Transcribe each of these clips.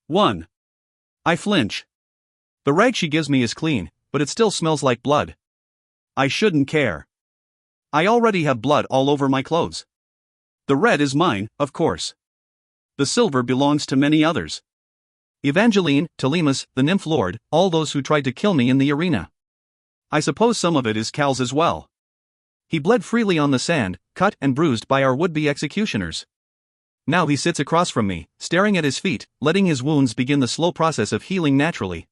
1. I flinch. The rag she gives me is clean, but it still smells like blood. I shouldn't care. I already have blood all over my clothes. The red is mine, of course. The silver belongs to many others. Evangeline, Telemus, the nymph lord, all those who tried to kill me in the arena. I suppose some of it is Cal's as well. He bled freely on the sand, cut and bruised by our would-be executioners. Now he sits across from me, staring at his feet, letting his wounds begin the slow process of healing naturally.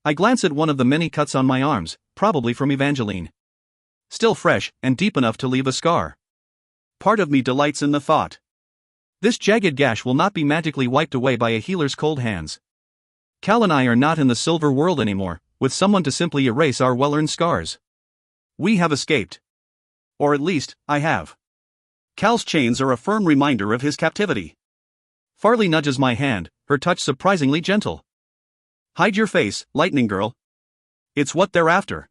I glance at one of the many cuts on my arms, probably from Evangeline. Still fresh, and deep enough to leave a scar. Part of me delights in the thought. This jagged gash will not be magically wiped away by a healer's cold hands. Cal and I are not in the silver world anymore, with someone to simply erase our well-earned scars. We have escaped. Or at least, I have. Cal's chains are a firm reminder of his captivity. Farley nudges my hand, her touch surprisingly gentle. Hide your face, lightning girl. It's what they're after.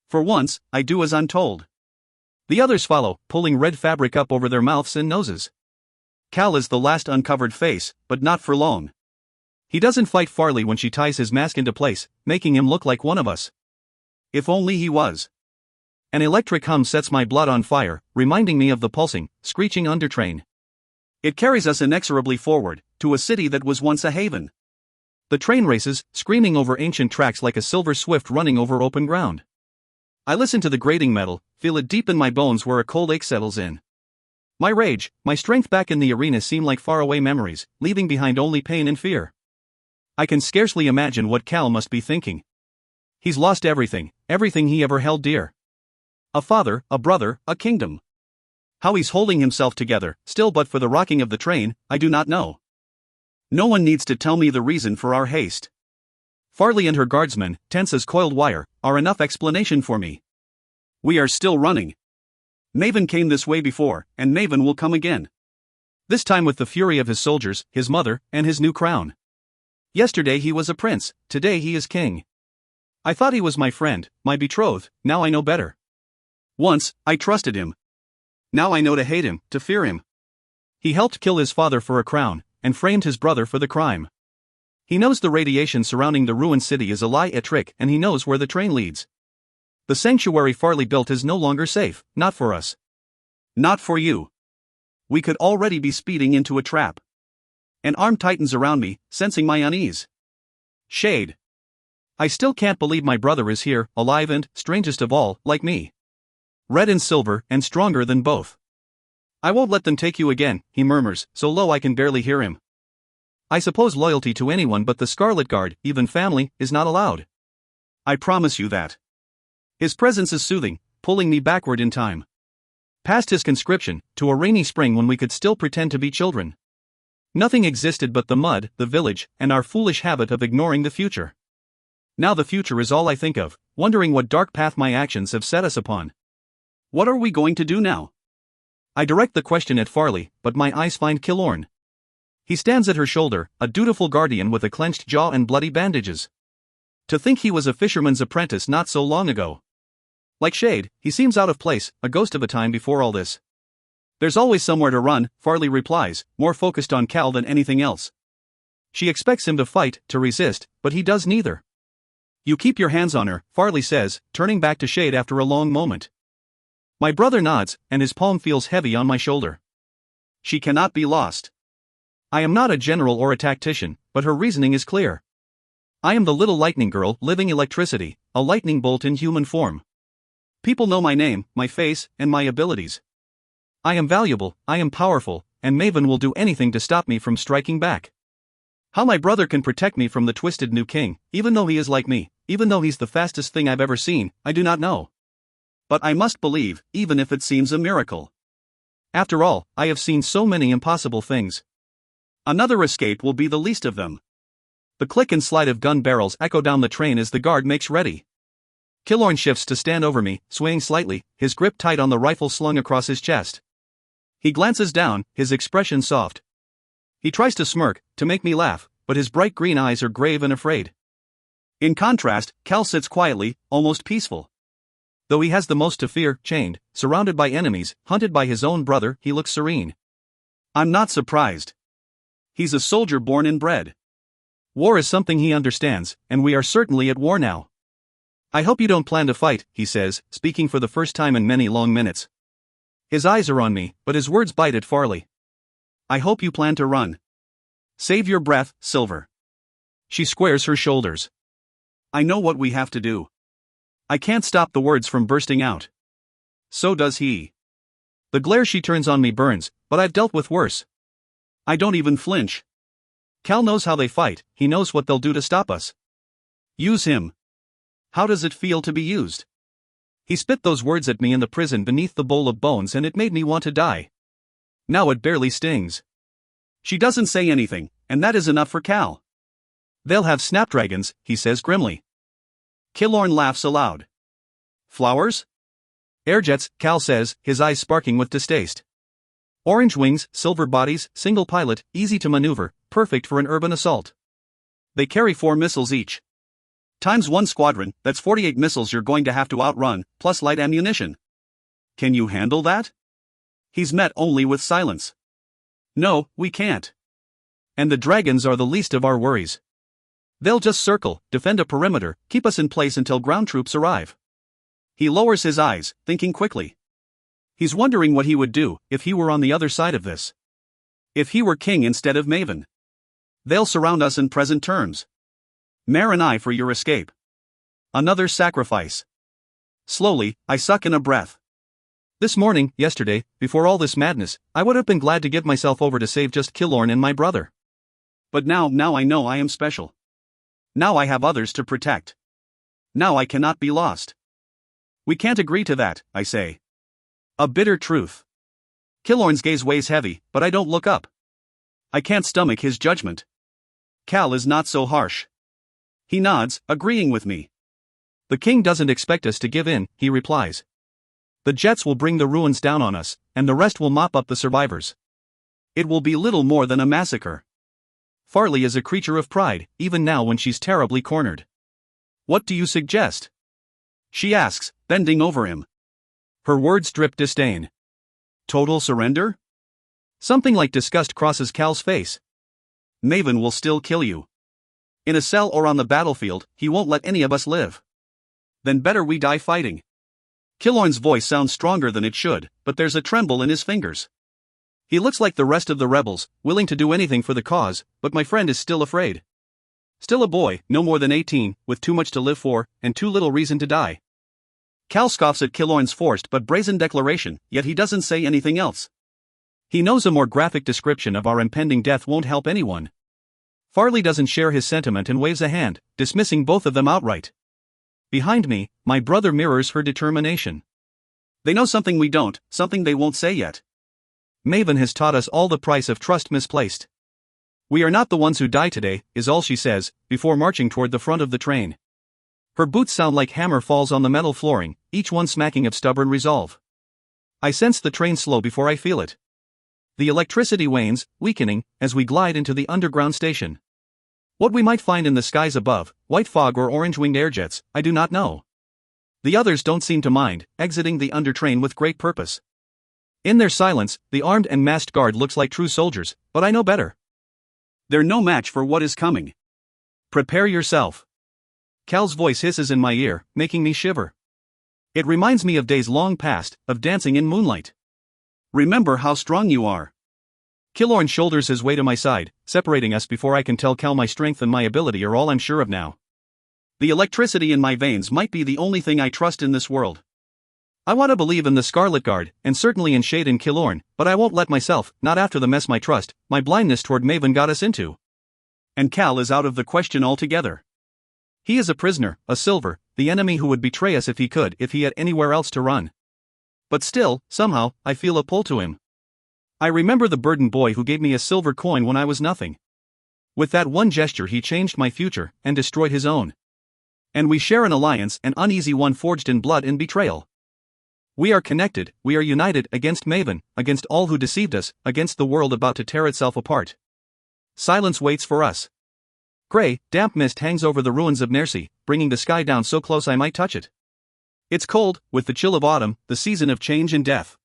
For once, I do as I'm told. The others follow, pulling red fabric up over their mouths and noses. Cal is the last uncovered face, but not for long. He doesn't fight Farley when she ties his mask into place, making him look like one of us. If only he was. An electric hum sets my blood on fire, reminding me of the pulsing, screeching undertrain. It carries us inexorably forward, to a city that was once a haven. The train races, screaming over ancient tracks like a silver swift running over open ground. I listen to the grating metal, feel it deep in my bones where a cold ache settles in. My rage, my strength back in the arena seem like faraway memories, leaving behind only pain and fear. I can scarcely imagine what Cal must be thinking. He's lost everything, everything he ever held dear. A father, a brother, a kingdom. How he's holding himself together, still but for the rocking of the train, I do not know. No one needs to tell me the reason for our haste. Farley and her guardsmen, tense as coiled wire, are enough explanation for me. We are still running. Maven came this way before, and Maven will come again. This time with the fury of his soldiers, his mother, and his new crown. Yesterday he was a prince, today he is king. I thought he was my friend, my betrothed, now I know better. Once, I trusted him. Now I know to hate him, to fear him. He helped kill his father for a crown, and framed his brother for the crime. He knows the radiation surrounding the ruined city is a lie, a trick, and he knows where the train leads. The sanctuary Farley built is no longer safe, not for us. Not for you. We could already be speeding into a trap. An arm tightens around me, sensing my unease. Shade. I still can't believe my brother is here, alive and, strangest of all, like me. Red and silver, and stronger than both. I won't let them take you again, he murmurs, so low I can barely hear him. I suppose loyalty to anyone but the Scarlet Guard, even family, is not allowed. I promise you that. His presence is soothing, pulling me backward in time. Past his conscription, to a rainy spring when we could still pretend to be children. Nothing existed but the mud, the village, and our foolish habit of ignoring the future. Now the future is all I think of, wondering what dark path my actions have set us upon. What are we going to do now? I direct the question at Farley, but my eyes find Killorn. He stands at her shoulder, a dutiful guardian with a clenched jaw and bloody bandages. To think he was a fisherman's apprentice not so long ago. Like Shade, he seems out of place, a ghost of a time before all this. There's always somewhere to run, Farley replies, more focused on Cal than anything else. She expects him to fight, to resist, but he does neither. You keep your hands on her, Farley says, turning back to Shade after a long moment. My brother nods, and his palm feels heavy on my shoulder. She cannot be lost. I am not a general or a tactician, but her reasoning is clear. I am the little lightning girl, living electricity, a lightning bolt in human form. People know my name, my face, and my abilities. I am valuable, I am powerful, and Maven will do anything to stop me from striking back. How my brother can protect me from the twisted new king, even though he is like me, even though he's the fastest thing I've ever seen, I do not know. But I must believe, even if it seems a miracle. After all, I have seen so many impossible things. Another escape will be the least of them. The click and slide of gun barrels echo down the train as the guard makes ready. Killorn shifts to stand over me, swaying slightly, his grip tight on the rifle slung across his chest. He glances down, his expression soft. He tries to smirk, to make me laugh, but his bright green eyes are grave and afraid. In contrast, Cal sits quietly, almost peaceful. Though he has the most to fear, chained, surrounded by enemies, hunted by his own brother, he looks serene. I'm not surprised. He's a soldier born and bred. War is something he understands, and we are certainly at war now. I hope you don't plan to fight, he says, speaking for the first time in many long minutes. His eyes are on me, but his words bite at Farley. I hope you plan to run. Save your breath, Silver. She squares her shoulders. I know what we have to do. I can't stop the words from bursting out. So does he. The glare she turns on me burns, but I've dealt with worse. I don't even flinch. Cal knows how they fight, he knows what they'll do to stop us. Use him. How does it feel to be used? He spit those words at me in the prison beneath the bowl of bones and it made me want to die. Now it barely stings. She doesn't say anything, and that is enough for Cal. They'll have snapdragons, he says grimly. Killorn laughs aloud. Flowers? Airjets, Cal says, his eyes sparking with distaste. Orange wings, silver bodies, single pilot, easy to maneuver, perfect for an urban assault. They carry 4 missiles each. Times 1 squadron, that's 48 missiles you're going to have to outrun, plus light ammunition. Can you handle that? He's met only with silence. No, we can't. And the dragons are the least of our worries. They'll just circle, defend a perimeter, keep us in place until ground troops arrive. He lowers his eyes, thinking quickly. He's wondering what he would do if he were on the other side of this. If he were king instead of Maven. They'll surround us in present terms. Mare and I for your escape. Another sacrifice. Slowly, I suck in a breath. This morning, yesterday, before all this madness, I would have been glad to give myself over to save just Killorn and my brother. But now I know I am special. Now I have others to protect. Now I cannot be lost. We can't agree to that, I say. A bitter truth. Killorn's gaze weighs heavy, but I don't look up. I can't stomach his judgment. Cal is not so harsh. He nods, agreeing with me. The king doesn't expect us to give in, he replies. The jets will bring the ruins down on us, and the rest will mop up the survivors. It will be little more than a massacre. Farley is a creature of pride, even now when she's terribly cornered. What do you suggest? She asks, bending over him. Her words drip disdain. Total surrender? Something like disgust crosses Cal's face. Maven will still kill you. In a cell or on the battlefield, he won't let any of us live. Then better we die fighting. Killorn's voice sounds stronger than it should, but there's a tremble in his fingers. He looks like the rest of the rebels, willing to do anything for the cause, but my friend is still afraid. Still a boy, no more than 18, with too much to live for, and too little reason to die. Cal scoffs at Killorn's forced but brazen declaration, yet he doesn't say anything else. He knows a more graphic description of our impending death won't help anyone. Farley doesn't share his sentiment and waves a hand, dismissing both of them outright. Behind me, my brother mirrors her determination. They know something we don't, something they won't say yet. Maven has taught us all the price of trust misplaced. We are not the ones who die today, is all she says, before marching toward the front of the train. Her boots sound like hammer falls on the metal flooring, each one smacking of stubborn resolve. I sense the train slow before I feel it. The electricity wanes, weakening, as we glide into the underground station. What we might find in the skies above, white fog or orange-winged airjets, I do not know. The others don't seem to mind, exiting the undertrain with great purpose. In their silence, the armed and masked guard looks like true soldiers, but I know better. They're no match for what is coming. Prepare yourself. Cal's voice hisses in my ear, making me shiver. It reminds me of days long past, of dancing in moonlight. Remember how strong you are. Killorn shoulders his way to my side, separating us before I can tell Cal my strength and my ability are all I'm sure of now. The electricity in my veins might be the only thing I trust in this world. I want to believe in the Scarlet Guard, and certainly in Shade and Killorn, but I won't let myself, not after the mess my trust, my blindness toward Maven got us into. And Cal is out of the question altogether. He is a prisoner, a Silver, the enemy who would betray us if he could, if he had anywhere else to run. But still, somehow, I feel a pull to him. I remember the burdened boy who gave me a silver coin when I was nothing. With that one gesture he changed my future, and destroyed his own. And we share an alliance, an uneasy one forged in blood and betrayal. We are connected, we are united against Maven, against all who deceived us, against the world about to tear itself apart. Silence waits for us. Gray, damp mist hangs over the ruins of Nercy, bringing the sky down so close I might touch it. It's cold, with the chill of autumn, the season of change and death.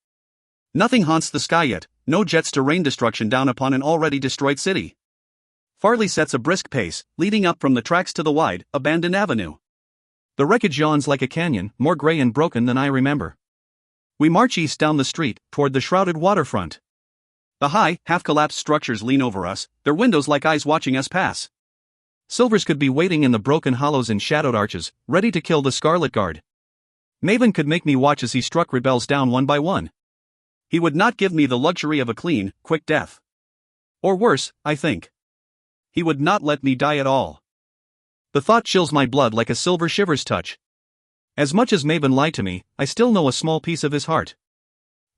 Nothing haunts the sky yet, no jets to rain destruction down upon an already destroyed city. Farley sets a brisk pace, leading up from the tracks to the wide, abandoned avenue. The wreckage yawns like a canyon, more gray and broken than I remember. We march east down the street, toward the shrouded waterfront. The high, half-collapsed structures lean over us, their windows like eyes watching us pass. Silvers could be waiting in the broken hollows and shadowed arches, ready to kill the Scarlet Guard. Maven could make me watch as he struck rebels down one by one. He would not give me the luxury of a clean, quick death. Or worse, I think. He would not let me die at all. The thought chills my blood like a silver shiver's touch. As much as Maven lied to me, I still know a small piece of his heart.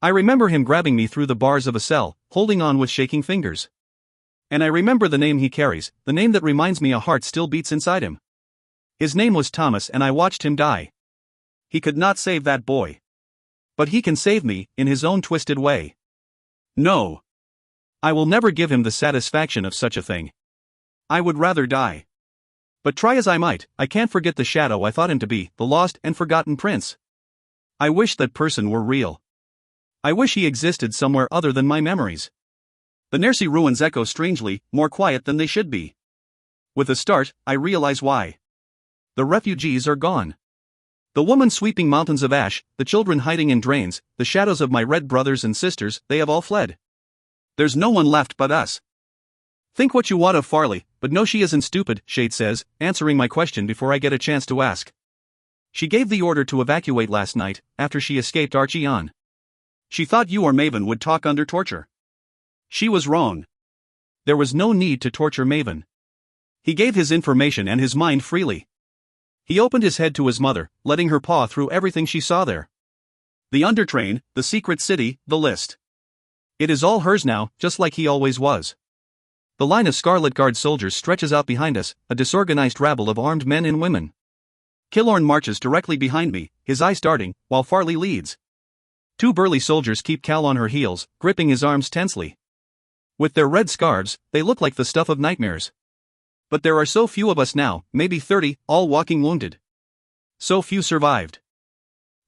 I remember him grabbing me through the bars of a cell, holding on with shaking fingers. And I remember the name he carries, the name that reminds me a heart still beats inside him. His name was Thomas, and I watched him die. He could not save that boy. But he can save me, in his own twisted way. No. I will never give him the satisfaction of such a thing. I would rather die. But try as I might, I can't forget the shadow I thought him to be, the lost and forgotten prince. I wish that person were real. I wish he existed somewhere other than my memories. The Nersey ruins echo strangely, more quiet than they should be. With a start, I realize why. The refugees are gone. The woman sweeping mountains of ash, the children hiding in drains, the shadows of my red brothers and sisters, they have all fled. There's no one left but us. Think what you want of Farley, but no, she isn't stupid, Shade says, answering my question before I get a chance to ask. She gave the order to evacuate last night, after she escaped Archie on. She thought you or Maven would talk under torture. She was wrong. There was no need to torture Maven. He gave his information and his mind freely. He opened his head to his mother, letting her paw through everything she saw there. The undertrain, the secret city, the list. It is all hers now, just like he always was. The line of Scarlet Guard soldiers stretches out behind us, a disorganized rabble of armed men and women. Killorn marches directly behind me, his eyes darting, while Farley leads. Two burly soldiers keep Cal on her heels, gripping his arms tensely. With their red scarves, they look like the stuff of nightmares. But there are so few of us now, maybe 30, all walking wounded. So few survived.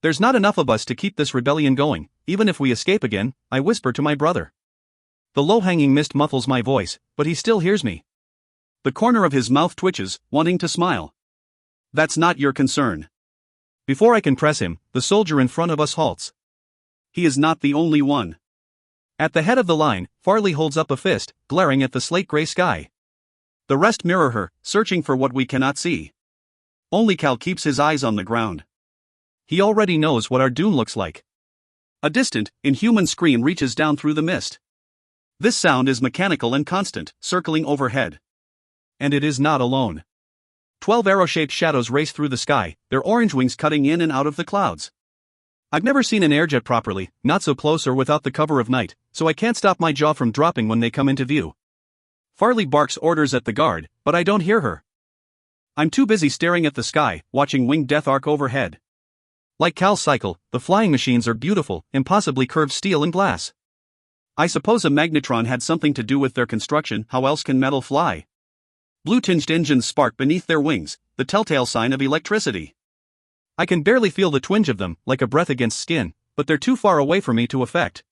There's not enough of us to keep this rebellion going, even if we escape again, I whisper to my brother. The low-hanging mist muffles my voice, but he still hears me. The corner of his mouth twitches, wanting to smile. That's not your concern. Before I can press him, the soldier in front of us halts. He is not the only one. At the head of the line, Farley holds up a fist, glaring at the slate-gray sky. The rest mirror her, searching for what we cannot see. Only Cal keeps his eyes on the ground. He already knows what our doom looks like. A distant, inhuman scream reaches down through the mist. This sound is mechanical and constant, circling overhead. And it is not alone. 12 arrow-shaped shadows race through the sky, their orange wings cutting in and out of the clouds. I've never seen an airjet properly, not so close or without the cover of night, so I can't stop my jaw from dropping when they come into view. Farley barks orders at the guard, but I don't hear her. I'm too busy staring at the sky, watching winged death arc overhead. Like Cal's cycle, the flying machines are beautiful, impossibly curved steel and glass. I suppose a magnetron had something to do with their construction, how else can metal fly? Blue-tinged engines spark beneath their wings, the telltale sign of electricity. I can barely feel the twinge of them, like a breath against skin, but they're too far away for me to affect.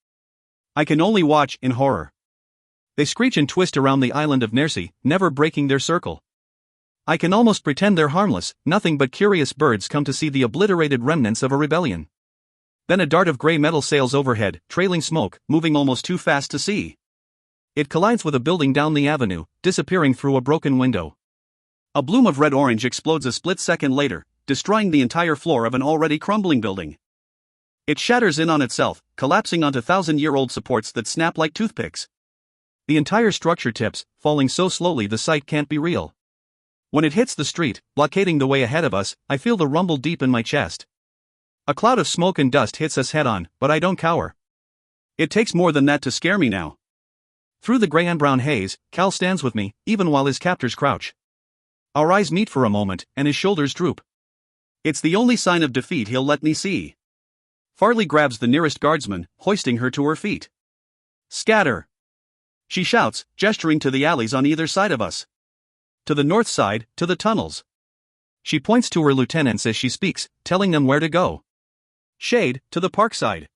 I can only watch in horror. They screech and twist around the island of Nersey, never breaking their circle. I can almost pretend they're harmless, nothing but curious birds come to see the obliterated remnants of a rebellion. Then a dart of gray metal sails overhead, trailing smoke, moving almost too fast to see. It collides with a building down the avenue, disappearing through a broken window. A bloom of red-orange explodes a split second later, destroying the entire floor of an already crumbling building. It shatters in on itself, collapsing onto 1,000-year-old supports that snap like toothpicks. The entire structure tips, falling so slowly the sight can't be real. When it hits the street, blockading the way ahead of us, I feel the rumble deep in my chest. A cloud of smoke and dust hits us head-on, but I don't cower. It takes more than that to scare me now. Through the gray and brown haze, Cal stands with me, even while his captors crouch. Our eyes meet for a moment, and his shoulders droop. It's the only sign of defeat he'll let me see. Farley grabs the nearest guardsman, hoisting her to her feet. Scatter! She shouts, gesturing to the alleys on either side of us. To the north side, to the tunnels. She points to her lieutenants as she speaks, telling them where to go. Shade, to the park side.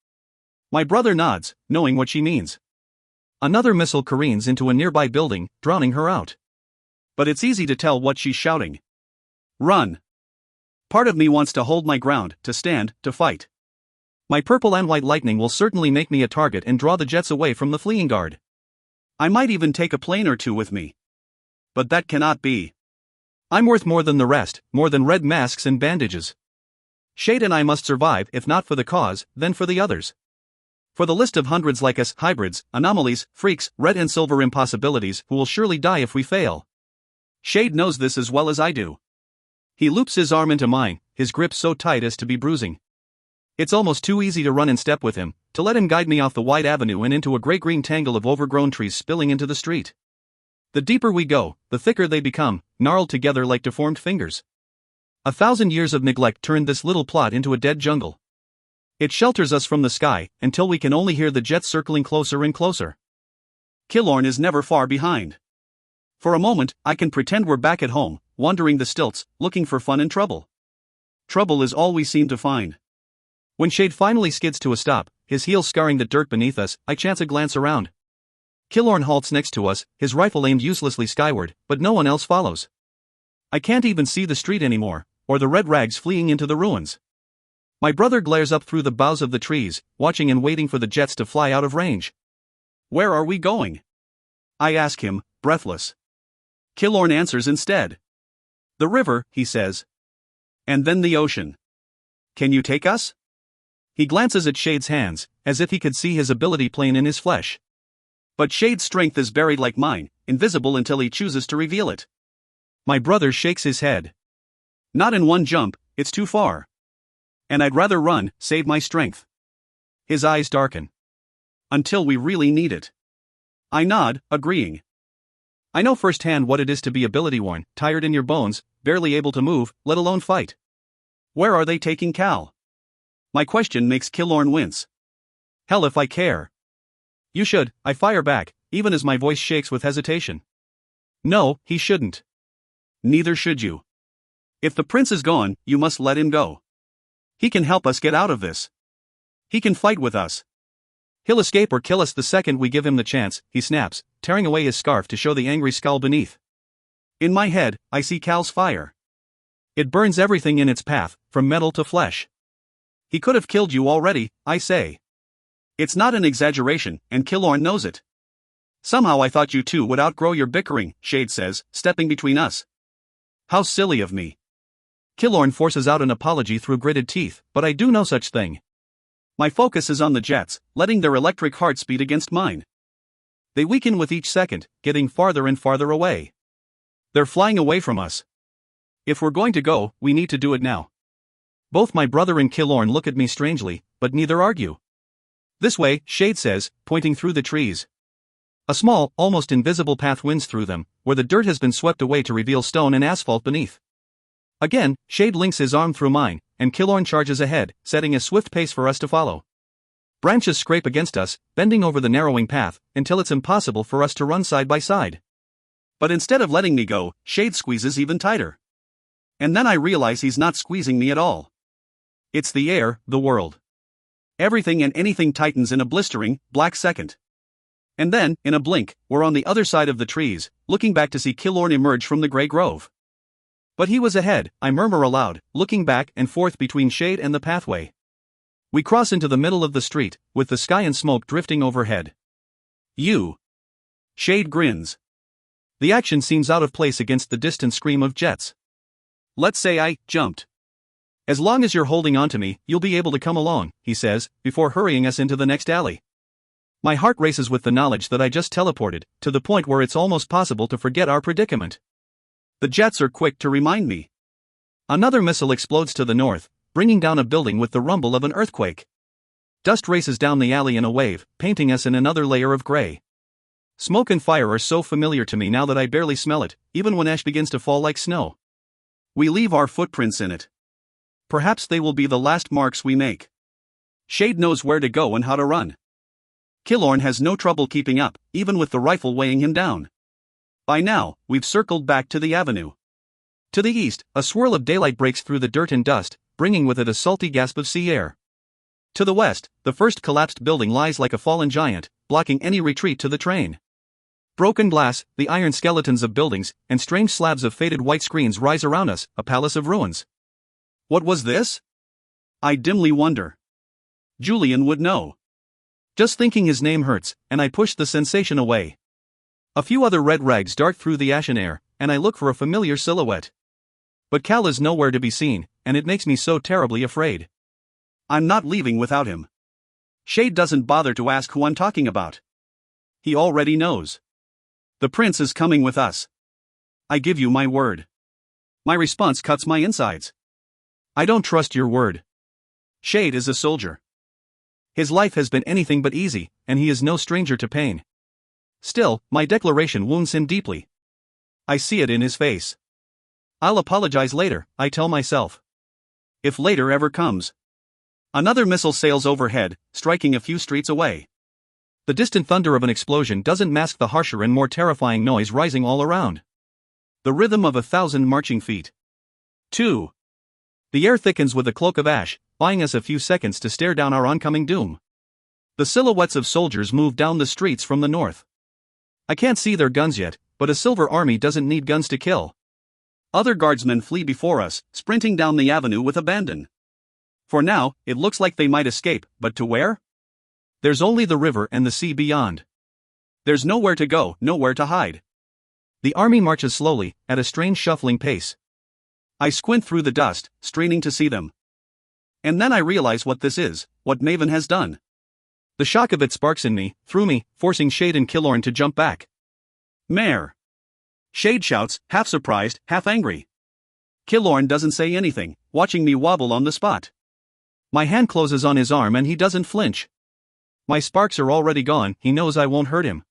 My brother nods, knowing what she means. Another missile careens into a nearby building, drowning her out. But it's easy to tell what she's shouting. Run! Part of me wants to hold my ground, to stand, to fight. My purple and white lightning will certainly make me a target and draw the jets away from the fleeing guard. I might even take a plane or two with me. But that cannot be. I'm worth more than the rest, more than red masks and bandages. Shade and I must survive, if not for the cause, then for the others. For the list of hundreds like us, hybrids, anomalies, freaks, red and silver impossibilities, who will surely die if we fail. Shade knows this as well as I do. He loops his arm into mine, his grip so tight as to be bruising. It's almost too easy to run in step with him, to let him guide me off the wide avenue and into a grey-green tangle of overgrown trees spilling into the street. The deeper we go, the thicker they become, gnarled together like deformed fingers. 1,000 years of neglect turned this little plot into a dead jungle. It shelters us from the sky, until we can only hear the jets circling closer and closer. Killorn is never far behind. For a moment, I can pretend we're back at home, wandering the stilts, looking for fun and trouble. Trouble is all we seem to find. When Shade finally skids to a stop, his heels scarring the dirt beneath us, I chance a glance around. Killorn halts next to us, his rifle aimed uselessly skyward, but no one else follows. I can't even see the street anymore, or the red rags fleeing into the ruins. My brother glares up through the boughs of the trees, watching and waiting for the jets to fly out of range. Where are we going? I ask him, breathless. Killorn answers instead. The river, he says. And then the ocean. Can you take us? He glances at Shade's hands, as if he could see his ability plane in his flesh. But Shade's strength is buried like mine, invisible until he chooses to reveal it. My brother shakes his head. Not in one jump, it's too far. And I'd rather run, save my strength. His eyes darken. Until we really need it. I nod, agreeing. I know firsthand what it is to be ability-worn, tired in your bones, barely able to move, let alone fight. Where are they taking Cal? My question makes Killorn wince. Hell if I care. You should, I fire back, even as my voice shakes with hesitation. No, he shouldn't. Neither should you. If the prince is gone, you must let him go. He can help us get out of this. He can fight with us. He'll escape or kill us the second we give him the chance, he snaps, tearing away his scarf to show the angry skull beneath. In my head, I see Cal's fire. It burns everything in its path, from metal to flesh. He could have killed you already, I say. It's not an exaggeration, and Killorn knows it. Somehow I thought you two would outgrow your bickering, Shade says, stepping between us. How silly of me. Killorn forces out an apology through gritted teeth, but I do no such thing. My focus is on the jets, letting their electric hearts beat against mine. They weaken with each second, getting farther and farther away. They're flying away from us. If we're going to go, we need to do it now. Both my brother and Killorn look at me strangely, but neither argue. This way, Shade says, pointing through the trees. A small, almost invisible path winds through them, where the dirt has been swept away to reveal stone and asphalt beneath. Again, Shade links his arm through mine, and Killorn charges ahead, setting a swift pace for us to follow. Branches scrape against us, bending over the narrowing path, until it's impossible for us to run side by side. But instead of letting me go, Shade squeezes even tighter. And then I realize he's not squeezing me at all. It's the air, the world. Everything and anything tightens in a blistering, black second. And then, in a blink, we're on the other side of the trees, looking back to see Killorn emerge from the grey grove. But he was ahead, I murmur aloud, looking back and forth between Shade and the pathway. We cross into the middle of the street, with the sky and smoke drifting overhead. You. Shade grins. The action seems out of place against the distant scream of jets. Let's say I jumped. As long as you're holding on to me, you'll be able to come along, he says, before hurrying us into the next alley. My heart races with the knowledge that I just teleported, to the point where it's almost possible to forget our predicament. The jets are quick to remind me. Another missile explodes to the north, bringing down a building with the rumble of an earthquake. Dust races down the alley in a wave, painting us in another layer of gray. Smoke and fire are so familiar to me now that I barely smell it, even when ash begins to fall like snow. We leave our footprints in it. Perhaps they will be the last marks we make. Shade knows where to go and how to run. Killorn has no trouble keeping up, even with the rifle weighing him down. By now, we've circled back to the avenue. To the east, a swirl of daylight breaks through the dirt and dust, bringing with it a salty gasp of sea air. To the west, the first collapsed building lies like a fallen giant, blocking any retreat to the train. Broken glass, the iron skeletons of buildings, and strange slabs of faded white screens rise around us, a palace of ruins. What was this? I dimly wonder. Julian would know. Just thinking his name hurts, and I push the sensation away. A few other red rags dart through the ashen air, and I look for a familiar silhouette. But Cal is nowhere to be seen, and it makes me so terribly afraid. I'm not leaving without him. Shade doesn't bother to ask who I'm talking about. He already knows. The prince is coming with us. I give you my word. My response cuts my insides. I don't trust your word. Shade is a soldier. His life has been anything but easy, and he is no stranger to pain. Still, my declaration wounds him deeply. I see it in his face. I'll apologize later, I tell myself. If later ever comes. Another missile sails overhead, striking a few streets away. The distant thunder of an explosion doesn't mask the harsher and more terrifying noise rising all around. The rhythm of 1,000 marching feet. 2. The air thickens with a cloak of ash, buying us a few seconds to stare down our oncoming doom. The silhouettes of soldiers move down the streets from the north. I can't see their guns yet, but a silver army doesn't need guns to kill. Other guardsmen flee before us, sprinting down the avenue with abandon. For now, it looks like they might escape, but to where? There's only the river and the sea beyond. There's nowhere to go, nowhere to hide. The army marches slowly, at a strange shuffling pace. I squint through the dust, straining to see them. And then I realize what this is, what Maven has done. The shock of it sparks in me, through me, forcing Shade and Killorn to jump back. Mare! Shade shouts, half surprised, half angry. Killorn doesn't say anything, watching me wobble on the spot. My hand closes on his arm and he doesn't flinch. My sparks are already gone, he knows I won't hurt him.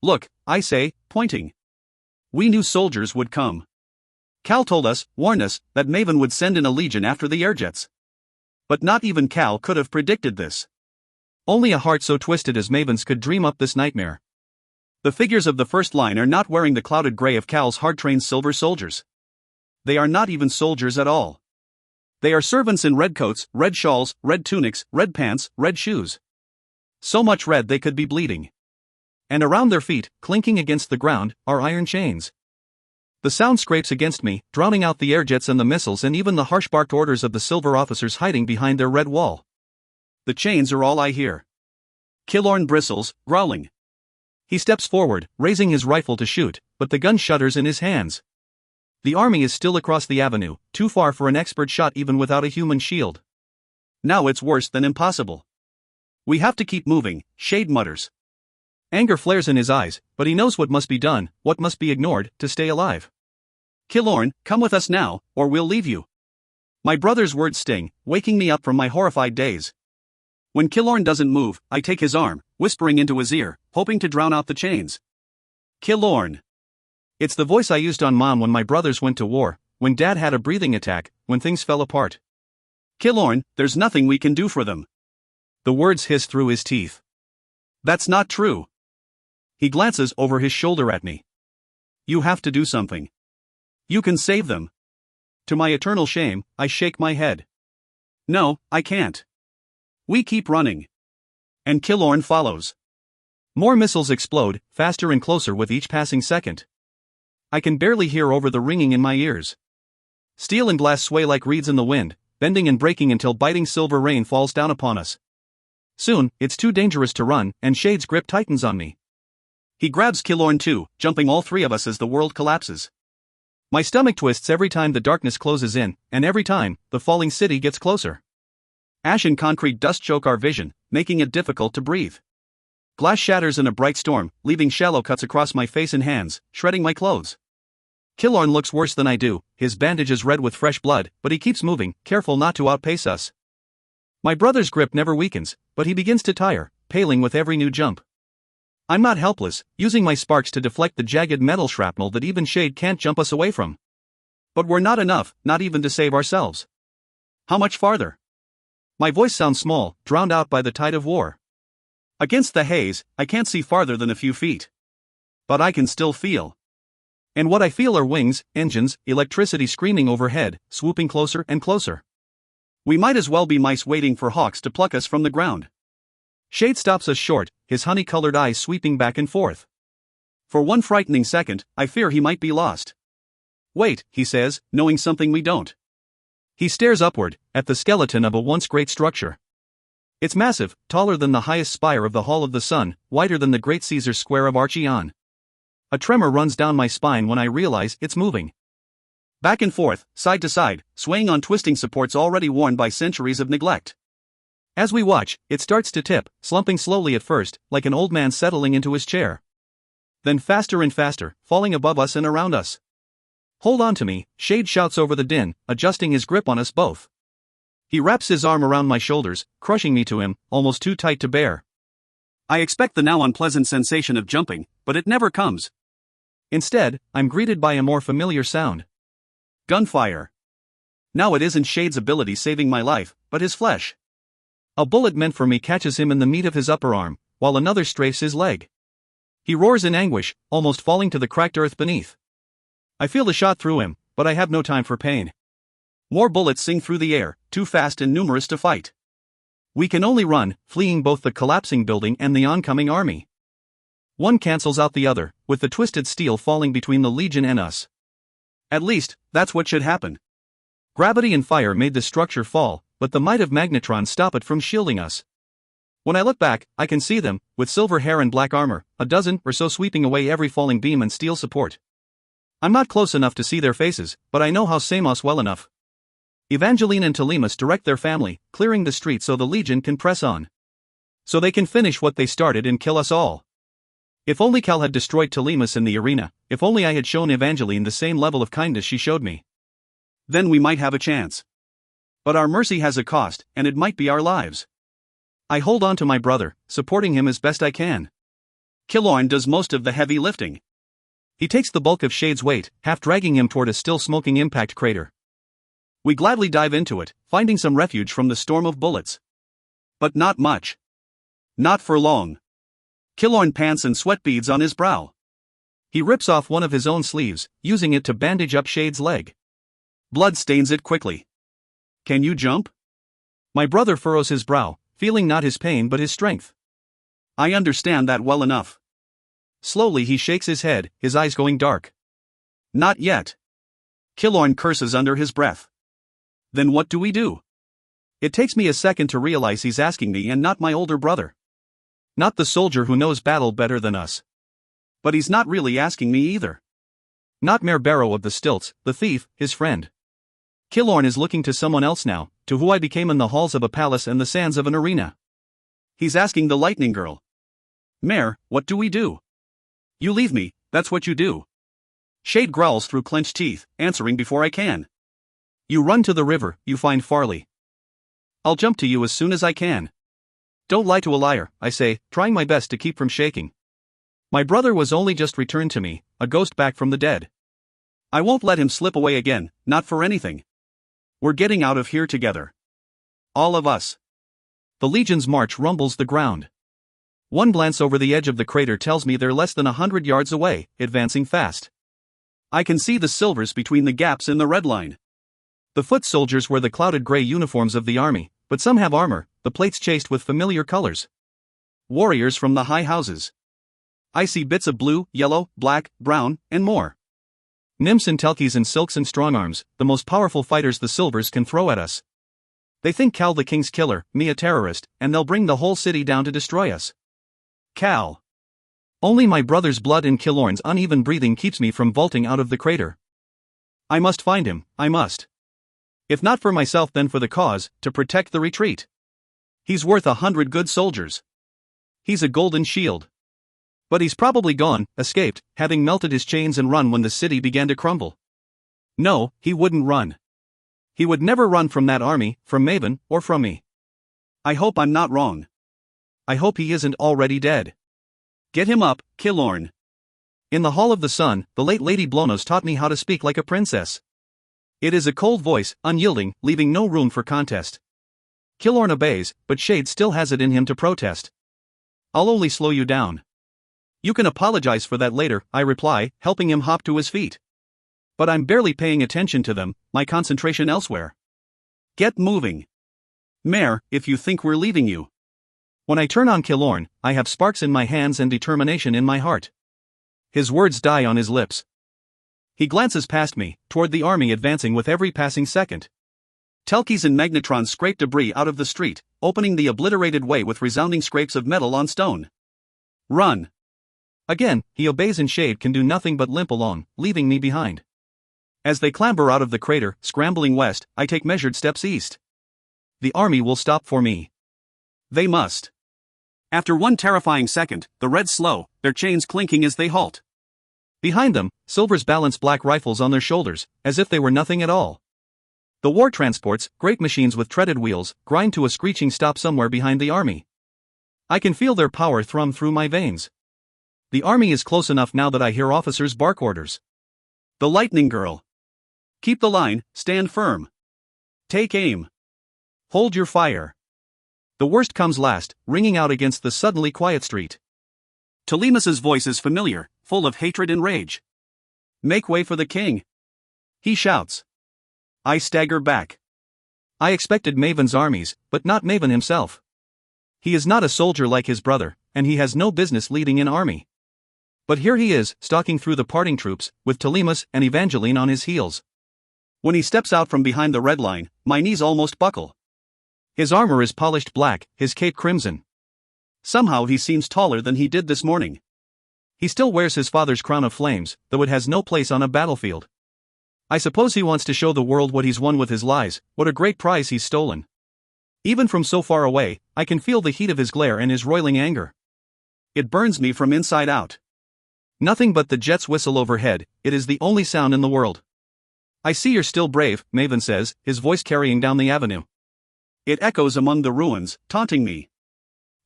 Look, I say, pointing. We knew soldiers would come. Cal told us, warned us, that Maven would send in a legion after the airjets. But not even Cal could have predicted this. Only a heart so twisted as Maven's could dream up this nightmare. The figures of the first line are not wearing the clouded gray of Cal's hard-trained silver soldiers. They are not even soldiers at all. They are servants in red coats, red shawls, red tunics, red pants, red shoes. So much red they could be bleeding. And around their feet, clinking against the ground, are iron chains. The sound scrapes against me, drowning out the airjets and the missiles and even the harsh-barked orders of the silver officers hiding behind their red wall. The chains are all I hear. Killorn bristles, growling. He steps forward, raising his rifle to shoot, but the gun shudders in his hands. The army is still across the avenue, too far for an expert shot even without a human shield. Now it's worse than impossible. We have to keep moving, Shade mutters. Anger flares in his eyes, but he knows what must be done, what must be ignored, to stay alive. Killorn, come with us now, or we'll leave you. My brother's words sting, waking me up from my horrified daze. When Killorn doesn't move, I take his arm, whispering into his ear, hoping to drown out the chains. Killorn. It's the voice I used on Mom when my brothers went to war, when Dad had a breathing attack, when things fell apart. Killorn, there's nothing we can do for them. The words hiss through his teeth. That's not true. He glances over his shoulder at me. You have to do something. You can save them. To my eternal shame, I shake my head. No, I can't. We keep running. And Killorn follows. More missiles explode, faster and closer with each passing second. I can barely hear over the ringing in my ears. Steel and glass sway like reeds in the wind, bending and breaking until biting silver rain falls down upon us. Soon, it's too dangerous to run, and Shade's grip tightens on me. He grabs Killorn too, jumping all three of us as the world collapses. My stomach twists every time the darkness closes in, and every time, the falling city gets closer. Ash and concrete dust choke our vision, making it difficult to breathe. Glass shatters in a bright storm, leaving shallow cuts across my face and hands, shredding my clothes. Killorn looks worse than I do, his bandage is red with fresh blood, but he keeps moving, careful not to outpace us. My brother's grip never weakens, but he begins to tire, paling with every new jump. I'm not helpless, using my sparks to deflect the jagged metal shrapnel that even Shade can't jump us away from. But we're not enough, not even to save ourselves. How much farther? My voice sounds small, drowned out by the tide of war. Against the haze, I can't see farther than a few feet. But I can still feel. And what I feel are wings, engines, electricity screaming overhead, swooping closer and closer. We might as well be mice waiting for hawks to pluck us from the ground. Shade stops us short, his honey-colored eyes sweeping back and forth. For one frightening second, I fear he might be lost. Wait, he says, knowing something we don't. He stares upward, at the skeleton of a once great structure. It's massive, taller than the highest spire of the Hall of the Sun, wider than the Great Caesar's Square of Archeon. A tremor runs down my spine when I realize it's moving. Back and forth, side to side, swaying on twisting supports already worn by centuries of neglect. As we watch, it starts to tip, slumping slowly at first, like an old man settling into his chair. Then faster and faster, falling above us and around us. Hold on to me, Shade shouts over the din, adjusting his grip on us both. He wraps his arm around my shoulders, crushing me to him, almost too tight to bear. I expect the now unpleasant sensation of jumping, but it never comes. Instead, I'm greeted by a more familiar sound. Gunfire. Now it isn't Shade's ability saving my life, but his flesh. A bullet meant for me catches him in the meat of his upper arm, while another strafes his leg. He roars in anguish, almost falling to the cracked earth beneath. I feel the shot through him, but I have no time for pain. More bullets sing through the air, too fast and numerous to fight. We can only run, fleeing both the collapsing building and the oncoming army. One cancels out the other, with the twisted steel falling between the Legion and us. At least, that's what should happen. Gravity and fire made the structure fall, but the might of magnetron stop it from shielding us. When I look back, I can see them, with silver hair and black armor, a dozen or so sweeping away every falling beam and steel support. I'm not close enough to see their faces, but I know House Samos well enough. Evangeline and Telemus direct their family, clearing the street so the Legion can press on. So they can finish what they started and kill us all. If only Cal had destroyed Telemus in the arena, if only I had shown Evangeline the same level of kindness she showed me. Then we might have a chance. But our mercy has a cost, and it might be our lives. I hold on to my brother, supporting him as best I can. Killorn does most of the heavy lifting. He takes the bulk of Shade's weight, half dragging him toward a still smoking impact crater. We gladly dive into it, finding some refuge from the storm of bullets. But not much. Not for long. Killorn pants and sweat beads on his brow. He rips off one of his own sleeves, using it to bandage up Shade's leg. Blood stains it quickly. Can you jump? My brother furrows his brow, feeling not his pain but his strength. I understand that well enough. Slowly he shakes his head, his eyes going dark. Not yet. Killorn curses under his breath. Then what do we do? It takes me a second to realize he's asking me and not my older brother. Not the soldier who knows battle better than us. But he's not really asking me either. Not Mare Barrow of the stilts, the thief, his friend. Killorn is looking to someone else now, to who I became in the halls of a palace and the sands of an arena. He's asking the Lightning Girl. Mare, what do we do? You leave me, that's what you do. Shade growls through clenched teeth, answering before I can. You run to the river, you find Farley. I'll jump to you as soon as I can. Don't lie to a liar, I say, trying my best to keep from shaking. My brother was only just returned to me, a ghost back from the dead. I won't let him slip away again, not for anything. We're getting out of here together. All of us. The Legion's march rumbles the ground. One glance over the edge of the crater tells me they're less than 100 yards away, advancing fast. I can see the silvers between the gaps in the red line. The foot soldiers wear the clouded gray uniforms of the army, but some have armor, the plates chased with familiar colors. Warriors from the high houses. I see bits of blue, yellow, black, brown, and more. Nymphs and Telkis and silks and strongarms, the most powerful fighters the silvers can throw at us. They think Cal the king's killer, me a terrorist, and they'll bring the whole city down to destroy us. Cal. Only my brother's blood and Killorn's uneven breathing keeps me from vaulting out of the crater. I must find him, I must. If not for myself then for the cause, to protect the retreat. He's worth 100 good soldiers. He's a golden shield. But he's probably gone, escaped, having melted his chains and run when the city began to crumble. No, he wouldn't run. He would never run from that army, from Maven, or from me. I hope I'm not wrong. I hope he isn't already dead. Get him up, Killorn. In the Hall of the Sun, the late Lady Blonos taught me how to speak like a princess. It is a cold voice, unyielding, leaving no room for contest. Killorn obeys, but Shade still has it in him to protest. I'll only slow you down. You can apologize for that later, I reply, helping him hop to his feet. But I'm barely paying attention to them, my concentration elsewhere. Get moving. Mare, if you think we're leaving you. When I turn on Killorn, I have sparks in my hands and determination in my heart. His words die on his lips. He glances past me, toward the army advancing with every passing second. Telkis and magnetrons scrape debris out of the street, opening the obliterated way with resounding scrapes of metal on stone. Run! Again, he obeys, and Shade can do nothing but limp along, leaving me behind. As they clamber out of the crater, scrambling west, I take measured steps east. The army will stop for me. They must. After one terrifying second, the Reds slow, their chains clinking as they halt. Behind them, Silvers balance black rifles on their shoulders, as if they were nothing at all. The war transports, great machines with treaded wheels, grind to a screeching stop somewhere behind the army. I can feel their power thrum through my veins. The army is close enough now that I hear officers bark orders. The Lightning Girl. Keep the line, stand firm. Take aim. Hold your fire. The worst comes last, ringing out against the suddenly quiet street. Telemus's voice is familiar, full of hatred and rage. Make way for the king. He shouts. I stagger back. I expected Maven's armies, but not Maven himself. He is not a soldier like his brother, and he has no business leading an army. But here he is, stalking through the parting troops, with Telemus and Evangeline on his heels. When he steps out from behind the red line, my knees almost buckle. His armor is polished black, his cape crimson. Somehow he seems taller than he did this morning. He still wears his father's crown of flames, though it has no place on a battlefield. I suppose he wants to show the world what he's won with his lies, what a great prize he's stolen. Even from so far away, I can feel the heat of his glare and his roiling anger. It burns me from inside out. Nothing but the jet's whistle overhead, it is the only sound in the world. I see you're still brave, Maven says, his voice carrying down the avenue. It echoes among the ruins, taunting me.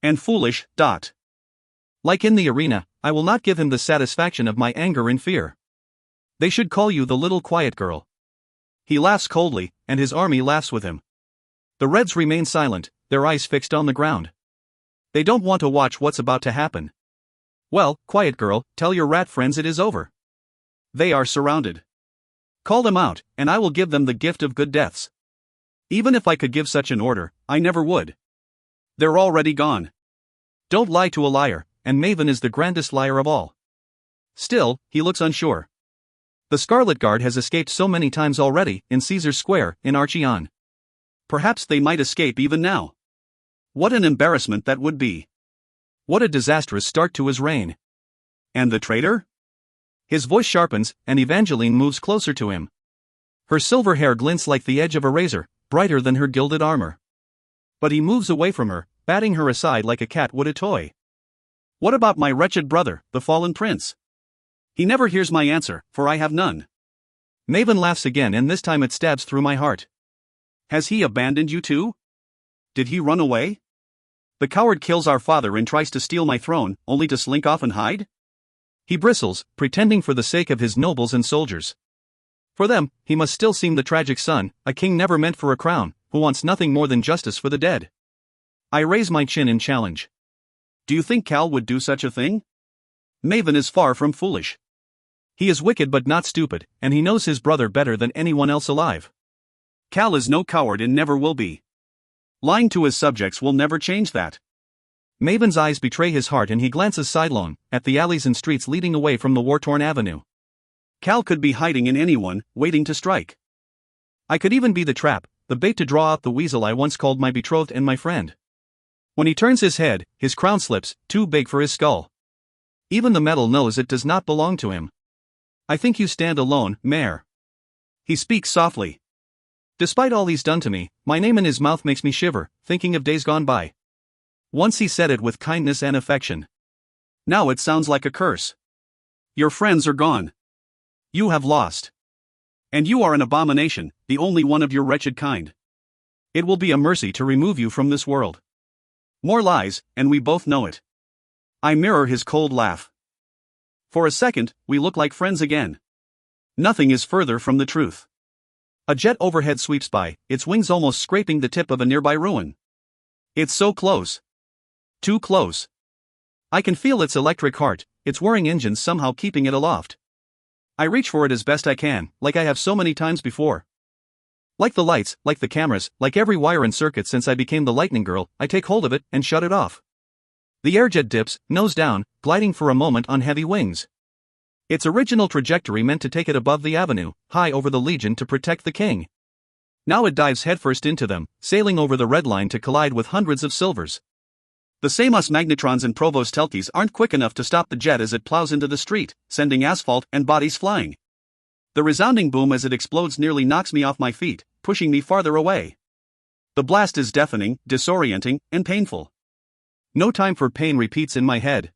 And foolish. Like in the arena, I will not give him the satisfaction of my anger and fear. They should call you the little quiet girl. He laughs coldly, and his army laughs with him. The Reds remain silent, their eyes fixed on the ground. They don't want to watch what's about to happen. Well, quiet girl, tell your rat friends it is over. They are surrounded. Call them out, and I will give them the gift of good deaths. Even if I could give such an order, I never would. They're already gone. Don't lie to a liar, and Maven is the grandest liar of all. Still, he looks unsure. The Scarlet Guard has escaped so many times already, in Caesar's Square, in Archeon. Perhaps they might escape even now. What an embarrassment that would be. What a disastrous start to his reign. And the traitor? His voice sharpens, and Evangeline moves closer to him. Her silver hair glints like the edge of a razor, brighter than her gilded armor. But he moves away from her, batting her aside like a cat would a toy. What about my wretched brother, the fallen prince? He never hears my answer, for I have none. Maven laughs again, and this time it stabs through my heart. Has he abandoned you too? Did he run away? The coward kills our father and tries to steal my throne, only to slink off and hide? He bristles, pretending for the sake of his nobles and soldiers. For them, he must still seem the tragic son, a king never meant for a crown, who wants nothing more than justice for the dead. I raise my chin in challenge. Do you think Cal would do such a thing? Maven is far from foolish. He is wicked but not stupid, and he knows his brother better than anyone else alive. Cal is no coward and never will be. Lying to his subjects will never change that. Maven's eyes betray his heart, and he glances sidelong, at the alleys and streets leading away from the war-torn avenue. Cal could be hiding in anyone, waiting to strike. I could even be the trap, the bait to draw out the weasel I once called my betrothed and my friend. When he turns his head, his crown slips, too big for his skull. Even the metal knows it does not belong to him. I think you stand alone, Mare. He speaks softly. Despite all he's done to me, my name in his mouth makes me shiver, thinking of days gone by. Once he said it with kindness and affection. Now it sounds like a curse. Your friends are gone. You have lost. And you are an abomination, the only one of your wretched kind. It will be a mercy to remove you from this world. More lies, and we both know it. I mirror his cold laugh. For a second, we look like friends again. Nothing is further from the truth. A jet overhead sweeps by, its wings almost scraping the tip of a nearby ruin. It's so close. Too close. I can feel its electric heart, its whirring engines somehow keeping it aloft. I reach for it as best I can, like I have so many times before. Like the lights, like the cameras, like every wire and circuit since I became the Lightning Girl, I take hold of it and shut it off. The airjet dips, nose down, gliding for a moment on heavy wings. Its original trajectory meant to take it above the avenue, high over the Legion to protect the king. Now it dives headfirst into them, sailing over the red line to collide with hundreds of silvers. The same us magnetrons and Provost Telkis aren't quick enough to stop the jet as it plows into the street, sending asphalt and bodies flying. The resounding boom as it explodes nearly knocks me off my feet, pushing me farther away. The blast is deafening, disorienting, and painful. No time for pain repeats in my head.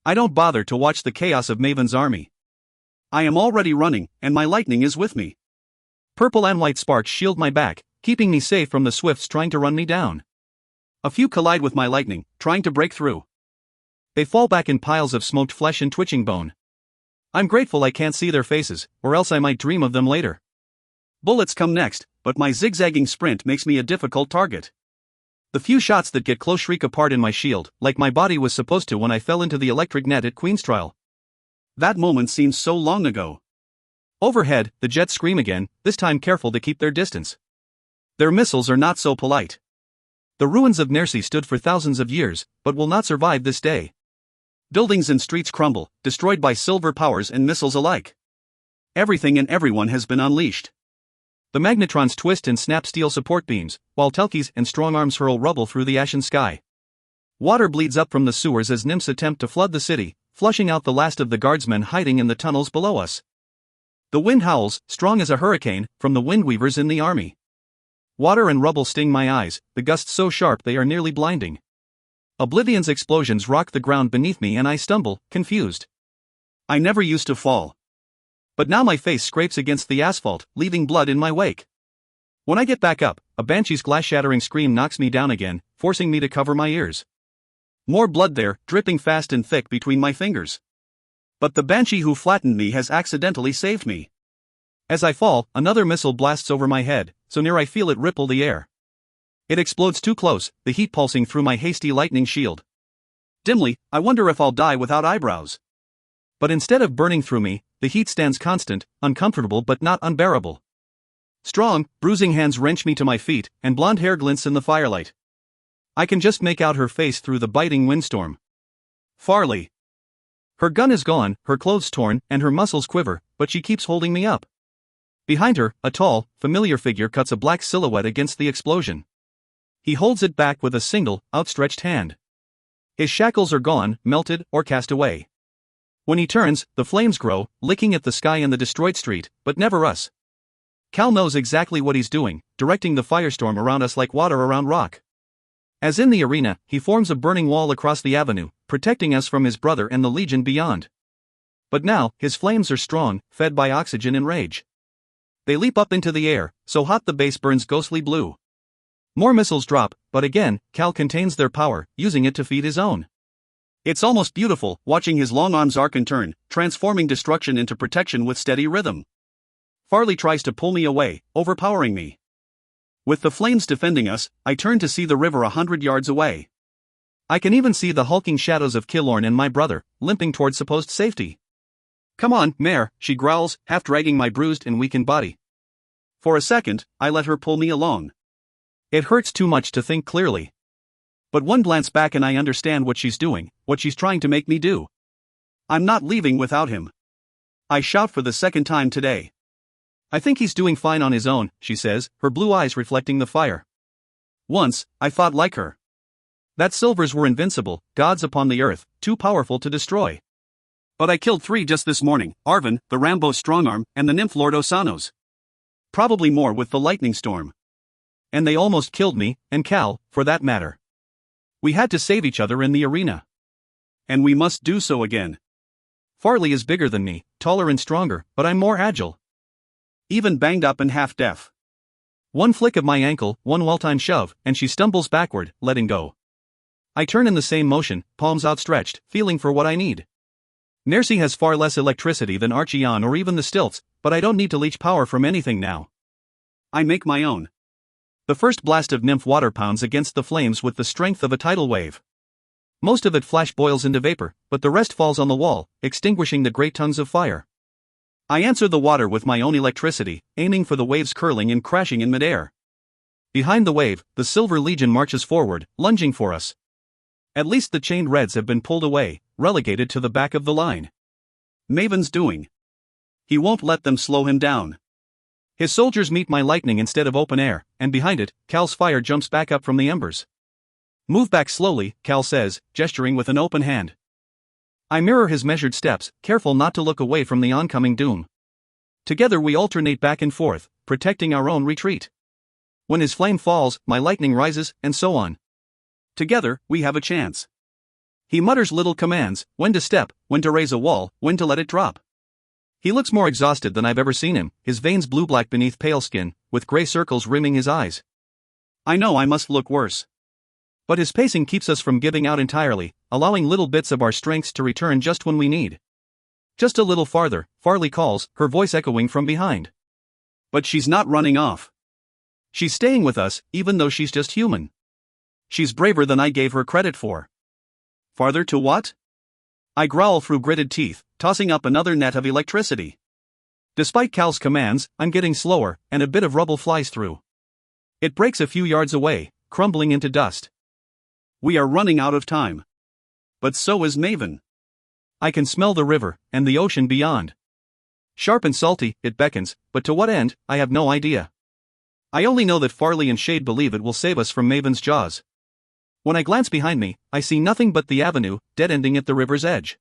I don't bother to watch the chaos of Maven's army. I am already running, and my lightning is with me. Purple and white sparks shield my back, keeping me safe from the swifts trying to run me down. A few collide with my lightning, trying to break through. They fall back in piles of smoked flesh and twitching bone. I'm grateful I can't see their faces, or else I might dream of them later. Bullets come next, but my zigzagging sprint makes me a difficult target. The few shots that get close shriek apart in my shield, like my body was supposed to when I fell into the electric net at Queen's Trial. That moment seems so long ago. Overhead, the jets scream again, this time careful to keep their distance. Their missiles are not so polite. The ruins of Nersi stood for thousands of years, but will not survive this day. Buildings and streets crumble, destroyed by silver powers and missiles alike. Everything and everyone has been unleashed. The magnetrons twist and snap steel support beams, while Telkis and strong arms hurl rubble through the ashen sky. Water bleeds up from the sewers as nymphs attempt to flood the city, flushing out the last of the guardsmen hiding in the tunnels below us. The wind howls, strong as a hurricane, from the windweavers in the army. Water and rubble sting my eyes, the gusts so sharp they are nearly blinding. Oblivion's explosions rock the ground beneath me and I stumble, confused. I never used to fall. But now my face scrapes against the asphalt, leaving blood in my wake. When I get back up, a banshee's glass-shattering scream knocks me down again, forcing me to cover my ears. More blood there, dripping fast and thick between my fingers. But the banshee who flattened me has accidentally saved me. As I fall, another missile blasts over my head, so near I feel it ripple the air. It explodes too close, the heat pulsing through my hasty lightning shield. Dimly, I wonder if I'll die without eyebrows. But instead of burning through me, the heat stands constant, uncomfortable but not unbearable. Strong, bruising hands wrench me to my feet, and blonde hair glints in the firelight. I can just make out her face through the biting windstorm. Farley. Her gun is gone, her clothes torn, and her muscles quiver, but she keeps holding me up. Behind her, a tall, familiar figure cuts a black silhouette against the explosion. He holds it back with a single, outstretched hand. His shackles are gone, melted, or cast away. When he turns, the flames grow, licking at the sky and the destroyed street, but never us. Cal knows exactly what he's doing, directing the firestorm around us like water around rock. As in the arena, he forms a burning wall across the avenue, protecting us from his brother and the Legion beyond. But now, his flames are strong, fed by oxygen and rage. They leap up into the air, so hot the base burns ghostly blue. More missiles drop, but again, Cal contains their power, using it to feed his own. It's almost beautiful, watching his long arms arc and turn, transforming destruction into protection with steady rhythm. Farley tries to pull me away, overpowering me. With the flames defending us, I turn to see the river 100 yards away. I can even see the hulking shadows of Killorn and my brother, limping toward supposed safety. "Come on, Mare," she growls, half dragging my bruised and weakened body. For a second, I let her pull me along. It hurts too much to think clearly. But one glance back and I understand what she's doing, what she's trying to make me do. I'm not leaving without him. I shout for the second time today. "I think he's doing fine on his own," she says, her blue eyes reflecting the fire. "Once, I thought like her. That silvers were invincible, gods upon the earth, too powerful to destroy. But I killed 3 just this morning, Arvin, the Rambo Strongarm, and the Nymph Lord Osanos. Probably more with the lightning storm. And they almost killed me, and Cal, for that matter. We had to save each other in the arena. And we must do so again. Farley is bigger than me, taller and stronger, but I'm more agile. Even banged up and half deaf. One flick of my ankle, one well-timed shove, and she stumbles backward, letting go. I turn in the same motion, palms outstretched, feeling for what I need. Nersi has far less electricity than Archeon or even the stilts, but I don't need to leech power from anything now. I make my own. The first blast of nymph water pounds against the flames with the strength of a tidal wave. Most of it flash boils into vapor, but the rest falls on the wall, extinguishing the great tongues of fire. I answer the water with my own electricity, aiming for the waves curling and crashing in midair. Behind the wave, the Silver Legion marches forward, lunging for us. At least the chained Reds have been pulled away, relegated to the back of the line. Maven's doing. He won't let them slow him down. His soldiers meet my lightning instead of open air, and behind it, Cal's fire jumps back up from the embers. Move back slowly, Cal says, gesturing with an open hand. I mirror his measured steps, careful not to look away from the oncoming doom. Together we alternate back and forth, protecting our own retreat. When his flame falls, my lightning rises, and so on. Together, we have a chance. He mutters little commands, when to step, when to raise a wall, when to let it drop. He looks more exhausted than I've ever seen him, his veins blue-black beneath pale skin, with gray circles rimming his eyes. I know I must look worse. But his pacing keeps us from giving out entirely, allowing little bits of our strengths to return just when we need. Just a little farther, Farley calls, her voice echoing from behind. But she's not running off. She's staying with us, even though she's just human. She's braver than I gave her credit for. Farther to what? I growl through gritted teeth, tossing up another net of electricity. Despite Cal's commands, I'm getting slower, and a bit of rubble flies through. It breaks a few yards away, crumbling into dust. We are running out of time. But so is Maven. I can smell the river, and the ocean beyond. Sharp and salty, it beckons, but to what end, I have no idea. I only know that Farley and Shade believe it will save us from Maven's jaws. When I glance behind me, I see nothing but the avenue, dead-ending at the river's edge.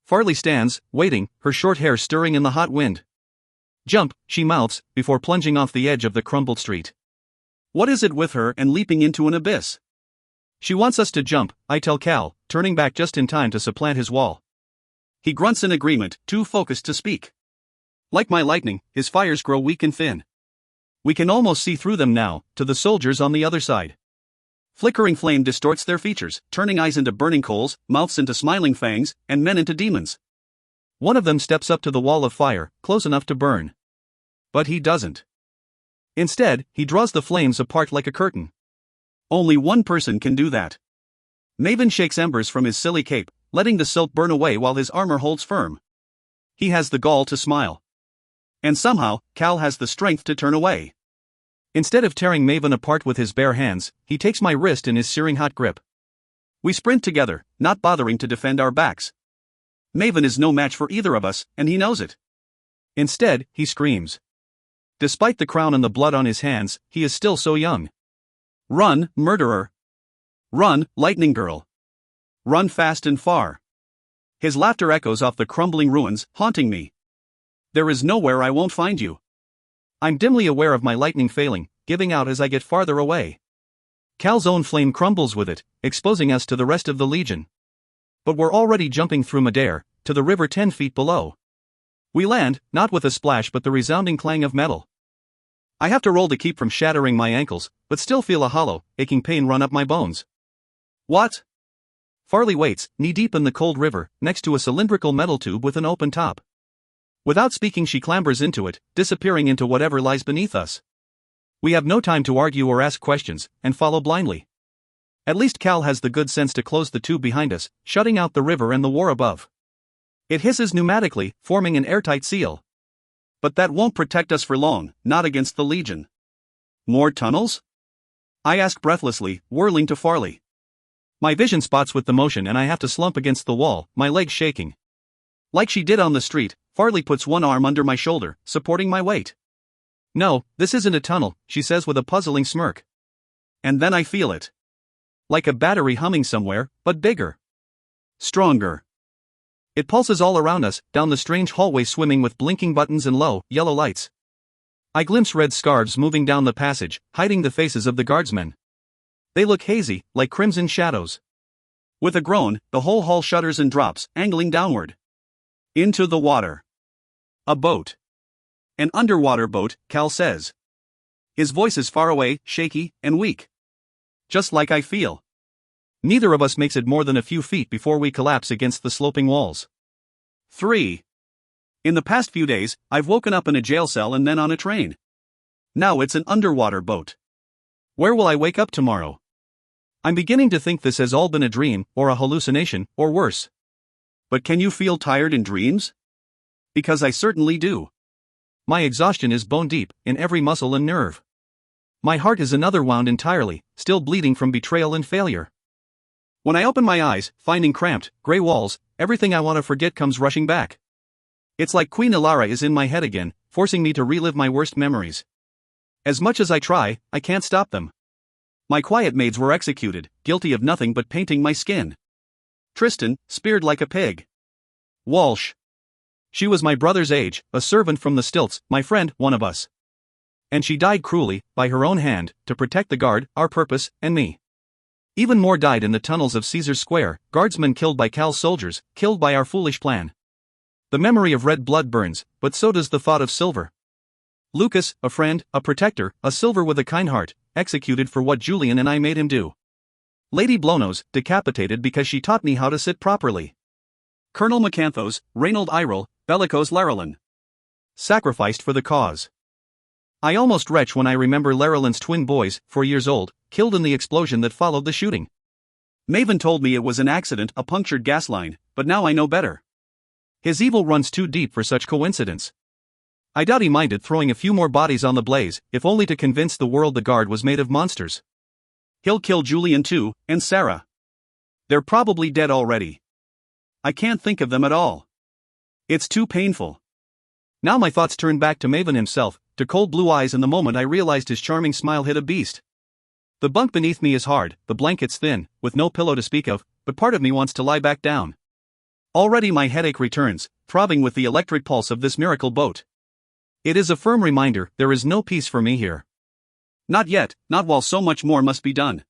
Farley stands, waiting, her short hair stirring in the hot wind. Jump, she mouths, before plunging off the edge of the crumbled street. What is it with her and leaping into an abyss? She wants us to jump, I tell Cal, turning back just in time to supplant his wall. He grunts in agreement, too focused to speak. Like my lightning, his fires grow weak and thin. We can almost see through them now, to the soldiers on the other side. Flickering flame distorts their features, turning eyes into burning coals, mouths into smiling fangs, and men into demons. One of them steps up to the wall of fire, close enough to burn. But he doesn't. Instead, he draws the flames apart like a curtain. Only one person can do that. Maven shakes embers from his silly cape, letting the silk burn away while his armor holds firm. He has the gall to smile. And somehow, Cal has the strength to turn away. Instead of tearing Maven apart with his bare hands, he takes my wrist in his searing hot grip. We sprint together, not bothering to defend our backs. Maven is no match for either of us, and he knows it. Instead, he screams. Despite the crown and the blood on his hands, he is still so young. Run, murderer! Run, lightning girl! Run fast and far! His laughter echoes off the crumbling ruins, haunting me. There is nowhere I won't find you. I'm dimly aware of my lightning failing, giving out as I get farther away. Cal's own flame crumbles with it, exposing us to the rest of the Legion. But we're already jumping through midair, to the river 10 feet below. We land, not with a splash but the resounding clang of metal. I have to roll to keep from shattering my ankles, but still feel a hollow, aching pain run up my bones. What? Farley waits, knee-deep in the cold river, next to a cylindrical metal tube with an open top. Without speaking, she clambers into it, disappearing into whatever lies beneath us. We have no time to argue or ask questions, and follow blindly. At least Cal has the good sense to close the tube behind us, shutting out the river and the war above. It hisses pneumatically, forming an airtight seal. But that won't protect us for long, not against the Legion. More tunnels? I ask breathlessly, whirling to Farley. My vision spots with the motion and I have to slump against the wall, my legs shaking. Like she did on the street, Farley puts one arm under my shoulder, supporting my weight. No, this isn't a tunnel, she says with a puzzling smirk. And then I feel it. Like a battery humming somewhere, but bigger. Stronger. It pulses all around us, down the strange hallway swimming with blinking buttons and low, yellow lights. I glimpse red scarves moving down the passage, hiding the faces of the guardsmen. They look hazy, like crimson shadows. With a groan, the whole hall shudders and drops, angling downward. Into the water. A boat. An underwater boat, Cal says. His voice is far away, shaky, and weak. Just like I feel. Neither of us makes it more than a few feet before we collapse against the sloping walls. 3. In the past few days, I've woken up in a jail cell and then on a train. Now it's an underwater boat. Where will I wake up tomorrow? I'm beginning to think this has all been a dream, or a hallucination, or worse. But can you feel tired in dreams? Because I certainly do. My exhaustion is bone deep, in every muscle and nerve. My heart is another wound entirely, still bleeding from betrayal and failure. When I open my eyes, finding cramped, gray walls, everything I want to forget comes rushing back. It's like Queen Ilara is in my head again, forcing me to relive my worst memories. As much as I try, I can't stop them. My quiet maids were executed, guilty of nothing but painting my skin. Tristan, speared like a pig. Walsh. She was my brother's age, a servant from the stilts, my friend, one of us. And she died cruelly, by her own hand, to protect the guard, our purpose, and me. Even more died in the tunnels of Caesar's Square, guardsmen killed by Cal's soldiers, killed by our foolish plan. The memory of red blood burns, but so does the thought of silver. Lucas, a friend, a protector, a silver with a kind heart, executed for what Julian and I made him do. Lady Blonos, decapitated because she taught me how to sit properly. Colonel Macanthos, Reynold Irel, Bellicose Larolin. Sacrificed for the cause. I almost retch when I remember Larolin's twin boys, 4 years old, killed in the explosion that followed the shooting. Maven told me it was an accident, a punctured gas line, but now I know better. His evil runs too deep for such coincidence. I doubt he minded throwing a few more bodies on the blaze, if only to convince the world the guard was made of monsters. He'll kill Julian too, and Sarah. They're probably dead already. I can't think of them at all. It's too painful. Now my thoughts turn back to Maven himself, to cold blue eyes, and the moment I realized his charming smile hit a beast. The bunk beneath me is hard, the blankets thin, with no pillow to speak of, but part of me wants to lie back down. Already my headache returns, throbbing with the electric pulse of this miracle boat. It is a firm reminder, there is no peace for me here. Not yet, not while so much more must be done.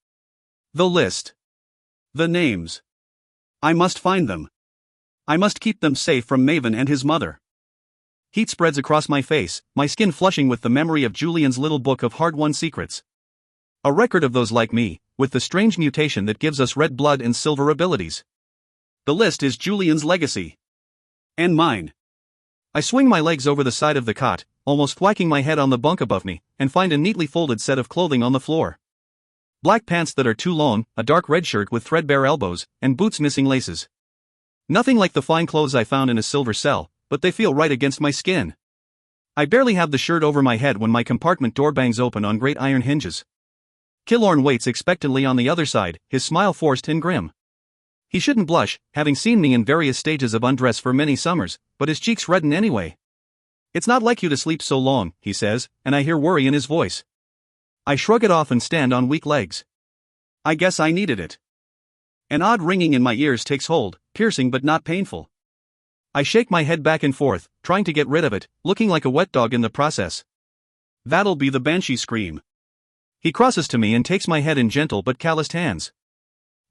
The list. The names. I must find them. I must keep them safe from Maven and his mother. Heat spreads across my face, my skin flushing with the memory of Julian's little book of hard-won secrets. A record of those like me, with the strange mutation that gives us red blood and silver abilities. The list is Julian's legacy. And mine. I swing my legs over the side of the cot, almost whacking my head on the bunk above me, and find a neatly folded set of clothing on the floor. Black pants that are too long, a dark red shirt with threadbare elbows, and boots missing laces. Nothing like the fine clothes I found in a silver cell, but they feel right against my skin. I barely have the shirt over my head when my compartment door bangs open on great iron hinges. Killorn waits expectantly on the other side, his smile forced and grim. He shouldn't blush, having seen me in various stages of undress for many summers, but his cheeks redden anyway. It's not like you to sleep so long, he says, and I hear worry in his voice. I shrug it off and stand on weak legs. I guess I needed it. An odd ringing in my ears takes hold, piercing but not painful. I shake my head back and forth, trying to get rid of it, looking like a wet dog in the process. That'll be the banshee scream. He crosses to me and takes my head in gentle but calloused hands.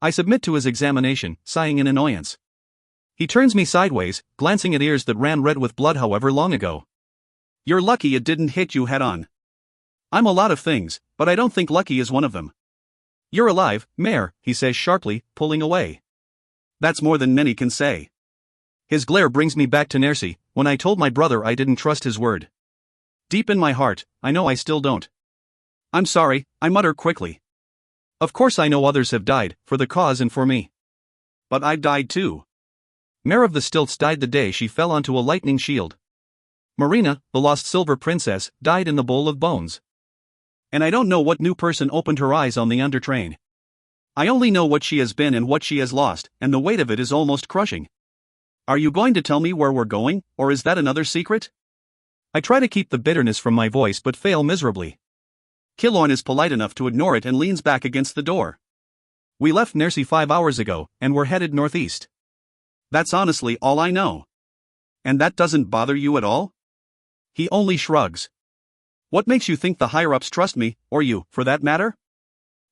I submit to his examination, sighing in annoyance. He turns me sideways, glancing at ears that ran red with blood however long ago. You're lucky it didn't hit you head on. I'm a lot of things, but I don't think lucky is one of them. You're alive, Mare, he says sharply, pulling away. That's more than many can say. His glare brings me back to Nercy, when I told my brother I didn't trust his word. Deep in my heart, I know I still don't. I'm sorry, I mutter quickly. Of course I know others have died, for the cause and for me. But I've died too. Mare of the Stilts died the day she fell onto a lightning shield. Marina, the lost silver princess, died in the bowl of bones. And I don't know what new person opened her eyes on the undertrain. I only know what she has been and what she has lost, and the weight of it is almost crushing. Are you going to tell me where we're going, or is that another secret? I try to keep the bitterness from my voice but fail miserably. Killorn is polite enough to ignore it and leans back against the door. We left Nercy 5 hours ago, and we're headed northeast. That's honestly all I know. And that doesn't bother you at all? He only shrugs. What makes you think the higher-ups trust me, or you, for that matter?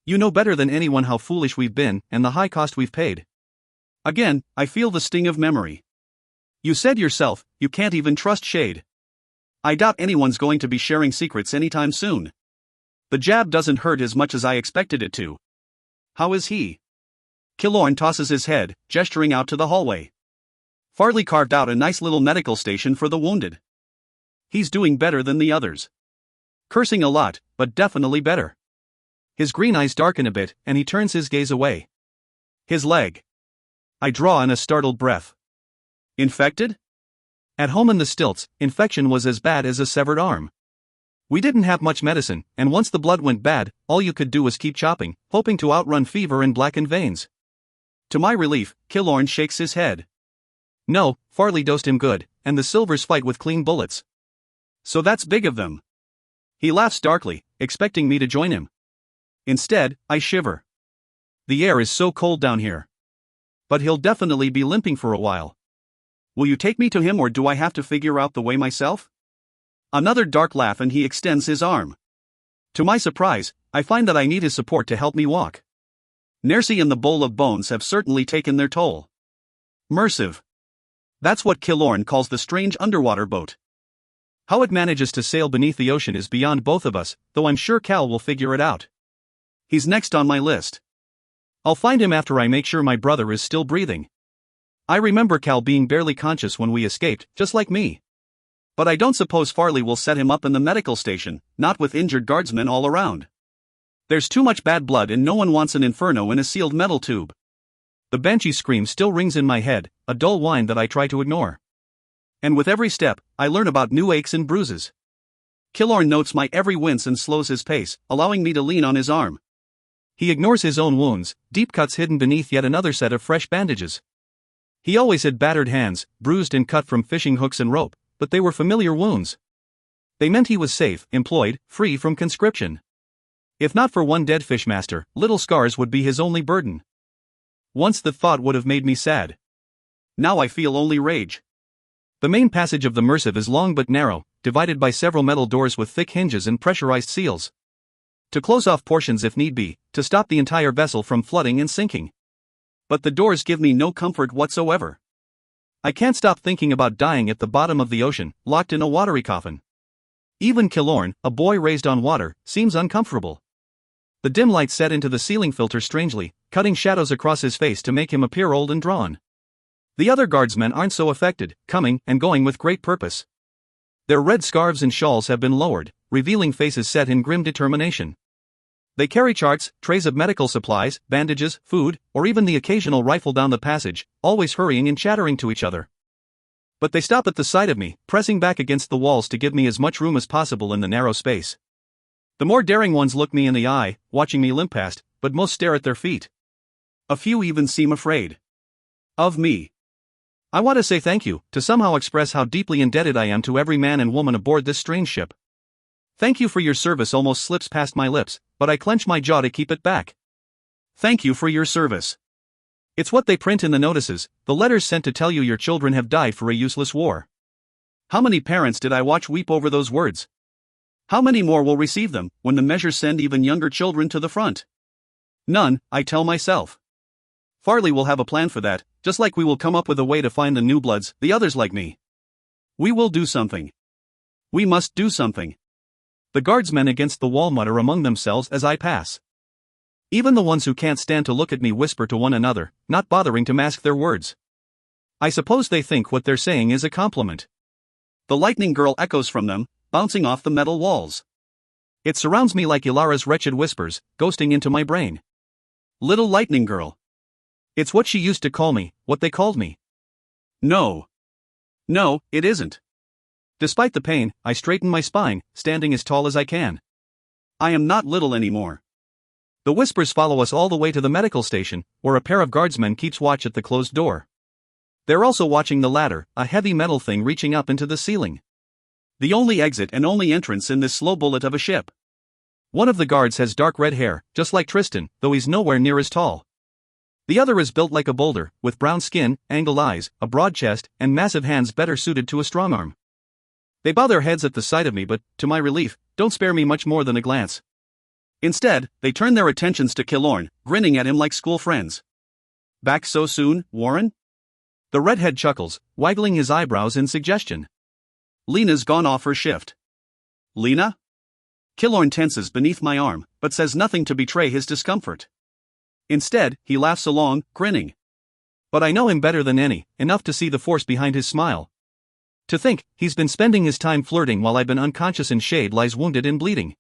You know better than anyone how foolish we've been and the high cost we've paid. Again, I feel the sting of memory. You said yourself, you can't even trust Shade. I doubt anyone's going to be sharing secrets anytime soon. The jab doesn't hurt as much as I expected it to. How is he? Killorn tosses his head, gesturing out to the hallway. Farley carved out a nice little medical station for the wounded. He's doing better than the others. Cursing a lot, but definitely better. His green eyes darken a bit, and he turns his gaze away. His leg. I draw in a startled breath. Infected? At home in the Stilts, infection was as bad as a severed arm. We didn't have much medicine, and once the blood went bad, all you could do was keep chopping, hoping to outrun fever and blackened veins. To my relief, Killorn shakes his head. No, Farley dosed him good, and the silvers fight with clean bullets. So that's big of them. He laughs darkly, expecting me to join him. Instead, I shiver. The air is so cold down here. But he'll definitely be limping for a while. Will you take me to him, or do I have to figure out the way myself? Another dark laugh, and he extends his arm. To my surprise, I find that I need his support to help me walk. Nercy and the Bowl of Bones have certainly taken their toll. Mersive. That's what Killorn calls the strange underwater boat. How it manages to sail beneath the ocean is beyond both of us, though I'm sure Cal will figure it out. He's next on my list. I'll find him after I make sure my brother is still breathing. I remember Cal being barely conscious when we escaped, just like me. But I don't suppose Farley will set him up in the medical station, not with injured guardsmen all around. There's too much bad blood, and no one wants an inferno in a sealed metal tube. The banshee scream still rings in my head, a dull whine that I try to ignore. And with every step, I learn about new aches and bruises. Killorn notes my every wince and slows his pace, allowing me to lean on his arm. He ignores his own wounds, deep cuts hidden beneath yet another set of fresh bandages. He always had battered hands, bruised and cut from fishing hooks and rope, but they were familiar wounds. They meant he was safe, employed, free from conscription. If not for one dead fishmaster, little scars would be his only burden. Once the thought would have made me sad. Now I feel only rage. The main passage of the Mersive is long but narrow, divided by several metal doors with thick hinges and pressurized seals. To close off portions if need be, to stop the entire vessel from flooding and sinking. But the doors give me no comfort whatsoever. I can't stop thinking about dying at the bottom of the ocean, locked in a watery coffin. Even Killorn, a boy raised on water, seems uncomfortable. The dim light set into the ceiling filters strangely, cutting shadows across his face to make him appear old and drawn. The other guardsmen aren't so affected, coming and going with great purpose. Their red scarves and shawls have been lowered, revealing faces set in grim determination. They carry charts, trays of medical supplies, bandages, food, or even the occasional rifle down the passage, always hurrying and chattering to each other. But they stop at the sight of me, pressing back against the walls to give me as much room as possible in the narrow space. The more daring ones look me in the eye, watching me limp past, but most stare at their feet. A few even seem afraid of me. I want to say thank you, to somehow express how deeply indebted I am to every man and woman aboard this strange ship. Thank you for your service almost slips past my lips, but I clench my jaw to keep it back. Thank you for your service. It's what they print in the notices, the letters sent to tell you your children have died for a useless war. How many parents did I watch weep over those words? How many more will receive them, when the measures send even younger children to the front? None, I tell myself. Farley will have a plan for that, just like we will come up with a way to find the new bloods, the others like me. We will do something. We must do something. The guardsmen against the wall mutter among themselves as I pass. Even the ones who can't stand to look at me whisper to one another, not bothering to mask their words. I suppose they think what they're saying is a compliment. The lightning girl echoes from them, bouncing off the metal walls. It surrounds me like Ilara's wretched whispers, ghosting into my brain. Little lightning girl. It's what she used to call me, what they called me. No. No, it isn't. Despite the pain, I straighten my spine, standing as tall as I can. I am not little anymore. The whispers follow us all the way to the medical station, where a pair of guardsmen keeps watch at the closed door. They're also watching the ladder, a heavy metal thing reaching up into the ceiling. The only exit and only entrance in this slow bullet of a ship. One of the guards has dark red hair, just like Tristan, though he's nowhere near as tall. The other is built like a boulder, with brown skin, angled eyes, a broad chest, and massive hands better suited to a strong arm. They bow their heads at the sight of me but, to my relief, don't spare me much more than a glance. Instead, they turn their attentions to Killorn, grinning at him like school friends. Back so soon, Warren? The redhead chuckles, waggling his eyebrows in suggestion. Lena's gone off her shift. Lena? Killorn tenses beneath my arm, but says nothing to betray his discomfort. Instead, he laughs along, grinning. But I know him better than any, enough to see the force behind his smile. To think, he's been spending his time flirting while I've been unconscious in shade lies wounded and bleeding.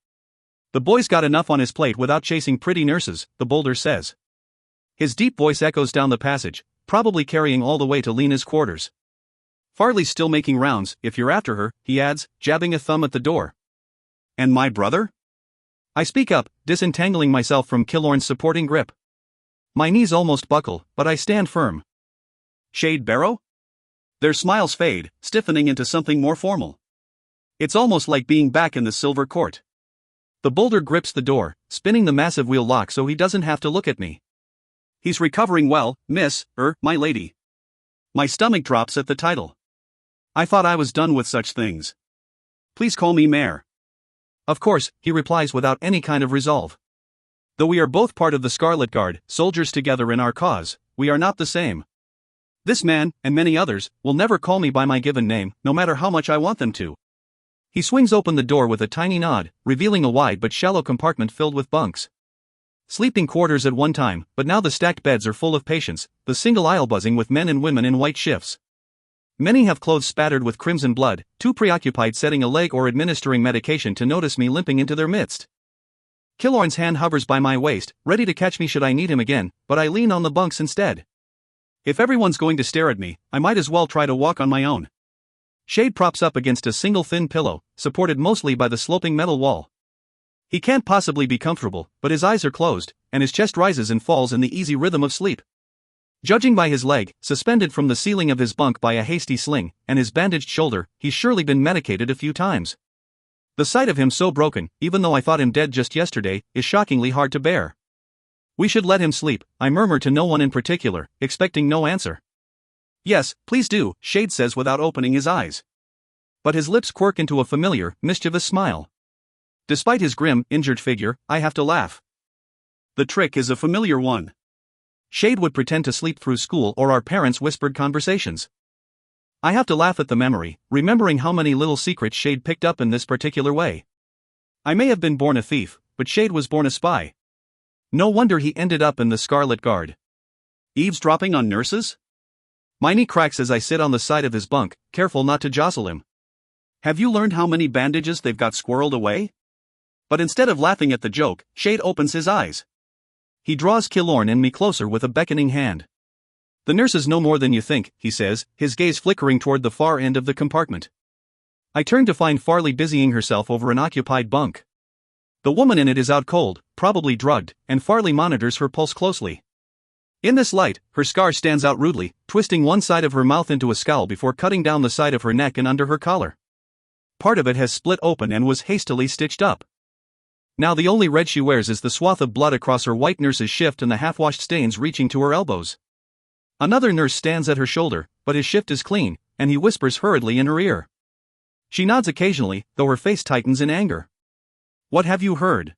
The boy's got enough on his plate without chasing pretty nurses, the boulder says. His deep voice echoes down the passage, probably carrying all the way to Lena's quarters. Farley's still making rounds, if you're after her, he adds, jabbing a thumb at the door. And my brother? I speak up, disentangling myself from Killorn's supporting grip. My knees almost buckle, but I stand firm. Shade Barrow? Their smiles fade, stiffening into something more formal. It's almost like being back in the silver court. The boulder grips the door, spinning the massive wheel lock so he doesn't have to look at me. He's recovering well, my lady. My stomach drops at the title. I thought I was done with such things. Please call me Mare. Of course, he replies without any kind of resolve. Though we are both part of the Scarlet Guard, soldiers together in our cause, we are not the same. This man, and many others, will never call me by my given name, no matter how much I want them to. He swings open the door with a tiny nod, revealing a wide but shallow compartment filled with bunks. Sleeping quarters at one time, but now the stacked beds are full of patients, the single aisle buzzing with men and women in white shifts. Many have clothes spattered with crimson blood, too preoccupied setting a leg or administering medication to notice me limping into their midst. Killorn's hand hovers by my waist, ready to catch me should I need him again, but I lean on the bunks instead. If everyone's going to stare at me, I might as well try to walk on my own. Shade props up against a single thin pillow, supported mostly by the sloping metal wall. He can't possibly be comfortable, but his eyes are closed, and his chest rises and falls in the easy rhythm of sleep. Judging by his leg, suspended from the ceiling of his bunk by a hasty sling, and his bandaged shoulder, he's surely been medicated a few times. The sight of him so broken, even though I thought him dead just yesterday, is shockingly hard to bear. We should let him sleep, I murmur to no one in particular, expecting no answer. Yes, please do, Shade says without opening his eyes. But his lips quirk into a familiar, mischievous smile. Despite his grim, injured figure, I have to laugh. The trick is a familiar one. Shade would pretend to sleep through school or our parents' whispered conversations. I have to laugh at the memory, remembering how many little secrets Shade picked up in this particular way. I may have been born a thief, but Shade was born a spy. No wonder he ended up in the Scarlet Guard. Eavesdropping on nurses? My knee cracks as I sit on the side of his bunk, careful not to jostle him. Have you learned how many bandages they've got squirreled away? But instead of laughing at the joke, Shade opens his eyes. He draws Killorn and me closer with a beckoning hand. The nurses know more than you think, he says, his gaze flickering toward the far end of the compartment. I turn to find Farley busying herself over an occupied bunk. The woman in it is out cold, probably drugged, and Farley monitors her pulse closely. In this light, her scar stands out rudely, twisting one side of her mouth into a scowl before cutting down the side of her neck and under her collar. Part of it has split open and was hastily stitched up. Now the only red she wears is the swath of blood across her white nurse's shift and the half-washed stains reaching to her elbows. Another nurse stands at her shoulder, but his shift is clean, and he whispers hurriedly in her ear. She nods occasionally, though her face tightens in anger. What have you heard?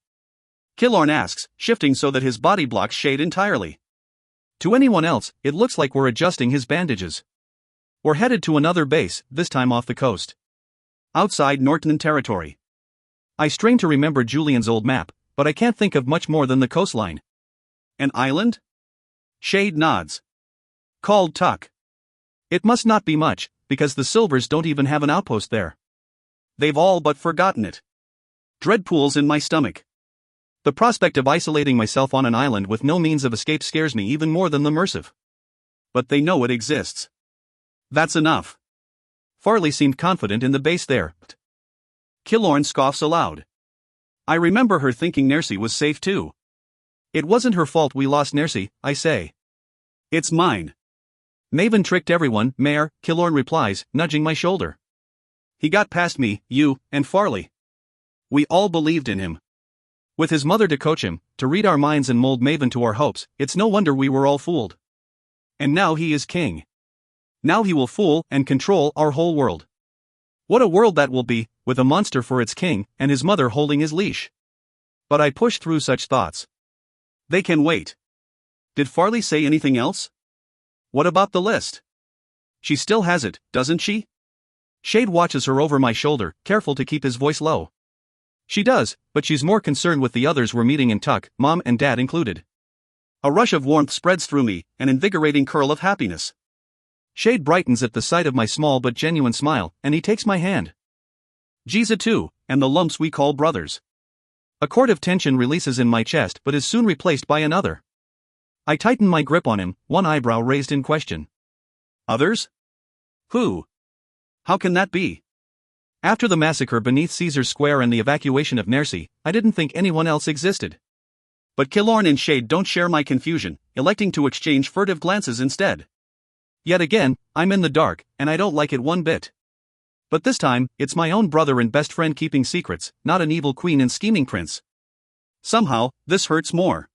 Killorn asks, shifting so that his body blocks Shade entirely. To anyone else, it looks like we're adjusting his bandages. We're headed to another base, this time off the coast. Outside Norton territory. I strain to remember Julian's old map, but I can't think of much more than the coastline. An island? Shade nods. Called Tuck. It must not be much, because the Silvers don't even have an outpost there. They've all but forgotten it. Dread pools in my stomach. The prospect of isolating myself on an island with no means of escape scares me even more than the Mercive. But they know it exists. That's enough. Farley seemed confident in the base there. Killorn scoffs aloud. I remember her thinking Nercy was safe too. It wasn't her fault we lost Nercy, I say. It's mine. Maven tricked everyone, Mare, Killorn replies, nudging my shoulder. He got past me, you, and Farley. We all believed in him. With his mother to coach him, to read our minds and mold Maven to our hopes, it's no wonder we were all fooled. And now he is king. Now he will fool and control our whole world. What a world that will be, with a monster for its king, and his mother holding his leash. But I push through such thoughts. They can wait. Did Farley say anything else? What about the list? She still has it, doesn't she? Shade watches her over my shoulder, careful to keep his voice low. She does, but she's more concerned with the others we're meeting in Tuck, Mom and Dad included. A rush of warmth spreads through me, an invigorating curl of happiness. Shade brightens at the sight of my small but genuine smile, and he takes my hand. Giza too, and the lumps we call brothers. A cord of tension releases in my chest but is soon replaced by another. I tighten my grip on him, one eyebrow raised in question. Others? Who? How can that be? After the massacre beneath Caesar's Square and the evacuation of Nercy, I didn't think anyone else existed. But Killorn and Shade don't share my confusion, electing to exchange furtive glances instead. Yet again, I'm in the dark, and I don't like it one bit. But this time, it's my own brother and best friend keeping secrets, not an evil queen and scheming prince. Somehow, this hurts more.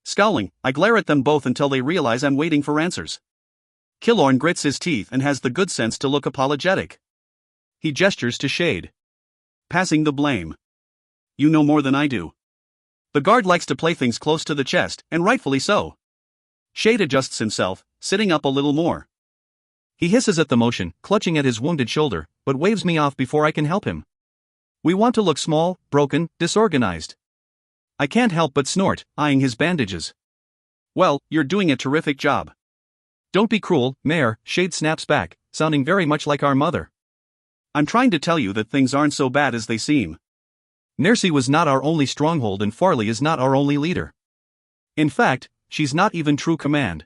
Scowling, I glare at them both until they realize I'm waiting for answers. Killorn grits his teeth and has the good sense to look apologetic. He gestures to Shade. Passing the blame. You know more than I do. The guard likes to play things close to the chest, and rightfully so. Shade adjusts himself, sitting up a little more. He hisses at the motion, clutching at his wounded shoulder, but waves me off before I can help him. We want to look small, broken, disorganized. I can't help but snort, eyeing his bandages. Well, you're doing a terrific job. Don't be cruel, Mare, Shade snaps back, sounding very much like our mother. I'm trying to tell you that things aren't so bad as they seem. Nercy was not our only stronghold and Farley is not our only leader. In fact, she's not even true command.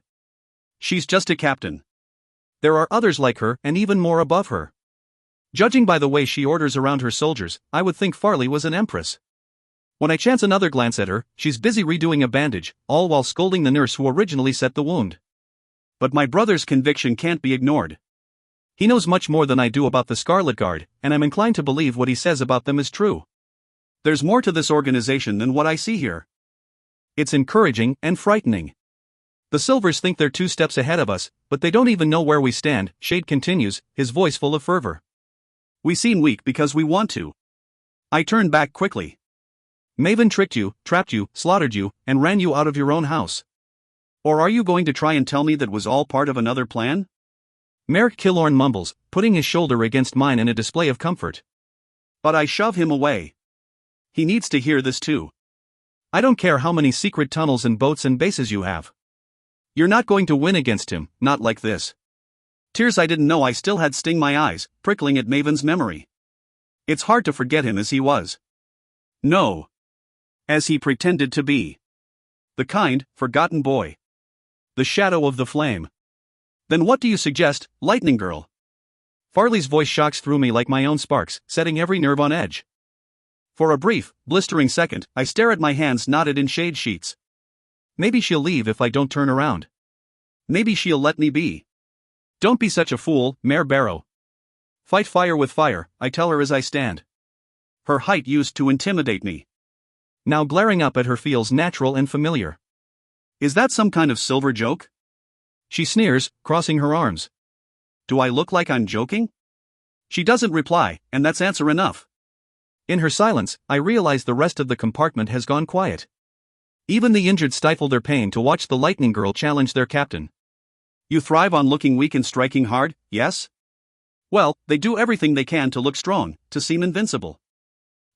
She's just a captain. There are others like her and even more above her. Judging by the way she orders around her soldiers, I would think Farley was an empress. When I chance another glance at her, she's busy redoing a bandage, all while scolding the nurse who originally set the wound. But my brother's conviction can't be ignored. He knows much more than I do about the Scarlet Guard, and I'm inclined to believe what he says about them is true. There's more to this organization than what I see here. It's encouraging and frightening. The Silvers think they're 2 steps ahead of us, but they don't even know where we stand, Shade continues, his voice full of fervor. We seem weak because we want to. I turn back quickly. Maven tricked you, trapped you, slaughtered you, and ran you out of your own house. Or are you going to try and tell me that was all part of another plan? Merrick Killorn mumbles, putting his shoulder against mine in a display of comfort. But I shove him away. He needs to hear this too. I don't care how many secret tunnels and boats and bases you have. You're not going to win against him, not like this. Tears I didn't know I still had sting my eyes, prickling at Maven's memory. It's hard to forget him as he was. No. As he pretended to be. The kind, forgotten boy. The shadow of the flame. Then what do you suggest, Lightning Girl? Farley's voice shocks through me like my own sparks, setting every nerve on edge. For a brief, blistering second, I stare at my hands knotted in shade sheets. Maybe she'll leave if I don't turn around. Maybe she'll let me be. Don't be such a fool, Mare Barrow. Fight fire with fire, I tell her as I stand. Her height used to intimidate me. Now glaring up at her feels natural and familiar. Is that some kind of silver joke? She sneers, crossing her arms. Do I look like I'm joking? She doesn't reply, and that's answer enough. In her silence, I realize the rest of the compartment has gone quiet. Even the injured stifle their pain to watch the Lightning Girl challenge their captain. You thrive on looking weak and striking hard, yes? Well, they do everything they can to look strong, to seem invincible.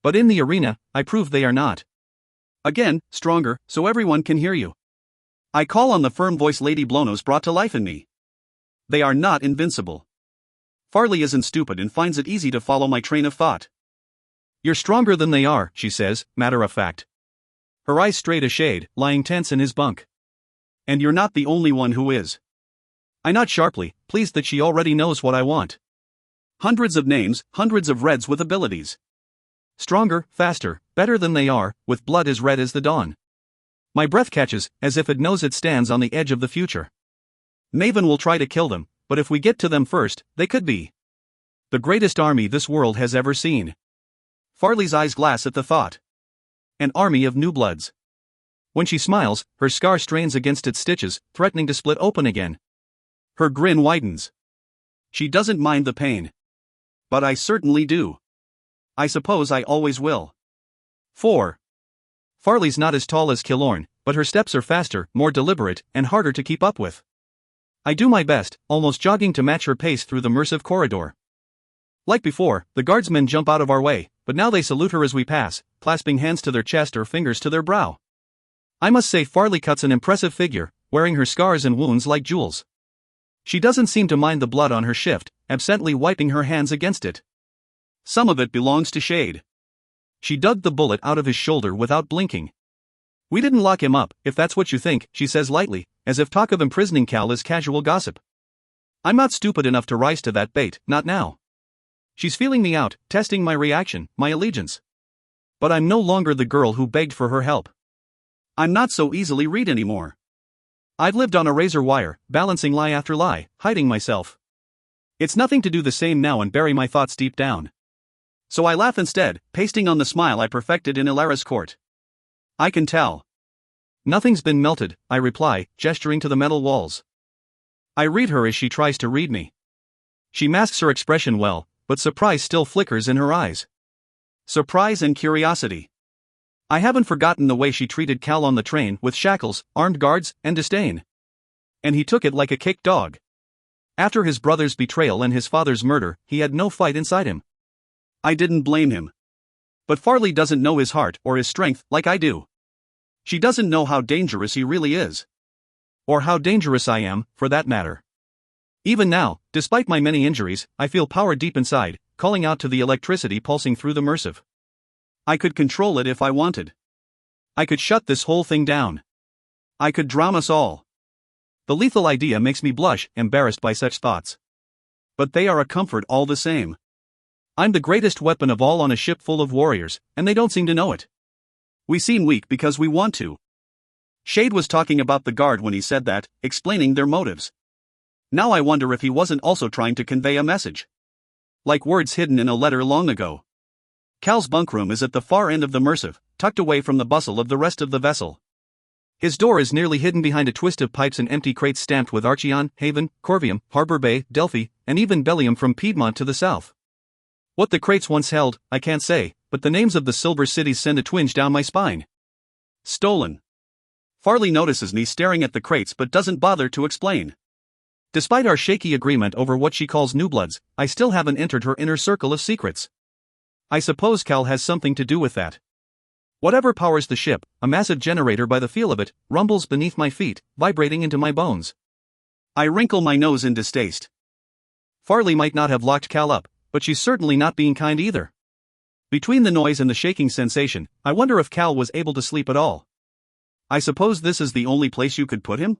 But in the arena, I prove they are not. Again, stronger, so everyone can hear you. I call on the firm voice Lady Blonos brought to life in me. They are not invincible. Farley isn't stupid and finds it easy to follow my train of thought. You're stronger than they are, she says, matter of fact. Her eyes straight a shade, lying tense in his bunk. And you're not the only one who is. I nod sharply, pleased that she already knows what I want. Hundreds of names, hundreds of reds with abilities. Stronger, faster, better than they are, with blood as red as the dawn. My breath catches, as if it knows it stands on the edge of the future. Maven will try to kill them, but if we get to them first, they could be the greatest army this world has ever seen. Farley's eyes glass at the thought. An army of new bloods. When she smiles, her scar strains against its stitches, threatening to split open again. Her grin widens. She doesn't mind the pain. But I certainly do. I suppose I always will. 4. Farley's not as tall as Killorn, but her steps are faster, more deliberate, and harder to keep up with. I do my best, almost jogging to match her pace through the immersive corridor. Like before, the guardsmen jump out of our way, but now they salute her as we pass, clasping hands to their chest or fingers to their brow. I must say Farley cuts an impressive figure, wearing her scars and wounds like jewels. She doesn't seem to mind the blood on her shift, absently wiping her hands against it. Some of it belongs to Shade. She dug the bullet out of his shoulder without blinking. We didn't lock him up, if that's what you think, she says lightly, as if talk of imprisoning Cal is casual gossip. I'm not stupid enough to rise to that bait, not now. She's feeling me out, testing my reaction, my allegiance. But I'm no longer the girl who begged for her help. I'm not so easily read anymore. I've lived on a razor wire, balancing lie after lie, hiding myself. It's nothing to do the same now and bury my thoughts deep down. So I laugh instead, pasting on the smile I perfected in Ilara's court. I can tell. Nothing's been melted, I reply, gesturing to the metal walls. I read her as she tries to read me. She masks her expression well, but surprise still flickers in her eyes. Surprise and curiosity. I haven't forgotten the way she treated Cal on the train with shackles, armed guards, and disdain. And he took it like a kicked dog. After his brother's betrayal and his father's murder, he had no fight inside him. I didn't blame him. But Farley doesn't know his heart or his strength like I do. She doesn't know how dangerous he really is. Or how dangerous I am, for that matter. Even now, despite my many injuries, I feel power deep inside, calling out to the electricity pulsing through the Mersive. I could control it if I wanted. I could shut this whole thing down. I could drown us all. The lethal idea makes me blush, embarrassed by such thoughts. But they are a comfort all the same. I'm the greatest weapon of all on a ship full of warriors, and they don't seem to know it. We seem weak because we want to. Shade was talking about the guard when he said that, explaining their motives. Now I wonder if he wasn't also trying to convey a message. Like words hidden in a letter long ago. Cal's bunkroom is at the far end of the Mersive, tucked away from the bustle of the rest of the vessel. His door is nearly hidden behind a twist of pipes and empty crates stamped with Archeon, Haven, Corvium, Harbor Bay, Delphi, and even Bellium from Piedmont to the south. What the crates once held, I can't say, but the names of the silver cities send a twinge down my spine. Stolen. Farley notices me staring at the crates but doesn't bother to explain. Despite our shaky agreement over what she calls newbloods, I still haven't entered her inner circle of secrets. I suppose Cal has something to do with that. Whatever powers the ship, a massive generator by the feel of it, rumbles beneath my feet, vibrating into my bones. I wrinkle my nose in distaste. Farley might not have locked Cal up, but she's certainly not being kind either. Between the noise and the shaking sensation, I wonder if Cal was able to sleep at all. I suppose this is the only place you could put him?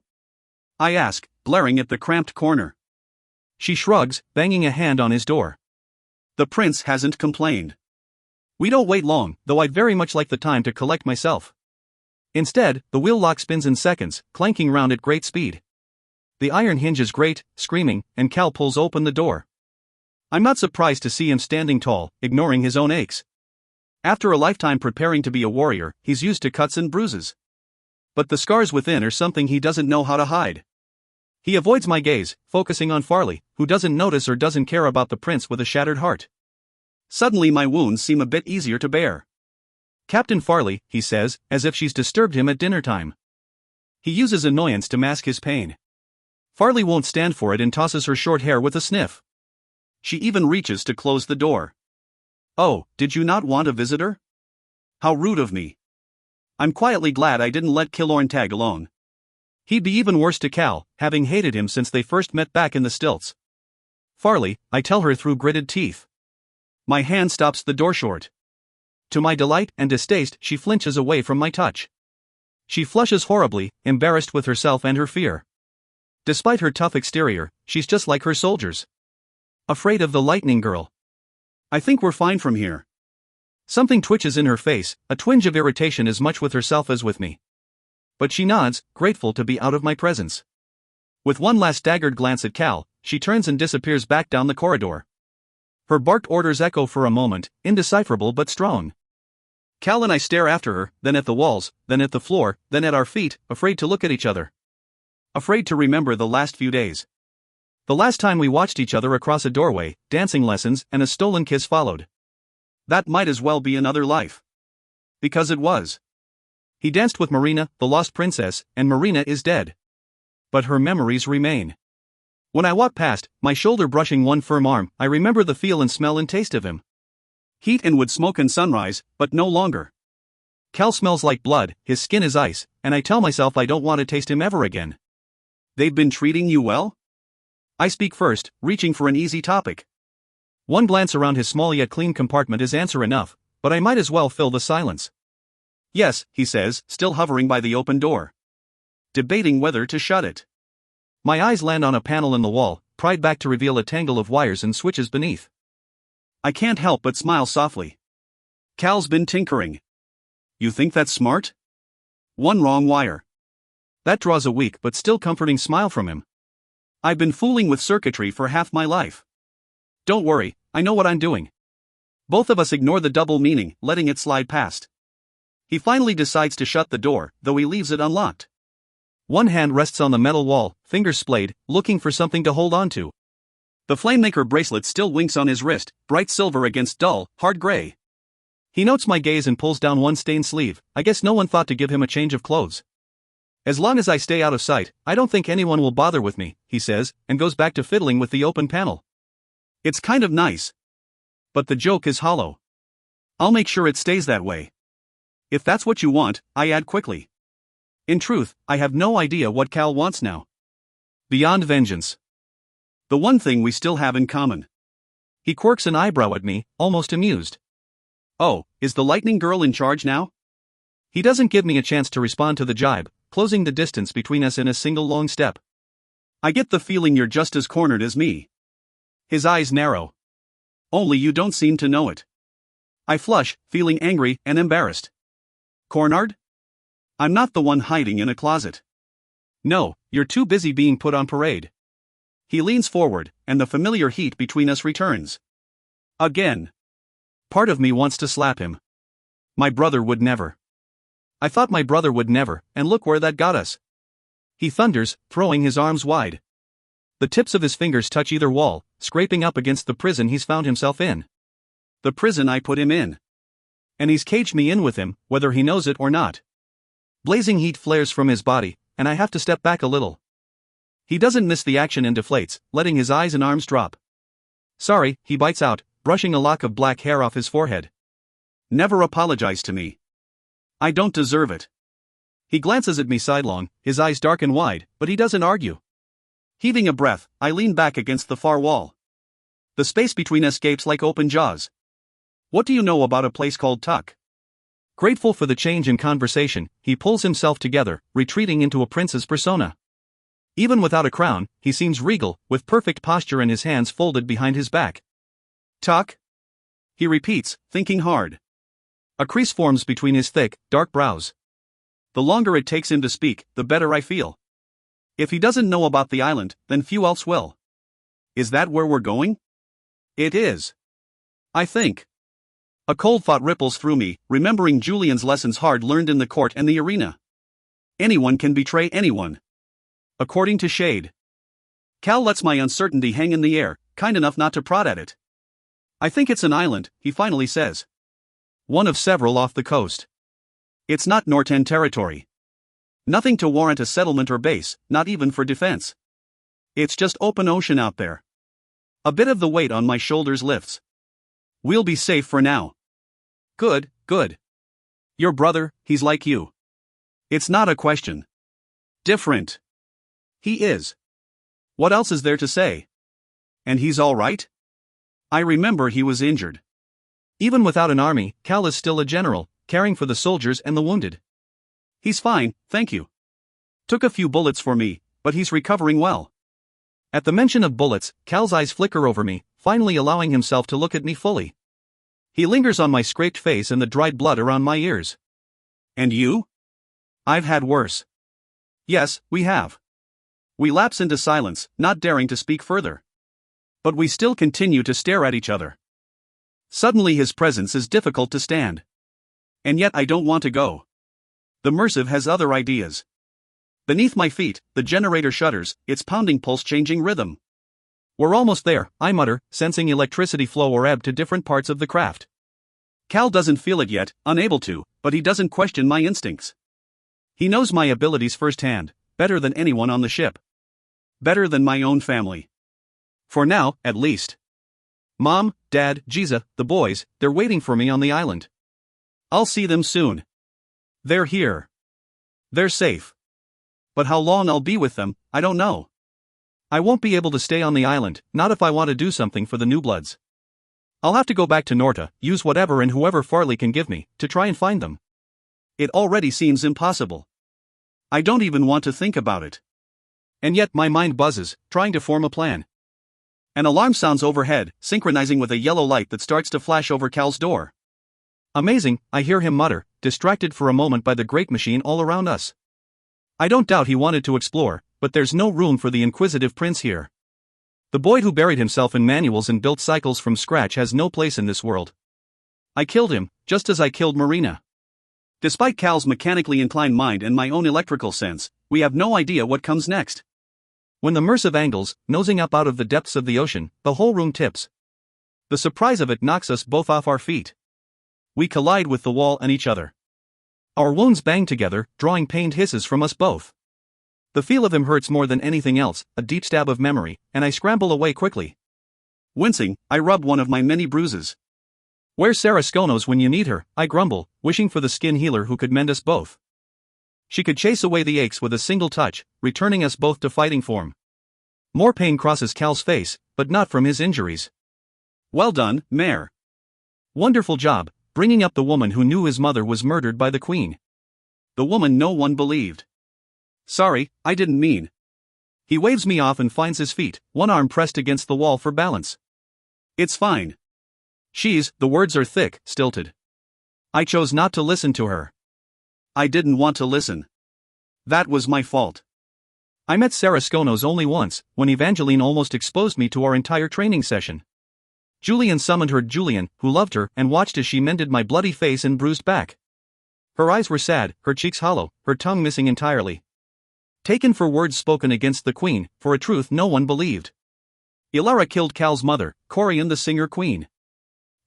I ask, glaring at the cramped corner. She shrugs, banging a hand on his door. The prince hasn't complained. We don't wait long, though I'd very much like the time to collect myself. Instead, the wheel lock spins in seconds, clanking round at great speed. The iron hinges grate, screaming, and Cal pulls open the door. I'm not surprised to see him standing tall, ignoring his own aches. After a lifetime preparing to be a warrior, he's used to cuts and bruises. But the scars within are something he doesn't know how to hide. He avoids my gaze, focusing on Farley, who doesn't notice or doesn't care about the prince with a shattered heart. Suddenly my wounds seem a bit easier to bear. Captain Farley, he says, as if she's disturbed him at dinner time. He uses annoyance to mask his pain. Farley won't stand for it and tosses her short hair with a sniff. She even reaches to close the door. Oh, did you not want a visitor? How rude of me. I'm quietly glad I didn't let Killorn tag along. He'd be even worse to Cal, having hated him since they first met back in the stilts. Farley, I tell her through gritted teeth. My hand stops the door short. To my delight and distaste, she flinches away from my touch. She flushes horribly, embarrassed with herself and her fear. Despite her tough exterior, she's just like her soldiers. Afraid of the lightning girl. I think we're fine from here. Something twitches in her face, a twinge of irritation as much with herself as with me. But she nods, grateful to be out of my presence. With one last staggered glance at Cal, she turns and disappears back down the corridor. Her barked orders echo for a moment, indecipherable but strong. Cal and I stare after her, then at the walls, then at the floor, then at our feet, afraid to look at each other. Afraid to remember the last few days. The last time we watched each other across a doorway, dancing lessons and a stolen kiss followed. That might as well be another life. Because it was. He danced with Marina, the lost princess, and Marina is dead. But her memories remain. When I walk past, my shoulder brushing one firm arm, I remember the feel and smell and taste of him. Heat and wood smoke and sunrise, but no longer. Cal smells like blood, his skin is ice, and I tell myself I don't want to taste him ever again. They've been treating you well? I speak first, reaching for an easy topic. One glance around his small yet clean compartment is answer enough, but I might as well fill the silence. Yes, he says, still hovering by the open door. Debating whether to shut it. My eyes land on a panel in the wall, pried back to reveal a tangle of wires and switches beneath. I can't help but smile softly. Cal's been tinkering. You think that's smart? One wrong wire. That draws a weak but still comforting smile from him. I've been fooling with circuitry for half my life. Don't worry, I know what I'm doing. Both of us ignore the double meaning, letting it slide past. He finally decides to shut the door, though he leaves it unlocked. One hand rests on the metal wall, fingers splayed, looking for something to hold on to. The Flamemaker bracelet still winks on his wrist, bright silver against dull, hard gray. He notes my gaze and pulls down one stained sleeve. I guess no one thought to give him a change of clothes. As long as I stay out of sight, I don't think anyone will bother with me, he says, and goes back to fiddling with the open panel. It's kind of nice. But the joke is hollow. I'll make sure it stays that way. If that's what you want, I add quickly. In truth, I have no idea what Cal wants now. Beyond vengeance. The one thing we still have in common. He quirks an eyebrow at me, almost amused. Oh, is the lightning girl in charge now? He doesn't give me a chance to respond to the jibe, closing the distance between us in a single long step. I get the feeling you're just as cornered as me. His eyes narrow. Only you don't seem to know it. I flush, feeling angry and embarrassed. Cornered? I'm not the one hiding in a closet. No, you're too busy being put on parade. He leans forward, and the familiar heat between us returns. Again. Part of me wants to slap him. My brother would never. I thought my brother would never, and look where that got us. He thunders, throwing his arms wide. The tips of his fingers touch either wall, scraping up against the prison he's found himself in. The prison I put him in. And he's caged me in with him, whether he knows it or not. Blazing heat flares from his body, and I have to step back a little. He doesn't miss the action and deflates, letting his eyes and arms drop. Sorry, he bites out, brushing a lock of black hair off his forehead. Never apologize to me. I don't deserve it. He glances at me sidelong, his eyes dark and wide, but he doesn't argue. Heaving a breath, I lean back against the far wall. The space between us gapes like open jaws. What do you know about a place called Tuck? Grateful for the change in conversation, he pulls himself together, retreating into a prince's persona. Even without a crown, he seems regal, with perfect posture and his hands folded behind his back. Tuck? He repeats, thinking hard. A crease forms between his thick, dark brows. The longer it takes him to speak, the better I feel. If he doesn't know about the island, then few else will. Is that where we're going? It is. I think. A cold thought ripples through me, remembering Julian's lessons hard learned in the court and the arena. Anyone can betray anyone. According to Shade. Cal lets my uncertainty hang in the air, kind enough not to prod at it. I think it's an island, he finally says. One of several off the coast. It's not Norten territory. Nothing to warrant a settlement or base, not even for defense. It's just open ocean out there. A bit of the weight on my shoulders lifts. We'll be safe for now. Good, good. Your brother, he's like you. It's not a question. Different. He is. What else is there to say? And he's all right? I remember he was injured. Even without an army, Cal is still a general, caring for the soldiers and the wounded. He's fine, thank you. Took a few bullets for me, but he's recovering well. At the mention of bullets, Cal's eyes flicker over me, finally allowing himself to look at me fully. He lingers on my scraped face and the dried blood around my ears. And you? I've had worse. Yes, we have. We lapse into silence, not daring to speak further. But we still continue to stare at each other. Suddenly his presence is difficult to stand. And yet I don't want to go. The Mersive has other ideas. Beneath my feet, the generator shudders, its pounding pulse changing rhythm. We're almost there, I mutter, sensing electricity flow or ebb to different parts of the craft. Cal doesn't feel it yet, unable to, but he doesn't question my instincts. He knows my abilities firsthand, better than anyone on the ship. Better than my own family. For now, at least. Mom, Dad, Giza, the boys, they're waiting for me on the island. I'll see them soon. They're here. They're safe. But how long I'll be with them, I don't know. I won't be able to stay on the island, not if I want to do something for the New Bloods. I'll have to go back to Norta, use whatever and whoever Farley can give me, to try and find them. It already seems impossible. I don't even want to think about it. And yet my mind buzzes, trying to form a plan. An alarm sounds overhead, synchronizing with a yellow light that starts to flash over Cal's door. Amazing, I hear him mutter, distracted for a moment by the great machine all around us. I don't doubt he wanted to explore, but there's no room for the inquisitive prince here. The boy who buried himself in manuals and built cycles from scratch has no place in this world. I killed him, just as I killed Marina. Despite Cal's mechanically inclined mind and my own electrical sense, we have no idea what comes next. When the Mersive angles, nosing up out of the depths of the ocean, the whole room tips. The surprise of it knocks us both off our feet. We collide with the wall and each other. Our wounds bang together, drawing pained hisses from us both. The feel of him hurts more than anything else, a deep stab of memory, and I scramble away quickly. Wincing, I rub one of my many bruises. Where's Sarah Skonos when you need her? I grumble, wishing for the skin healer who could mend us both. She could chase away the aches with a single touch, returning us both to fighting form. More pain crosses Cal's face, but not from his injuries. Well done, Mare. Wonderful job, bringing up the woman who knew his mother was murdered by the queen. The woman no one believed. Sorry, I didn't mean. He waves me off and finds his feet, one arm pressed against the wall for balance. It's fine. The words are thick, stilted. I chose not to listen to her. I didn't want to listen. That was my fault. I met Sarah Skonos only once, when Evangeline almost exposed me to our entire training session. Julian summoned her Julian, who loved her, and watched as she mended my bloody face and bruised back. Her eyes were sad, her cheeks hollow, her tongue missing entirely. Taken for words spoken against the queen, for a truth no one believed. Ilara killed Cal's mother, Corian the singer queen.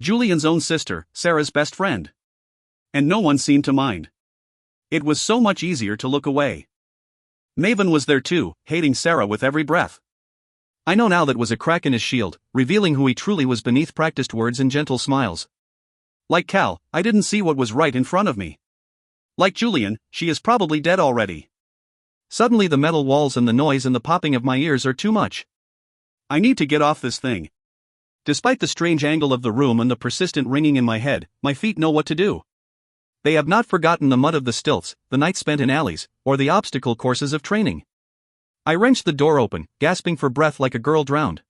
Julian's own sister, Sarah's best friend. And no one seemed to mind. It was so much easier to look away. Maven was there too, hating Sarah with every breath. I know now that was a crack in his shield, revealing who he truly was beneath practiced words and gentle smiles. Like Cal, I didn't see what was right in front of me. Like Julian, she is probably dead already. Suddenly the metal walls and the noise and the popping of my ears are too much. I need to get off this thing. Despite the strange angle of the room and the persistent ringing in my head, my feet know what to do. They have not forgotten the mud of the stilts, the nights spent in alleys, or the obstacle courses of training. I wrenched the door open, gasping for breath like a girl drowned.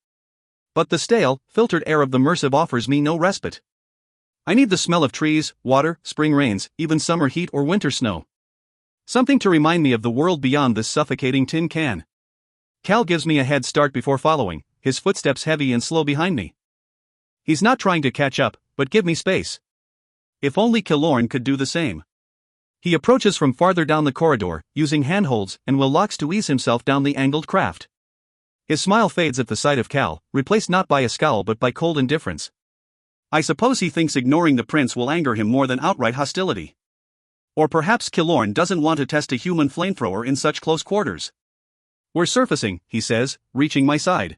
But the stale, filtered air of the Mersive offers me no respite. I need the smell of trees, water, spring rains, even summer heat or winter snow. Something to remind me of the world beyond this suffocating tin can. Cal gives me a head start before following, his footsteps heavy and slow behind me. He's not trying to catch up, but give me space. If only Killorn could do the same. He approaches from farther down the corridor, using handholds and will locks to ease himself down the angled craft. His smile fades at the sight of Cal, replaced not by a scowl but by cold indifference. I suppose he thinks ignoring the prince will anger him more than outright hostility. Or perhaps Killorn doesn't want to test a human flamethrower in such close quarters. We're surfacing, he says, reaching my side.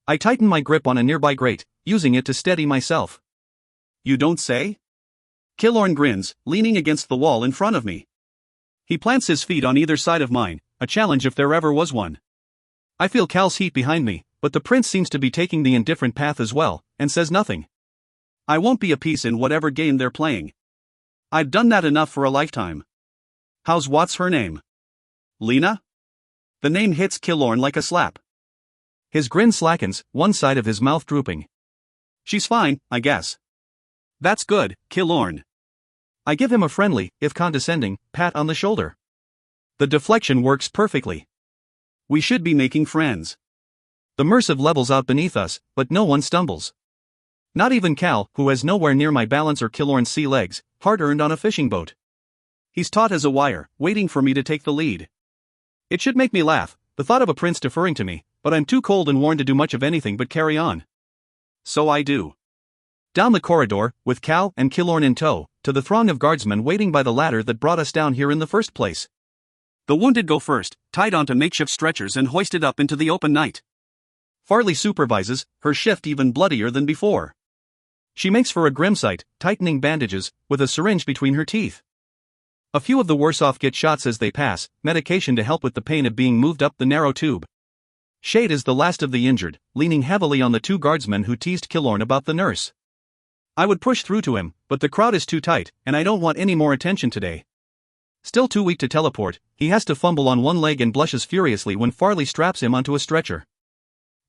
I tighten my grip on a nearby grate, using it to steady myself. You don't say? Killorn grins, leaning against the wall in front of me. He plants his feet on either side of mine, a challenge if there ever was one. I feel Cal's heat behind me, but the prince seems to be taking the indifferent path as well, and says nothing. I won't be a piece in whatever game they're playing. I've done that enough for a lifetime. What's her name? Lena? The name hits Killorn like a slap. His grin slackens, one side of his mouth drooping. She's fine, I guess. That's good, Killorn. I give him a friendly, if condescending, pat on the shoulder. The deflection works perfectly. We should be making friends. The Mersive levels out beneath us, but no one stumbles. Not even Cal, who has nowhere near my balance or Killorn's sea legs, hard-earned on a fishing boat. He's taut as a wire, waiting for me to take the lead. It should make me laugh, the thought of a prince deferring to me, but I'm too cold and worn to do much of anything but carry on. So I do. Down the corridor, with Cal and Killorn in tow, to the throng of guardsmen waiting by the ladder that brought us down here in the first place. The wounded go first, tied onto makeshift stretchers and hoisted up into the open night. Farley supervises, her shift even bloodier than before. She makes for a grim sight, tightening bandages, with a syringe between her teeth. A few of the worse off get shots as they pass, medication to help with the pain of being moved up the narrow tube. Shade is the last of the injured, leaning heavily on the two guardsmen who teased Killorn about the nurse. I would push through to him, but the crowd is too tight, and I don't want any more attention today. Still too weak to teleport, he has to fumble on one leg and blushes furiously when Farley straps him onto a stretcher.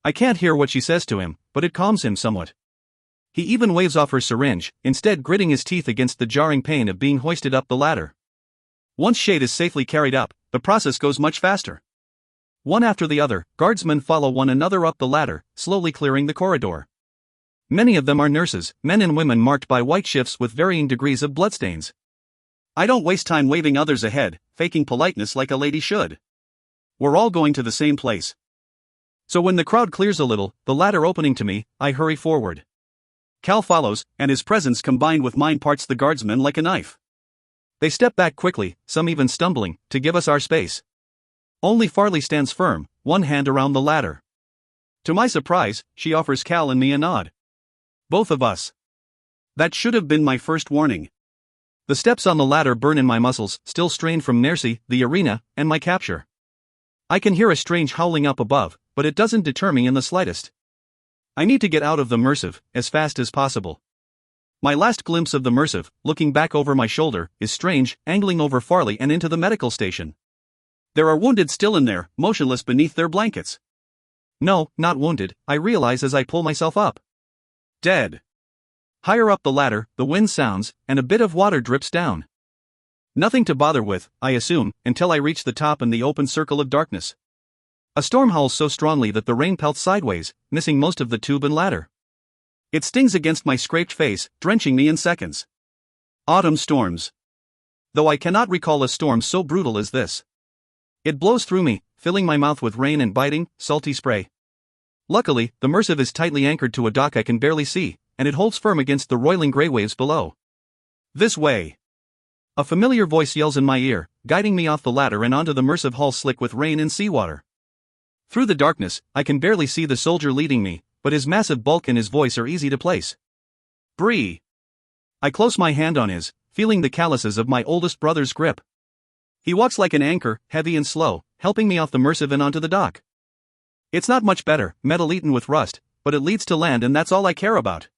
I can't hear what she says to him, but it calms him somewhat. He even waves off her syringe, instead gritting his teeth against the jarring pain of being hoisted up the ladder. Once Shade is safely carried up, the process goes much faster. One after the other, guardsmen follow one another up the ladder, slowly clearing the corridor. Many of them are nurses, men and women marked by white shifts with varying degrees of bloodstains. I don't waste time waving others ahead, faking politeness like a lady should. We're all going to the same place. So when the crowd clears a little, the ladder opening to me, I hurry forward. Cal follows, and his presence combined with mine parts the guardsmen like a knife. They step back quickly, some even stumbling, to give us our space. Only Farley stands firm, one hand around the ladder. To my surprise, she offers Cal and me a nod. Both of us. That should have been my first warning. The steps on the ladder burn in my muscles, still strained from Nercy, the arena, and my capture. I can hear a strange howling up above, but it doesn't deter me in the slightest. I need to get out of the Mercive, as fast as possible. My last glimpse of the Mercive, looking back over my shoulder, is strange, angling over Farley and into the medical station. There are wounded still in there, motionless beneath their blankets. No, not wounded, I realize as I pull myself up. Dead. Higher up the ladder, the wind sounds, and a bit of water drips down. Nothing to bother with, I assume, until I reach the top and the open circle of darkness. A storm howls so strongly that the rain pelts sideways, missing most of the tube and ladder. It stings against my scraped face, drenching me in seconds. Autumn storms. Though I cannot recall a storm so brutal as this. It blows through me, filling my mouth with rain and biting, salty spray. Luckily, the Mercive is tightly anchored to a dock I can barely see, and it holds firm against the roiling gray waves below. This way. A familiar voice yells in my ear, guiding me off the ladder and onto the Mercive hull slick with rain and seawater. Through the darkness, I can barely see the soldier leading me, but his massive bulk and his voice are easy to place. Bree. I close my hand on his, feeling the calluses of my oldest brother's grip. He walks like an anchor, heavy and slow, helping me off the Mercive and onto the dock. It's not much better, metal eaten with rust, but it leads to land and that's all I care about.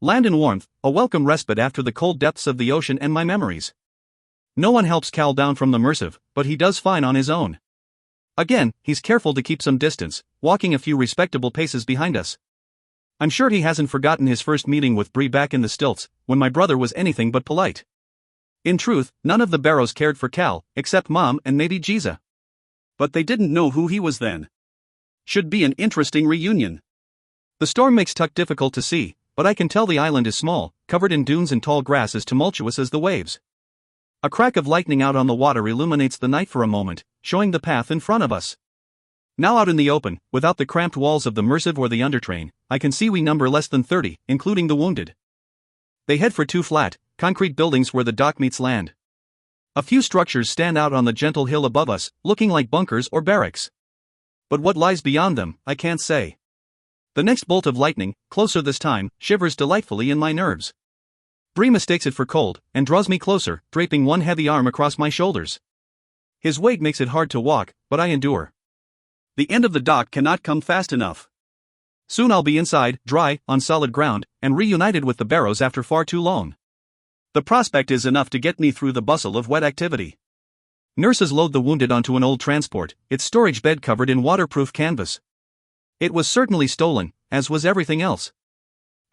Land and warmth, a welcome respite after the cold depths of the ocean and my memories. No one helps Cal down from the Mercive, but he does fine on his own. Again, he's careful to keep some distance, walking a few respectable paces behind us. I'm sure he hasn't forgotten his first meeting with Bree back in the stilts, when my brother was anything but polite. In truth, none of the Barrows cared for Cal, except Mom and maybe Giza. But they didn't know who he was then. Should be an interesting reunion. The storm makes Tuck difficult to see, but I can tell the island is small, covered in dunes and tall grass as tumultuous as the waves. A crack of lightning out on the water illuminates the night for a moment, showing the path in front of us. Now out in the open, without the cramped walls of the Mercive or the undertrain, I can see we number less than 30, including the wounded. They head for two flat, concrete buildings where the dock meets land. A few structures stand out on the gentle hill above us, looking like bunkers or barracks. But what lies beyond them, I can't say. The next bolt of lightning, closer this time, shivers delightfully in my nerves. Bree mistakes it for cold, and draws me closer, draping one heavy arm across my shoulders. His weight makes it hard to walk, but I endure. The end of the dock cannot come fast enough. Soon I'll be inside, dry, on solid ground, and reunited with the Barrows after far too long. The prospect is enough to get me through the bustle of wet activity. Nurses load the wounded onto an old transport, its storage bed covered in waterproof canvas. It was certainly stolen, as was everything else.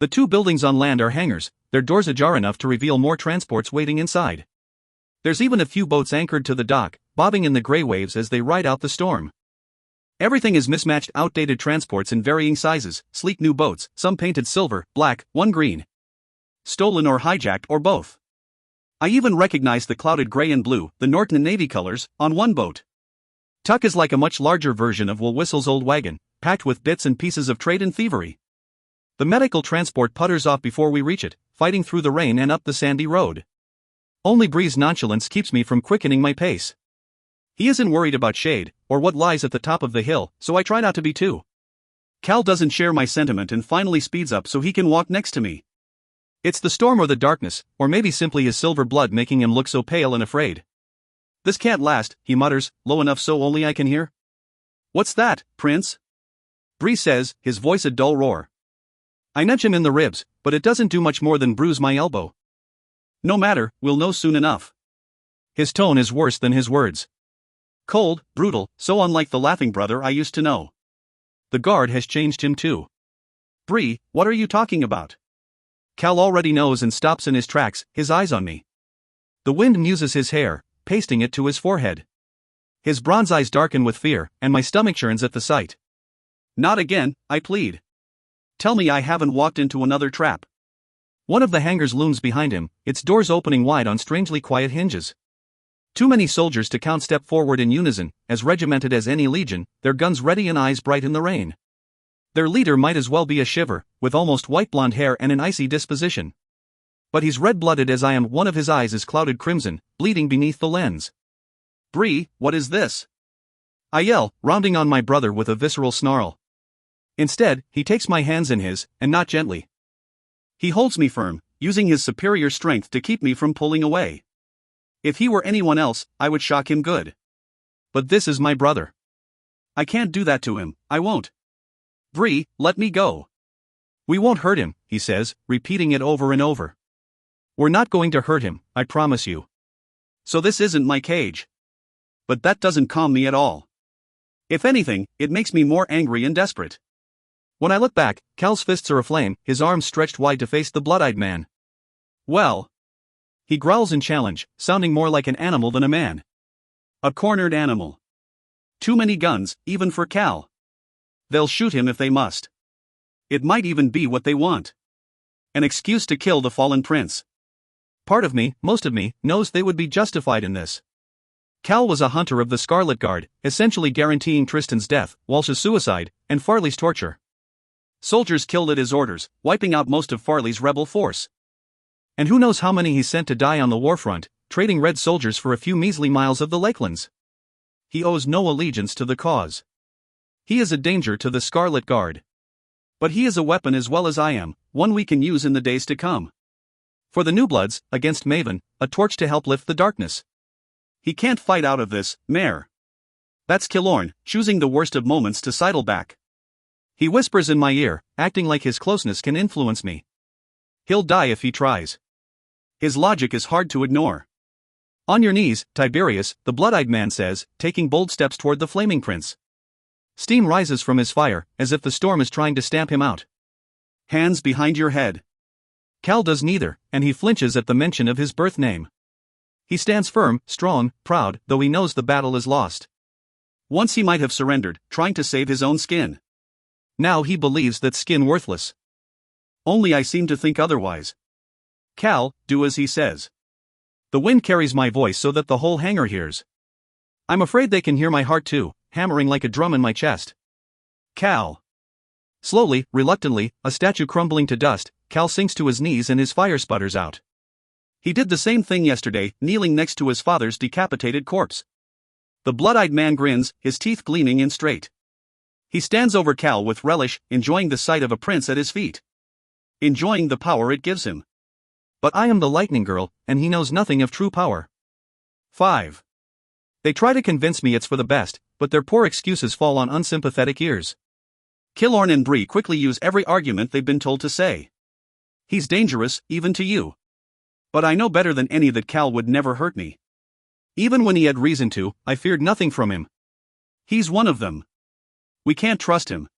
The two buildings on land are hangars, their doors ajar enough to reveal more transports waiting inside. There's even a few boats anchored to the dock, bobbing in the gray waves as they ride out the storm. Everything is mismatched outdated transports in varying sizes, sleek new boats, some painted silver, black, one green. Stolen or hijacked or both. I even recognize the clouded gray and blue, the Norton Navy colors, on one boat. Tuck is like a much larger version of Will Whistle's old wagon, packed with bits and pieces of trade and thievery. The medical transport putters off before we reach it, fighting through the rain and up the sandy road. Only Bree's nonchalance keeps me from quickening my pace. He isn't worried about shade, or what lies at the top of the hill, so I try not to be too. Cal doesn't share my sentiment and finally speeds up so he can walk next to me. It's the storm or the darkness, or maybe simply his silver blood making him look so pale and afraid. This can't last, he mutters, low enough so only I can hear. What's that, Prince? Bree says, his voice a dull roar. I nudge him in the ribs, but it doesn't do much more than bruise my elbow. No matter, we'll know soon enough. His tone is worse than his words. Cold, brutal, so unlike the laughing brother I used to know. The guard has changed him too. Bree, what are you talking about? Cal already knows and stops in his tracks, his eyes on me. The wind muses his hair, pasting it to his forehead. His bronze eyes darken with fear, and my stomach churns at the sight. Not again, I plead. Tell me I haven't walked into another trap. One of the hangars looms behind him, its doors opening wide on strangely quiet hinges. Too many soldiers to count step forward in unison, as regimented as any legion, their guns ready and eyes bright in the rain. Their leader might as well be a shiver, with almost white blonde hair and an icy disposition. But he's red-blooded as I am. One of his eyes is clouded crimson, bleeding beneath the lens. Bree, what is this? I yell, rounding on my brother with a visceral snarl. Instead, he takes my hands in his, and not gently. He holds me firm, using his superior strength to keep me from pulling away. If he were anyone else, I would shock him good. But this is my brother. I can't do that to him, I won't. Bree, let me go. We won't hurt him, he says, repeating it over and over. We're not going to hurt him, I promise you. So this isn't my cage. But that doesn't calm me at all. If anything, it makes me more angry and desperate. When I look back, Cal's fists are aflame, his arms stretched wide to face the blood-eyed man. Well. He growls in challenge, sounding more like an animal than a man. A cornered animal. Too many guns, even for Cal. They'll shoot him if they must. It might even be what they want. An excuse to kill the fallen prince. Part of me, most of me, knows they would be justified in this. Cal was a hunter of the Scarlet Guard, essentially guaranteeing Tristan's death, Walsh's suicide, and Farley's torture. Soldiers killed at his orders, wiping out most of Farley's rebel force. And who knows how many he sent to die on the warfront, trading red soldiers for a few measly miles of the Lakelands. He owes no allegiance to the cause. He is a danger to the Scarlet Guard. But he is a weapon as well as I am, one we can use in the days to come. For the New Bloods, against Maven, a torch to help lift the darkness. He can't fight out of this, Mare. That's Killorn, choosing the worst of moments to sidle back. He whispers in my ear, acting like his closeness can influence me. He'll die if he tries. His logic is hard to ignore. On your knees, Tiberius, the blood-eyed man says, taking bold steps toward the flaming prince. Steam rises from his fire, as if the storm is trying to stamp him out. Hands behind your head. Cal does neither, and he flinches at the mention of his birth name. He stands firm, strong, proud, though he knows the battle is lost. Once he might have surrendered, trying to save his own skin. Now he believes that skin worthless. Only I seem to think otherwise. Cal, do as he says. The wind carries my voice so that the whole hangar hears. I'm afraid they can hear my heart too, hammering like a drum in my chest. Cal. Slowly, reluctantly, a statue crumbling to dust, Cal sinks to his knees and his fire sputters out. He did the same thing yesterday, kneeling next to his father's decapitated corpse. The blood-eyed man grins, his teeth gleaming and straight. He stands over Cal with relish, enjoying the sight of a prince at his feet. Enjoying the power it gives him. But I am the lightning girl, and he knows nothing of true power. 5. They try to convince me it's for the best, but their poor excuses fall on unsympathetic ears. Killorn and Bree quickly use every argument they've been told to say. He's dangerous, even to you. But I know better than any that Cal would never hurt me. Even when he had reason to, I feared nothing from him. He's one of them. We can't trust him.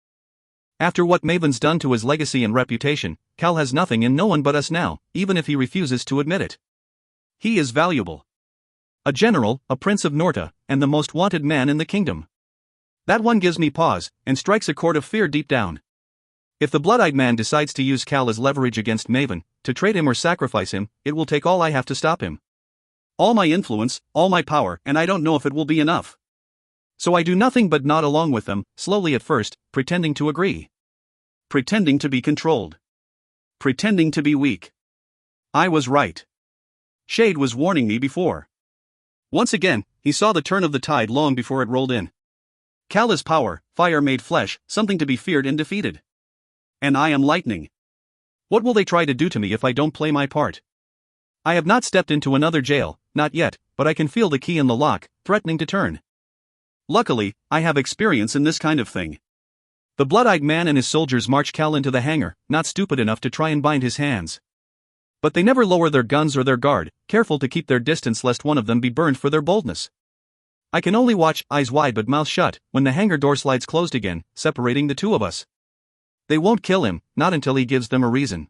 After what Maven's done to his legacy and reputation, Cal has nothing and no one but us now, even if he refuses to admit it. He is valuable. A general, a prince of Norta, and the most wanted man in the kingdom. That one gives me pause, and strikes a chord of fear deep down. If the blood-eyed man decides to use Cal as leverage against Maven, to trade him or sacrifice him, it will take all I have to stop him. All my influence, all my power, and I don't know if it will be enough. So I do nothing but nod along with them, slowly at first, pretending to agree. Pretending to be controlled. Pretending to be weak. I was right. Shade was warning me before. Once again, he saw the turn of the tide long before it rolled in. Cal is power, fire made flesh, something to be feared and defeated. And I am lightning. What will they try to do to me if I don't play my part? I have not stepped into another jail, not yet, but I can feel the key in the lock, threatening to turn. Luckily, I have experience in this kind of thing. The blood-eyed man and his soldiers march Cal into the hangar, not stupid enough to try and bind his hands. But they never lower their guns or their guard, careful to keep their distance lest one of them be burned for their boldness. I can only watch, eyes wide but mouth shut, when the hangar door slides closed again, separating the two of us. They won't kill him, not until he gives them a reason.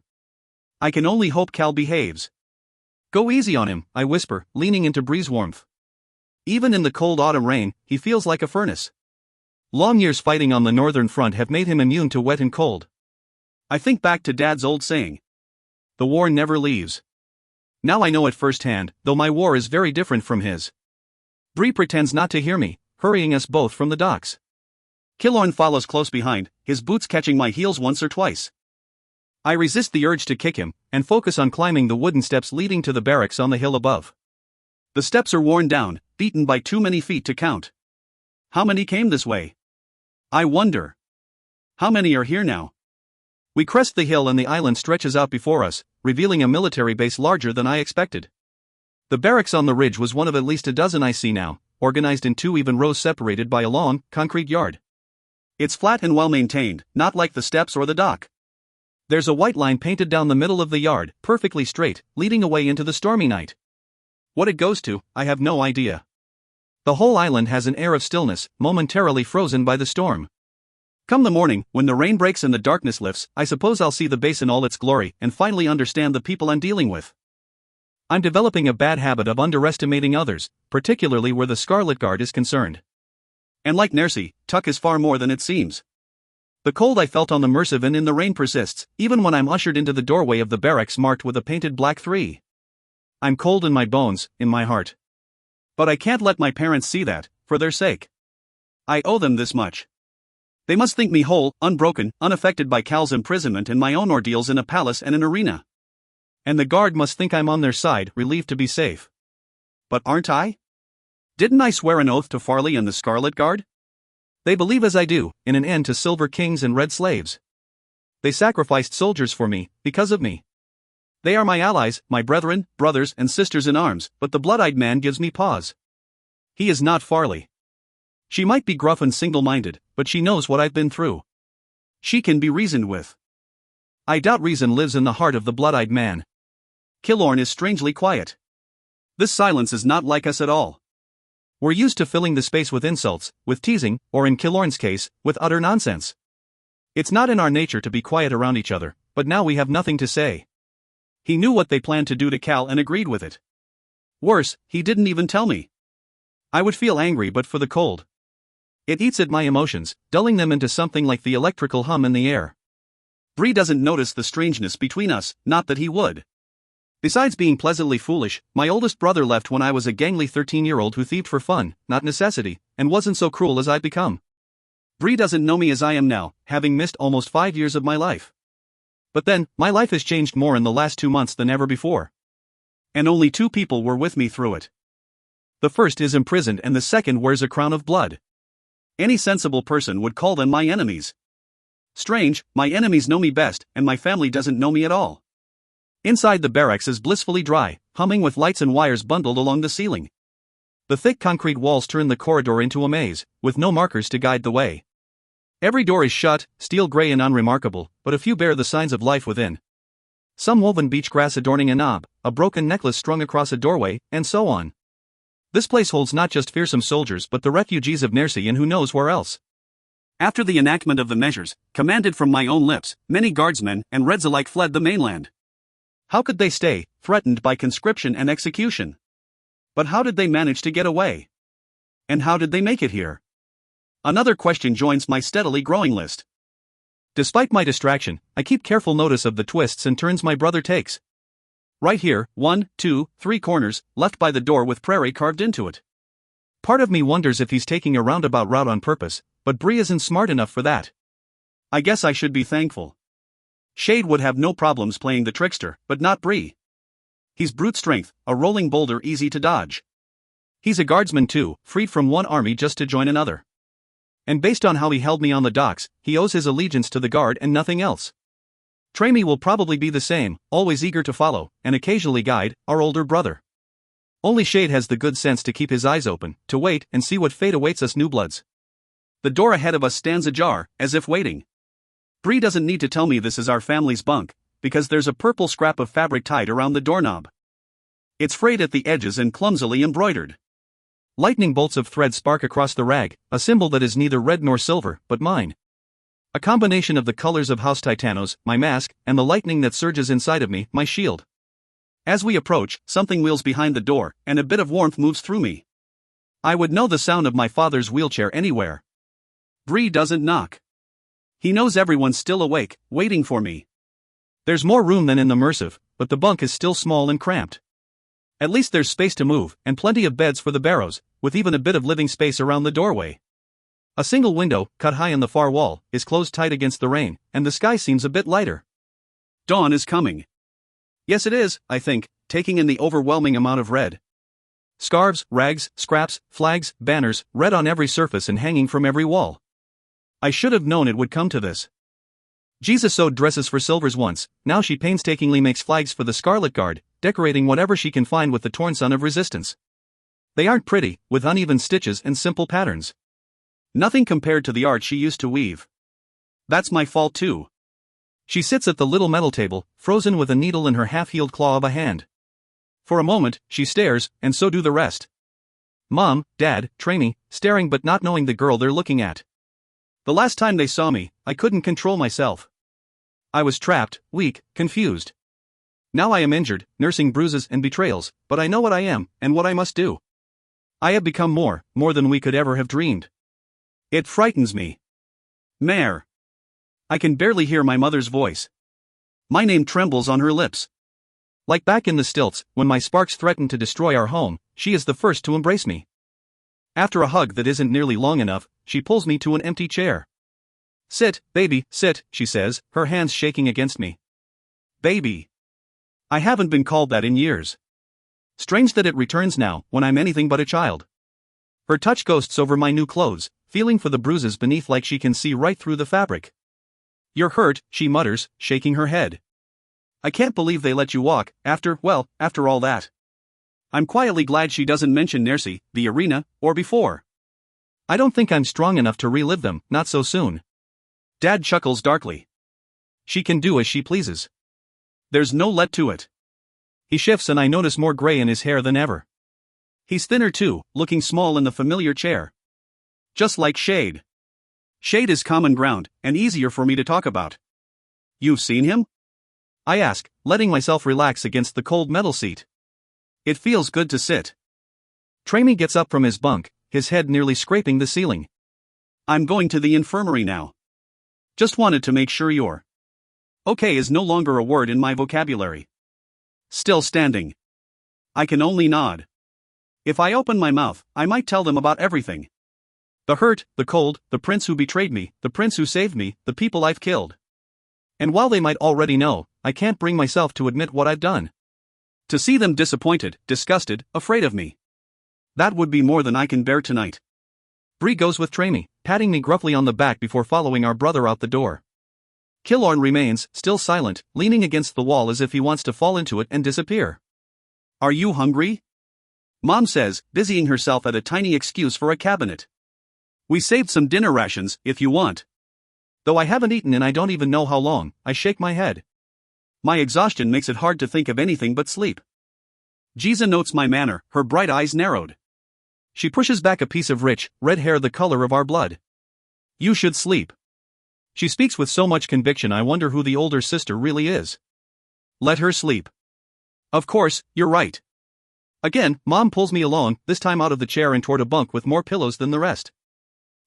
I can only hope Cal behaves. Go easy on him, I whisper, leaning into Bree's warmth. Even in the cold autumn rain, he feels like a furnace. Long years fighting on the northern front have made him immune to wet and cold. I think back to Dad's old saying. The war never leaves. Now I know it firsthand, though my war is very different from his. Bree pretends not to hear me, hurrying us both from the docks. Killorn follows close behind, his boots catching my heels once or twice. I resist the urge to kick him, and focus on climbing the wooden steps leading to the barracks on the hill above. The steps are worn down, beaten by too many feet to count. How many came this way? I wonder. How many are here now? We crest the hill and the island stretches out before us, revealing a military base larger than I expected. The barracks on the ridge was one of at least a dozen I see now, organized in 2 even rows separated by a long, concrete yard. It's flat and well maintained, not like the steps or the dock. There's a white line painted down the middle of the yard, perfectly straight, leading away into the stormy night. What it goes to, I have no idea. The whole island has an air of stillness, momentarily frozen by the storm. Come the morning, when the rain breaks and the darkness lifts, I suppose I'll see the base in all its glory and finally understand the people I'm dealing with. I'm developing a bad habit of underestimating others, particularly where the Scarlet Guard is concerned. And like Nercy, Tuck is far more than it seems. The cold I felt on the Merciv and in the rain persists, even when I'm ushered into the doorway of the barracks marked with a painted black 3. I'm cold in my bones, in my heart. But I can't let my parents see that, for their sake. I owe them this much. They must think me whole, unbroken, unaffected by Cal's imprisonment and my own ordeals in a palace and an arena. And the guard must think I'm on their side, relieved to be safe. But aren't I? Didn't I swear an oath to Farley and the Scarlet Guard? They believe as I do, in an end to silver kings and red slaves. They sacrificed soldiers for me, because of me. They are my allies, my brethren, brothers and sisters in arms, but the blood-eyed man gives me pause. He is not Farley. She might be gruff and single-minded, but she knows what I've been through. She can be reasoned with. I doubt reason lives in the heart of the blood-eyed man. Killorn is strangely quiet. This silence is not like us at all. We're used to filling the space with insults, with teasing, or in Killorn's case, with utter nonsense. It's not in our nature to be quiet around each other, but now we have nothing to say. He knew what they planned to do to Cal and agreed with it. Worse, he didn't even tell me. I would feel angry but for the cold. It eats at my emotions, dulling them into something like the electrical hum in the air. Bree doesn't notice the strangeness between us, not that he would. Besides being pleasantly foolish, my oldest brother left when I was a gangly 13-year-old who thieved for fun, not necessity, and wasn't so cruel as I'd become. Bree doesn't know me as I am now, having missed almost 5 years of my life. But then, my life has changed more in the last 2 months than ever before. And only 2 people were with me through it. The first is imprisoned and the second wears a crown of blood. Any sensible person would call them my enemies. Strange, my enemies know me best, and my family doesn't know me at all. Inside the barracks is blissfully dry, humming with lights and wires bundled along the ceiling. The thick concrete walls turn the corridor into a maze, with no markers to guide the way. Every door is shut, steel gray and unremarkable, but a few bear the signs of life within. Some woven beach grass adorning a knob, a broken necklace strung across a doorway, and so on. This place holds not just fearsome soldiers but the refugees of Nercy and who knows where else. After the enactment of the measures, commanded from my own lips, many guardsmen and Reds alike fled the mainland. How could they stay, threatened by conscription and execution? But how did they manage to get away? And how did they make it here? Another question joins my steadily growing list. Despite my distraction, I keep careful notice of the twists and turns my brother takes. Right here, 1, 2, 3 corners, left by the door with prairie carved into it. Part of me wonders if he's taking a roundabout route on purpose, but Bree isn't smart enough for that. I guess I should be thankful. Shade would have no problems playing the trickster, but not Bree. He's brute strength, a rolling boulder easy to dodge. He's a guardsman too, freed from one army just to join another. And based on how he held me on the docks, he owes his allegiance to the guard and nothing else. Tramy will probably be the same, always eager to follow, and occasionally guide, our older brother. Only Shade has the good sense to keep his eyes open, to wait and see what fate awaits us newbloods. The door ahead of us stands ajar, as if waiting. Bree doesn't need to tell me this is our family's bunk, because there's a purple scrap of fabric tied around the doorknob. It's frayed at the edges and clumsily embroidered. Lightning bolts of thread spark across the rag, a symbol that is neither red nor silver, but mine. A combination of the colors of House Titanos, my mask, and the lightning that surges inside of me, my shield. As we approach, something wheels behind the door, and a bit of warmth moves through me. I would know the sound of my father's wheelchair anywhere. Bree doesn't knock. He knows everyone's still awake, waiting for me. There's more room than in the Mersive, but the bunk is still small and cramped. At least there's space to move, and plenty of beds for the Barrows, with even a bit of living space around the doorway. A single window, cut high in the far wall, is closed tight against the rain, and the sky seems a bit lighter. Dawn is coming. Yes, it is, I think, taking in the overwhelming amount of red. Scarves, rags, scraps, flags, banners, red on every surface and hanging from every wall. I should have known it would come to this. Jesus sewed dresses for Silvers once, now she painstakingly makes flags for the Scarlet Guard, decorating whatever she can find with the torn son of resistance. They aren't pretty, with uneven stitches and simple patterns. Nothing compared to the art she used to weave. That's my fault too. She sits at the little metal table, frozen with a needle in her half-healed claw of a hand. For a moment, she stares, and so do the rest. Mom, Dad, Trainee, staring but not knowing the girl they're looking at. The last time they saw me, I couldn't control myself. I was trapped, weak, confused. Now I am injured, nursing bruises and betrayals, but I know what I am, and what I must do. I have become more than we could ever have dreamed. It frightens me. Mare. I can barely hear my mother's voice. My name trembles on her lips. Like back in the stilts, when my sparks threatened to destroy our home, she is the first to embrace me. After a hug that isn't nearly long enough, she pulls me to an empty chair. Sit, baby, sit, she says, her hands shaking against me. Baby. I haven't been called that in years. Strange that it returns now, when I'm anything but a child. Her touch ghosts over my new clothes, feeling for the bruises beneath like she can see right through the fabric. You're hurt, she mutters, shaking her head. I can't believe they let you walk, after all that. I'm quietly glad she doesn't mention Nercy, the arena, or before. I don't think I'm strong enough to relive them, not so soon. Dad chuckles darkly. She can do as she pleases. There's no let to it. He shifts and I notice more gray in his hair than ever. He's thinner too, looking small in the familiar chair. Just like Shade. Shade is common ground, and easier for me to talk about. You've seen him? I ask, letting myself relax against the cold metal seat. It feels good to sit. Trainee gets up from his bunk, his head nearly scraping the ceiling. I'm going to the infirmary now. Just wanted to make sure you're okay is no longer a word in my vocabulary. Still standing. I can only nod. If I open my mouth, I might tell them about everything. The hurt, the cold, the prince who betrayed me, the prince who saved me, the people I've killed. And while they might already know, I can't bring myself to admit what I've done. To see them disappointed, disgusted, afraid of me. That would be more than I can bear tonight. Bree goes with Trainee, patting me gruffly on the back before following our brother out the door. Killorn remains, still silent, leaning against the wall as if he wants to fall into it and disappear. Are you hungry? Mom says, busying herself at a tiny excuse for a cabinet. We saved some dinner rations, if you want. Though I haven't eaten and I don't even know how long, I shake my head. My exhaustion makes it hard to think of anything but sleep. Giza notes my manner, her bright eyes narrowed. She pushes back a piece of rich, red hair the color of our blood. You should sleep. She speaks with so much conviction I wonder who the older sister really is. Let her sleep. Of course, you're right. Again, Mom pulls me along, this time out of the chair and toward a bunk with more pillows than the rest.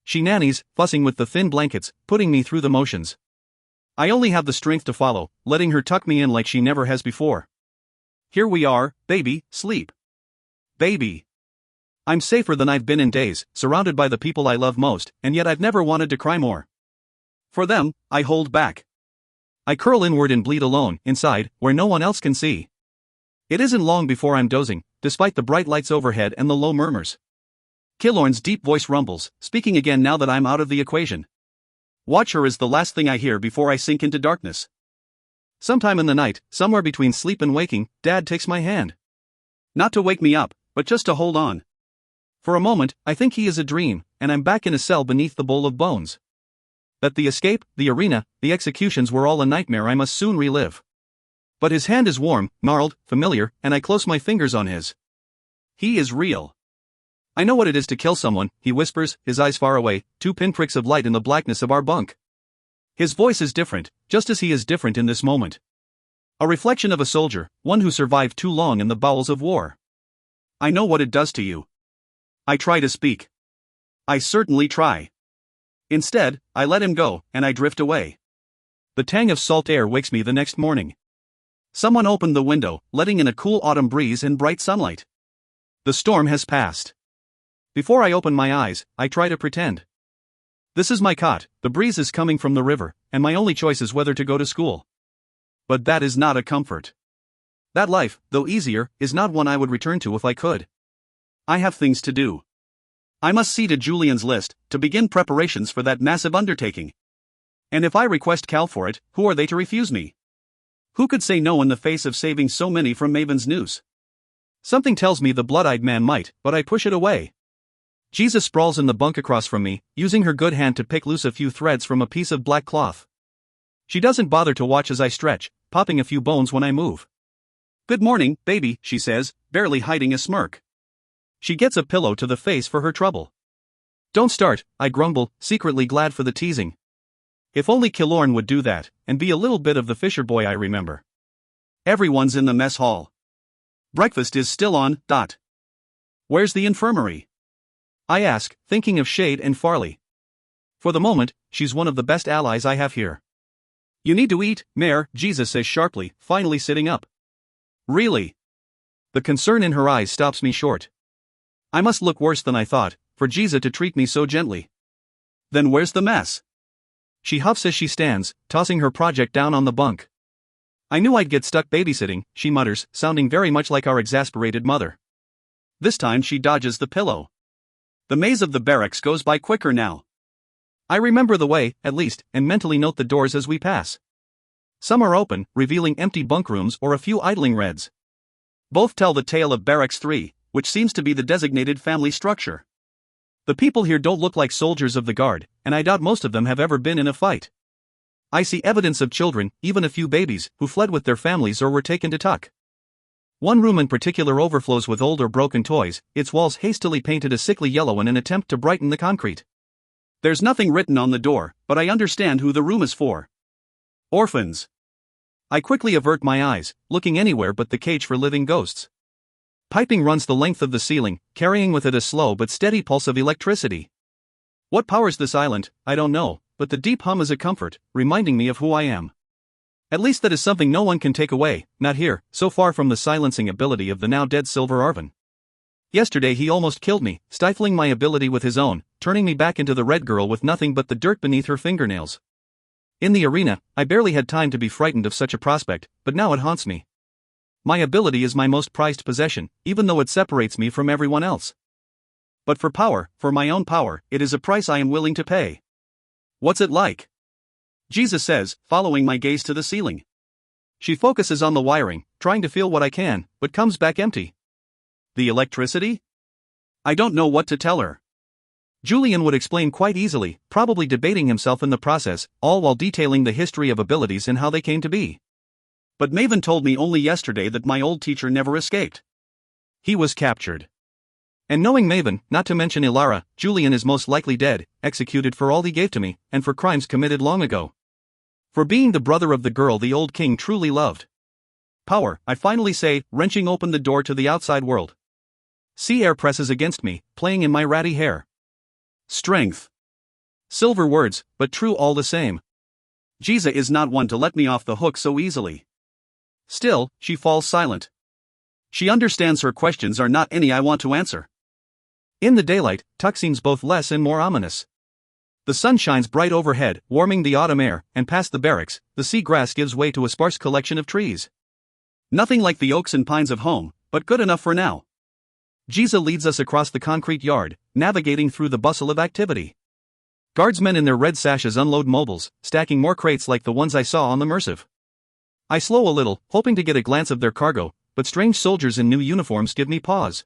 She nannies, fussing with the thin blankets, putting me through the motions. I only have the strength to follow, letting her tuck me in like she never has before. Here we are, baby, sleep. Baby. I'm safer than I've been in days, surrounded by the people I love most, and yet I've never wanted to cry more. For them, I hold back. I curl inward and bleed alone, inside, where no one else can see. It isn't long before I'm dozing, despite the bright lights overhead and the low murmurs. Killorn's deep voice rumbles, speaking again now that I'm out of the equation. Watch her is the last thing I hear before I sink into darkness. Sometime in the night, somewhere between sleep and waking, Dad takes my hand. Not to wake me up, but just to hold on. For a moment, I think he is a dream, and I'm back in a cell beneath the bowl of bones. That the escape, the arena, the executions were all a nightmare I must soon relive. But his hand is warm, gnarled, familiar, and I close my fingers on his. He is real. I know what it is to kill someone, he whispers, his eyes far away, 2 pinpricks of light in the blackness of our bunk. His voice is different, just as he is different in this moment. A reflection of a soldier, one who survived too long in the bowels of war. I know what it does to you. I try to speak. I certainly try. Instead, I let him go, and I drift away. The tang of salt air wakes me the next morning. Someone opened the window, letting in a cool autumn breeze and bright sunlight. The storm has passed. Before I open my eyes, I try to pretend. This is my cot, the breeze is coming from the river, and my only choice is whether to go to school. But that is not a comfort. That life, though easier, is not one I would return to if I could. I have things to do. I must see to Julian's list, to begin preparations for that massive undertaking. And if I request Cal for it, who are they to refuse me? Who could say no in the face of saving so many from Maven's noose? Something tells me the blood-eyed man might, but I push it away. Jesus sprawls in the bunk across from me, using her good hand to pick loose a few threads from a piece of black cloth. She doesn't bother to watch as I stretch, popping a few bones when I move. "Good morning, baby," she says, barely hiding a smirk. She gets a pillow to the face for her trouble. "Don't start," I grumble, secretly glad for the teasing. If only Killorn would do that, and be a little bit of the Fisher boy I remember. Everyone's in the mess hall. Breakfast is still on. Where's the infirmary? I ask, thinking of Shade and Farley. For the moment, she's one of the best allies I have here. "You need to eat, Mare," Jesus says sharply, finally sitting up. "Really?" The concern in her eyes stops me short. I must look worse than I thought, for Jesus to treat me so gently. "Then where's the mess?" She huffs as she stands, tossing her project down on the bunk. "I knew I'd get stuck babysitting," she mutters, sounding very much like our exasperated mother. This time she dodges the pillow. The maze of the barracks goes by quicker now. I remember the way, at least, and mentally note the doors as we pass. Some are open, revealing empty bunk rooms or a few idling Reds. Both tell the tale of Barracks 3, which seems to be the designated family structure. The people here don't look like soldiers of the guard, and I doubt most of them have ever been in a fight. I see evidence of children, even a few babies, who fled with their families or were taken to tuck. One room in particular overflows with old or broken toys, its walls hastily painted a sickly yellow in an attempt to brighten the concrete. There's nothing written on the door, but I understand who the room is for. Orphans. I quickly avert my eyes, looking anywhere but the cage for living ghosts. Piping runs the length of the ceiling, carrying with it a slow but steady pulse of electricity. What powers this island, I don't know, but the deep hum is a comfort, reminding me of who I am. At least that is something no one can take away, not here, so far from the silencing ability of the now dead Silver Arvin. Yesterday he almost killed me, stifling my ability with his own, turning me back into the red girl with nothing but the dirt beneath her fingernails. In the arena, I barely had time to be frightened of such a prospect, but now it haunts me. My ability is my most prized possession, even though it separates me from everyone else. But for power, for my own power, it is a price I am willing to pay. What's it like? Jesus says, following my gaze to the ceiling. She focuses on the wiring, trying to feel what I can, but comes back empty. The electricity? I don't know what to tell her. Julian would explain quite easily, probably debating himself in the process, all while detailing the history of abilities and how they came to be. But Maven told me only yesterday that my old teacher never escaped. He was captured. And knowing Maven, not to mention Ilara, Julian is most likely dead, executed for all he gave to me, and for crimes committed long ago. For being the brother of the girl the old king truly loved. Power, I finally say, wrenching open the door to the outside world. Sea air presses against me, playing in my ratty hair. Strength. Silver words, but true all the same. Giza is not one to let me off the hook so easily. Still, she falls silent. She understands her questions are not any I want to answer. In the daylight, Tuck seems both less and more ominous. The sun shines bright overhead, warming the autumn air, and past the barracks, the sea grass gives way to a sparse collection of trees. Nothing like the oaks and pines of home, but good enough for now. Giza leads us across the concrete yard, navigating through the bustle of activity. Guardsmen in their red sashes unload mobiles, stacking more crates like the ones I saw on the Mersive. I slow a little, hoping to get a glance of their cargo, but strange soldiers in new uniforms give me pause.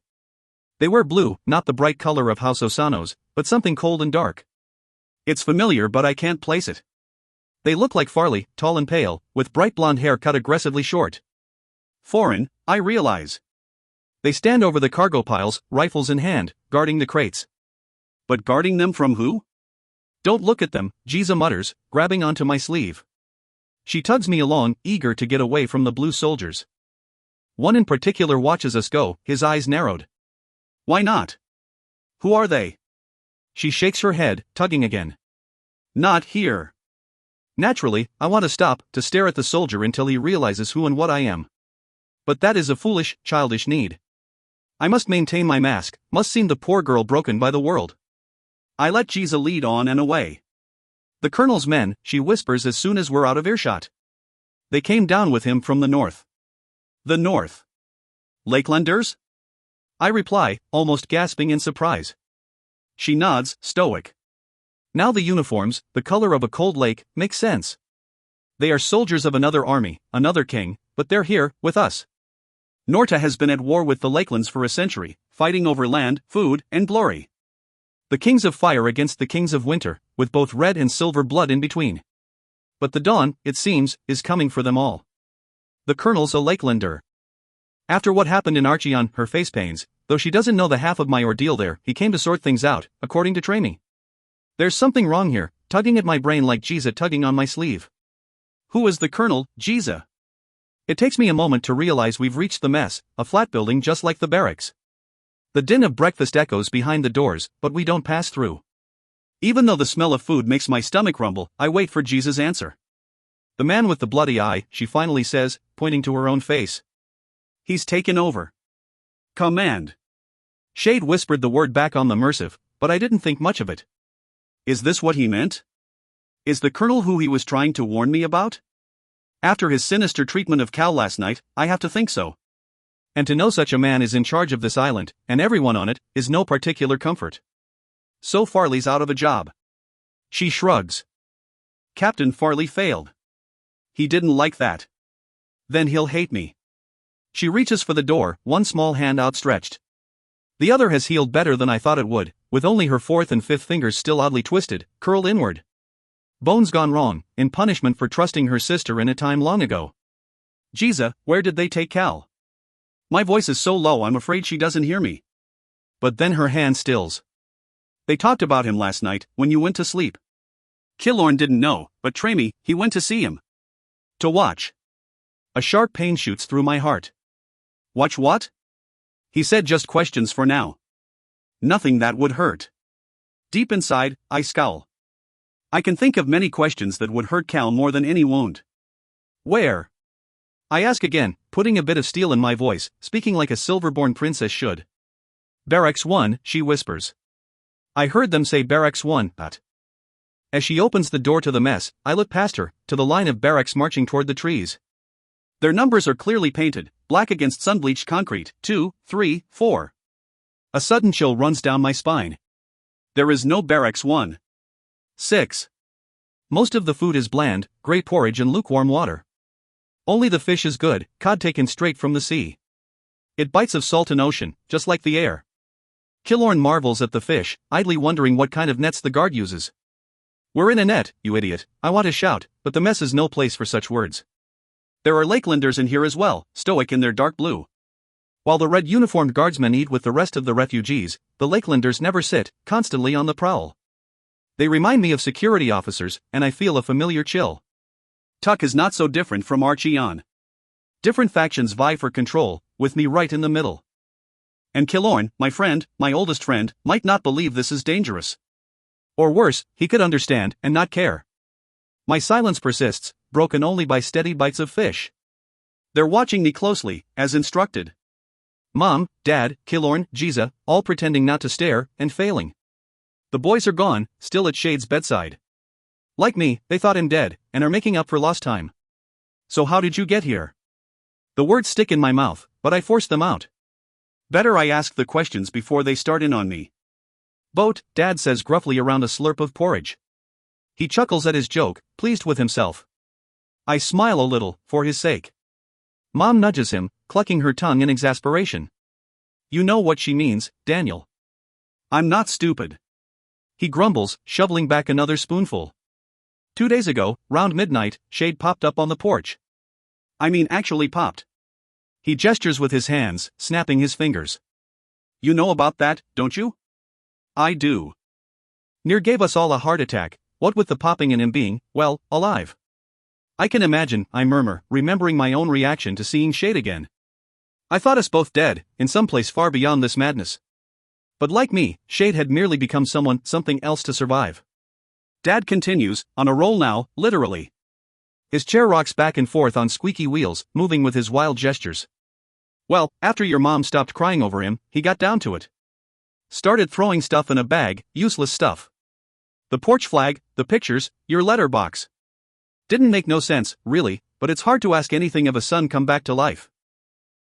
They wear blue, not the bright color of House Osanos, but something cold and dark. It's familiar but I can't place it. They look like Farley, tall and pale, with bright blonde hair cut aggressively short. Foreign, I realize. They stand over the cargo piles, rifles in hand, guarding the crates. But guarding them from who? Don't look at them, Giza mutters, grabbing onto my sleeve. She tugs me along, eager to get away from the blue soldiers. One in particular watches us go, his eyes narrowed. Why not? Who are they? She shakes her head, tugging again. Not here. Naturally, I want to stop, to stare at the soldier until he realizes who and what I am. But that is a foolish, childish need. I must maintain my mask, must seem the poor girl broken by the world. I let Giza lead on and away. The colonel's men, she whispers as soon as we're out of earshot. They came down with him from the north. The north. Lakelanders? I reply, almost gasping in surprise. She nods, stoic. Now the uniforms, the color of a cold lake, make sense. They are soldiers of another army, another king, but they're here, with us. Norta has been at war with the Lakelands for a century, fighting over land, food, and glory. The kings of fire against the kings of winter, with both red and silver blood in between. But the dawn, it seems, is coming for them all. The colonel's a Lakelander. After what happened in Archeon, her face pains, though she doesn't know the half of my ordeal there. He came to sort things out, according to Tramy. There's something wrong here, tugging at my brain like Giza tugging on my sleeve. Who is the colonel, Giza? It takes me a moment to realize we've reached the mess, a flat building just like the barracks. The din of breakfast echoes behind the doors, but we don't pass through. Even though the smell of food makes my stomach rumble, I wait for Giza's answer. The man with the bloody eye, she finally says, pointing to her own face. He's taken over. Command. Shade whispered the word back on the Mersive, but I didn't think much of it. Is this what he meant? Is the colonel who he was trying to warn me about? After his sinister treatment of Cal last night, I have to think so. And to know such a man is in charge of this island, and everyone on it, is no particular comfort. So Farley's out of a job. She shrugs. Captain Farley failed. He didn't like that. Then he'll hate me. She reaches for the door, one small hand outstretched. The other has healed better than I thought it would, with only her fourth and fifth fingers still oddly twisted, curled inward. Bones gone wrong, in punishment for trusting her sister in a time long ago. Giza, where did they take Cal? My voice is so low I'm afraid she doesn't hear me. But then her hand stills. They talked about him last night, when you went to sleep. Killorn didn't know, but Tramy, he went to see him. To watch. A sharp pain shoots through my heart. Watch what? He said just questions for now. Nothing that would hurt. Deep inside, I scowl. I can think of many questions that would hurt Cal more than any wound. Where? I ask again, putting a bit of steel in my voice, speaking like a silver-born princess should. Barracks 1, she whispers. I heard them say Barracks 1, but. As she opens the door to the mess, I look past her, to the line of barracks marching toward the trees. Their numbers are clearly painted, black against sun-bleached concrete, 2, 3, 4. A sudden chill runs down my spine. There is no Barracks 1. 6. Most of the food is bland, grey porridge and lukewarm water. Only the fish is good, cod taken straight from the sea. It bites of salt and ocean, just like the air. Killorn marvels at the fish, idly wondering what kind of nets the guard uses. We're in a net, you idiot, I want to shout, but the mess is no place for such words. There are Lakelanders in here as well, stoic in their dark blue. While the red uniformed guardsmen eat with the rest of the refugees, the Lakelanders never sit, constantly on the prowl. They remind me of security officers, and I feel a familiar chill. Tuck is not so different from Archeon. Different factions vie for control, with me right in the middle. And Killorn, my friend, my oldest friend, might not believe this is dangerous. Or worse, he could understand, and not care. My silence persists, broken only by steady bites of fish. They're watching me closely, as instructed. Mom, Dad, Killorn, Giza, all pretending not to stare, and failing. The boys are gone, still at Shade's bedside. Like me, they thought him dead, and are making up for lost time. So how did you get here? The words stick in my mouth, but I force them out. Better I ask the questions before they start in on me. Boat, Dad says gruffly around a slurp of porridge. He chuckles at his joke, pleased with himself. I smile a little, for his sake. Mom nudges him, clucking her tongue in exasperation. You know what she means, Daniel. I'm not stupid. He grumbles, shoveling back another spoonful. 2 days ago, round midnight, Shade popped up on the porch. I mean actually popped. He gestures with his hands, snapping his fingers. You know about that, don't you? I do. Near gave us all a heart attack, what with the popping and him being, well, alive. I can imagine, I murmur, remembering my own reaction to seeing Shade again. I thought us both dead, in some place far beyond this madness. But like me, Shade had merely become something else to survive. Dad continues, on a roll now, literally. His chair rocks back and forth on squeaky wheels, moving with his wild gestures. Well, after your mom stopped crying over him, he got down to it. Started throwing stuff in a bag, useless stuff. The porch flag, the pictures, your letterbox. Didn't make no sense, really, but it's hard to ask anything of a son come back to life.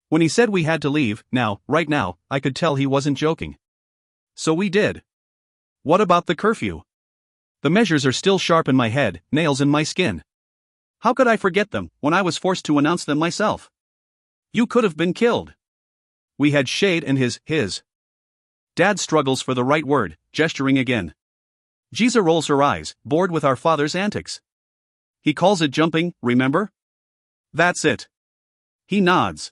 When he said we had to leave, right now, I could tell he wasn't joking. So we did. What about the curfew? The measures are still sharp in my head, nails in my skin. How could I forget them, when I was forced to announce them myself? You could have been killed. We had Shade and his. Dad struggles for the right word, gesturing again. Giza rolls her eyes, bored with our father's antics. He calls it jumping, remember? That's it. He nods.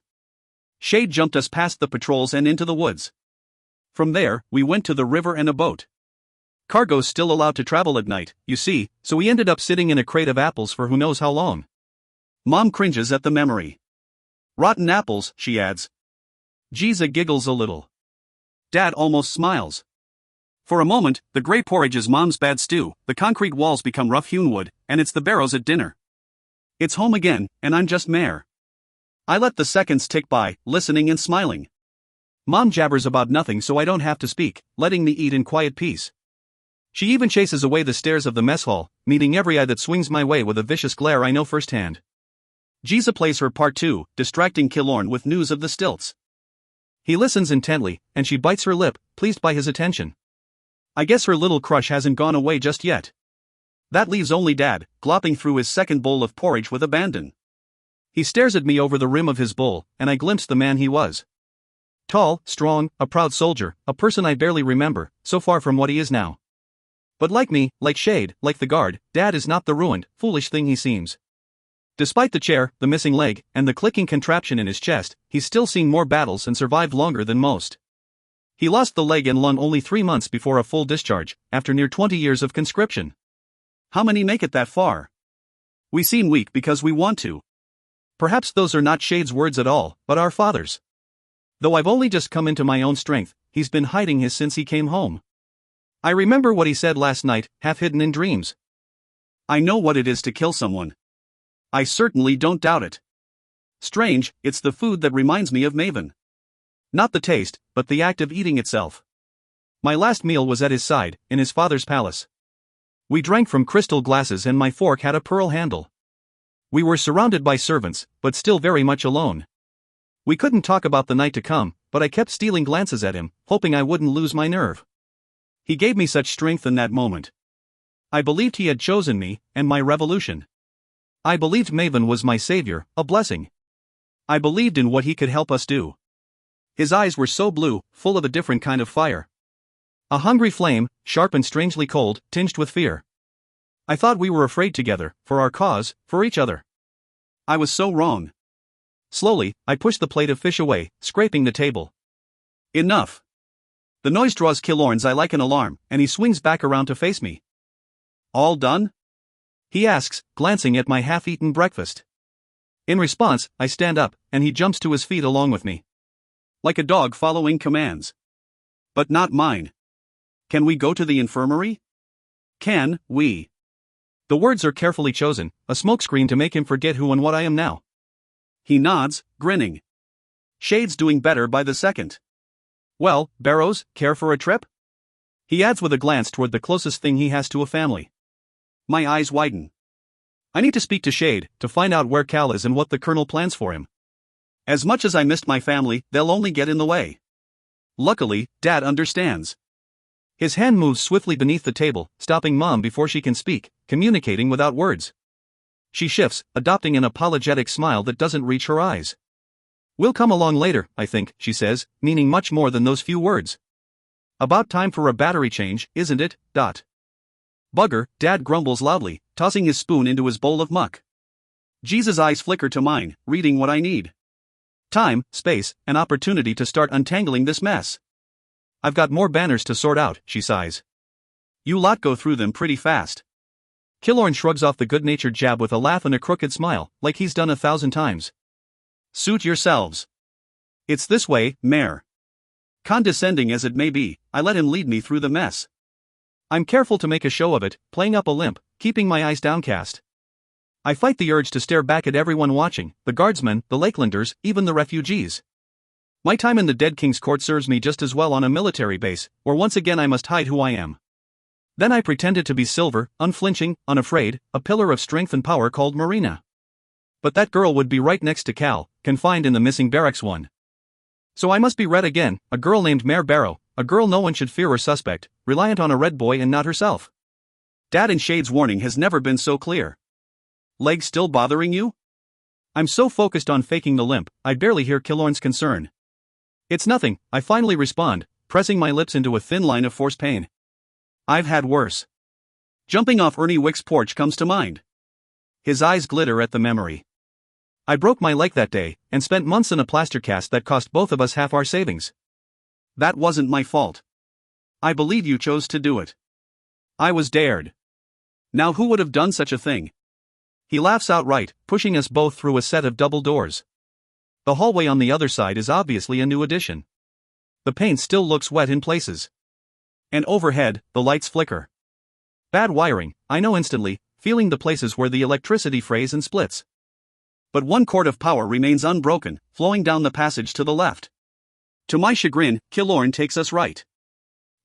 Shade jumped us past the patrols and into the woods. From there, we went to the river and a boat. Cargo's still allowed to travel at night, you see, so we ended up sitting in a crate of apples for who knows how long. Mom cringes at the memory. Rotten apples, she adds. Giza giggles a little. Dad almost smiles. For a moment, the gray porridge is Mom's bad stew, the concrete walls become rough-hewn wood, and it's the Barrows at dinner. It's home again, and I'm just Mare. I let the seconds tick by, listening and smiling. Mom jabbers about nothing so I don't have to speak, letting me eat in quiet peace. She even chases away the stares of the mess hall, meeting every eye that swings my way with a vicious glare I know firsthand. Giza plays her part too, distracting Killorn with news of the stilts. He listens intently, and she bites her lip, pleased by his attention. I guess her little crush hasn't gone away just yet. That leaves only Dad, glopping through his second bowl of porridge with abandon. He stares at me over the rim of his bowl, and I glimpse the man he was. Tall, strong, a proud soldier, a person I barely remember, so far from what he is now. But like me, like Shade, like the guard, Dad is not the ruined, foolish thing he seems. Despite the chair, the missing leg, and the clicking contraption in his chest, he's still seen more battles and survived longer than most. He lost the leg and lung only 3 months before a full discharge, after near 20 years of conscription. How many make it that far? We seem weak because we want to. Perhaps those are not Shade's words at all, but our father's. Though I've only just come into my own strength, he's been hiding his since he came home. I remember what he said last night, half hidden in dreams. I know what it is to kill someone. I certainly don't doubt it. Strange, it's the food that reminds me of Maven. Not the taste, but the act of eating itself. My last meal was at his side, in his father's palace. We drank from crystal glasses and my fork had a pearl handle. We were surrounded by servants, but still very much alone. We couldn't talk about the night to come, but I kept stealing glances at him, hoping I wouldn't lose my nerve. He gave me such strength in that moment. I believed he had chosen me, and my revolution. I believed Maven was my savior, a blessing. I believed in what he could help us do. His eyes were so blue, full of a different kind of fire. A hungry flame, sharp and strangely cold, tinged with fear. I thought we were afraid together, for our cause, for each other. I was so wrong. Slowly, I pushed the plate of fish away, scraping the table. Enough. The noise draws Killorn's eye like an alarm, and he swings back around to face me. All done? He asks, glancing at my half-eaten breakfast. In response, I stand up, and he jumps to his feet along with me. Like a dog following commands. But not mine. Can we go to the infirmary? Can we? The words are carefully chosen, a smokescreen to make him forget who and what I am now. He nods, grinning. Shade's doing better by the second. Well, Barrows, care for a trip? He adds with a glance toward the closest thing he has to a family. My eyes widen. I need to speak to Shade, to find out where Cal is and what the Colonel plans for him. As much as I missed my family, they'll only get in the way. Luckily, Dad understands. His hand moves swiftly beneath the table, stopping Mom before she can speak, communicating without words. She shifts, adopting an apologetic smile that doesn't reach her eyes. We'll come along later, I think, she says, meaning much more than those few words. About time for a battery change, isn't it? Bugger, Dad grumbles loudly, tossing his spoon into his bowl of muck. Giza's eyes flicker to mine, reading what I need. Time, space, an opportunity to start untangling this mess. I've got more banners to sort out, she sighs. You lot go through them pretty fast. Killorn shrugs off the good-natured jab with a laugh and a crooked smile, like he's done 1,000 times. Suit yourselves. It's this way, Mare. Condescending as it may be, I let him lead me through the mess. I'm careful to make a show of it, playing up a limp, keeping my eyes downcast. I fight the urge to stare back at everyone watching, the guardsmen, the Lakelanders, even the refugees. My time in the Dead King's court serves me just as well on a military base, where once again I must hide who I am. Then I pretended to be Silver, unflinching, unafraid, a pillar of strength and power called Marina. But that girl would be right next to Cal, confined in the missing barracks one. So I must be Red again, a girl named Mare Barrow, a girl no one should fear or suspect, reliant on a Red boy and not herself. Dad and Shade's warning has never been so clear. Legs still bothering you? I'm so focused on faking the limp, I barely hear Killorn's concern. It's nothing, I finally respond, pressing my lips into a thin line of forced pain. I've had worse. Jumping off Ernie Wick's porch comes to mind. His eyes glitter at the memory. I broke my leg that day, and spent months in a plaster cast that cost both of us half our savings. That wasn't my fault. I believe you chose to do it. I was dared. Now who would have done such a thing? He laughs outright, pushing us both through a set of double doors. The hallway on the other side is obviously a new addition. The paint still looks wet in places. And overhead, the lights flicker. Bad wiring, I know instantly, feeling the places where the electricity frays and splits. But one cord of power remains unbroken, flowing down the passage to the left. To my chagrin, Killorn takes us right.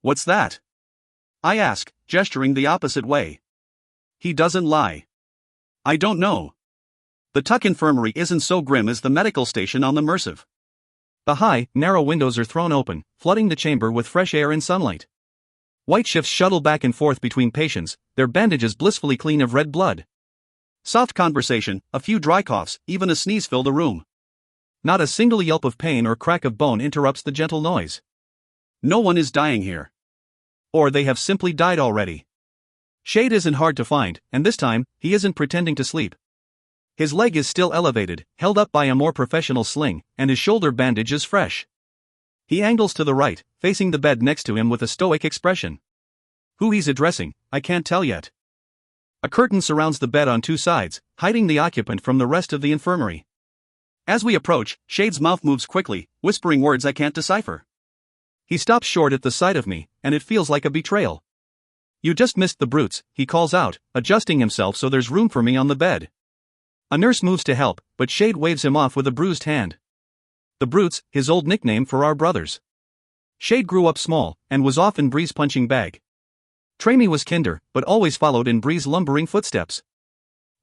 What's that? I ask, gesturing the opposite way. He doesn't lie. I don't know. The Tuck Infirmary isn't so grim as the medical station on the Mercive. The high, narrow windows are thrown open, flooding the chamber with fresh air and sunlight. White shifts shuttle back and forth between patients, their bandages blissfully clean of red blood. Soft conversation, a few dry coughs, even a sneeze fill the room. Not a single yelp of pain or crack of bone interrupts the gentle noise. No one is dying here. Or they have simply died already. Shade isn't hard to find, and this time, he isn't pretending to sleep. His leg is still elevated, held up by a more professional sling, and his shoulder bandage is fresh. He angles to the right, facing the bed next to him with a stoic expression. Who he's addressing, I can't tell yet. A curtain surrounds the bed on two sides, hiding the occupant from the rest of the infirmary. As we approach, Shade's mouth moves quickly, whispering words I can't decipher. He stops short at the sight of me, and it feels like a betrayal. You just missed the brutes, he calls out, adjusting himself so there's room for me on the bed. A nurse moves to help, but Shade waves him off with a bruised hand. The brutes, his old nickname for our brothers. Shade grew up small, and was often Bree's punching bag. Tramy was kinder, but always followed in Bree's lumbering footsteps.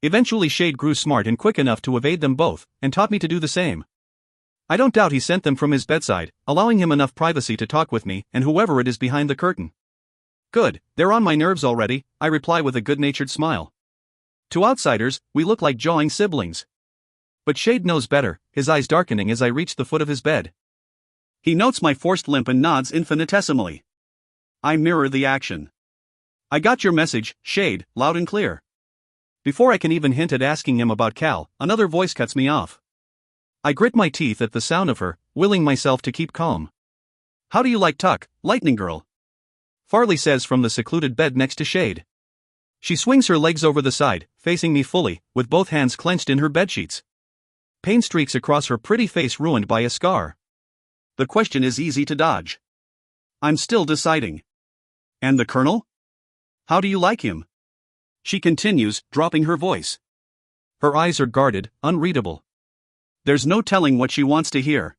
Eventually Shade grew smart and quick enough to evade them both, and taught me to do the same. I don't doubt he sent them from his bedside, allowing him enough privacy to talk with me and whoever it is behind the curtain. Good, they're on my nerves already, I reply with a good-natured smile. To outsiders, we look like jawing siblings. But Shade knows better, his eyes darkening as I reach the foot of his bed. He notes my forced limp and nods infinitesimally. I mirror the action. I got your message, Shade, loud and clear. Before I can even hint at asking him about Cal, another voice cuts me off. I grit my teeth at the sound of her, willing myself to keep calm. How do you like Tuck, Lightning Girl? Farley says from the secluded bed next to Shade. She swings her legs over the side, facing me fully, with both hands clenched in her bedsheets. Pain streaks across her pretty face ruined by a scar. The question is easy to dodge. I'm still deciding. And the Colonel? How do you like him? She continues, dropping her voice. Her eyes are guarded, unreadable. There's no telling what she wants to hear.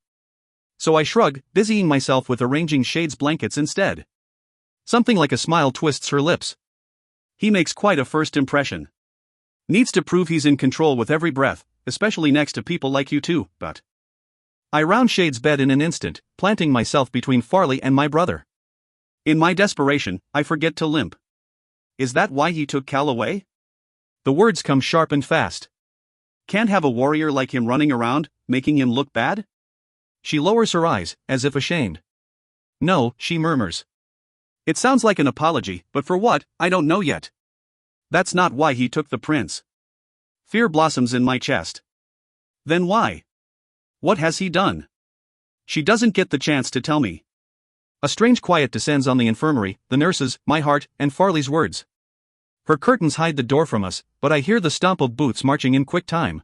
So I shrug, busying myself with arranging Shade's blankets instead. Something like a smile twists her lips. He makes quite a first impression. Needs to prove he's in control with every breath, especially next to people like you two, but... I round Shade's bed in an instant, planting myself between Farley and my brother. In my desperation, I forget to limp. Is that why he took Cal away? The words come sharp and fast. Can't have a warrior like him running around, making him look bad? She lowers her eyes, as if ashamed. No, she murmurs. It sounds like an apology, but for what, I don't know yet. That's not why he took the prince. Fear blossoms in my chest. Then why? What has he done? She doesn't get the chance to tell me. A strange quiet descends on the infirmary, the nurses, my heart, and Farley's words. Her curtains hide the door from us, but I hear the stomp of boots marching in quick time.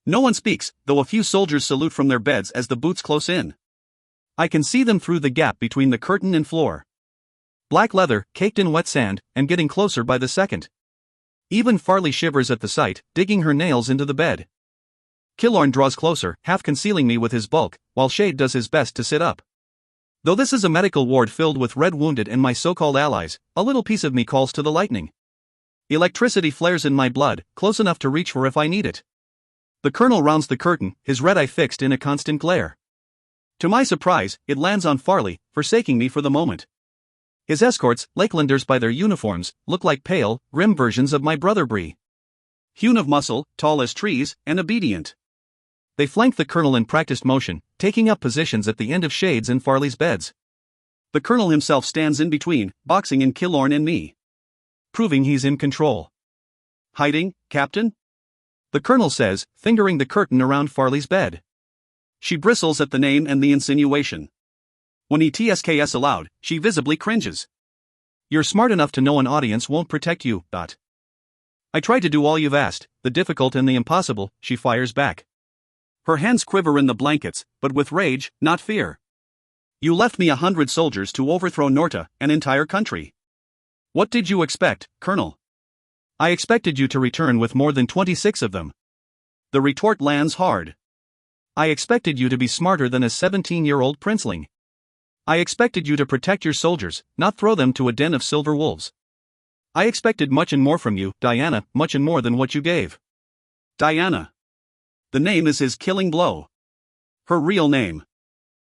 No one speaks, though a few soldiers salute from their beds as the boots close in. I can see them through the gap between the curtain and floor. Black leather, caked in wet sand, and getting closer by the second. Even Farley shivers at the sight, digging her nails into the bed. Killorn draws closer, half concealing me with his bulk, while Shade does his best to sit up. Though this is a medical ward filled with red wounded and my so-called allies, a little piece of me calls to the lightning. Electricity flares in my blood, close enough to reach for if I need it. The colonel rounds the curtain, his red eye fixed in a constant glare. To my surprise, it lands on Farley, forsaking me for the moment. His escorts, Lakelanders by their uniforms, look like pale, grim versions of my brother Bree. Hewn of muscle, tall as trees, and obedient. They flank the colonel in practiced motion, taking up positions at the end of Shade's and Farley's beds. The colonel himself stands in between, boxing in Killorn and me. Proving he's in control. Hiding, Captain? The colonel says, fingering the curtain around Farley's bed. She bristles at the name and the insinuation. When he tsks aloud, she visibly cringes. You're smart enough to know an audience won't protect you, . I tried to do all you've asked, the difficult and the impossible, she fires back. Her hands quiver in the blankets, but with rage, not fear. You left me 100 soldiers to overthrow Norta, an entire country. What did you expect, Colonel? I expected you to return with more than 26 of them. The retort lands hard. I expected you to be smarter than a 17-year-old princeling. I expected you to protect your soldiers, not throw them to a den of silver wolves. I expected much and more from you, Diana, much and more than what you gave. Diana. The name is his killing blow. Her real name.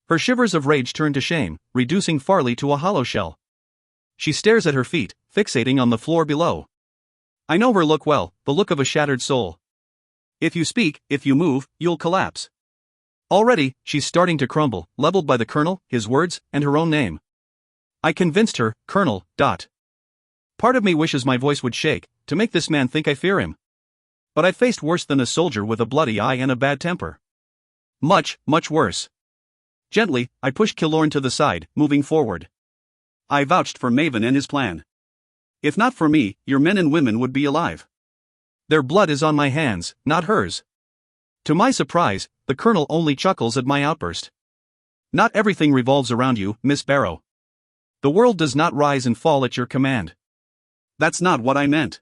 Her shivers of rage turn to shame, reducing Farley to a hollow shell. She stares at her feet, fixating on the floor below. I know her look well, the look of a shattered soul. If you speak, if you move, you'll collapse. Already, she's starting to crumble, leveled by the colonel, his words, and her own name. I convinced her, Colonel. Part of me wishes my voice would shake, to make this man think I fear him. But I faced worse than a soldier with a bloody eye and a bad temper. Much, much worse. Gently, I pushed Killorn to the side, moving forward. I vouched for Maven and his plan. If not for me, your men and women would be alive. Their blood is on my hands, not hers. To my surprise, the colonel only chuckles at my outburst. Not everything revolves around you, Miss Barrow. The world does not rise and fall at your command. That's not what I meant.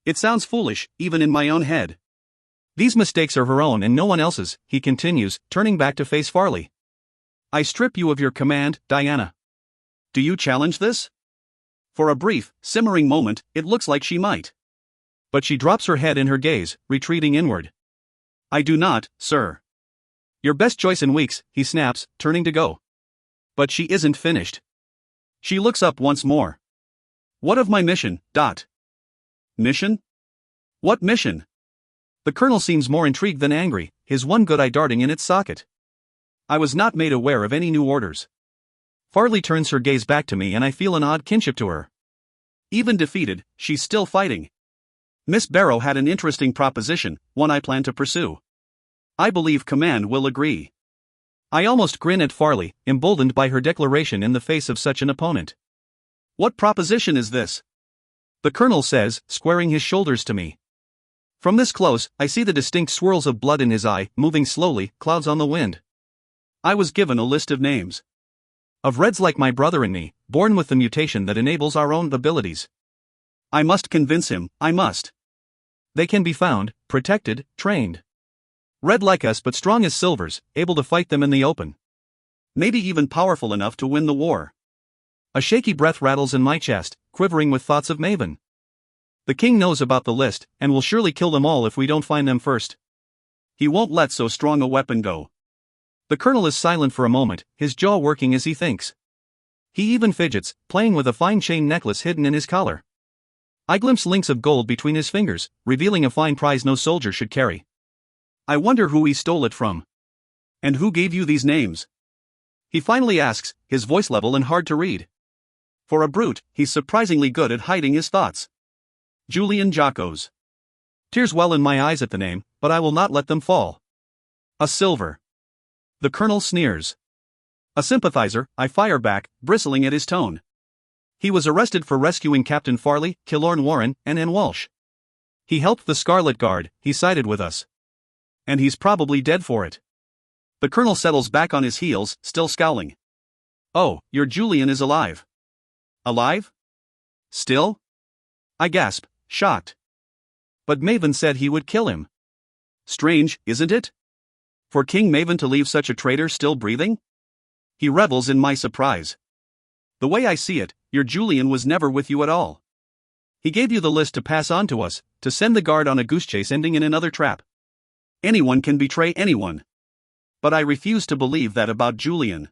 It sounds foolish, even in my own head. These mistakes are her own and no one else's, he continues, turning back to face Farley. I strip you of your command, Diana. Do you challenge this? For a brief, simmering moment, it looks like she might. But she drops her head in her gaze, retreating inward. I do not, sir. Your best choice in weeks, he snaps, turning to go. But she isn't finished. She looks up once more. What of my mission, ? Mission? What mission? The colonel seems more intrigued than angry, his one good eye darting in its socket. I was not made aware of any new orders. Farley turns her gaze back to me and I feel an odd kinship to her. Even defeated, she's still fighting. Miss Barrow had an interesting proposition, one I plan to pursue. I believe command will agree. I almost grin at Farley, emboldened by her declaration in the face of such an opponent. What proposition is this? The colonel says, squaring his shoulders to me. From this close, I see the distinct swirls of blood in his eye, moving slowly, clouds on the wind. I was given a list of names. Of reds like my brother and me, born with the mutation that enables our own abilities. I must convince him, I must. They can be found, protected, trained. Red like us but strong as silvers, able to fight them in the open. Maybe even powerful enough to win the war. A shaky breath rattles in my chest, quivering with thoughts of Maven. The king knows about the list, and will surely kill them all if we don't find them first. He won't let so strong a weapon go. The colonel is silent for a moment, his jaw working as he thinks. He even fidgets, playing with a fine chain necklace hidden in his collar. I glimpse links of gold between his fingers, revealing a fine prize no soldier should carry. I wonder who he stole it from. And who gave you these names? He finally asks, his voice level and hard to read. For a brute, he's surprisingly good at hiding his thoughts. Julian Jacos. Tears well in my eyes at the name, but I will not let them fall. A silver. The colonel sneers. A sympathizer, I fire back, bristling at his tone. He was arrested for rescuing Captain Farley, Killorn Warren, and Anne Walsh. He helped the Scarlet Guard, he sided with us. And he's probably dead for it. The colonel settles back on his heels, still scowling. Oh, your Julian is alive. Alive? Still? I gasp, shocked. But Maven said he would kill him. Strange, isn't it? For King Maven to leave such a traitor still breathing? He revels in my surprise. The way I see it, your Julian was never with you at all. He gave you the list to pass on to us, to send the guard on a goose chase ending in another trap. Anyone can betray anyone. But I refuse to believe that about Julian.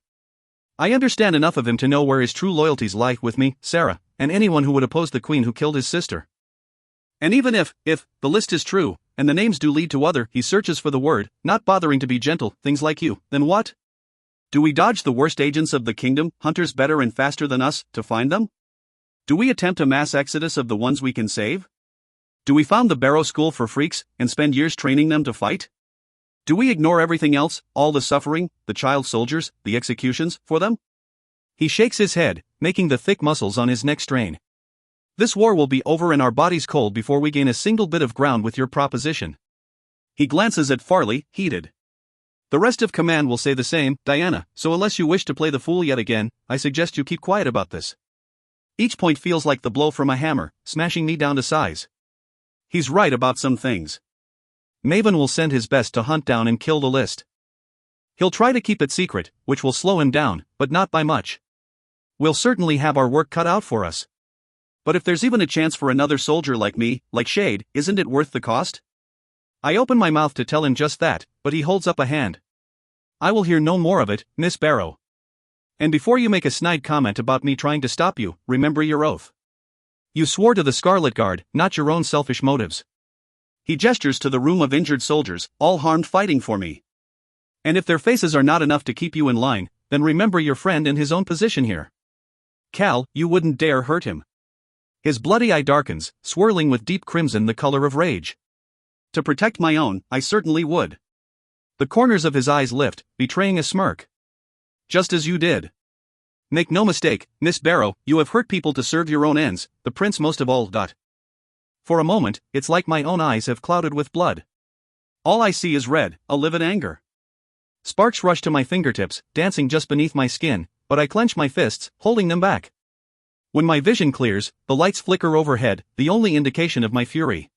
I understand enough of him to know where his true loyalties lie with me, Sarah, and anyone who would oppose the queen who killed his sister. And even if the list is true, and the names do lead to other, he searches for the word, not bothering to be gentle, things like you, then what? Do we dodge the worst agents of the kingdom, hunters better and faster than us, to find them? Do we attempt a mass exodus of the ones we can save? Do we found the Barrow School for freaks, and spend years training them to fight? Do we ignore everything else, all the suffering, the child soldiers, the executions, for them? He shakes his head, making the thick muscles on his neck strain. This war will be over and our bodies cold before we gain a single bit of ground with your proposition. He glances at Farley, heated. The rest of command will say the same, Diana, so unless you wish to play the fool yet again, I suggest you keep quiet about this. Each point feels like the blow from a hammer, smashing me down to size. He's right about some things. Maven will send his best to hunt down and kill the list. He'll try to keep it secret, which will slow him down, but not by much. We'll certainly have our work cut out for us. But if there's even a chance for another soldier like me, like Shade, isn't it worth the cost? I open my mouth to tell him just that, but he holds up a hand. I will hear no more of it, Miss Barrow. And before you make a snide comment about me trying to stop you, remember your oath. You swore to the Scarlet Guard, not your own selfish motives. He gestures to the room of injured soldiers, all harmed fighting for me. And if their faces are not enough to keep you in line, then remember your friend in his own position here. Cal, you wouldn't dare hurt him. His bloody eye darkens, swirling with deep crimson the color of rage. To protect my own, I certainly would. The corners of his eyes lift, betraying a smirk. Just as you did. Make no mistake, Miss Barrow, you have hurt people to serve your own ends, the prince most of all. For a moment, it's like my own eyes have clouded with blood. All I see is red, a livid anger. Sparks rush to my fingertips, dancing just beneath my skin, but I clench my fists, holding them back. When my vision clears, the lights flicker overhead, the only indication of my fury.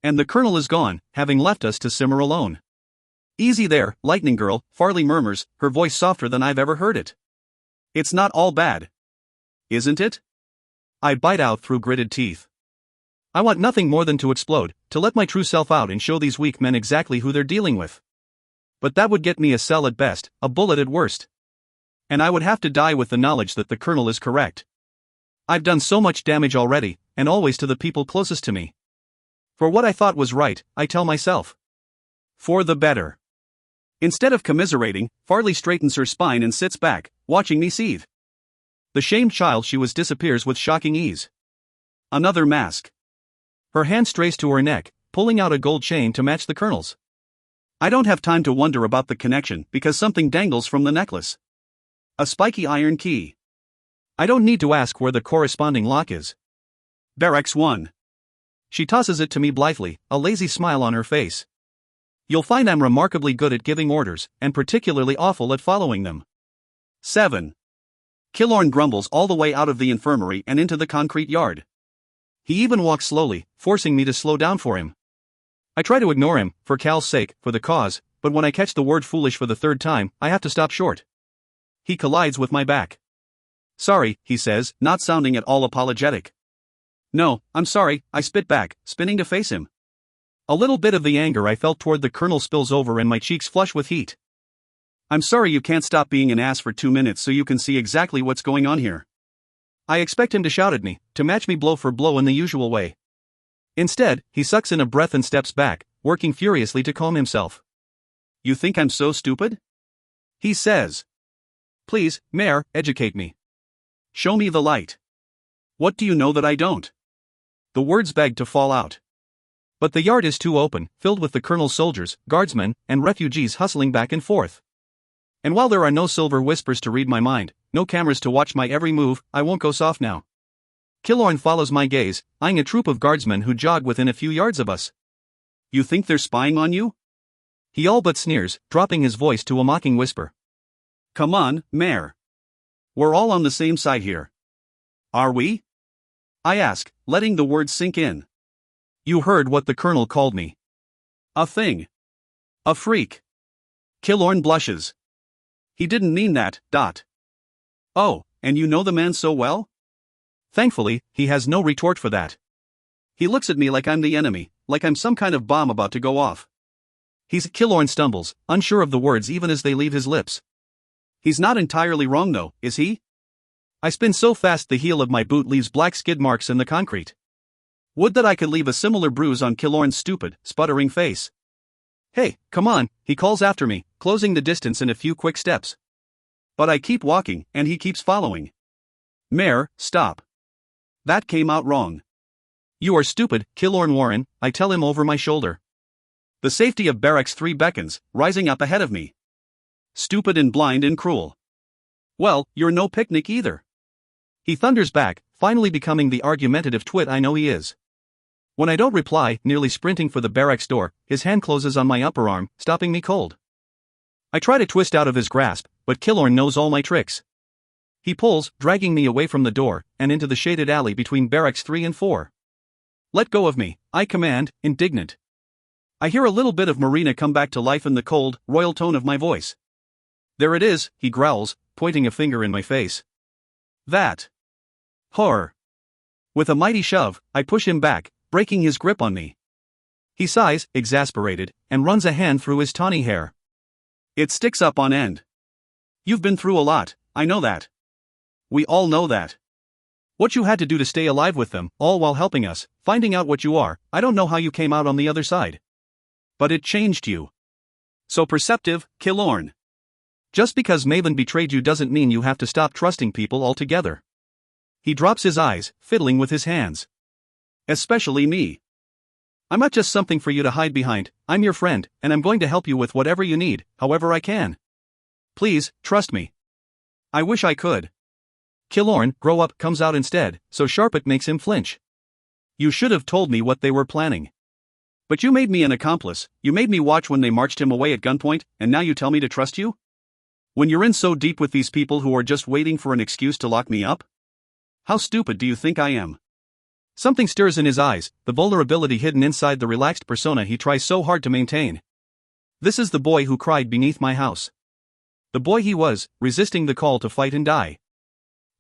And the colonel is gone, having left us to simmer alone. Easy there, lightning girl, Farley murmurs, her voice softer than I've ever heard it. It's not all bad. Isn't it? I bite out through gritted teeth. I want nothing more than to explode, to let my true self out and show these weak men exactly who they're dealing with. But that would get me a cell at best, a bullet at worst. And I would have to die with the knowledge that the colonel is correct. I've done so much damage already, and always to the people closest to me. For what I thought was right, I tell myself. For the better. Instead of commiserating, Farley straightens her spine and sits back, watching me seethe. The shamed child she was disappears with shocking ease. Another mask. Her hand strays to her neck, pulling out a gold chain to match the colonel's. I don't have time to wonder about the connection because something dangles from the necklace. A spiky iron key. I don't need to ask where the corresponding lock is. Barracks 1. She tosses it to me blithely, a lazy smile on her face. You'll find I'm remarkably good at giving orders, and particularly awful at following them. 7. Killorn grumbles all the way out of the infirmary and into the concrete yard. He even walks slowly, forcing me to slow down for him. I try to ignore him, for Cal's sake, for the cause, but when I catch the word foolish for the third time, I have to stop short. He collides with my back. Sorry, he says, not sounding at all apologetic. No, I'm sorry, I spit back, spinning to face him. A little bit of the anger I felt toward the colonel spills over and my cheeks flush with heat. I'm sorry you can't stop being an ass for 2 minutes so you can see exactly what's going on here. I expect him to shout at me, to match me blow for blow in the usual way. Instead, he sucks in a breath and steps back, working furiously to calm himself. You think I'm so stupid? He says. Please, Mare, educate me. Show me the light. What do you know that I don't? The words beg to fall out. But the yard is too open, filled with the colonel's soldiers, guardsmen, and refugees hustling back and forth. And while there are no silver whispers to read my mind, no cameras to watch my every move, I won't go soft now. Killorn follows my gaze, eyeing a troop of guardsmen who jog within a few yards of us. You think they're spying on you? He all but sneers, dropping his voice to a mocking whisper. Come on, Mare. We're all on the same side here. Are we? I ask, letting the words sink in. You heard what the colonel called me. A thing. A freak. Killorn blushes. He didn't mean that. Oh, and you know the man so well? Thankfully, he has no retort for that. He looks at me like I'm the enemy, like I'm some kind of bomb about to go off. Killorn stumbles, unsure of the words even as they leave his lips. He's not entirely wrong though, is he? I spin so fast the heel of my boot leaves black skid marks in the concrete. Would that I could leave a similar bruise on Killorn's stupid, sputtering face. Hey, come on, he calls after me, closing the distance in a few quick steps. But I keep walking, and he keeps following. Mare, stop. That came out wrong. You are stupid, Killorn Warren, I tell him over my shoulder. The safety of Barracks 3 beckons, rising up ahead of me. Stupid and blind and cruel. Well, you're no picnic either. He thunders back, finally becoming the argumentative twit I know he is. When I don't reply, nearly sprinting for the barracks door, his hand closes on my upper arm, stopping me cold. I try to twist out of his grasp, but Killorn knows all my tricks. He pulls, dragging me away from the door, and into the shaded alley between Barracks 3 and 4. Let go of me, I command, indignant. I hear a little bit of Marina come back to life in the cold, royal tone of my voice. There it is, he growls, pointing a finger in my face. That. Horror. With a mighty shove, I push him back, breaking his grip on me. He sighs, exasperated, and runs a hand through his tawny hair. It sticks up on end. You've been through a lot, I know that. We all know that. What you had to do to stay alive with them, all while helping us, finding out what you are, I don't know how you came out on the other side. But it changed you. So perceptive, Killorn. Just because Maven betrayed you doesn't mean you have to stop trusting people altogether. He drops his eyes, fiddling with his hands. Especially me. I'm not just something for you to hide behind, I'm your friend, and I'm going to help you with whatever you need, however I can. Please, trust me. I wish I could. Killorn, grow up, comes out instead, so sharp it makes him flinch. You should have told me what they were planning. But you made me an accomplice, you made me watch when they marched him away at gunpoint, and now you tell me to trust you? When you're in so deep with these people who are just waiting for an excuse to lock me up? How stupid do you think I am? Something stirs in his eyes, the vulnerability hidden inside the relaxed persona he tries so hard to maintain. This is the boy who cried beneath my house. The boy he was, resisting the call to fight and die.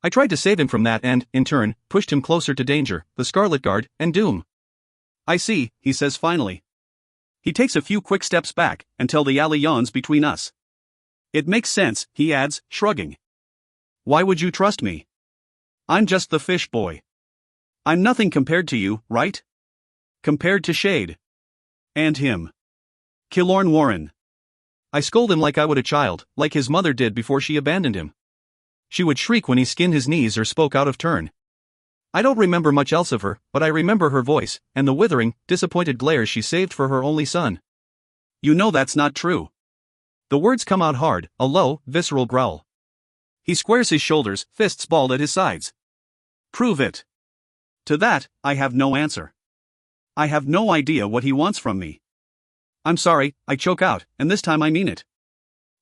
I tried to save him from that and, in turn, pushed him closer to danger, the Scarlet Guard, and doom. I see, he says finally. He takes a few quick steps back, until the alley yawns between us. It makes sense, he adds, shrugging. Why would you trust me? I'm just the fish boy. I'm nothing compared to you, right? Compared to Shade. And him. Killorn Warren. I scold him like I would a child, like his mother did before she abandoned him. She would shriek when he skinned his knees or spoke out of turn. I don't remember much else of her, but I remember her voice, and the withering, disappointed glares she saved for her only son. You know that's not true. The words come out hard, a low, visceral growl. He squares his shoulders, fists balled at his sides. Prove it. To that, I have no answer. I have no idea what he wants from me. I'm sorry, I choke out, and this time I mean it.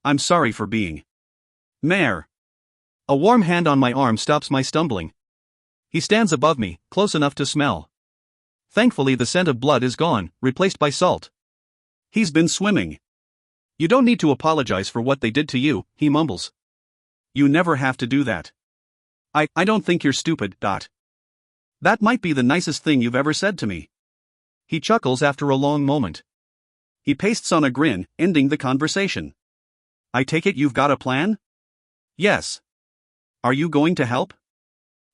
I'm sorry for being. Mare. A warm hand on my arm stops my stumbling. He stands above me, close enough to smell. Thankfully the scent of blood is gone, replaced by salt. He's been swimming. You don't need to apologize for what they did to you, he mumbles. You never have to do that. I don't think you're stupid, That might be the nicest thing you've ever said to me. He chuckles after a long moment. He pastes on a grin, ending the conversation. I take it you've got a plan? Yes. Are you going to help?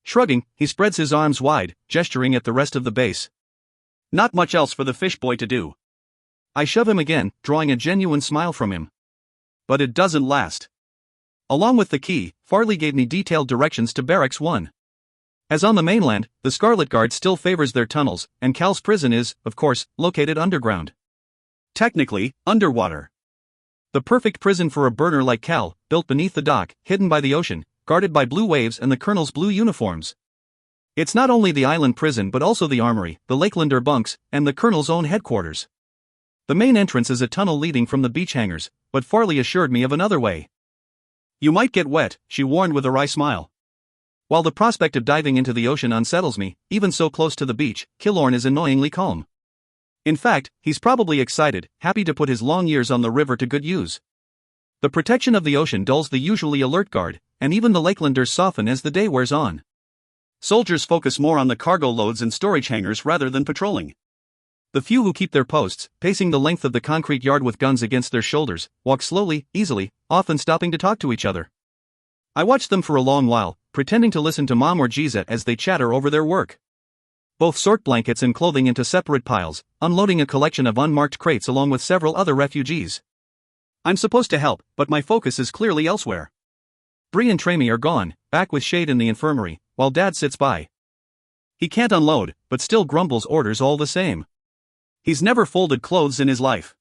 Shrugging, he spreads his arms wide, gesturing at the rest of the base. Not much else for the fish boy to do. I shove him again, drawing a genuine smile from him. But it doesn't last. Along with the key, Farley gave me detailed directions to Barracks 1. As on the mainland, the Scarlet Guard still favors their tunnels, and Cal's prison is, of course, located underground. Technically, underwater. The perfect prison for a burner like Cal, built beneath the dock, hidden by the ocean, guarded by blue waves and the colonel's blue uniforms. It's not only the island prison but also the armory, the Lakelander bunks, and the colonel's own headquarters. The main entrance is a tunnel leading from the beach hangars, but Farley assured me of another way. You might get wet, she warned with a wry smile. While the prospect of diving into the ocean unsettles me, even so close to the beach, Killorn is annoyingly calm. In fact, he's probably excited, happy to put his long years on the river to good use. The protection of the ocean dulls the usually alert guard, and even the Lakelanders soften as the day wears on. Soldiers focus more on the cargo loads and storage hangars rather than patrolling. The few who keep their posts, pacing the length of the concrete yard with guns against their shoulders, walk slowly, easily, often stopping to talk to each other. I watch them for a long while, pretending to listen to Mom or Giza as they chatter over their work. Both sort blankets and clothing into separate piles, unloading a collection of unmarked crates along with several other refugees. I'm supposed to help, but my focus is clearly elsewhere. Bree and Tramy are gone, back with Shade in the infirmary, while Dad sits by. He can't unload, but still grumbles orders all the same. He's never folded clothes in his life.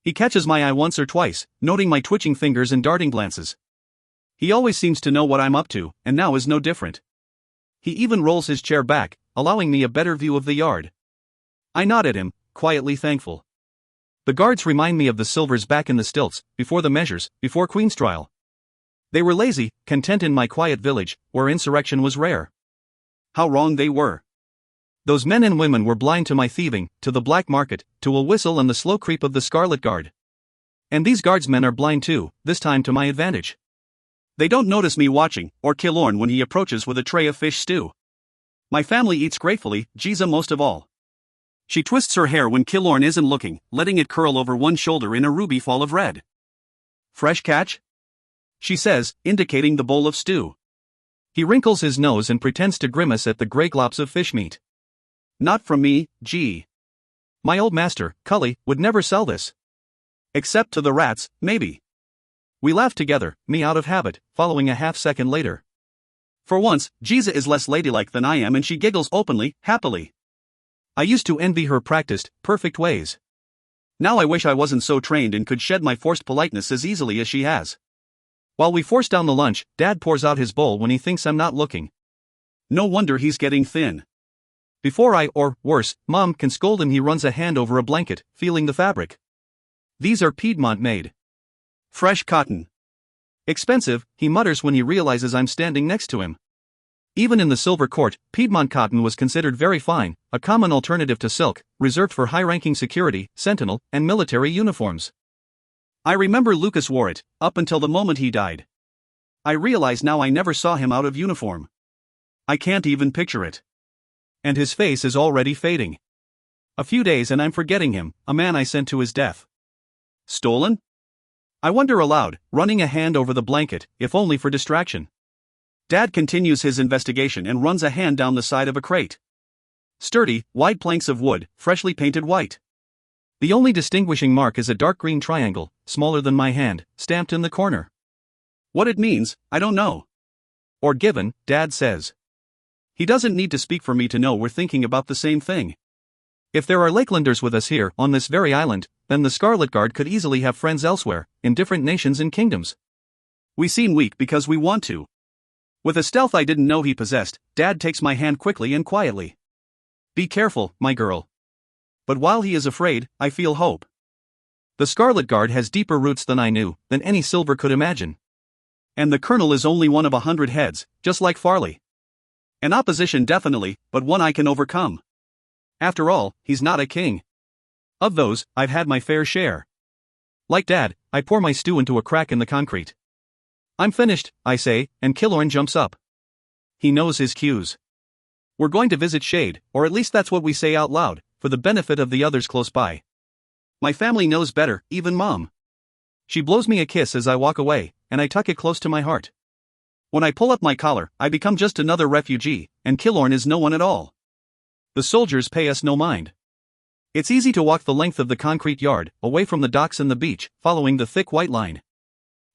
He catches my eye once or twice, noting my twitching fingers and darting glances. He always seems to know what I'm up to, and now is no different. He even rolls his chair back, allowing me a better view of the yard. I nod at him, quietly thankful. The guards remind me of the Silvers back in the stilts, before the measures, before Queen's trial. They were lazy, content in my quiet village, where insurrection was rare. How wrong they were. Those men and women were blind to my thieving, to the black market, to a whistle and the slow creep of the Scarlet Guard. And these guardsmen are blind too, this time to my advantage. They don't notice me watching, or Killorn when he approaches with a tray of fish stew. My family eats gratefully, Giza most of all. She twists her hair when Killorn isn't looking, letting it curl over one shoulder in a ruby fall of red. Fresh catch? She says, indicating the bowl of stew. He wrinkles his nose and pretends to grimace at the grey glops of fish meat. Not from me, gee. My old master, Cully, would never sell this. Except to the rats, maybe. We laugh together, me out of habit, following a half-second later. For once, Giza is less ladylike than I am and she giggles openly, happily. I used to envy her practiced, perfect ways. Now I wish I wasn't so trained and could shed my forced politeness as easily as she has. While we force down the lunch, Dad pours out his bowl when he thinks I'm not looking. No wonder he's getting thin. Before I, or worse, Mom can scold him, he runs a hand over a blanket, feeling the fabric. These are Piedmont made. Fresh cotton. Expensive, he mutters when he realizes I'm standing next to him. Even in the Silver Court, Piedmont cotton was considered very fine, a common alternative to silk, reserved for high-ranking security, sentinel, and military uniforms. I remember Lucas wore it, up until the moment he died. I realize now I never saw him out of uniform. I can't even picture it. And his face is already fading. A few days and I'm forgetting him, a man I sent to his death. Stolen? I wonder aloud, running a hand over the blanket, if only for distraction. Dad continues his investigation and runs a hand down the side of a crate. Sturdy, wide planks of wood, freshly painted white. The only distinguishing mark is a dark green triangle, smaller than my hand, stamped in the corner. What it means, I don't know. Or given, Dad says. He doesn't need to speak for me to know we're thinking about the same thing. If there are Lakelanders with us here, on this very island, then the Scarlet Guard could easily have friends elsewhere, in different nations and kingdoms. We seem weak because we want to. With a stealth I didn't know he possessed, Dad takes my hand quickly and quietly. Be careful, my girl. But while he is afraid, I feel hope. The Scarlet Guard has deeper roots than I knew, than any Silver could imagine. And the Colonel is only one of 100 heads, just like Farley. An opposition definitely, but one I can overcome. After all, he's not a king. Of those, I've had my fair share. Like Dad, I pour my stew into a crack in the concrete. I'm finished, I say, and Killorn jumps up. He knows his cues. We're going to visit Shade, or at least that's what we say out loud, for the benefit of the others close by. My family knows better, even Mom. She blows me a kiss as I walk away, and I tuck it close to my heart. When I pull up my collar, I become just another refugee, and Killorn is no one at all. The soldiers pay us no mind. It's easy to walk the length of the concrete yard, away from the docks and the beach, following the thick white line.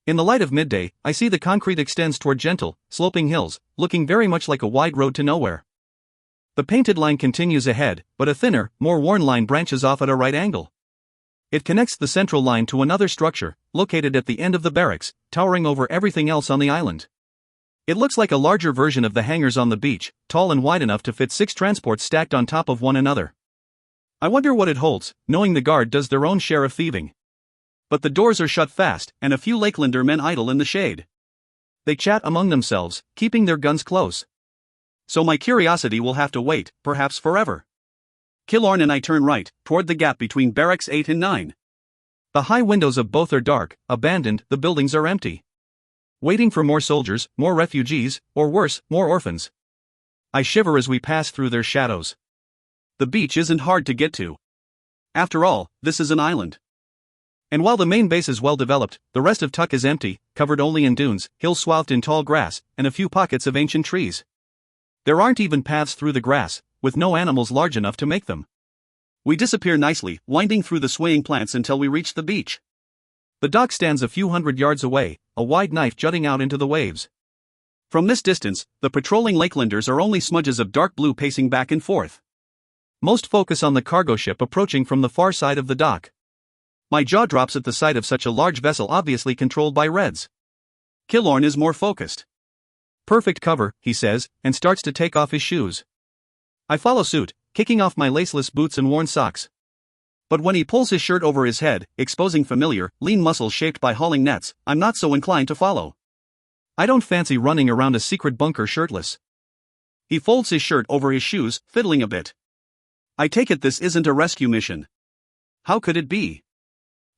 In the light of midday, I see the concrete extends toward gentle, sloping hills, looking very much like a wide road to nowhere. The painted line continues ahead, but a thinner, more worn line branches off at a right angle. It connects the central line to another structure, located at the end of the barracks, towering over everything else on the island. It looks like a larger version of the hangars on the beach, tall and wide enough to fit 6 transports stacked on top of one another. I wonder what it holds, knowing the guard does their own share of thieving. But the doors are shut fast, and a few Lakelander men idle in the shade. They chat among themselves, keeping their guns close. So my curiosity will have to wait, perhaps forever. Killorn and I turn right, toward the gap between Barracks 8 and 9. The high windows of both are dark, abandoned, the buildings are empty. Waiting for more soldiers, more refugees, or worse, more orphans. I shiver as we pass through their shadows. The beach isn't hard to get to. After all, this is an island. And while the main base is well developed, the rest of Tuck is empty, covered only in dunes, hills swathed in tall grass, and a few pockets of ancient trees. There aren't even paths through the grass, with no animals large enough to make them. We disappear nicely, winding through the swaying plants until we reach the beach. The dock stands a few hundred yards away, a wide knife jutting out into the waves. From this distance, the patrolling Lakelanders are only smudges of dark blue pacing back and forth. Most focus on the cargo ship approaching from the far side of the dock. My jaw drops at the sight of such a large vessel obviously controlled by Reds. Killorn is more focused. Perfect cover, he says, and starts to take off his shoes. I follow suit, kicking off my laceless boots and worn socks. But when he pulls his shirt over his head, exposing familiar, lean muscles shaped by hauling nets, I'm not so inclined to follow. I don't fancy running around a secret bunker shirtless. He folds his shirt over his shoes, fiddling a bit. I take it this isn't a rescue mission. How could it be?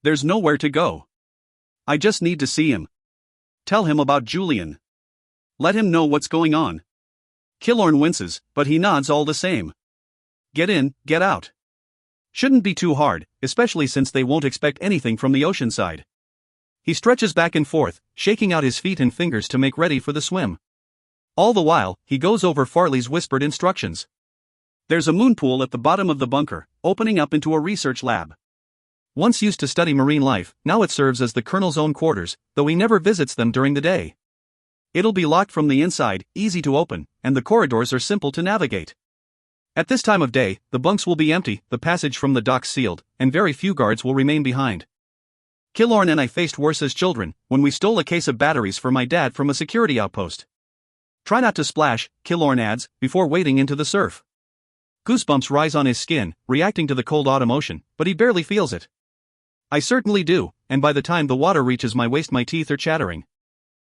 There's nowhere to go. I just need to see him. Tell him about Julian. Let him know what's going on. Killorn winces, but he nods all the same. Get in, get out. Shouldn't be too hard, especially since they won't expect anything from the ocean side. He stretches back and forth, shaking out his feet and fingers to make ready for the swim. All the while, he goes over Farley's whispered instructions. There's a moon pool at the bottom of the bunker, opening up into a research lab. Once used to study marine life, now it serves as the colonel's own quarters, though he never visits them during the day. It'll be locked from the inside, easy to open, and the corridors are simple to navigate. At this time of day, the bunks will be empty, the passage from the docks sealed, and very few guards will remain behind. Killorn and I faced worse as children, when we stole a case of batteries for my dad from a security outpost. Try not to splash, Killorn adds, before wading into the surf. Goosebumps rise on his skin, reacting to the cold autumn ocean, but he barely feels it. I certainly do, and by the time the water reaches my waist my teeth are chattering.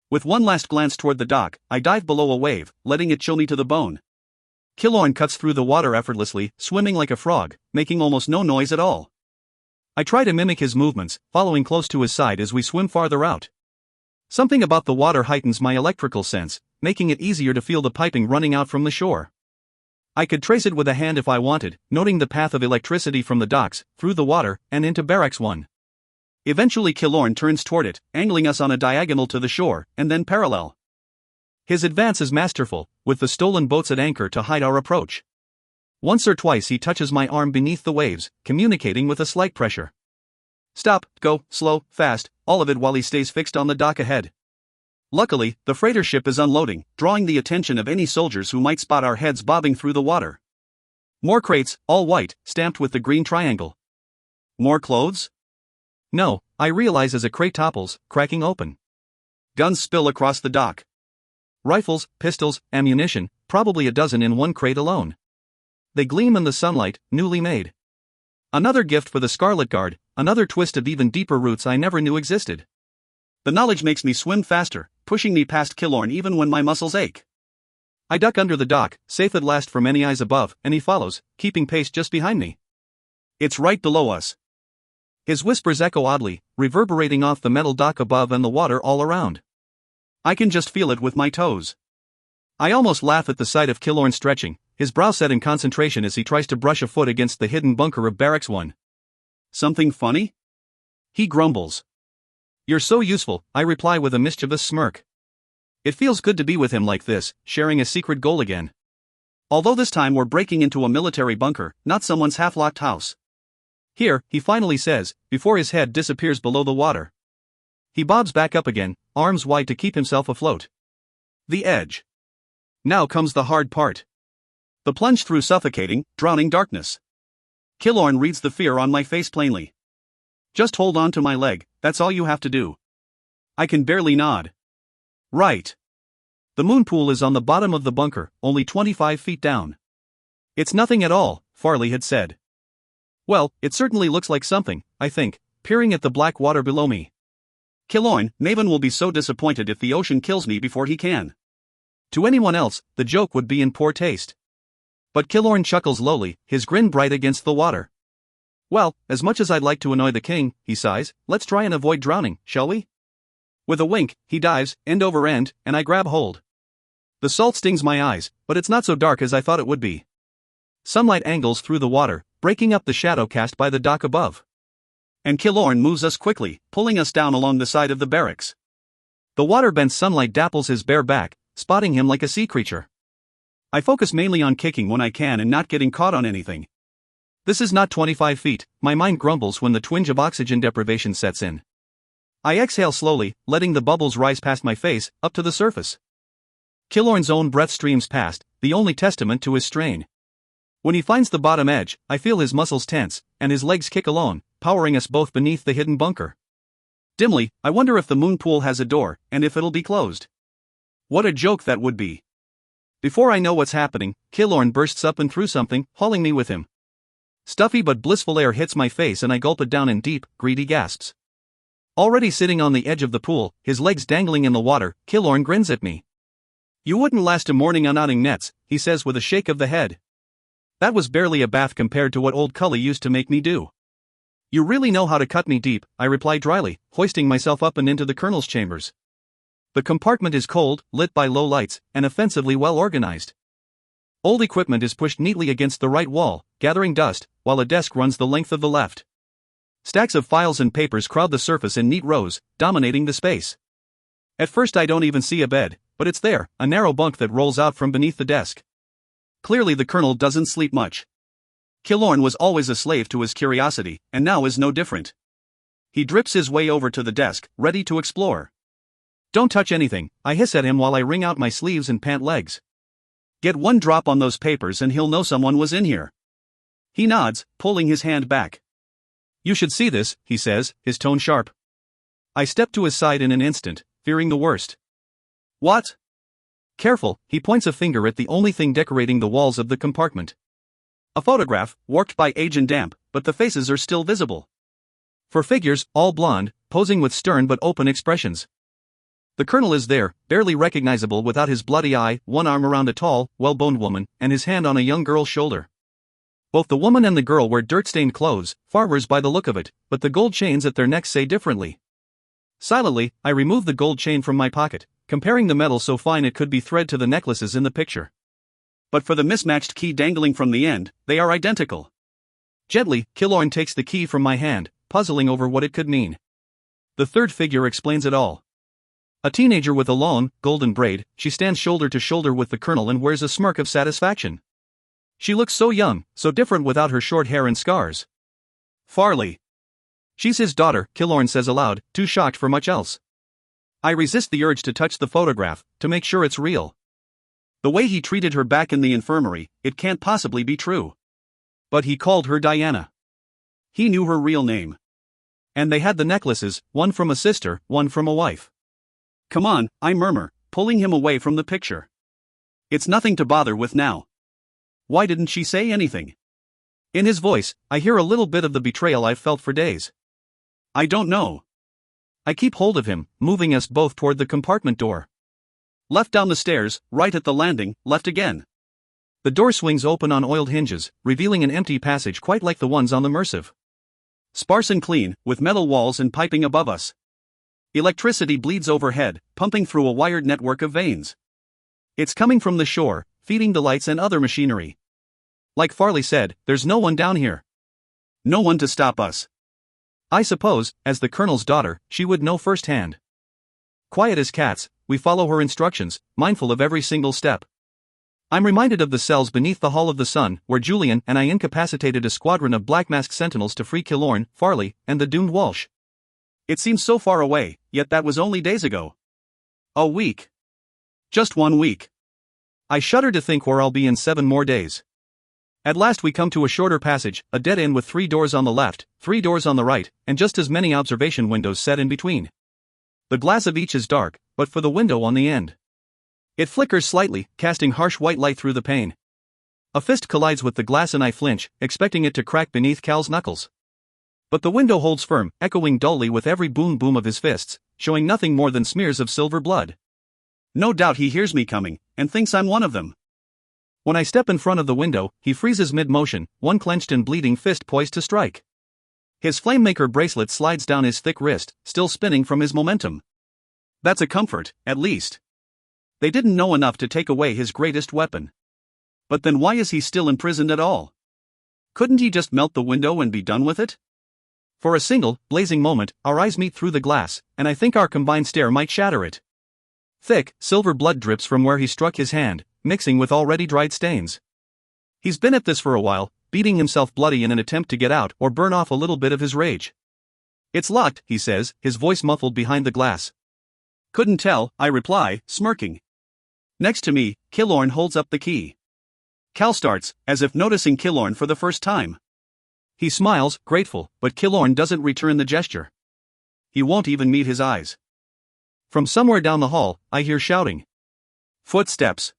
With one last glance toward the dock, I dive below a wave, letting it chill me to the bone. Killorn cuts through the water effortlessly, swimming like a frog, making almost no noise at all. I try to mimic his movements, following close to his side as we swim farther out. Something about the water heightens my electrical sense, making it easier to feel the piping running out from the shore. I could trace it with a hand if I wanted, noting the path of electricity from the docks, through the water, and into Barracks 1. Eventually Killorn turns toward it, angling us on a diagonal to the shore, and then parallel. His advance is masterful, with the stolen boats at anchor to hide our approach. Once or twice he touches my arm beneath the waves, communicating with a slight pressure. Stop, go, slow, fast, all of it while he stays fixed on the dock ahead. Luckily, the freighter ship is unloading, drawing the attention of any soldiers who might spot our heads bobbing through the water. More crates, all white, stamped with the green triangle. More clothes? No, I realize as a crate topples, cracking open. Guns spill across the dock. Rifles, pistols, ammunition, probably a dozen in one crate alone. They gleam in the sunlight, newly made. Another gift for the Scarlet Guard, another twist of even deeper roots I never knew existed. The knowledge makes me swim faster, pushing me past Killorn even when my muscles ache. I duck under the dock, safe at last from any eyes above, and he follows, keeping pace just behind me. It's right below us. His whispers echo oddly, reverberating off the metal dock above and the water all around. I can just feel it with my toes. I almost laugh at the sight of Killorn stretching, his brow set in concentration as he tries to brush a foot against the hidden bunker of Barracks 1. Something funny? He grumbles. You're so useful, I reply with a mischievous smirk. It feels good to be with him like this, sharing a secret goal again. Although this time we're breaking into a military bunker, not someone's half-locked house. Here, he finally says, before his head disappears below the water. He bobs back up again, arms wide to keep himself afloat. The edge. Now comes the hard part. The plunge through suffocating, drowning darkness. Killorn reads the fear on my face plainly. Just hold on to my leg, that's all you have to do. I can barely nod. Right. The moon pool is on the bottom of the bunker, only 25 feet down. It's nothing at all, Farley had said. Well, it certainly looks like something, I think, peering at the black water below me. Killoyne, Maven will be so disappointed if the ocean kills me before he can. To anyone else, the joke would be in poor taste. But Killoyne chuckles lowly, his grin bright against the water. Well, as much as I'd like to annoy the king, he sighs, let's try and avoid drowning, shall we? With a wink, he dives, end over end, and I grab hold. The salt stings my eyes, but it's not so dark as I thought it would be. Sunlight angles through the water, breaking up the shadow cast by the dock above. And Killoyne moves us quickly, pulling us down along the side of the barracks. The water-bent sunlight dapples his bare back, spotting him like a sea creature. I focus mainly on kicking when I can and not getting caught on anything. This is not 25 feet, my mind grumbles when the twinge of oxygen deprivation sets in. I exhale slowly, letting the bubbles rise past my face, up to the surface. Killoyne's own breath streams past, the only testament to his strain. When he finds the bottom edge, I feel his muscles tense, and his legs kick along, powering us both beneath the hidden bunker. Dimly, I wonder if the moon pool has a door, and if it'll be closed. What a joke that would be. Before I know what's happening, Killoyne bursts up and through something, hauling me with him. Stuffy but blissful air hits my face and I gulp it down in deep, greedy gasps. Already sitting on the edge of the pool, his legs dangling in the water, Killoyne grins at me. You wouldn't last a morning unknotting nets, he says with a shake of the head. That was barely a bath compared to what old Cully used to make me do. You really know how to cut me deep, I reply dryly, hoisting myself up and into the colonel's chambers. The compartment is cold, lit by low lights, and offensively well organized. Old equipment is pushed neatly against the right wall, gathering dust, while a desk runs the length of the left. Stacks of files and papers crowd the surface in neat rows, dominating the space. At first I don't even see a bed, but it's there, a narrow bunk that rolls out from beneath the desk. Clearly the colonel doesn't sleep much. Killoyne was always a slave to his curiosity, and now is no different. He drips his way over to the desk, ready to explore. Don't touch anything, I hiss at him while I wring out my sleeves and pant legs. Get one drop on those papers and he'll know someone was in here. He nods, pulling his hand back. You should see this, he says, his tone sharp. I step to his side in an instant, fearing the worst. What? Careful, he points a finger at the only thing decorating the walls of the compartment. A photograph, warped by age and damp, but the faces are still visible. 4 figures, all blonde, posing with stern but open expressions. The colonel is there, barely recognizable without his bloody eye, one arm around a tall, well-boned woman, and his hand on a young girl's shoulder. Both the woman and the girl wear dirt-stained clothes, farmers by the look of it, but the gold chains at their necks say differently. Silently, I remove the gold chain from my pocket, comparing the metal so fine it could be thread to the necklaces in the picture. But for the mismatched key dangling from the end, they are identical. Gently, Killoyne takes the key from my hand, puzzling over what it could mean. The third figure explains it all. A teenager with a long, golden braid, she stands shoulder to shoulder with the colonel and wears a smirk of satisfaction. She looks so young, so different without her short hair and scars. Farley. She's his daughter, Killoyne says aloud, too shocked for much else. I resist the urge to touch the photograph, to make sure it's real. The way he treated her back in the infirmary, it can't possibly be true. But he called her Diana. He knew her real name. And they had the necklaces, one from a sister, one from a wife. Come on, I murmur, pulling him away from the picture. It's nothing to bother with now. Why didn't she say anything? In his voice, I hear a little bit of the betrayal I've felt for days. I don't know. I keep hold of him, moving us both toward the compartment door. Left down the stairs, right at the landing, left again. The door swings open on oiled hinges, revealing an empty passage quite like the ones on the Mercive. Sparse and clean, with metal walls and piping above us. Electricity bleeds overhead, pumping through a wired network of veins. It's coming from the shore, feeding the lights and other machinery. Like Farley said, there's no one down here. No one to stop us. I suppose, as the colonel's daughter, she would know firsthand. Quiet as cats, we follow her instructions, mindful of every single step. I'm reminded of the cells beneath the Hall of the Sun, where Julian and I incapacitated a squadron of black-masked sentinels to free Killoyne, Farley, and the doomed Walsh. It seems so far away, yet that was only days ago. A week. Just 1 week. I shudder to think where I'll be in 7 more days. At last we come to a shorter passage, a dead end with 3 doors on the left, 3 doors on the right, and just as many observation windows set in between. The glass of each is dark, but for the window on the end. It flickers slightly, casting harsh white light through the pane. A fist collides with the glass and I flinch, expecting it to crack beneath Cal's knuckles. But the window holds firm, echoing dully with every boom boom of his fists, showing nothing more than smears of silver blood. No doubt he hears me coming, and thinks I'm one of them. When I step in front of the window, he freezes mid-motion, one clenched and bleeding fist poised to strike. His Flamemaker bracelet slides down his thick wrist, still spinning from his momentum. That's a comfort, at least. They didn't know enough to take away his greatest weapon. But then why is he still imprisoned at all? Couldn't he just melt the window and be done with it? For a single, blazing moment, our eyes meet through the glass, and I think our combined stare might shatter it. Thick, silver blood drips from where he struck his hand, mixing with already dried stains. He's been at this for a while, beating himself bloody in an attempt to get out or burn off a little bit of his rage. It's locked, he says, his voice muffled behind the glass. Couldn't tell, I reply, smirking. Next to me, Killorn holds up the key. Cal starts, as if noticing Killorn for the first time. He smiles, grateful, but Killorn doesn't return the gesture. He won't even meet his eyes. From somewhere down the hall, I hear shouting. Footsteps.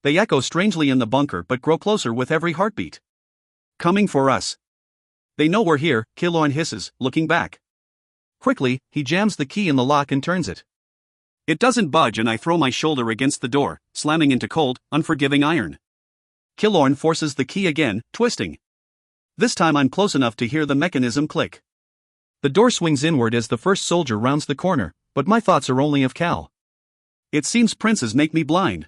They echo strangely in the bunker but grow closer with every heartbeat. Coming for us. They know we're here, Killorn hisses, looking back. Quickly, he jams the key in the lock and turns it. It doesn't budge and I throw my shoulder against the door, slamming into cold, unforgiving iron. Killorn forces the key again, twisting. This time I'm close enough to hear the mechanism click. The door swings inward as the first soldier rounds the corner, but my thoughts are only of Cal. It seems princes make me blind.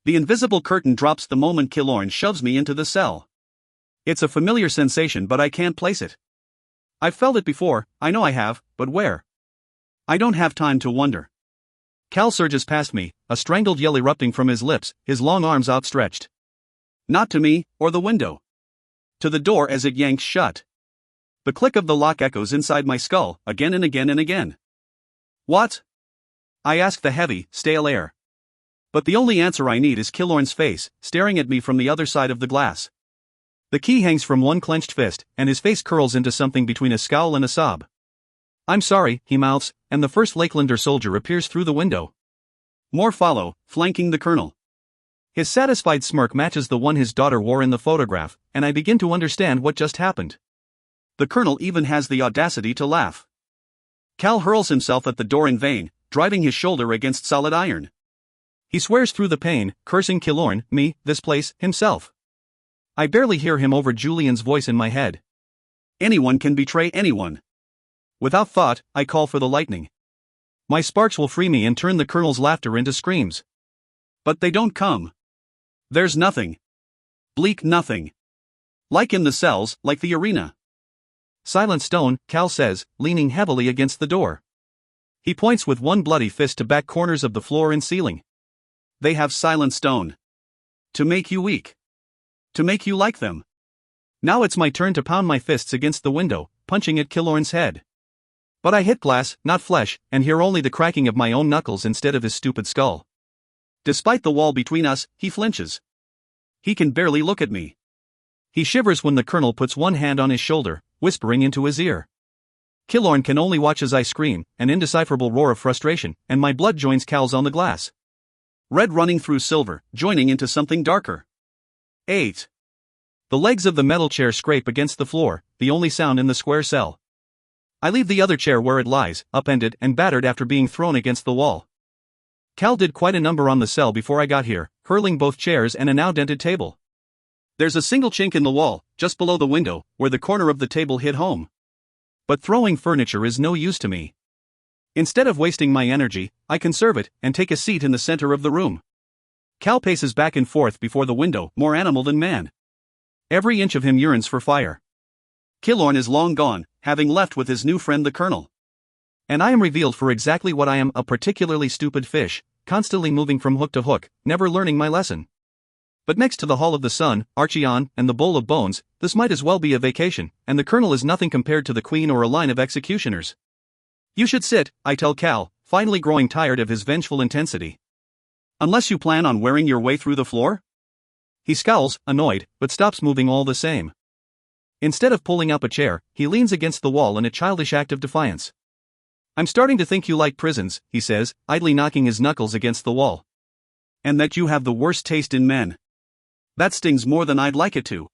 The invisible curtain drops the moment Killorn shoves me into the cell. It's a familiar sensation but I can't place it. I've felt it before, I know I have, but where? I don't have time to wonder. Cal surges past me, a strangled yell erupting from his lips, his long arms outstretched. Not to me, or the window. To the door as it yanks shut. The click of the lock echoes inside my skull, again and again and again. What? I ask the heavy, stale air. But the only answer I need is Killorn's face, staring at me from the other side of the glass. The key hangs from one clenched fist, and his face curls into something between a scowl and a sob. I'm sorry, he mouths, and the first Lakelander soldier appears through the window. More follow, flanking the colonel. His satisfied smirk matches the one his daughter wore in the photograph, and I begin to understand what just happened. The colonel even has the audacity to laugh. Cal hurls himself at the door in vain, driving his shoulder against solid iron. He swears through the pain, cursing Killorn, me, this place, himself. I barely hear him over Julian's voice in my head. Anyone can betray anyone. Without thought, I call for the lightning. My sparks will free me and turn the colonel's laughter into screams. But they don't come. There's nothing. Bleak nothing. Like in the cells, like the arena. Silent stone, Cal says, leaning heavily against the door. He points with one bloody fist to back corners of the floor and ceiling. They have silent stone. To make you weak. To make you like them. Now it's my turn to pound my fists against the window, punching at Killorn's head. But I hit glass, not flesh, and hear only the cracking of my own knuckles instead of his stupid skull. Despite the wall between us, he flinches. He can barely look at me. He shivers when the colonel puts one hand on his shoulder, whispering into his ear. Killorn can only watch as I scream, an indecipherable roar of frustration, and my blood joins Cal's on the glass. Red running through silver, joining into something darker. 8. The legs of the metal chair scrape against the floor, the only sound in the square cell. I leave the other chair where it lies, upended and battered after being thrown against the wall. Cal did quite a number on the cell before I got here, hurling both chairs and a now dented table. There's a single chink in the wall, just below the window, where the corner of the table hit home. But throwing furniture is no use to me. Instead of wasting my energy, I conserve it and take a seat in the center of the room. Cal paces back and forth before the window, more animal than man. Every inch of him yearns for fire. Killorn is long gone, having left with his new friend the colonel. And I am revealed for exactly what I am, a particularly stupid fish, constantly moving from hook to hook, never learning my lesson. But next to the Hall of the Sun, Archeon, and the Bowl of Bones, this might as well be a vacation, and the colonel is nothing compared to the queen or a line of executioners. You should sit, I tell Cal, finally growing tired of his vengeful intensity. Unless you plan on wearing your way through the floor? He scowls, annoyed, but stops moving all the same. Instead of pulling up a chair, he leans against the wall in a childish act of defiance. I'm starting to think you like prisons, he says, idly knocking his knuckles against the wall. And that you have the worst taste in men. That stings more than I'd like it to.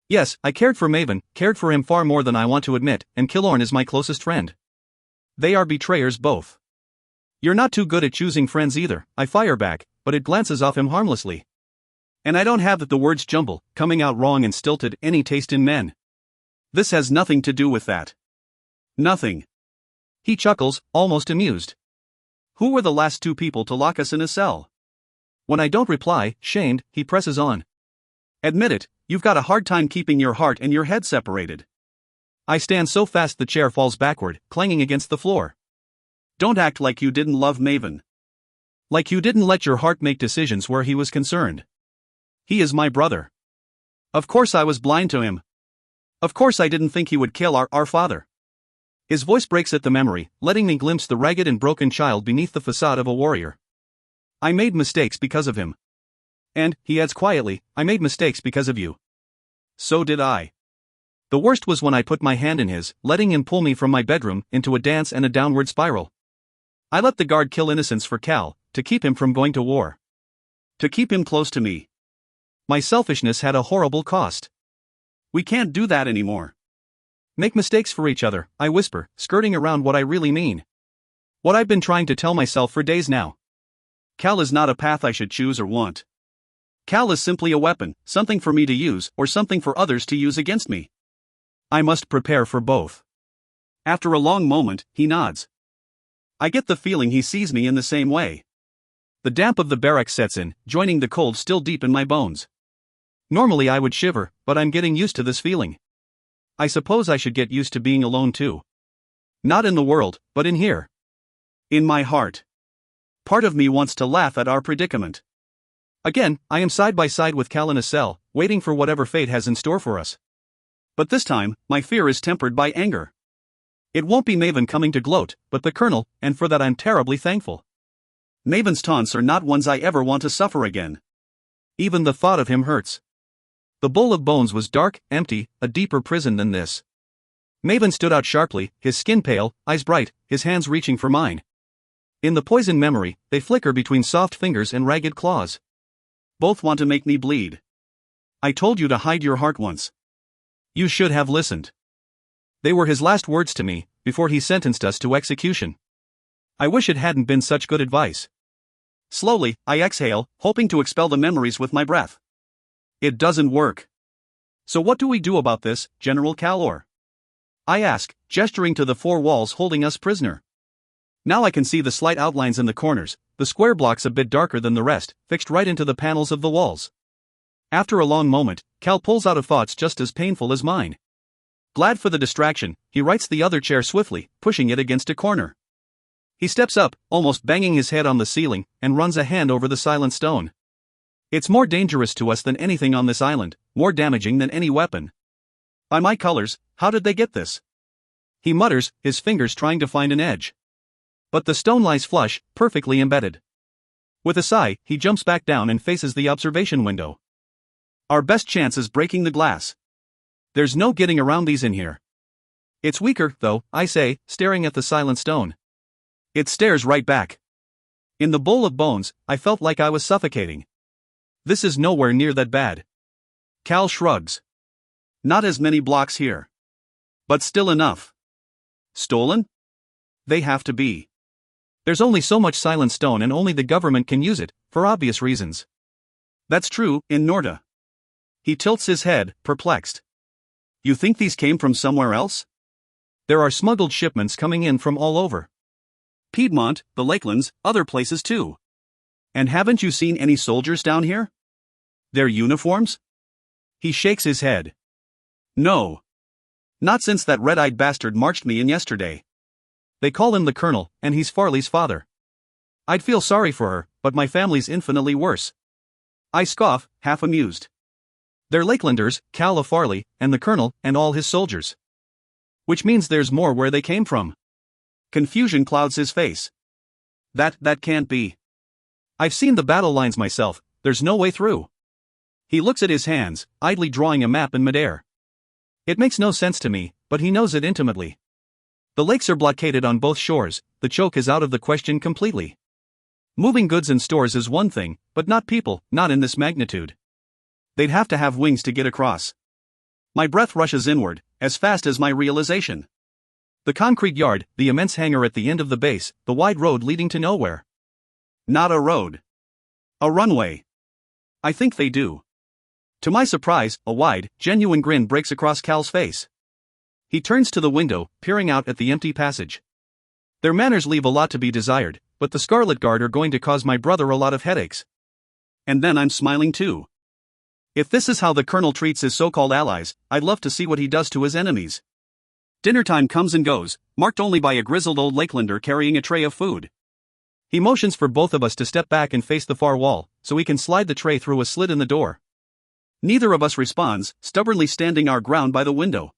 Yes, I cared for Maven, cared for him far more than I want to admit, and Killorn is my closest friend. They are betrayers both. You're not too good at choosing friends either, I fire back, but it glances off him harmlessly. And I don't have the words jumble, coming out wrong and stilted, any taste in men. This has nothing to do with that. Nothing. He chuckles, almost amused. Who were the last two people to lock us in a cell? When I don't reply, shamed, he presses on. Admit it, you've got a hard time keeping your heart and your head separated. I stand so fast the chair falls backward, clanging against the floor. Don't act like you didn't love Maven. Like you didn't let your heart make decisions where he was concerned. He is my brother. Of course I was blind to him. Of course I didn't think he would kill our father. His voice breaks at the memory, letting me glimpse the ragged and broken child beneath the facade of a warrior. I made mistakes because of him. And, he adds quietly, I made mistakes because of you. So did I. The worst was when I put my hand in his, letting him pull me from my bedroom into a dance and a downward spiral. I let the guard kill innocents for Cal, to keep him from going to war. To keep him close to me. My selfishness had a horrible cost. We can't do that anymore. Make mistakes for each other, I whisper, skirting around what I really mean. What I've been trying to tell myself for days now. Cal is not a path I should choose or want. Cal is simply a weapon, something for me to use or something for others to use against me. I must prepare for both. After a long moment, he nods. I get the feeling he sees me in the same way. The damp of the barracks sets in, joining the cold still deep in my bones. Normally I would shiver, but I'm getting used to this feeling. I suppose I should get used to being alone too. Not in the world, but in here. In my heart. Part of me wants to laugh at our predicament. Again, I am side by side with Cal in a cell, waiting for whatever fate has in store for us. But this time, my fear is tempered by anger. It won't be Maven coming to gloat, but the Colonel, and for that I'm terribly thankful. Maven's taunts are not ones I ever want to suffer again. Even the thought of him hurts. The bowl of bones was dark, empty, a deeper prison than this. Maven stood out sharply, his skin pale, eyes bright, his hands reaching for mine. In the poisoned memory, they flicker between soft fingers and ragged claws. Both want to make me bleed. I told you to hide your heart once. You should have listened. They were his last words to me, before he sentenced us to execution. I wish it hadn't been such good advice. Slowly, I exhale, hoping to expel the memories with my breath. It doesn't work. So what do we do about this, General Calor? I ask, gesturing to the four walls holding us prisoner. Now I can see the slight outlines in the corners, the square blocks a bit darker than the rest, fixed right into the panels of the walls. After a long moment, Cal pulls out a thoughts just as painful as mine. Glad for the distraction, he rights the other chair swiftly, pushing it against a corner. He steps up, almost banging his head on the ceiling, and runs a hand over the silent stone. It's more dangerous to us than anything on this island, more damaging than any weapon. By my colors, how did they get this? He mutters, his fingers trying to find an edge. But the stone lies flush, perfectly embedded. With a sigh, he jumps back down and faces the observation window. Our best chance is breaking the glass. There's no getting around these in here. It's weaker, though, I say, staring at the silent stone. It stares right back. In the bowl of bones, I felt like I was suffocating. This is nowhere near that bad. Cal shrugs. Not as many blocks here. But still enough. Stolen? They have to be. There's only so much silent stone and only the government can use it, for obvious reasons. That's true, in Norda. He tilts his head, perplexed. You think these came from somewhere else? There are smuggled shipments coming in from all over. Piedmont, the Lakelands, other places too. And haven't you seen any soldiers down here? Their uniforms? He shakes his head. No. Not since that red-eyed bastard marched me in yesterday. They call him the Colonel, and he's Farley's father. I'd feel sorry for her, but my family's infinitely worse. I scoff, half amused. They're Lakelanders, Cal of Farley, and the Colonel, and all his soldiers. Which means there's more where they came from. Confusion clouds his face. That can't be. I've seen the battle lines myself, there's no way through. He looks at his hands, idly drawing a map in midair. It makes no sense to me, but he knows it intimately. The lakes are blockaded on both shores, the choke is out of the question completely. Moving goods and stores is one thing, but not people, not in this magnitude. They'd have to have wings to get across. My breath rushes inward, as fast as my realization. The concrete yard, the immense hangar at the end of the base, the wide road leading to nowhere. Not a road. A runway. I think they do. To my surprise, a wide, genuine grin breaks across Cal's face. He turns to the window, peering out at the empty passage. Their manners leave a lot to be desired, but the Scarlet Guard are going to cause my brother a lot of headaches. And then I'm smiling too. If this is how the Colonel treats his so-called allies, I'd love to see what he does to his enemies. Dinner time comes and goes, marked only by a grizzled old Lakelander carrying a tray of food. He motions for both of us to step back and face the far wall, so we can slide the tray through a slit in the door. Neither of us responds, stubbornly standing our ground by the window.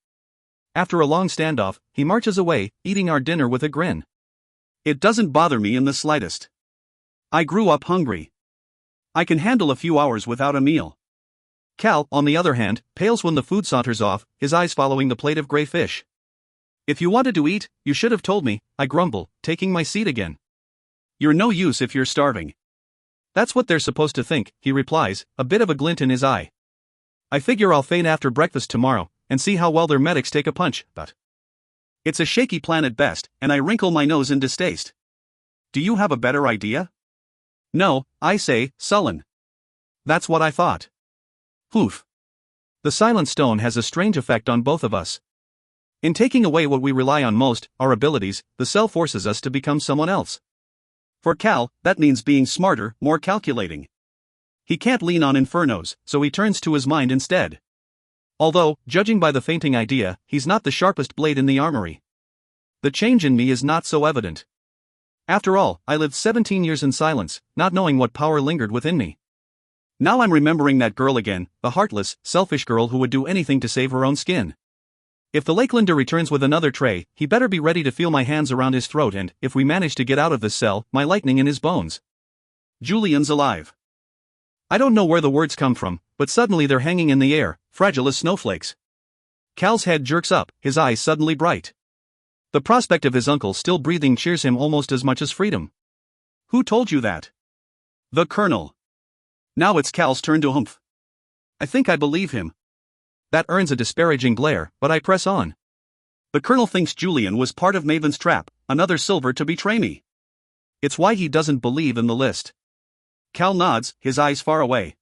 After a long standoff, he marches away, eating our dinner with a grin. It doesn't bother me in the slightest. I grew up hungry. I can handle a few hours without a meal. Cal, on the other hand, pales when the food saunters off, his eyes following the plate of gray fish. If you wanted to eat, you should have told me, I grumble, taking my seat again. You're no use if you're starving. That's what they're supposed to think, he replies, a bit of a glint in his eye. I figure I'll feign after breakfast tomorrow, and see how well their medics take a punch, but it's a shaky plan at best, and I wrinkle my nose in distaste. Do you have a better idea? No, I say, sullen. That's what I thought. Poof. The silent stone has a strange effect on both of us. In taking away what we rely on most, our abilities, the cell forces us to become someone else. For Cal, that means being smarter, more calculating. He can't lean on infernos, so he turns to his mind instead. Although, judging by the fainting idea, he's not the sharpest blade in the armory. The change in me is not so evident. After all, I lived 17 years in silence, not knowing what power lingered within me. Now I'm remembering that girl again, the heartless, selfish girl who would do anything to save her own skin. If the Lakelander returns with another tray, he better be ready to feel my hands around his throat and, if we manage to get out of this cell, my lightning in his bones. Julian's alive. I don't know where the words come from, but suddenly they're hanging in the air, fragile as snowflakes. Cal's head jerks up, his eyes suddenly bright. The prospect of his uncle still breathing cheers him almost as much as freedom. Who told you that? The Colonel. Now it's Cal's turn to humph. I think I believe him. That earns a disparaging glare, but I press on. The Colonel thinks Julian was part of Maven's trap, another silver to betray me. It's why he doesn't believe in the list. Cal nods, his eyes far away.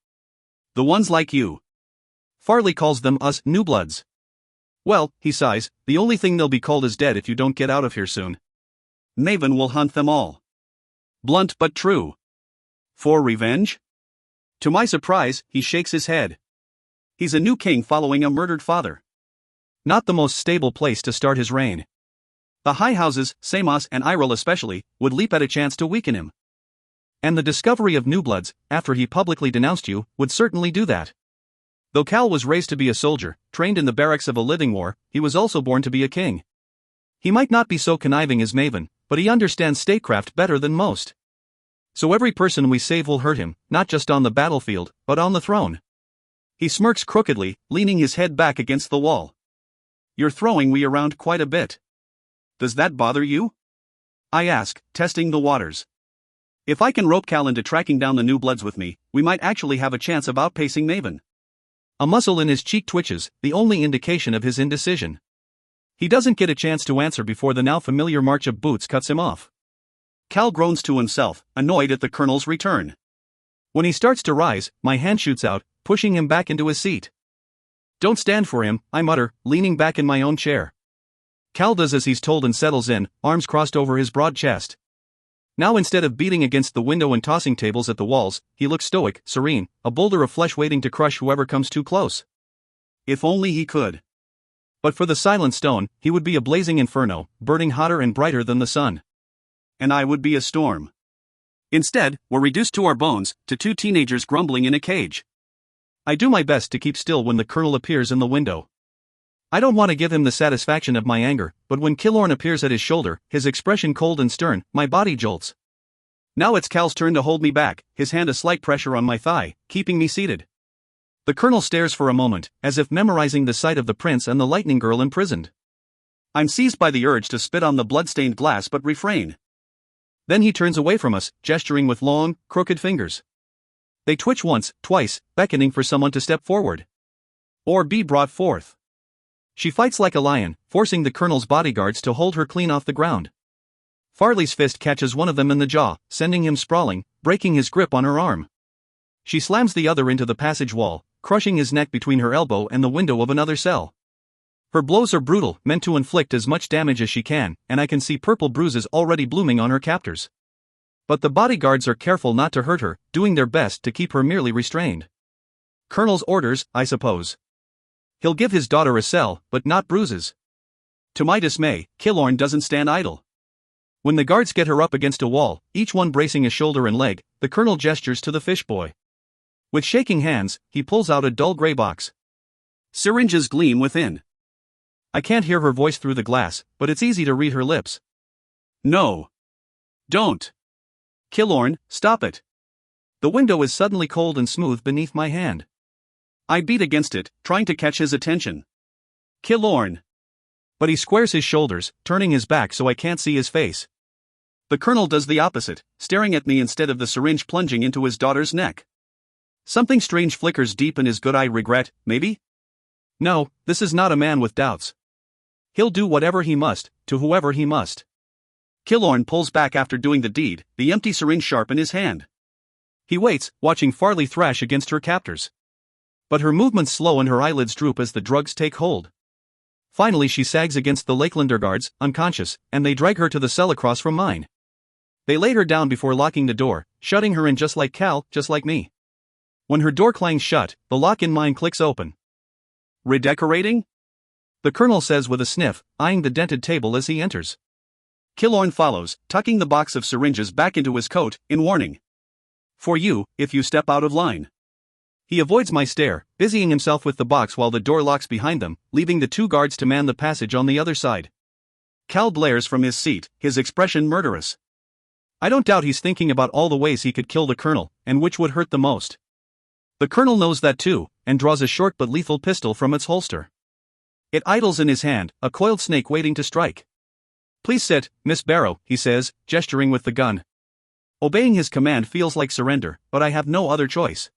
The ones like you. Farley calls them us new bloods. Well, he sighs, the only thing they'll be called is dead if you don't get out of here soon. Maven will hunt them all. Blunt but true. For revenge? To my surprise, he shakes his head. He's a new king following a murdered father. Not the most stable place to start his reign. The high houses, Samos and Irel especially, would leap at a chance to weaken him. And the discovery of new bloods, after he publicly denounced you, would certainly do that. Though Cal was raised to be a soldier, trained in the barracks of a living war, he was also born to be a king. He might not be so conniving as Maven, but he understands statecraft better than most. So every person we save will hurt him, not just on the battlefield, but on the throne. He smirks crookedly, leaning his head back against the wall. You're throwing me around quite a bit. Does that bother you? I ask, testing the waters. If I can rope Cal into tracking down the new bloods with me, we might actually have a chance of outpacing Maven. A muscle in his cheek twitches, the only indication of his indecision. He doesn't get a chance to answer before the now familiar march of boots cuts him off. Cal groans to himself, annoyed at the Colonel's return. When he starts to rise, my hand shoots out, pushing him back into his seat. Don't stand for him, I mutter, leaning back in my own chair. Cal does as he's told and settles in, arms crossed over his broad chest. Now instead of beating against the window and tossing tables at the walls, he looks stoic, serene, a boulder of flesh waiting to crush whoever comes too close. If only he could. But for the silent stone, he would be a blazing inferno, burning hotter and brighter than the sun. And I would be a storm. Instead, we're reduced to our bones, to two teenagers grumbling in a cage. I do my best to keep still when the Colonel appears in the window. I don't want to give him the satisfaction of my anger, but when Killorn appears at his shoulder, his expression cold and stern, my body jolts. Now it's Cal's turn to hold me back, his hand a slight pressure on my thigh, keeping me seated. The Colonel stares for a moment, as if memorizing the sight of the prince and the lightning girl imprisoned. I'm seized by the urge to spit on the blood-stained glass but refrain. Then he turns away from us, gesturing with long, crooked fingers. They twitch once, twice, beckoning for someone to step forward. Or be brought forth. She fights like a lion, forcing the colonel's bodyguards to hold her clean off the ground. Farley's fist catches one of them in the jaw, sending him sprawling, breaking his grip on her arm. She slams the other into the passage wall, crushing his neck between her elbow and the window of another cell. Her blows are brutal, meant to inflict as much damage as she can, and I can see purple bruises already blooming on her captors. But the bodyguards are careful not to hurt her, doing their best to keep her merely restrained. Colonel's orders, I suppose. He'll give his daughter a cell, but not bruises. To my dismay, Killorn doesn't stand idle. When the guards get her up against a wall, each one bracing a shoulder and leg, the colonel gestures to the fish boy. With shaking hands, he pulls out a dull gray box. Syringes gleam within. I can't hear her voice through the glass, but it's easy to read her lips. No. Don't. Killorn, stop it. The window is suddenly cold and smooth beneath my hand. I beat against it, trying to catch his attention. Killorn. But he squares his shoulders, turning his back so I can't see his face. The colonel does the opposite, staring at me instead of the syringe plunging into his daughter's neck. Something strange flickers deep in his good-eyed regret, maybe? No, this is not a man with doubts. He'll do whatever he must, to whoever he must. Killorn pulls back after doing the deed, the empty syringe sharp in his hand. He waits, watching Farley thrash against her captors. But her movements slow and her eyelids droop as the drugs take hold. Finally she sags against the Lakelander guards, unconscious, and they drag her to the cell across from mine. They laid her down before locking the door, shutting her in just like Cal, just like me. When her door clangs shut, the lock in mine clicks open. Redecorating? The colonel says with a sniff, eyeing the dented table as he enters. Killorn follows, tucking the box of syringes back into his coat, in warning. For you, if you step out of line. He avoids my stare, busying himself with the box while the door locks behind them, leaving the two guards to man the passage on the other side. Cal glares from his seat, his expression murderous. I don't doubt he's thinking about all the ways he could kill the colonel, and which would hurt the most. The colonel knows that too, and draws a short but lethal pistol from its holster. It idles in his hand, a coiled snake waiting to strike. Please sit, Miss Barrow, he says, gesturing with the gun. Obeying his command feels like surrender, but I have no other choice.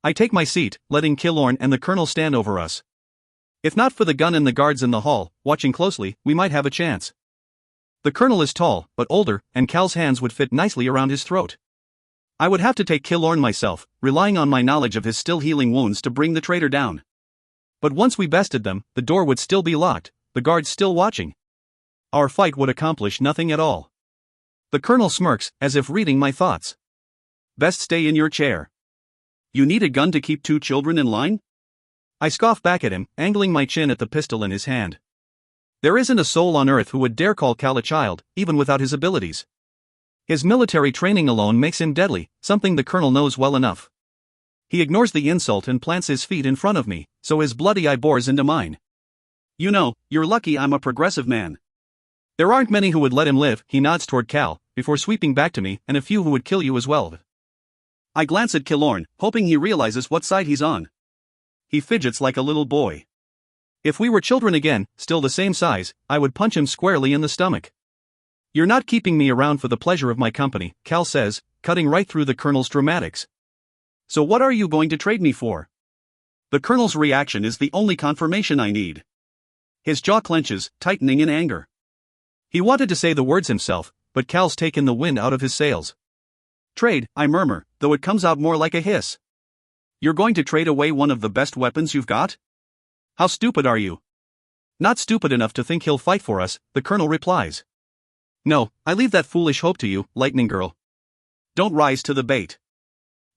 I take my seat, letting Killorn and the colonel stand over us. If not for the gun and the guards in the hall, watching closely, we might have a chance. The colonel is tall, but older, and Cal's hands would fit nicely around his throat. I would have to take Killorn myself, relying on my knowledge of his still healing wounds to bring the traitor down. But once we bested them, the door would still be locked, the guards still watching. Our fight would accomplish nothing at all. The colonel smirks, as if reading my thoughts. Best stay in your chair. You need a gun to keep two children in line? I scoff back at him, angling my chin at the pistol in his hand. There isn't a soul on earth who would dare call Cal a child, even without his abilities. His military training alone makes him deadly, something the colonel knows well enough. He ignores the insult and plants his feet in front of me, so his bloody eye bores into mine. You know, you're lucky I'm a progressive man. There aren't many who would let him live, he nods toward Cal, before sweeping back to me, and a few who would kill you as well. I glance at Killorn, hoping he realizes what side he's on. He fidgets like a little boy. If we were children again, still the same size, I would punch him squarely in the stomach. You're not keeping me around for the pleasure of my company, Cal says, cutting right through the colonel's dramatics. So what are you going to trade me for? The colonel's reaction is the only confirmation I need. His jaw clenches, tightening in anger. He wanted to say the words himself, but Cal's taken the wind out of his sails. Trade, I murmur, though it comes out more like a hiss. You're going to trade away one of the best weapons you've got? How stupid are you? Not stupid enough to think he'll fight for us, the colonel replies. No, I leave that foolish hope to you, lightning girl. Don't rise to the bait.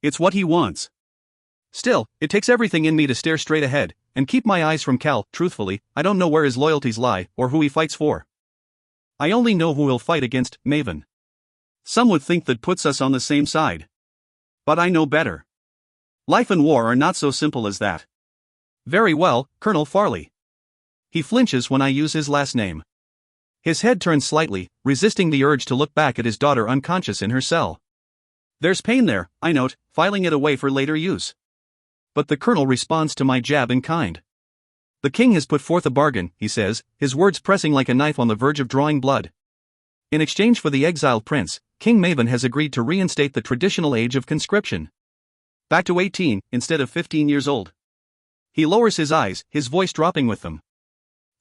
It's what he wants. Still, it takes everything in me to stare straight ahead, and keep my eyes from Cal. Truthfully, I don't know where his loyalties lie, or who he fights for. I only know who he'll fight against, Maven. Some would think that puts us on the same side. But I know better. Life and war are not so simple as that. Very well, Colonel Farley. He flinches when I use his last name. His head turns slightly, resisting the urge to look back at his daughter unconscious in her cell. There's pain there, I note, filing it away for later use. But the colonel responds to my jab in kind. The king has put forth a bargain, he says, his words pressing like a knife on the verge of drawing blood. In exchange for the exiled prince, King Maven has agreed to reinstate the traditional age of conscription. Back to 18, instead of 15 years old. He lowers his eyes, his voice dropping with them.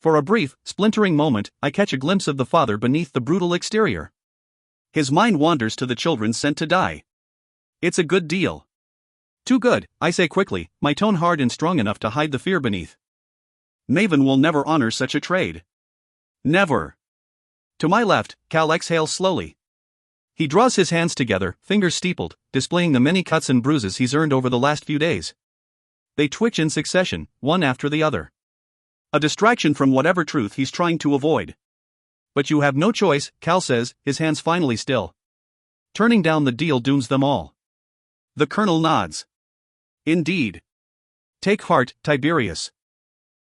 For a brief, splintering moment, I catch a glimpse of the father beneath the brutal exterior. His mind wanders to the children sent to die. It's a good deal. Too good, I say quickly, my tone hard and strong enough to hide the fear beneath. Maven will never honor such a trade. Never. To my left, Cal exhales slowly. He draws his hands together, fingers steepled, displaying the many cuts and bruises he's earned over the last few days. They twitch in succession, one after the other. A distraction from whatever truth he's trying to avoid. But you have no choice, Cal says, his hands finally still. Turning down the deal dooms them all. The colonel nods. Indeed. Take heart, Tiberius.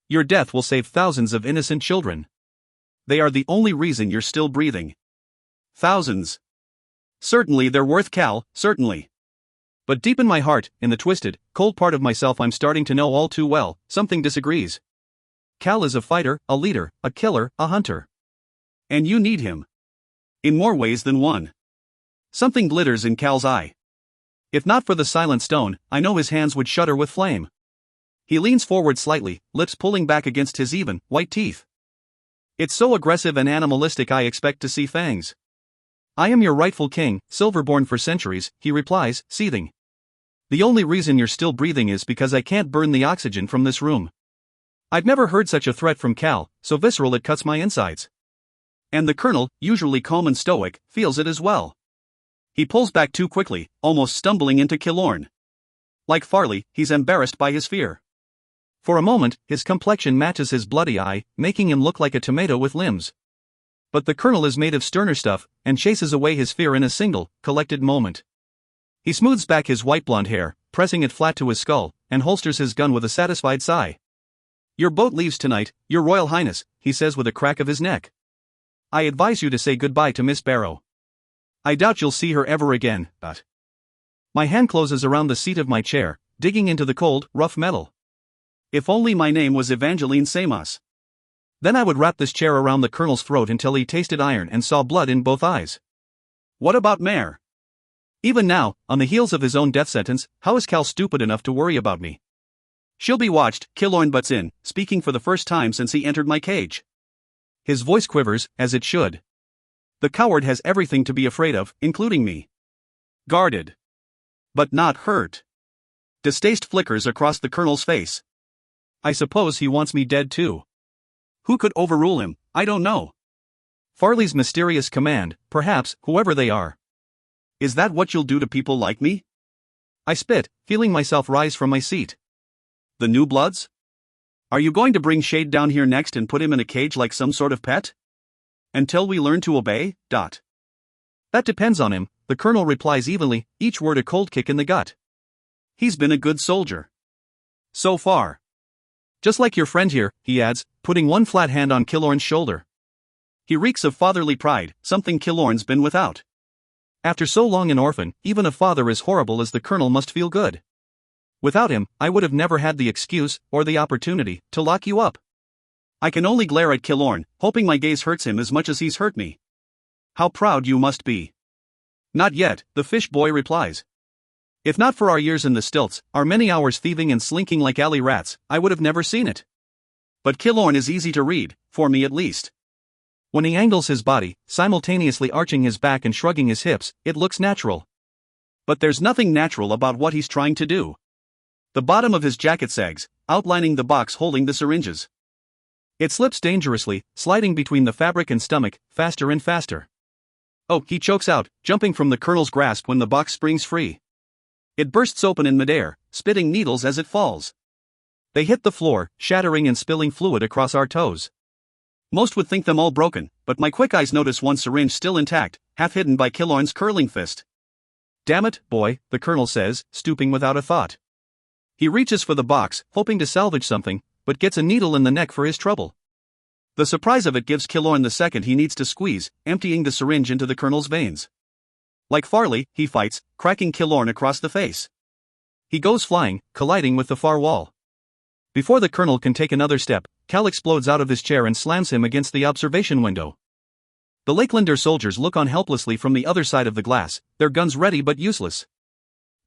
Your death will save thousands of innocent children. They are the only reason you're still breathing. Thousands. Certainly they're worth, Cal, certainly. But deep in my heart, in the twisted, cold part of myself I'm starting to know all too well, something disagrees. Cal is a fighter, a leader, a killer, a hunter. And you need him. In more ways than one. Something glitters in Cal's eye. If not for the silent stone, I know his hands would shudder with flame. He leans forward slightly, lips pulling back against his even, white teeth. It's so aggressive and animalistic I expect to see fangs. I am your rightful king, silverborn for centuries, he replies, seething. The only reason you're still breathing is because I can't burn the oxygen from this room. I've never heard such a threat from Cal, so visceral it cuts my insides. And the colonel, usually calm and stoic, feels it as well. He pulls back too quickly, almost stumbling into Killorn. Like Farley, he's embarrassed by his fear. For a moment, his complexion matches his bloody eye, making him look like a tomato with limbs. But the colonel is made of sterner stuff, and chases away his fear in a single, collected moment. He smooths back his white blonde hair, pressing it flat to his skull, and holsters his gun with a satisfied sigh. Your boat leaves tonight, Your Royal Highness, he says with a crack of his neck. I advise you to say goodbye to Miss Barrow. I doubt you'll see her ever again, but... My hand closes around the seat of my chair, digging into the cold, rough metal. If only my name was Evangeline Samos. Then I would wrap this chair around the colonel's throat until he tasted iron and saw blood in both eyes. What about Mare? Even now, on the heels of his own death sentence, how is Cal stupid enough to worry about me? She'll be watched, Killorn butts in, speaking for the first time since he entered my cage. His voice quivers, as it should. The coward has everything to be afraid of, including me. Guarded. But not hurt. Distaste flickers across the colonel's face. I suppose he wants me dead too. Who could overrule him? I don't know. Farley's mysterious command, perhaps, whoever they are. Is that what you'll do to people like me? I spit, feeling myself rise from my seat. The new bloods? Are you going to bring Shade down here next and put him in a cage like some sort of pet? Until we learn to obey? That depends on him, the colonel replies evenly, each word a cold kick in the gut. He's been a good soldier. So far. Just like your friend here, he adds, putting one flat hand on Killorn's shoulder. He reeks of fatherly pride, something Killorn's been without. After so long an orphan, even a father as horrible as the colonel must feel good. Without him, I would have never had the excuse, or the opportunity, to lock you up. I can only glare at Killorn, hoping my gaze hurts him as much as he's hurt me. How proud you must be. Not yet, the fish boy replies. If not for our years in the stilts, our many hours thieving and slinking like alley rats, I would have never seen it. But Killorn is easy to read, for me at least. When he angles his body, simultaneously arching his back and shrugging his hips, it looks natural. But there's nothing natural about what he's trying to do. The bottom of his jacket sags, outlining the box holding the syringes. It slips dangerously, sliding between the fabric and stomach, faster and faster. Oh, he chokes out, jumping from the colonel's grasp when the box springs free. It bursts open in midair, spitting needles as it falls. They hit the floor, shattering and spilling fluid across our toes. Most would think them all broken, but my quick eyes notice one syringe still intact, half hidden by Killorn's curling fist. Damn it, boy, the colonel says, stooping without a thought. He reaches for the box, hoping to salvage something, but gets a needle in the neck for his trouble. The surprise of it gives Killorn the second he needs to squeeze, emptying the syringe into the colonel's veins. Like Farley, he fights, cracking Killorn across the face. He goes flying, colliding with the far wall. Before the colonel can take another step, Cal explodes out of his chair and slams him against the observation window. The Lakelander soldiers look on helplessly from the other side of the glass, their guns ready but useless.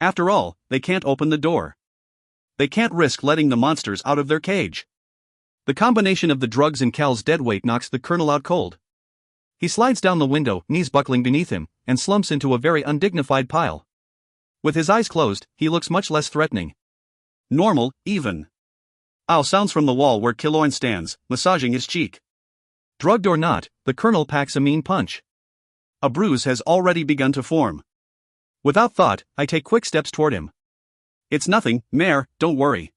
After all, they can't open the door. They can't risk letting the monsters out of their cage. The combination of the drugs and Cal's dead weight knocks the colonel out cold. He slides down the window, knees buckling beneath him, and slumps into a very undignified pile. With his eyes closed, he looks much less threatening. Normal, even. Ow sounds from the wall where Killorn stands, massaging his cheek. Drugged or not, the colonel packs a mean punch. A bruise has already begun to form. Without thought, I take quick steps toward him. It's nothing, Mare, don't worry.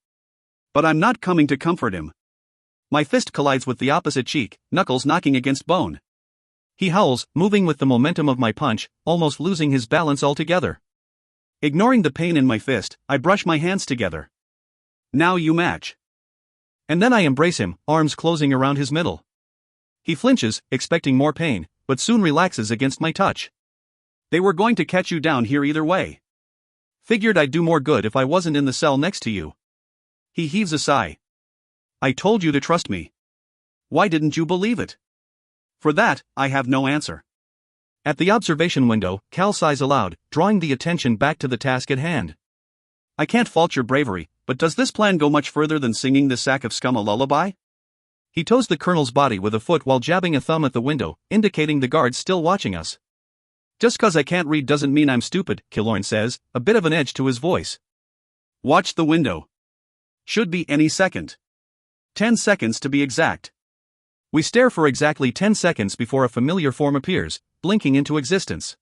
But I'm not coming to comfort him. My fist collides with the opposite cheek, knuckles knocking against bone. He howls, moving with the momentum of my punch, almost losing his balance altogether. Ignoring the pain in my fist, I brush my hands together. Now you match. And then I embrace him, arms closing around his middle. He flinches, expecting more pain, but soon relaxes against my touch. They were going to catch you down here either way. Figured I'd do more good if I wasn't in the cell next to you. He heaves a sigh. I told you to trust me. Why didn't you believe it? For that, I have no answer. At the observation window, Cal sighs aloud, drawing the attention back to the task at hand. I can't fault your bravery, but does this plan go much further than singing this sack of scum a lullaby? He toes the colonel's body with a foot while jabbing a thumb at the window, indicating the guards still watching us. Just 'cause I can't read doesn't mean I'm stupid, Killorn says, a bit of an edge to his voice. Watch the window. Should be any second. 10 seconds to be exact. We stare for exactly 10 seconds before a familiar form appears, blinking into existence.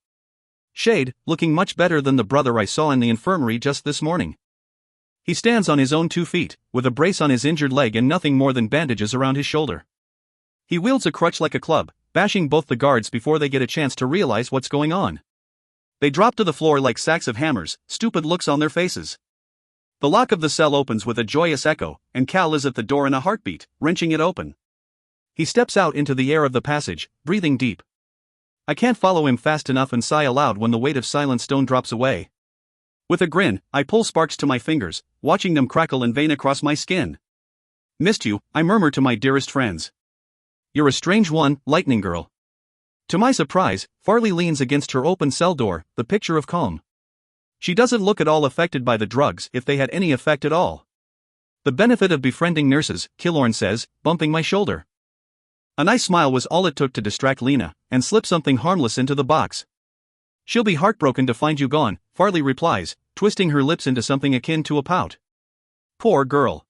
Shade, looking much better than the brother I saw in the infirmary just this morning. He stands on his own 2 feet, with a brace on his injured leg and nothing more than bandages around his shoulder. He wields a crutch like a club, bashing both the guards before they get a chance to realize what's going on. They drop to the floor like sacks of hammers, stupid looks on their faces. The lock of the cell opens with a joyous echo, and Cal is at the door in a heartbeat, wrenching it open. He steps out into the air of the passage, breathing deep. I can't follow him fast enough and sigh aloud when the weight of silent stone drops away. With a grin, I pull sparks to my fingers, watching them crackle and vein across my skin. Missed you, I murmur to my dearest friends. You're a strange one, Lightning Girl. To my surprise, Farley leans against her open cell door, the picture of calm. She doesn't look at all affected by the drugs, if they had any effect at all. The benefit of befriending nurses, Killorn says, bumping my shoulder. A nice smile was all it took to distract Lena, and slip something harmless into the box. She'll be heartbroken to find you gone, Farley replies, twisting her lips into something akin to a pout. Poor girl.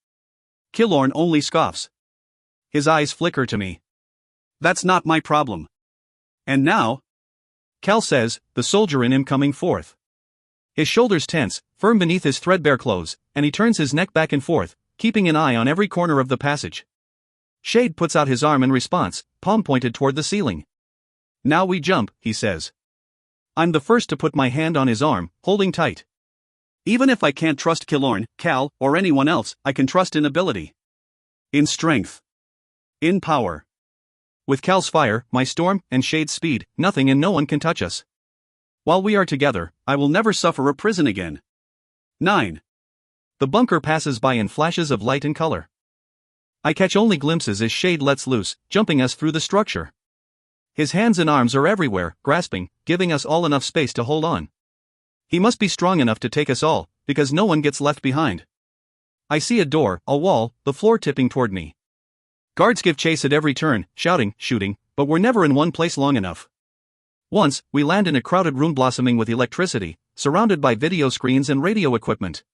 Killorn only scoffs. His eyes flicker to me. That's not my problem. And now? Cal says, the soldier in him coming forth. His shoulders tense, firm beneath his threadbare clothes, and he turns his neck back and forth, keeping an eye on every corner of the passage. Shade puts out his arm in response, palm pointed toward the ceiling. Now we jump, he says. I'm the first to put my hand on his arm, holding tight. Even if I can't trust Killorn, Cal, or anyone else, I can trust in ability. In strength. In power. With Cal's fire, my storm, and Shade's speed, nothing and no one can touch us. While we are together, I will never suffer a prison again. 9. The bunker passes by in flashes of light and color. I catch only glimpses as Shade lets loose, jumping us through the structure. His hands and arms are everywhere, grasping, giving us all enough space to hold on. He must be strong enough to take us all, because no one gets left behind. I see a door, a wall, the floor tipping toward me. Guards give chase at every turn, shouting, shooting, but we're never in one place long enough. Once, we land in a crowded room blossoming with electricity, surrounded by video screens and radio equipment.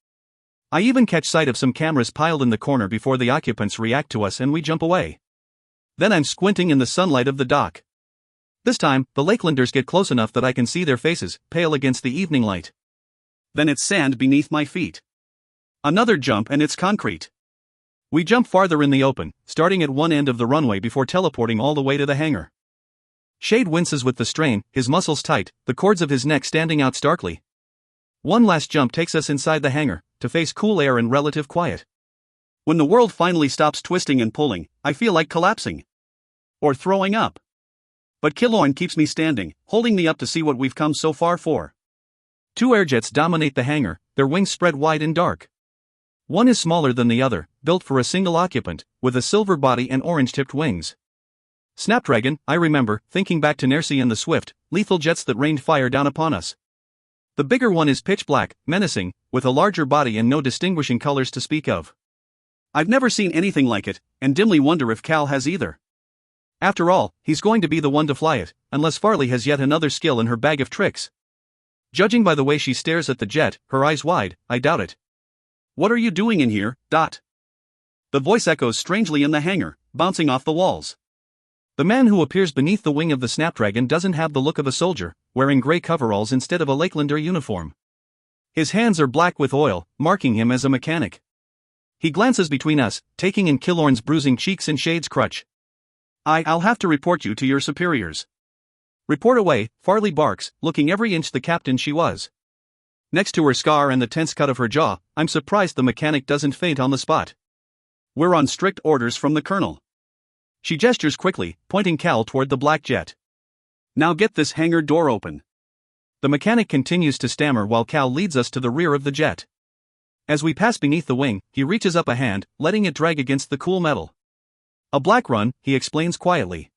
I even catch sight of some cameras piled in the corner before the occupants react to us and we jump away. Then I'm squinting in the sunlight of the dock. This time, the Lakelanders get close enough that I can see their faces, pale against the evening light. Then it's sand beneath my feet. Another jump and it's concrete. We jump farther in the open, starting at one end of the runway before teleporting all the way to the hangar. Shade winces with the strain, his muscles tight, the cords of his neck standing out starkly. One last jump takes us inside the hangar, to face cool air and relative quiet. When the world finally stops twisting and pulling, I feel like collapsing. Or throwing up. But Killorn keeps me standing, holding me up to see what we've come so far for. 2 airjets dominate the hangar, their wings spread wide and dark. One is smaller than the other, built for a single occupant, with a silver body and orange-tipped wings. Snapdragon, I remember, thinking back to Nercy and the Swift, lethal jets that rained fire down upon us. The bigger one is pitch black, menacing, with a larger body and no distinguishing colors to speak of. I've never seen anything like it, and dimly wonder if Cal has either. After all, he's going to be the one to fly it, unless Farley has yet another skill in her bag of tricks. Judging by the way she stares at the jet, her eyes wide, I doubt it. What are you doing in here, Dot? The voice echoes strangely in the hangar, bouncing off the walls. The man who appears beneath the wing of the Snapdragon doesn't have the look of a soldier, wearing gray coveralls instead of a Lakelander uniform. His hands are black with oil, marking him as a mechanic. He glances between us, taking in Killorn's bruising cheeks and Shade's crutch. I'll have to report you to your superiors. Report away, Farley barks, looking every inch the captain she was. Next to her scar and the tense cut of her jaw, I'm surprised the mechanic doesn't faint on the spot. We're on strict orders from the colonel. She gestures quickly, pointing Cal toward the black jet. Now get this hangar door open. The mechanic continues to stammer while Cal leads us to the rear of the jet. As we pass beneath the wing, he reaches up a hand, letting it drag against the cool metal. A black run, he explains quietly.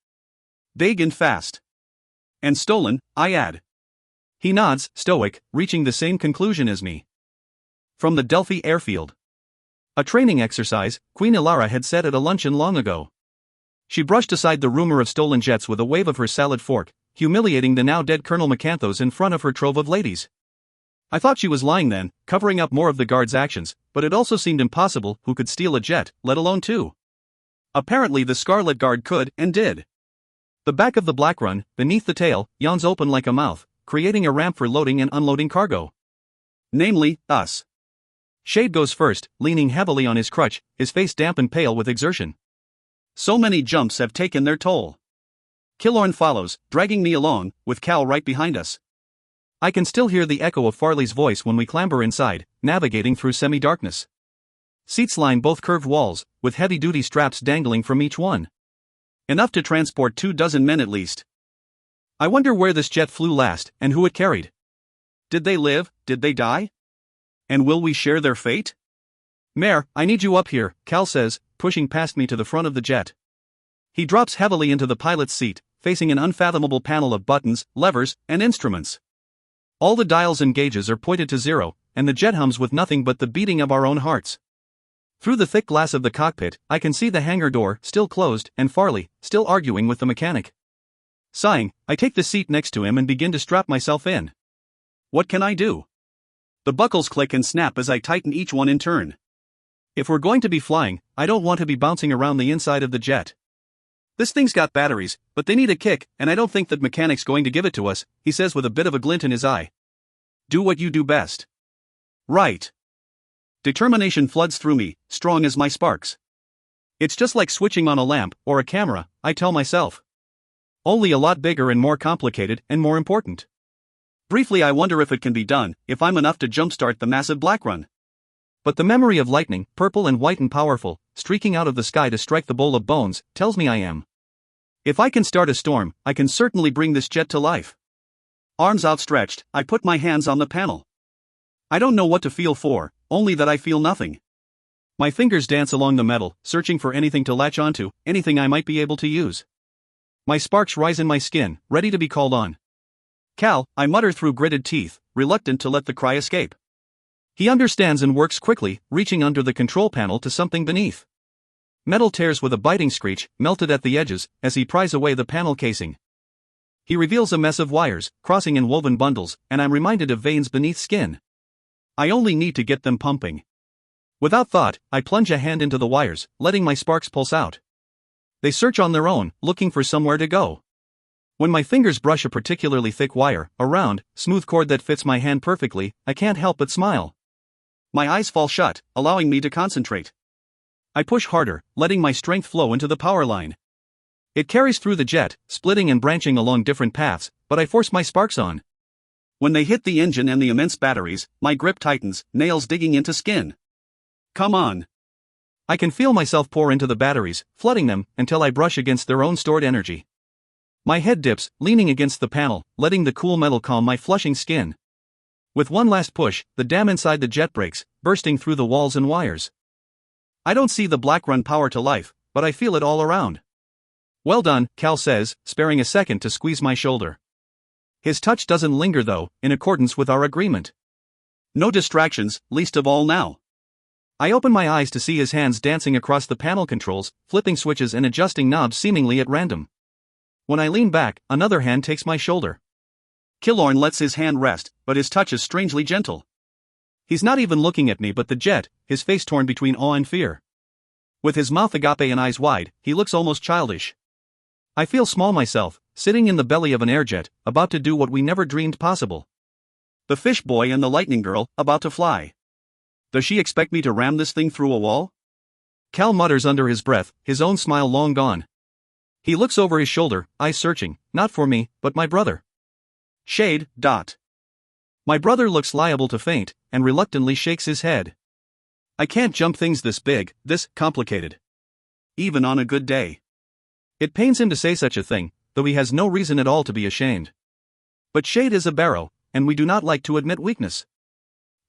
Big and fast. And stolen, I add. He nods, stoic, reaching the same conclusion as me. From the Delphi airfield. A training exercise, Queen Ilara had said at a luncheon long ago. She brushed aside the rumor of stolen jets with a wave of her salad fork, humiliating the now-dead Colonel Macanthos in front of her trove of ladies. I thought she was lying then, covering up more of the guard's actions, but it also seemed impossible who could steal a jet, let alone two. Apparently the Scarlet Guard could, and did. The back of the Black Run, beneath the tail, yawns open like a mouth, creating a ramp for loading and unloading cargo. Namely, us. Shade goes first, leaning heavily on his crutch, his face damp and pale with exertion. So many jumps have taken their toll. Killorn follows, dragging me along, with Cal right behind us. I can still hear the echo of Farley's voice when we clamber inside, navigating through semi-darkness. Seats line both curved walls, with heavy-duty straps dangling from each one. Enough to transport 24 men at least. I wonder where this jet flew last, and who it carried. Did they live, did they die? And will we share their fate? Mare, I need you up here, Cal says, pushing past me to the front of the jet. He drops heavily into the pilot's seat, facing an unfathomable panel of buttons, levers, and instruments. All the dials and gauges are pointed to zero, and the jet hums with nothing but the beating of our own hearts. Through the thick glass of the cockpit, I can see the hangar door, still closed, and Farley, still arguing with the mechanic. Sighing, I take the seat next to him and begin to strap myself in. What can I do? The buckles click and snap as I tighten each one in turn. If we're going to be flying, I don't want to be bouncing around the inside of the jet. This thing's got batteries, but they need a kick, and I don't think that mechanic's going to give it to us, he says with a bit of a glint in his eye. Do what you do best. Right. Determination floods through me, strong as my sparks. It's just like switching on a lamp, or a camera, I tell myself. Only a lot bigger and more complicated, and more important. Briefly I wonder if it can be done, if I'm enough to jumpstart the massive Black Run. But the memory of lightning, purple and white and powerful, streaking out of the sky to strike the bowl of bones, tells me I am. If I can start a storm, I can certainly bring this jet to life. Arms outstretched, I put my hands on the panel. I don't know what to feel for, only that I feel nothing. My fingers dance along the metal, searching for anything to latch onto, anything I might be able to use. My sparks rise in my skin, ready to be called on. Cal, I mutter through gritted teeth, reluctant to let the cry escape. He understands and works quickly, reaching under the control panel to something beneath. Metal tears with a biting screech, melted at the edges, as he pries away the panel casing. He reveals a mess of wires, crossing in woven bundles, and I'm reminded of veins beneath skin. I only need to get them pumping. Without thought, I plunge a hand into the wires, letting my sparks pulse out. They search on their own, looking for somewhere to go. When my fingers brush a particularly thick wire, a round, smooth cord that fits my hand perfectly, I can't help but smile. My eyes fall shut, allowing me to concentrate. I push harder, letting my strength flow into the power line. It carries through the jet, splitting and branching along different paths, but I force my sparks on. When they hit the engine and the immense batteries, my grip tightens, nails digging into skin. Come on. I can feel myself pour into the batteries, flooding them, until I brush against their own stored energy. My head dips, leaning against the panel, letting the cool metal calm my flushing skin. With one last push, the dam inside the jet breaks, bursting through the walls and wires. I don't see the Black Run power to life, but I feel it all around. Well done, Cal says, sparing a second to squeeze my shoulder. His touch doesn't linger though, in accordance with our agreement. No distractions, least of all now. I open my eyes to see his hands dancing across the panel controls, flipping switches and adjusting knobs seemingly at random. When I lean back, another hand takes my shoulder. Killorn lets his hand rest, but his touch is strangely gentle. He's not even looking at me but the jet, his face torn between awe and fear. With his mouth agape and eyes wide, he looks almost childish. I feel small myself, sitting in the belly of an airjet, about to do what we never dreamed possible. The fish boy and the lightning girl, about to fly. Does she expect me to ram this thing through a wall? Cal mutters under his breath, his own smile long gone. He looks over his shoulder, eyes searching, not for me, but my brother. Shade. My brother looks liable to faint, and reluctantly shakes his head. I can't jump things this big, this complicated. Even on a good day. It pains him to say such a thing, though he has no reason at all to be ashamed. But Shade is a Barrow, and we do not like to admit weakness.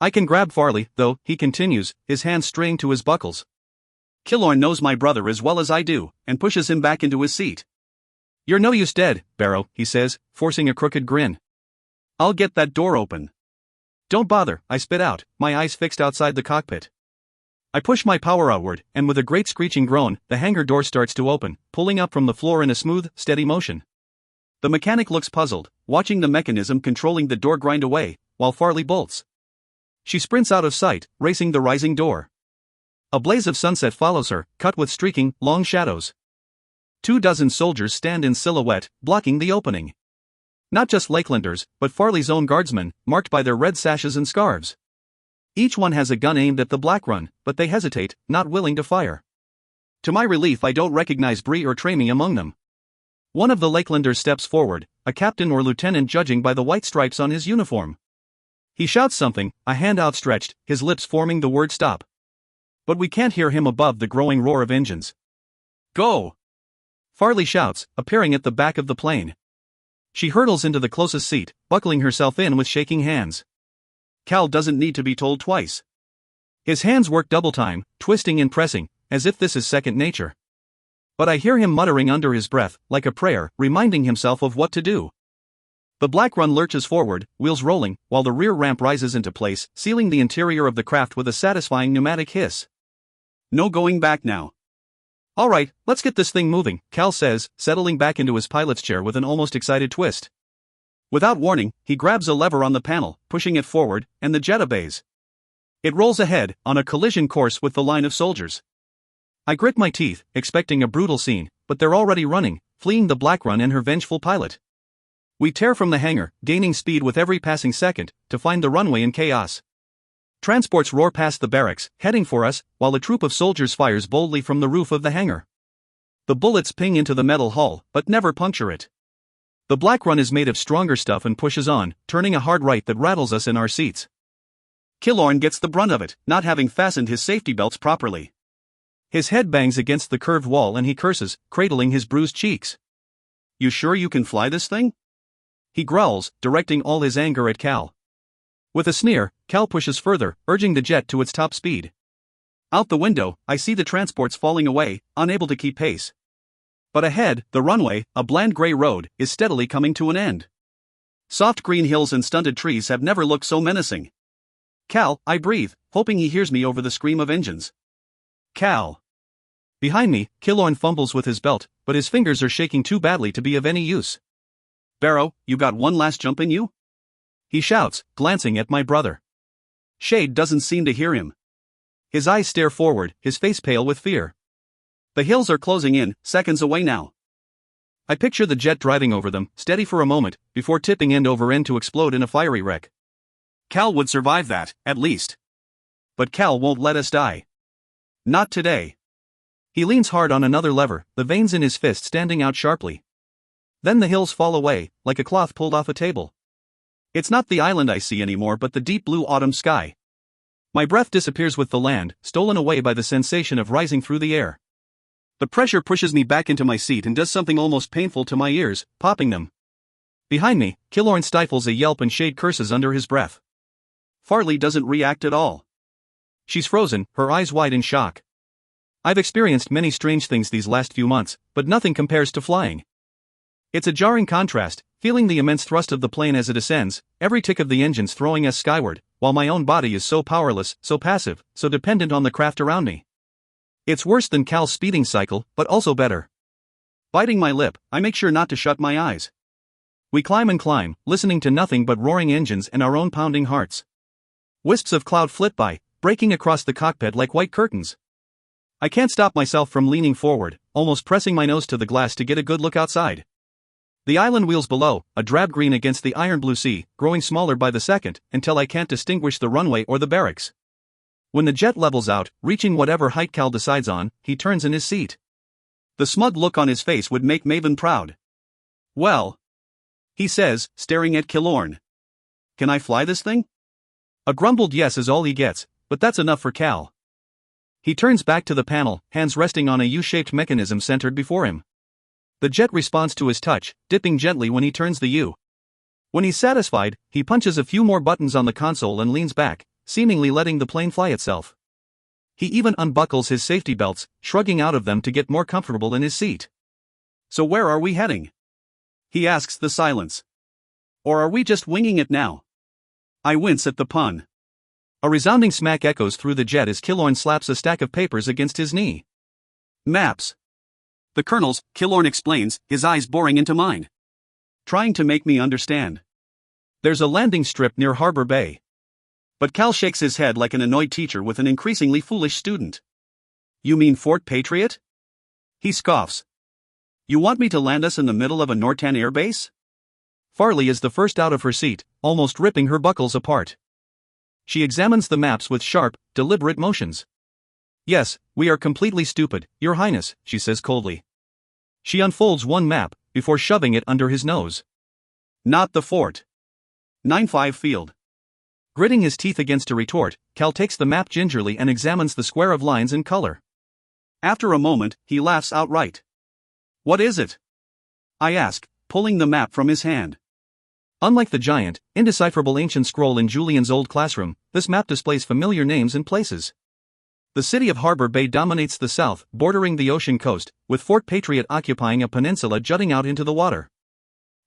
I can grab Farley, though, he continues, his hands straying to his buckles. Killorn knows my brother as well as I do, and pushes him back into his seat. You're no use dead, Barrow, he says, forcing a crooked grin. I'll get that door open. Don't bother, I spit out, my eyes fixed outside the cockpit. I push my power outward, and with a great screeching groan, the hangar door starts to open, pulling up from the floor in a smooth, steady motion. The mechanic looks puzzled, watching the mechanism controlling the door grind away, while Farley bolts. She sprints out of sight, racing the rising door. A blaze of sunset follows her, cut with streaking, long shadows. 24 soldiers stand in silhouette, blocking the opening. Not just Lakelanders, but Farley's own guardsmen, marked by their red sashes and scarves. Each one has a gun aimed at the black run, but they hesitate, not willing to fire. To my relief, I don't recognize Bree or Tramey among them. One of the Lakelanders steps forward, a captain or lieutenant judging by the white stripes on his uniform. He shouts something, a hand outstretched, his lips forming the word stop. But we can't hear him above the growing roar of engines. Go! Farley shouts, appearing at the back of the plane. She hurtles into the closest seat, buckling herself in with shaking hands. Cal doesn't need to be told twice. His hands work double time, twisting and pressing, as if this is second nature. But I hear him muttering under his breath, like a prayer, reminding himself of what to do. The black run lurches forward, wheels rolling, while the rear ramp rises into place, sealing the interior of the craft with a satisfying pneumatic hiss. No going back now. All right, let's get this thing moving, Cal says, settling back into his pilot's chair with an almost excited twist. Without warning, he grabs a lever on the panel, pushing it forward, and the jet obeys. It rolls ahead, on a collision course with the line of soldiers. I grit my teeth, expecting a brutal scene, but they're already running, fleeing the black run and her vengeful pilot. We tear from the hangar, gaining speed with every passing second, to find the runway in chaos. Transports roar past the barracks, heading for us, while a troop of soldiers fires boldly from the roof of the hangar. The bullets ping into the metal hull, but never puncture it. The black run is made of stronger stuff and pushes on, turning a hard right that rattles us in our seats. Killorn gets the brunt of it, not having fastened his safety belts properly. His head bangs against the curved wall and he curses, cradling his bruised cheeks. You sure you can fly this thing? He growls, directing all his anger at Cal. With a sneer, Cal pushes further, urging the jet to its top speed. Out the window, I see the transports falling away, unable to keep pace. But ahead, the runway, a bland gray road, is steadily coming to an end. Soft green hills and stunted trees have never looked so menacing. Cal, I breathe, hoping he hears me over the scream of engines. Cal. Behind me, Killorn fumbles with his belt, but his fingers are shaking too badly to be of any use. Barrow, you got one last jump in you? He shouts, glancing at my brother. Shade doesn't seem to hear him. His eyes stare forward, his face pale with fear. The hills are closing in, seconds away now. I picture the jet driving over them, steady for a moment, before tipping end over end to explode in a fiery wreck. Cal would survive that, at least. But Cal won't let us die. Not today. He leans hard on another lever, the veins in his fist standing out sharply. Then the hills fall away, like a cloth pulled off a table. It's not the island I see anymore but the deep blue autumn sky. My breath disappears with the land, stolen away by the sensation of rising through the air. The pressure pushes me back into my seat and does something almost painful to my ears, popping them. Behind me, Killorn stifles a yelp and Shade curses under his breath. Farley doesn't react at all. She's frozen, her eyes wide in shock. I've experienced many strange things these last few months, but nothing compares to flying. It's a jarring contrast, feeling the immense thrust of the plane as it ascends, every tick of the engines throwing us skyward, while my own body is so powerless, so passive, so dependent on the craft around me. It's worse than Cal's speeding cycle, but also better. Biting my lip, I make sure not to shut my eyes. We climb and climb, listening to nothing but roaring engines and our own pounding hearts. Wisps of cloud flit by, breaking across the cockpit like white curtains. I can't stop myself from leaning forward, almost pressing my nose to the glass to get a good look outside. The island wheels below, a drab green against the iron blue sea, growing smaller by the second, until I can't distinguish the runway or the barracks. When the jet levels out, reaching whatever height Cal decides on, he turns in his seat. The smug look on his face would make Maven proud. "Well," he says, staring at Killorn. "Can I fly this thing?" A grumbled yes is all he gets, but that's enough for Cal. He turns back to the panel, hands resting on a U-shaped mechanism centered before him. The jet responds to his touch, dipping gently when he turns the U. When he's satisfied, he punches a few more buttons on the console and leans back, seemingly letting the plane fly itself. He even unbuckles his safety belts, shrugging out of them to get more comfortable in his seat. "So where are we heading?" he asks the silence. "Or are we just winging it now?" I wince at the pun. A resounding smack echoes through the jet as Killorn slaps a stack of papers against his knee. "Maps." "The Colonel's," Killorn explains, his eyes boring into mine, trying to make me understand. "There's a landing strip near Harbor Bay." But Cal shakes his head like an annoyed teacher with an increasingly foolish student. "You mean Fort Patriot?" He scoffs. "You want me to land us in the middle of a Nortan air base?" Farley is the first out of her seat, almost ripping her buckles apart. She examines the maps with sharp, deliberate motions. "Yes, we are completely stupid, Your Highness," she says coldly. She unfolds one map, before shoving it under his nose. "Not the fort. 9-5 field." Gritting his teeth against a retort, Cal takes the map gingerly and examines the square of lines in color. After a moment, he laughs outright. "What is it?" I ask, pulling the map from his hand. Unlike the giant, indecipherable ancient scroll in Julian's old classroom, this map displays familiar names and places. The city of Harbor Bay dominates the south, bordering the ocean coast, with Fort Patriot occupying a peninsula jutting out into the water.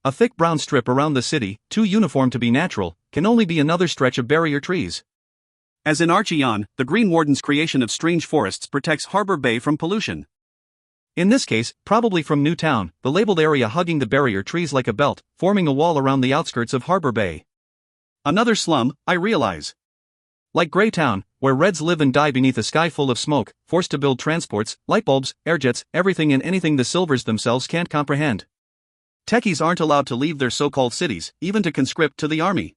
A thick brown strip around the city, too uniform to be natural, can only be another stretch of barrier trees. As in Archeon, the Green Warden's creation of strange forests protects Harbor Bay from pollution. In this case, probably from Newtown, the labeled area hugging the barrier trees like a belt, forming a wall around the outskirts of Harbor Bay. Another slum, I realize. Like Greytown, where Reds live and die beneath a sky full of smoke, forced to build transports, light bulbs, airjets, everything and anything the Silvers themselves can't comprehend. Techies aren't allowed to leave their so-called cities, even to conscript to the army.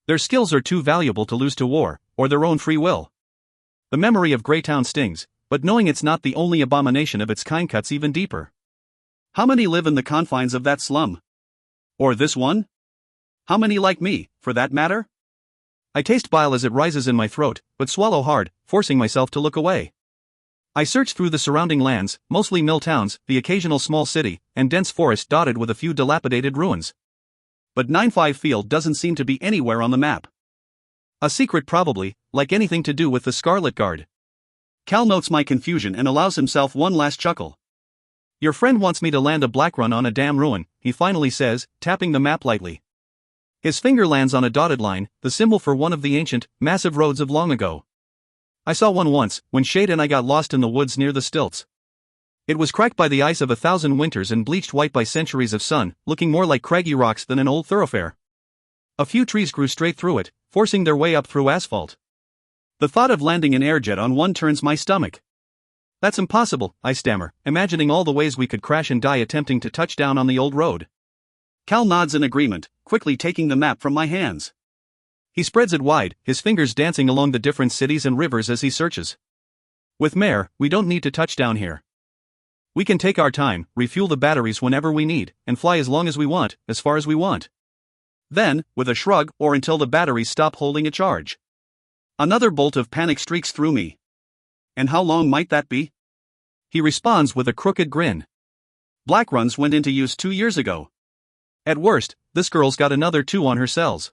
Their skills are too valuable to lose to war, or their own free will. The memory of Greytown stings, but knowing it's not the only abomination of its kind cuts even deeper. How many live in the confines of that slum? Or this one? How many like me, for that matter? I taste bile as it rises in my throat, but swallow hard, forcing myself to look away. I search through the surrounding lands, mostly mill towns, the occasional small city, and dense forest dotted with a few dilapidated ruins. But 9-5 field doesn't seem to be anywhere on the map. A secret probably, like anything to do with the Scarlet Guard. Cal notes my confusion and allows himself one last chuckle. "Your friend wants me to land a black run on a damn ruin," he finally says, tapping the map lightly. His finger lands on a dotted line, the symbol for one of the ancient, massive roads of long ago. I saw one once, when Shade and I got lost in the woods near the stilts. It was cracked by the ice of 1,000 winters and bleached white by centuries of sun, looking more like craggy rocks than an old thoroughfare. A few trees grew straight through it, forcing their way up through asphalt. The thought of landing an airjet on one turns my stomach. "That's impossible," I stammer, imagining all the ways we could crash and die attempting to touch down on the old road. Cal nods in agreement, quickly taking the map from my hands. He spreads it wide, his fingers dancing along the different cities and rivers as he searches. "With Mare, we don't need to touch down here. We can take our time, refuel the batteries whenever we need, and fly as long as we want, as far as we want. Then, with a shrug, or until the batteries stop holding a charge." Another bolt of panic streaks through me. "And how long might that be?" He responds with a crooked grin. "Black runs went into use 2 years ago. At worst, this girl's got another 2 on her cells."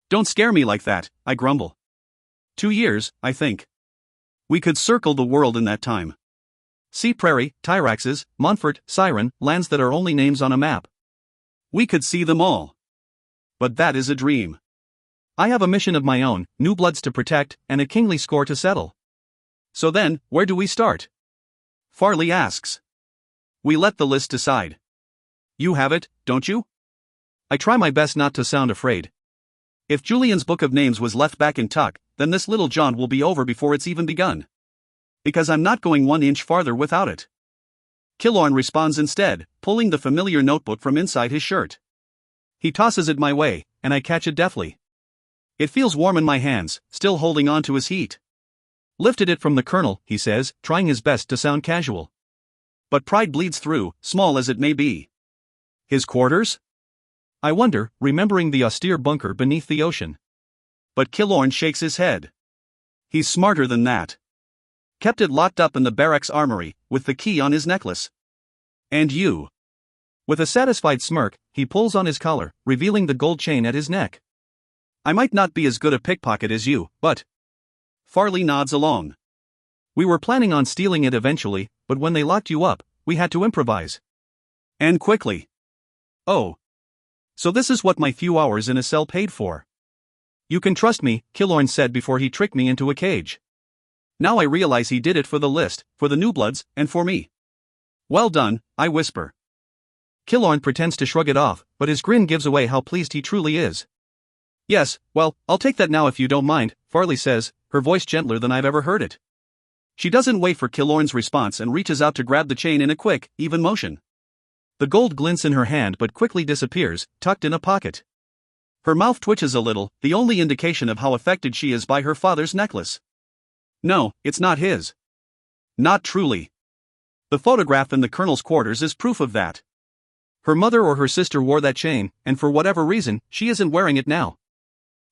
"Don't scare me like that," I grumble. 2 years, I think. We could circle the world in that time. Sea Prairie, Tyraxes, Montfort, Siren, lands that are only names on a map. We could see them all. But that is a dream. I have a mission of my own, new bloods to protect, and a kingly score to settle. So then, where do we start? Farley asks. We let the list decide. You have it, don't you? I try my best not to sound afraid. If Julian's book of names was left back in tuck, then this little jaunt will be over before it's even begun. Because I'm not going 1 inch farther without it. Killorn responds instead, pulling the familiar notebook from inside his shirt. He tosses it my way, and I catch it deftly. It feels warm in my hands, still holding on to his heat. Lifted it from the colonel, he says, trying his best to sound casual. But pride bleeds through, small as it may be. His quarters? I wonder, remembering the austere bunker beneath the ocean. But Killorn shakes his head. He's smarter than that. Kept it locked up in the barracks armory, with the key on his necklace. And you? With a satisfied smirk, he pulls on his collar, revealing the gold chain at his neck. I might not be as good a pickpocket as you, but... Farley nods along. We were planning on stealing it eventually, but when they locked you up, we had to improvise. And quickly. Oh. So this is what my few hours in a cell paid for. You can trust me, Killorn said before he tricked me into a cage. Now I realize he did it for the list, for the new bloods, and for me. Well done, I whisper. Killorn pretends to shrug it off, but his grin gives away how pleased he truly is. Yes, well, I'll take that now if you don't mind, Farley says, her voice gentler than I've ever heard it. She doesn't wait for Killorn's response and reaches out to grab the chain in a quick, even motion. The gold glints in her hand but quickly disappears, tucked in a pocket. Her mouth twitches a little, the only indication of how affected she is by her father's necklace. No, it's not his. Not truly. The photograph in the colonel's quarters is proof of that. Her mother or her sister wore that chain, and for whatever reason, she isn't wearing it now.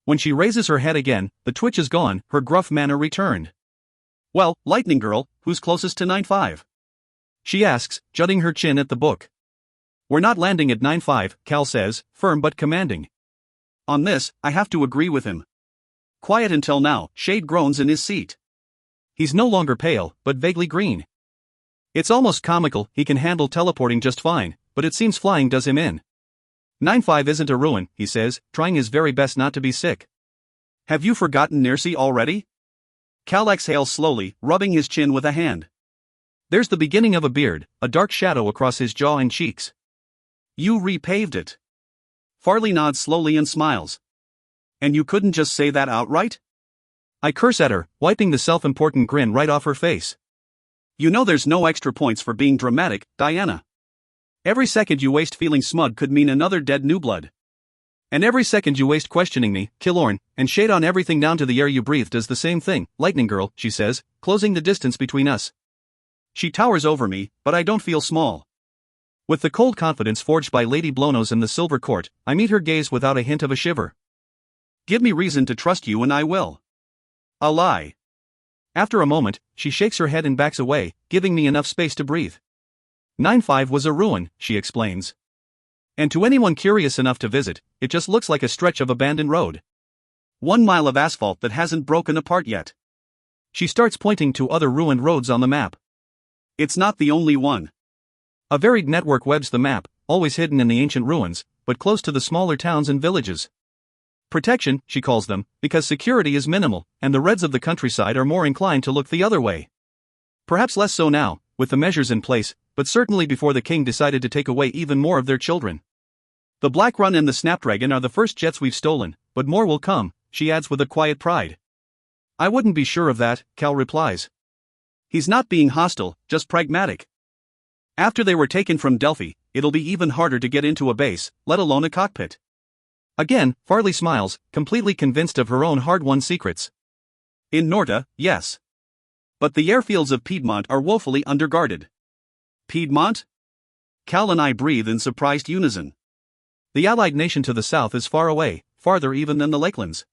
When she raises her head again, the twitch is gone, her gruff manner returned. Well, Lightning Girl, who's closest to 9-5? She asks, jutting her chin at the book. We're not landing at 9-5, Cal says, firm but commanding. On this, I have to agree with him. Quiet until now, Shade groans in his seat. He's no longer pale, but vaguely green. It's almost comical, he can handle teleporting just fine, but it seems flying does him in. 9-5 isn't a ruin, he says, trying his very best not to be sick. Have you forgotten Nearcy already? Cal exhales slowly, rubbing his chin with a hand. There's the beginning of a beard, a dark shadow across his jaw and cheeks. You repaved it. Farley nods slowly and smiles. And you couldn't just say that outright? I curse at her, wiping the self-important grin right off her face. You know there's no extra points for being dramatic, Diana. Every second you waste feeling smug could mean another dead new blood. And every second you waste questioning me, Killorn, and shade on everything down to the air you breathe does the same thing, Lightning Girl, she says, closing the distance between us. She towers over me, but I don't feel small. With the cold confidence forged by Lady Blonos in the Silver Court, I meet her gaze without a hint of a shiver. Give me reason to trust you and I will. A lie. After a moment, she shakes her head and backs away, giving me enough space to breathe. 9-5 was a ruin, she explains. And to anyone curious enough to visit, it just looks like a stretch of abandoned road. 1 mile of asphalt that hasn't broken apart yet. She starts pointing to other ruined roads on the map. It's not the only one. A varied network webs the map, always hidden in the ancient ruins, but close to the smaller towns and villages. Protection, she calls them, because security is minimal, and the Reds of the countryside are more inclined to look the other way. Perhaps less so now, with the measures in place, but certainly before the king decided to take away even more of their children. The Black Run and the Snapdragon are the first jets we've stolen, but more will come, she adds with a quiet pride. I wouldn't be sure of that, Cal replies. He's not being hostile, just pragmatic. After they were taken from Delphi, it'll be even harder to get into a base, let alone a cockpit. Again, Farley smiles, completely convinced of her own hard-won secrets. In Norta, yes. But the airfields of Piedmont are woefully underguarded. Piedmont? Cal and I breathe in surprised unison. The allied nation to the south is far away, farther even than the Lakelands.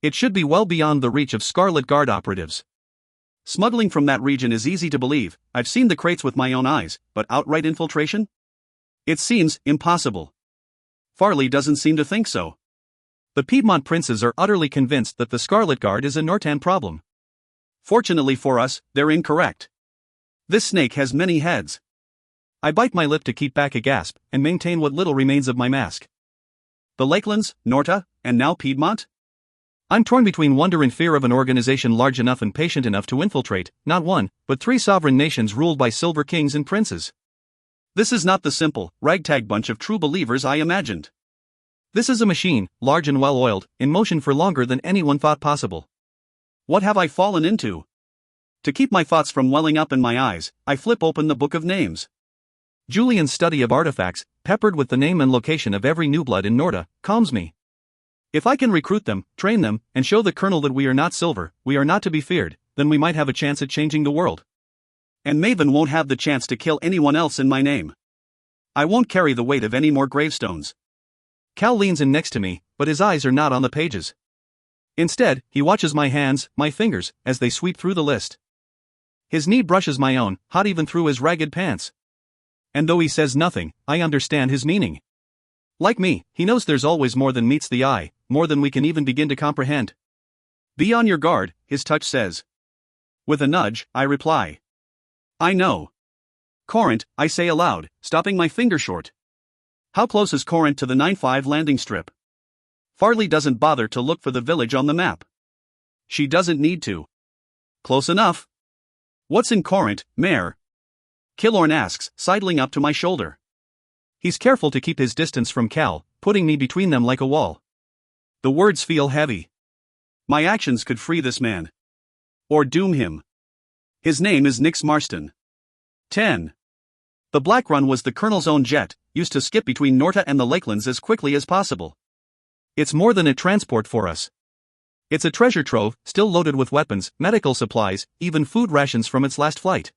It should be well beyond the reach of Scarlet Guard operatives. Smuggling from that region is easy to believe, I've seen the crates with my own eyes, but outright infiltration? It seems impossible. Farley doesn't seem to think so. The Piedmont princes are utterly convinced that the Scarlet Guard is a Nortan problem. Fortunately for us, they're incorrect. This snake has many heads. I bite my lip to keep back a gasp and maintain what little remains of my mask. The Lakelands, Norta, and now Piedmont? I'm torn between wonder and fear of an organization large enough and patient enough to infiltrate, not one, but 3 sovereign nations ruled by silver kings and princes. This is not the simple, ragtag bunch of true believers I imagined. This is a machine, large and well-oiled, in motion for longer than anyone thought possible. What have I fallen into? To keep my thoughts from welling up in my eyes, I flip open the book of names. Julian's study of artifacts, peppered with the name and location of every new blood in Norta, calms me. If I can recruit them, train them, and show the colonel that we are not silver, we are not to be feared, then we might have a chance at changing the world. And Maven won't have the chance to kill anyone else in my name. I won't carry the weight of any more gravestones. Cal leans in next to me, but his eyes are not on the pages. Instead, he watches my hands, my fingers, as they sweep through the list. His knee brushes my own, hot even through his ragged pants. And though he says nothing, I understand his meaning. Like me, he knows there's always more than meets the eye, more than we can even begin to comprehend. Be on your guard, his touch says. With a nudge, I reply. I know. Corinth, I say aloud, stopping my finger short. How close is Corinth to the 9-5 landing strip? Farley doesn't bother to look for the village on the map. She doesn't need to. Close enough. What's in Corinth, Mare? Killorn asks, sidling up to my shoulder. He's careful to keep his distance from Cal, putting me between them like a wall. The words feel heavy. My actions could free this man. Or doom him. His name is Nix Marston. 10. The Black Run was the colonel's own jet, used to skip between Norta and the Lakelands as quickly as possible. It's more than a transport for us. It's a treasure trove, still loaded with weapons, medical supplies, even food rations from its last flight.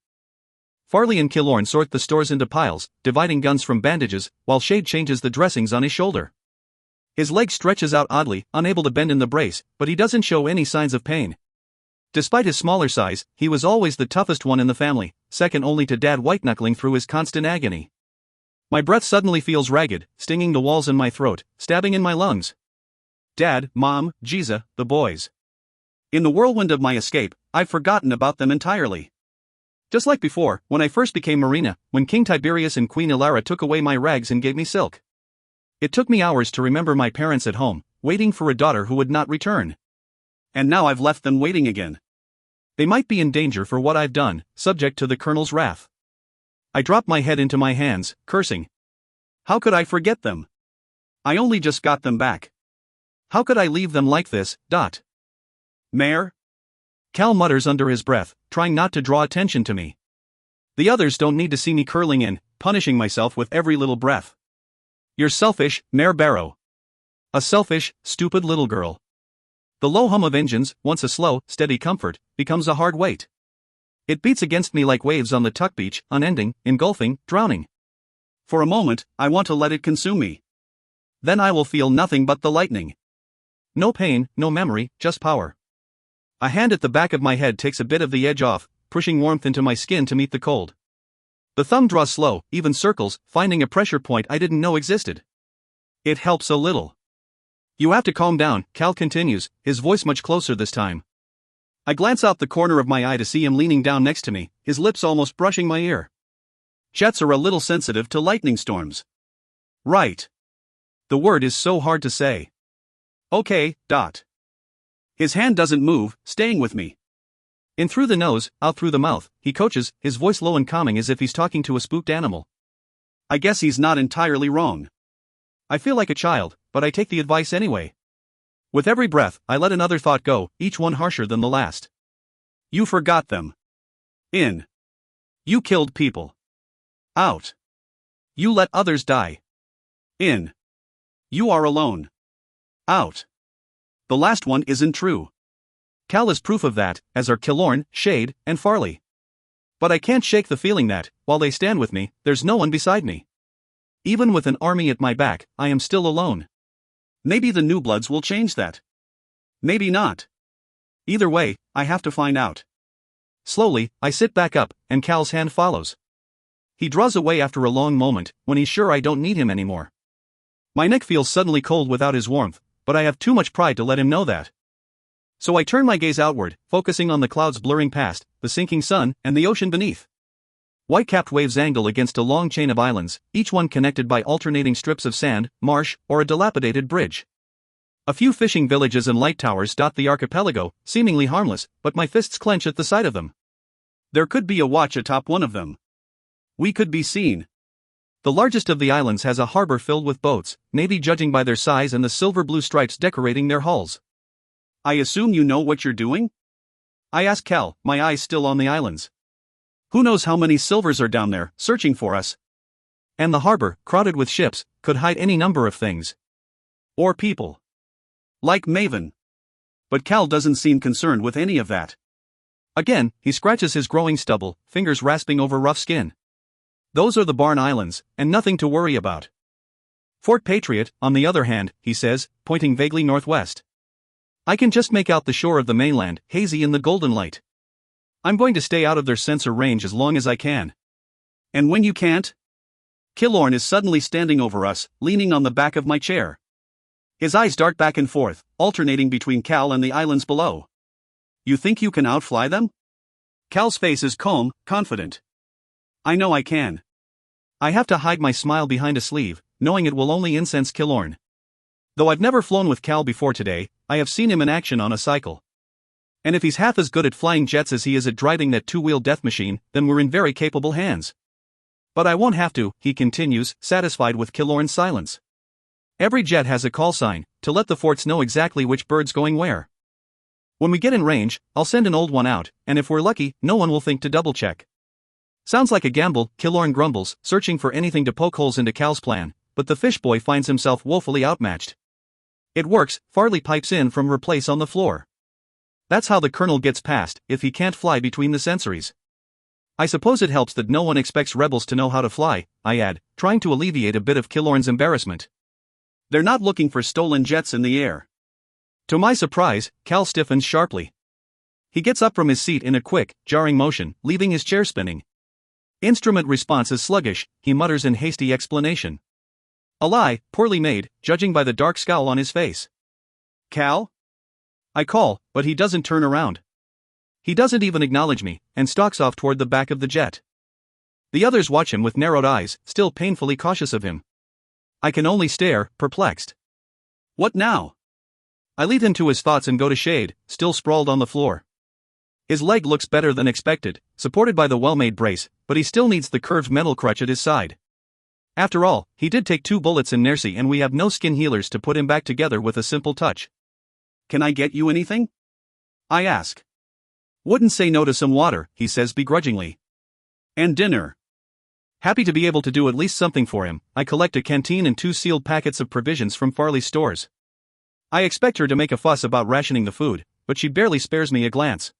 Farley and Killorn sort the stores into piles, dividing guns from bandages, while Shade changes the dressings on his shoulder. His leg stretches out oddly, unable to bend in the brace, but he doesn't show any signs of pain. Despite his smaller size, he was always the toughest one in the family, second only to Dad white-knuckling through his constant agony. My breath suddenly feels ragged, stinging the walls in my throat, stabbing in my lungs. Dad, Mom, Giza, the boys. In the whirlwind of my escape, I've forgotten about them entirely. Just like before, when I first became Marina, when King Tiberius and Queen Ilara took away my rags and gave me silk. It took me hours to remember my parents at home, waiting for a daughter who would not return. And now I've left them waiting again. They might be in danger for what I've done, subject to the colonel's wrath. I drop my head into my hands, cursing. How could I forget them? I only just got them back. How could I leave them like this? Mare? Cal mutters under his breath, trying not to draw attention to me. The others don't need to see me curling in, punishing myself with every little breath. You're selfish, Mare Barrow. A selfish, stupid little girl. The low hum of engines, once a slow, steady comfort, becomes a hard weight. It beats against me like waves on the tuck beach, unending, engulfing, drowning. For a moment, I want to let it consume me. Then I will feel nothing but the lightning. No pain, no memory, just power. A hand at the back of my head takes a bit of the edge off, pushing warmth into my skin to meet the cold. The thumb draws slow, even circles, finding a pressure point I didn't know existed. It helps a little. You have to calm down, Cal continues, his voice much closer this time. I glance out the corner of my eye to see him leaning down next to me, his lips almost brushing my ear. Jets are a little sensitive to lightning storms. Right. The word is so hard to say. Okay. His hand doesn't move, staying with me. In through the nose, out through the mouth, he coaches, his voice low and calming as if he's talking to a spooked animal. I guess he's not entirely wrong. I feel like a child, but I take the advice anyway. With every breath, I let another thought go, each one harsher than the last. You forgot them. In. You killed people. Out. You let others die. In. You are alone. Out. The last one isn't true. Cal is proof of that, as are Killorn, Shade, and Farley. But I can't shake the feeling that, while they stand with me, there's no one beside me. Even with an army at my back, I am still alone. Maybe the New Bloods will change that. Maybe not. Either way, I have to find out. Slowly, I sit back up, and Cal's hand follows. He draws away after a long moment, when he's sure I don't need him anymore. My neck feels suddenly cold without his warmth, but I have too much pride to let him know that. So I turn my gaze outward, focusing on the clouds blurring past, the sinking sun, and the ocean beneath. White-capped waves angle against a long chain of islands, each one connected by alternating strips of sand, marsh, or a dilapidated bridge. A few fishing villages and light towers dot the archipelago, seemingly harmless, but my fists clench at the sight of them. There could be a watch atop one of them. We could be seen. The largest of the islands has a harbor filled with boats, maybe judging by their size and the silver-blue stripes decorating their hulls. I assume you know what you're doing? I ask Cal, my eyes still on the islands. Who knows how many silvers are down there, searching for us? And the harbor, crowded with ships, could hide any number of things. Or people. Like Maven. But Cal doesn't seem concerned with any of that. Again, he scratches his growing stubble, fingers rasping over rough skin. Those are the Barn Islands, and nothing to worry about. Fort Patriot, on the other hand, he says, pointing vaguely northwest. I can just make out the shore of the mainland, hazy in the golden light. I'm going to stay out of their sensor range as long as I can. And when you can't? Killorn is suddenly standing over us, leaning on the back of my chair. His eyes dart back and forth, alternating between Cal and the islands below. You think you can outfly them? Cal's face is calm, confident. I know I can. I have to hide my smile behind a sleeve, knowing it will only incense Killorn. Though I've never flown with Cal before today, I have seen him in action on a cycle. And if he's half as good at flying jets as he is at driving that two-wheel death machine, then we're in very capable hands. But I won't have to, he continues, satisfied with Killorn's silence. Every jet has a call sign, to let the forts know exactly which bird's going where. When we get in range, I'll send an old one out, and if we're lucky, no one will think to double-check. Sounds like a gamble, Killorn grumbles, searching for anything to poke holes into Cal's plan, but the fish boy finds himself woefully outmatched. It works, Farley pipes in from her place on the floor. That's how the colonel gets past, if he can't fly between the sensories. I suppose it helps that no one expects rebels to know how to fly, I add, trying to alleviate a bit of Killorn's embarrassment. They're not looking for stolen jets in the air. To my surprise, Cal stiffens sharply. He gets up from his seat in a quick, jarring motion, leaving his chair spinning. Instrument response is sluggish, he mutters in hasty explanation. A lie, poorly made, judging by the dark scowl on his face. Cal? I call, but he doesn't turn around. He doesn't even acknowledge me, and stalks off toward the back of the jet. The others watch him with narrowed eyes, still painfully cautious of him. I can only stare, perplexed. What now? I lead him to his thoughts and go to Shade, still sprawled on the floor. His leg looks better than expected, supported by the well-made brace, but he still needs the curved metal crutch at his side. After all, he did take 2 bullets in Nercy and we have no skin healers to put him back together with a simple touch. Can I get you anything? I ask. Wouldn't say no to some water, he says begrudgingly. And dinner. Happy to be able to do at least something for him, I collect a canteen and 2 sealed packets of provisions from Farley's stores. I expect her to make a fuss about rationing the food, but she barely spares me a glance.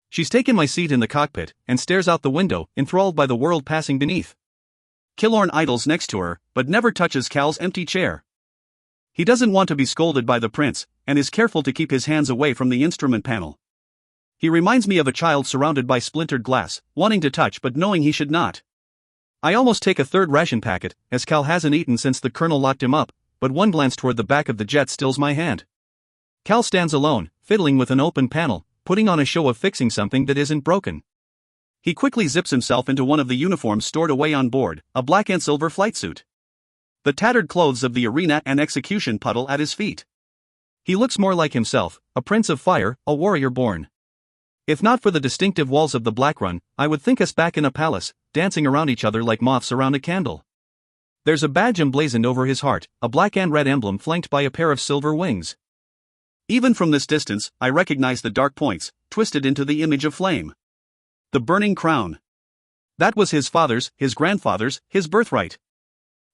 She's taken my seat in the cockpit, and stares out the window, enthralled by the world passing beneath. Killorn idles next to her, but never touches Cal's empty chair. He doesn't want to be scolded by the prince, and is careful to keep his hands away from the instrument panel. He reminds me of a child surrounded by splintered glass, wanting to touch but knowing he should not. I almost take a 3rd ration packet, as Cal hasn't eaten since the colonel locked him up, but one glance toward the back of the jet stills my hand. Cal stands alone, fiddling with an open panel, putting on a show of fixing something that isn't broken. He quickly zips himself into one of the uniforms stored away on board, a black and silver flight suit. The tattered clothes of the arena and execution puddle at his feet. He looks more like himself, a prince of fire, a warrior born. If not for the distinctive walls of the Black Run, I would think us back in a palace, dancing around each other like moths around a candle. There's a badge emblazoned over his heart, a black and red emblem flanked by a pair of silver wings. Even from this distance, I recognize the dark points, twisted into the image of flame. The burning crown. That was his father's, his grandfather's, his birthright.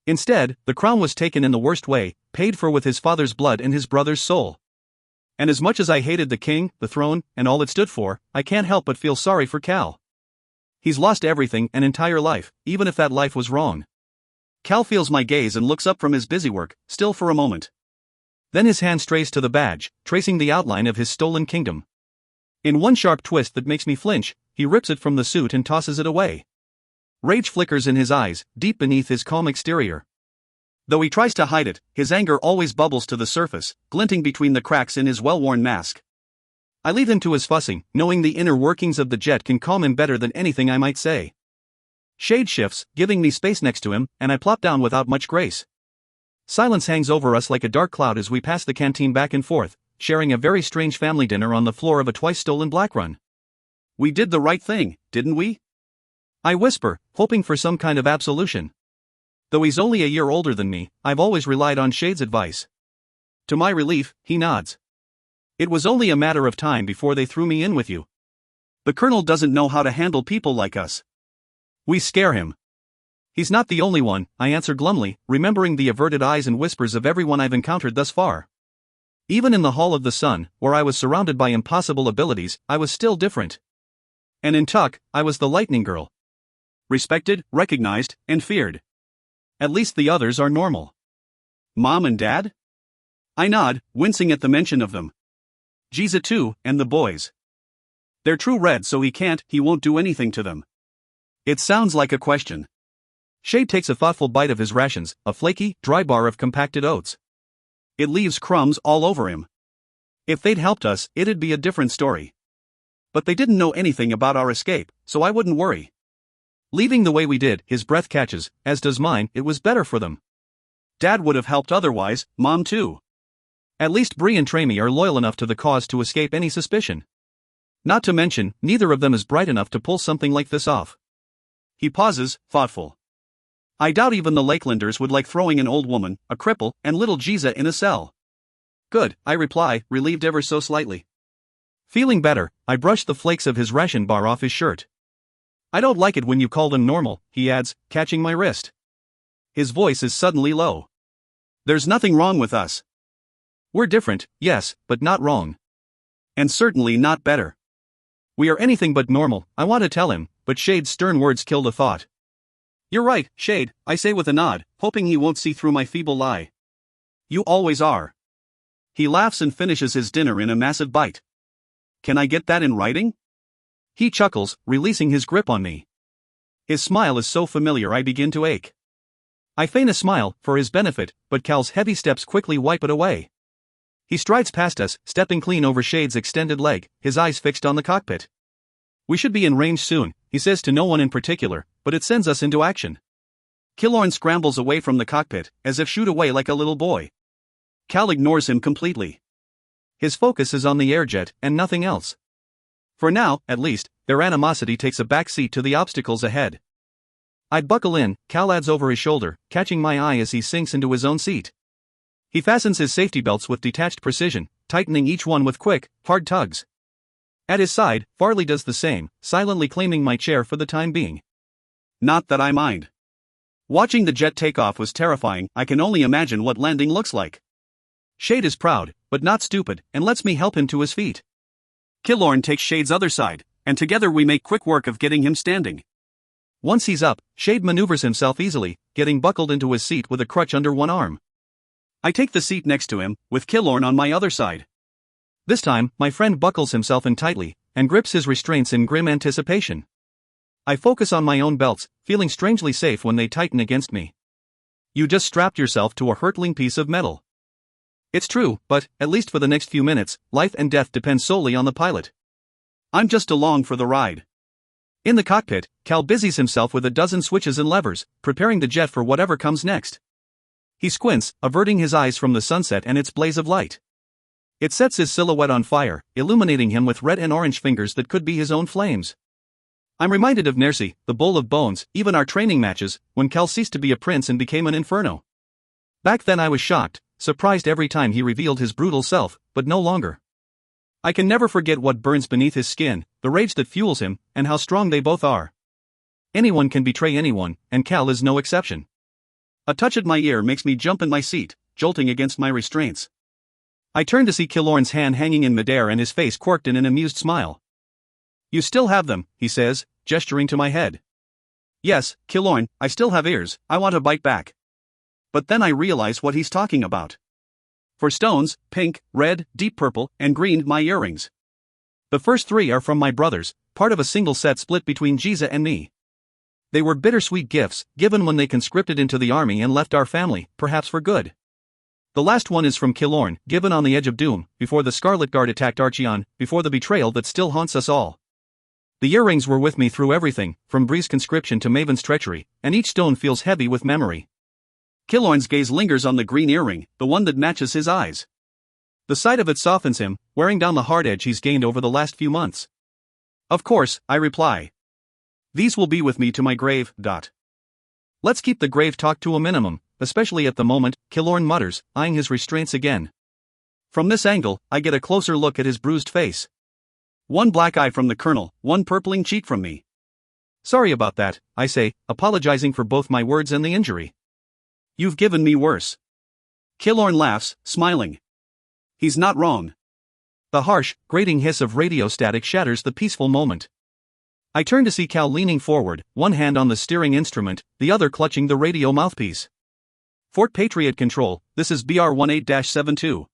Instead, the crown was taken in the worst way, paid for with his father's blood and his brother's soul. And as much as I hated the king, the throne, and all it stood for, I can't help but feel sorry for Cal. He's lost everything, an entire life, even if that life was wrong. Cal feels my gaze and looks up from his busywork, still for a moment. Then his hand strays to the badge, tracing the outline of his stolen kingdom. In one sharp twist that makes me flinch, he rips it from the suit and tosses it away. Rage flickers in his eyes, deep beneath his calm exterior. Though he tries to hide it, his anger always bubbles to the surface, glinting between the cracks in his well-worn mask. I leave him to his fussing, knowing the inner workings of the jet can calm him better than anything I might say. Shade shifts, giving me space next to him, and I plop down without much grace. Silence hangs over us like a dark cloud as we pass the canteen back and forth, sharing a very strange family dinner on the floor of a twice-stolen black run. We did the right thing, didn't we? I whisper, hoping for some kind of absolution. Though he's only a year older than me, I've always relied on Shade's advice. To my relief, he nods. It was only a matter of time before they threw me in with you. The Colonel doesn't know how to handle people like us. We scare him. He's not the only one, I answer glumly, remembering the averted eyes and whispers of everyone I've encountered thus far. Even in the Hall of the Sun, where I was surrounded by impossible abilities, I was still different. And in Tuck, I was the lightning girl. Respected, recognized, and feared. At least the others are normal. Mom and Dad? I nod, wincing at the mention of them. Giza too, and the boys. They're true red, so he won't do anything to them. It sounds like a question. Shade takes a thoughtful bite of his rations, a flaky, dry bar of compacted oats. It leaves crumbs all over him. If they'd helped us, it'd be a different story. But they didn't know anything about our escape, so I wouldn't worry. Leaving the way we did, his breath catches, as does mine, it was better for them. Dad would have helped otherwise, Mom too. At least Bree and Tramy are loyal enough to the cause to escape any suspicion. Not to mention, neither of them is bright enough to pull something like this off. He pauses, thoughtful. I doubt even the Lakelanders would like throwing an old woman, a cripple, and little Giza in a cell. Good, I reply, relieved ever so slightly. Feeling better, I brush the flakes of his ration bar off his shirt. I don't like it when you call them normal, he adds, catching my wrist. His voice is suddenly low. There's nothing wrong with us. We're different, yes, but not wrong. And certainly not better. We are anything but normal, I want to tell him, but Shade's stern words kill the thought. You're right, Shade, I say with a nod, hoping he won't see through my feeble lie. You always are. He laughs and finishes his dinner in a massive bite. Can I get that in writing? He chuckles, releasing his grip on me. His smile is so familiar I begin to ache. I feign a smile, for his benefit, but Cal's heavy steps quickly wipe it away. He strides past us, stepping clean over Shade's extended leg, his eyes fixed on the cockpit. We should be in range soon, he says to no one in particular, but it sends us into action. Killorn scrambles away from the cockpit, as if shooed away like a little boy. Cal ignores him completely. His focus is on the airjet, and nothing else. For now, at least, their animosity takes a back seat to the obstacles ahead. I buckle in, Cal adds over his shoulder, catching my eye as he sinks into his own seat. He fastens his safety belts with detached precision, tightening each one with quick, hard tugs. At his side, Farley does the same, silently claiming my chair for the time being. Not that I mind. Watching the jet take off was terrifying, I can only imagine what landing looks like. Shade is proud, but not stupid, and lets me help him to his feet. Killorn takes Shade's other side, and together we make quick work of getting him standing. Once he's up, Shade maneuvers himself easily, getting buckled into his seat with a crutch under one arm. I take the seat next to him, with Killorn on my other side. This time, my friend buckles himself in tightly, and grips his restraints in grim anticipation. I focus on my own belts, feeling strangely safe when they tighten against me. You just strapped yourself to a hurtling piece of metal. It's true, but, at least for the next few minutes, life and death depend solely on the pilot. I'm just along for the ride. In the cockpit, Cal busies himself with a dozen switches and levers, preparing the jet for whatever comes next. He squints, averting his eyes from the sunset and its blaze of light. It sets his silhouette on fire, illuminating him with red and orange fingers that could be his own flames. I'm reminded of Nercy, the Bowl of Bones, even our training matches, when Cal ceased to be a prince and became an inferno. Back then I was shocked, surprised every time he revealed his brutal self, but no longer. I can never forget what burns beneath his skin, the rage that fuels him, and how strong they both are. Anyone can betray anyone, and Cal is no exception. A touch at my ear makes me jump in my seat, jolting against my restraints. I turn to see Killorn's hand hanging in midair and his face quirked in an amused smile. You still have them, he says, gesturing to my head. Yes, Killorn, I still have ears, I want to bite back. But then I realize what he's talking about. For stones, pink, red, deep purple, and green my earrings. The first three are from my brothers, part of a single set split between Giza and me. They were bittersweet gifts, given when they conscripted into the army and left our family, perhaps for good. The last one is from Killorn, given on the edge of doom, before the Scarlet Guard attacked Archeon, before the betrayal that still haunts us all. The earrings were with me through everything, from Bree's conscription to Maven's treachery, and each stone feels heavy with memory. Killorn's gaze lingers on the green earring, the one that matches his eyes. The sight of it softens him, wearing down the hard edge he's gained over the last few months. Of course, I reply. These will be with me to my grave. Let's keep the grave talk to a minimum, especially at the moment, Killorn mutters, eyeing his restraints again. From this angle, I get a closer look at his bruised face. One black eye from the colonel, one purpling cheek from me. Sorry about that, I say, apologizing for both my words and the injury. You've given me worse. Killorn laughs, smiling. He's not wrong. The harsh, grating hiss of radio static shatters the peaceful moment. I turn to see Cal leaning forward, one hand on the steering instrument, the other clutching the radio mouthpiece. Fort Patriot Control, this is BR-18-72.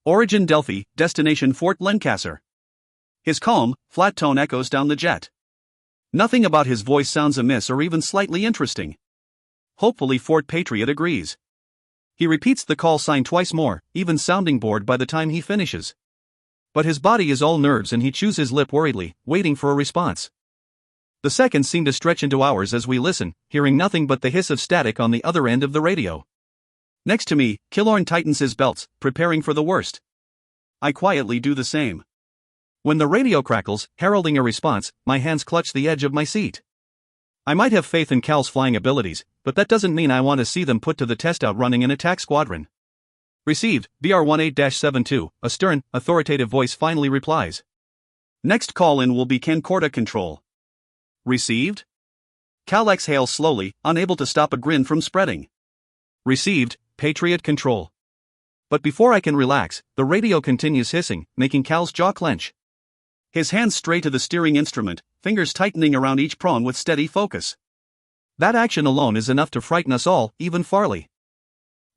Origin Delphi, destination Fort Lancaster. His calm, flat tone echoes down the jet. Nothing about his voice sounds amiss or even slightly interesting. Hopefully Fort Patriot agrees. He repeats the call sign twice more, even sounding bored by the time he finishes. But his body is all nerves and he chews his lip worriedly, waiting for a response. The seconds seem to stretch into hours as we listen, hearing nothing but the hiss of static on the other end of the radio. Next to me, Killorn tightens his belts, preparing for the worst. I quietly do the same. When the radio crackles, heralding a response, my hands clutch the edge of my seat. I might have faith in Cal's flying abilities, but that doesn't mean I want to see them put to the test outrunning an attack squadron. Received, BR-18-72, a stern, authoritative voice finally replies. Next call-in will be Concorda Control. Received? Cal exhales slowly, unable to stop a grin from spreading. Received, Patriot Control. But before I can relax, the radio continues hissing, making Cal's jaw clench. His hands stray to the steering instrument, fingers tightening around each prong with steady focus. That action alone is enough to frighten us all, even Farley.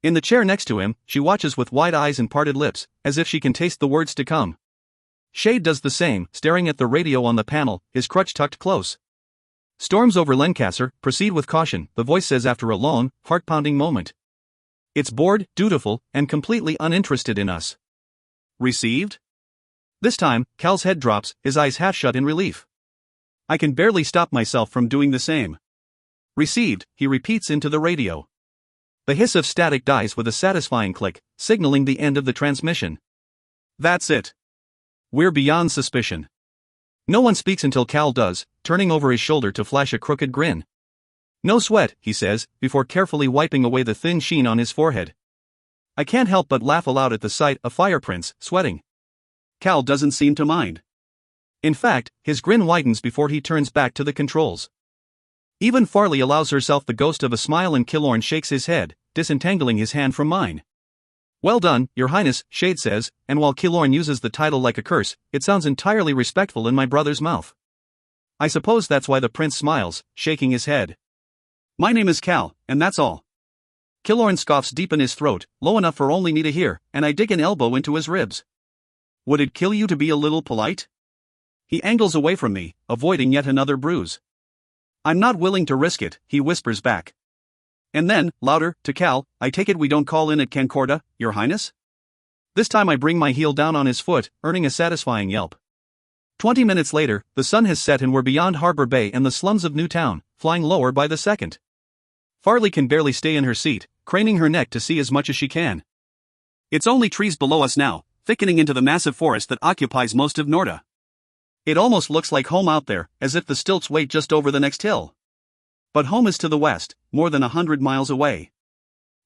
In the chair next to him, she watches with wide eyes and parted lips, as if she can taste the words to come. Shade does the same, staring at the radio on the panel, his crutch tucked close. Storms over Lancaster, proceed with caution, the voice says after a long, heart-pounding moment. It's bored, dutiful, and completely uninterested in us. Received? This time, Cal's head drops, his eyes half shut in relief. I can barely stop myself from doing the same. Received, he repeats into the radio. The hiss of static dies with a satisfying click, signaling the end of the transmission. That's it. We're beyond suspicion. No one speaks until Cal does, turning over his shoulder to flash a crooked grin. No sweat, he says, before carefully wiping away the thin sheen on his forehead. I can't help but laugh aloud at the sight of Fire Prince, sweating. Cal doesn't seem to mind. In fact, his grin widens before he turns back to the controls. Even Farley allows herself the ghost of a smile and Killorn shakes his head, disentangling his hand from mine. Well done, Your Highness, Shade says, and while Killorn uses the title like a curse, it sounds entirely respectful in my brother's mouth. I suppose that's why the prince smiles, shaking his head. My name is Cal, and that's all. Killorn scoffs deep in his throat, low enough for only me to hear, and I dig an elbow into his ribs. Would it kill you to be a little polite? He angles away from me, avoiding yet another bruise. I'm not willing to risk it, he whispers back. And then, louder, to Cal, I take it we don't call in at Concorda, Your Highness? This time I bring my heel down on his foot, earning a satisfying yelp. 20 minutes later, the sun has set and we're beyond Harbor Bay and the slums of Newtown, flying lower by the second. Farley can barely stay in her seat, craning her neck to see as much as she can. It's only trees below us now, thickening into the massive forest that occupies most of Norda. It almost looks like home out there, as if the stilts wait just over the next hill. But home is to the west, more than 100 miles away.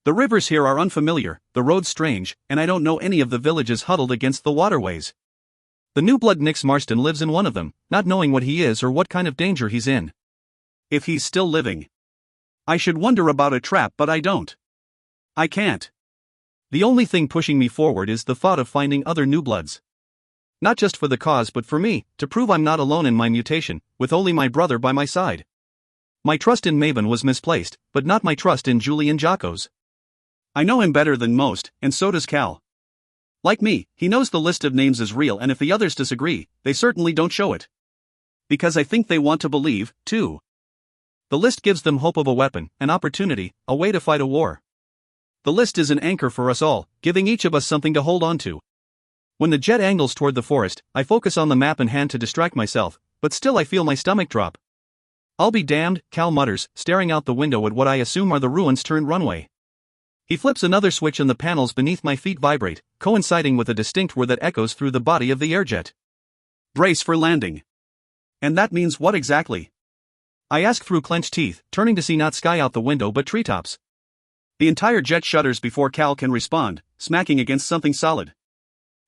The rivers here are unfamiliar, the roads strange, and I don't know any of the villages huddled against the waterways. The new blood Nix Marston lives in one of them, not knowing what he is or what kind of danger he's in. If he's still living. I should wonder about a trap, but I don't. I can't. The only thing pushing me forward is the thought of finding other new bloods. Not just for the cause but for me, to prove I'm not alone in my mutation, with only my brother by my side. My trust in Maven was misplaced, but not my trust in Julian Jacos. I know him better than most, and so does Cal. Like me, he knows the list of names is real and if the others disagree, they certainly don't show it. Because I think they want to believe, too. The list gives them hope of a weapon, an opportunity, a way to fight a war. The list is an anchor for us all, giving each of us something to hold on to. When the jet angles toward the forest, I focus on the map in hand to distract myself, but still I feel my stomach drop. I'll be damned, Cal mutters, staring out the window at what I assume are the ruins turned runway. He flips another switch and the panels beneath my feet vibrate, coinciding with a distinct whir that echoes through the body of the airjet. Brace for landing. And that means what exactly? I ask through clenched teeth, turning to see not sky out the window but treetops. The entire jet shudders before Cal can respond, smacking against something solid.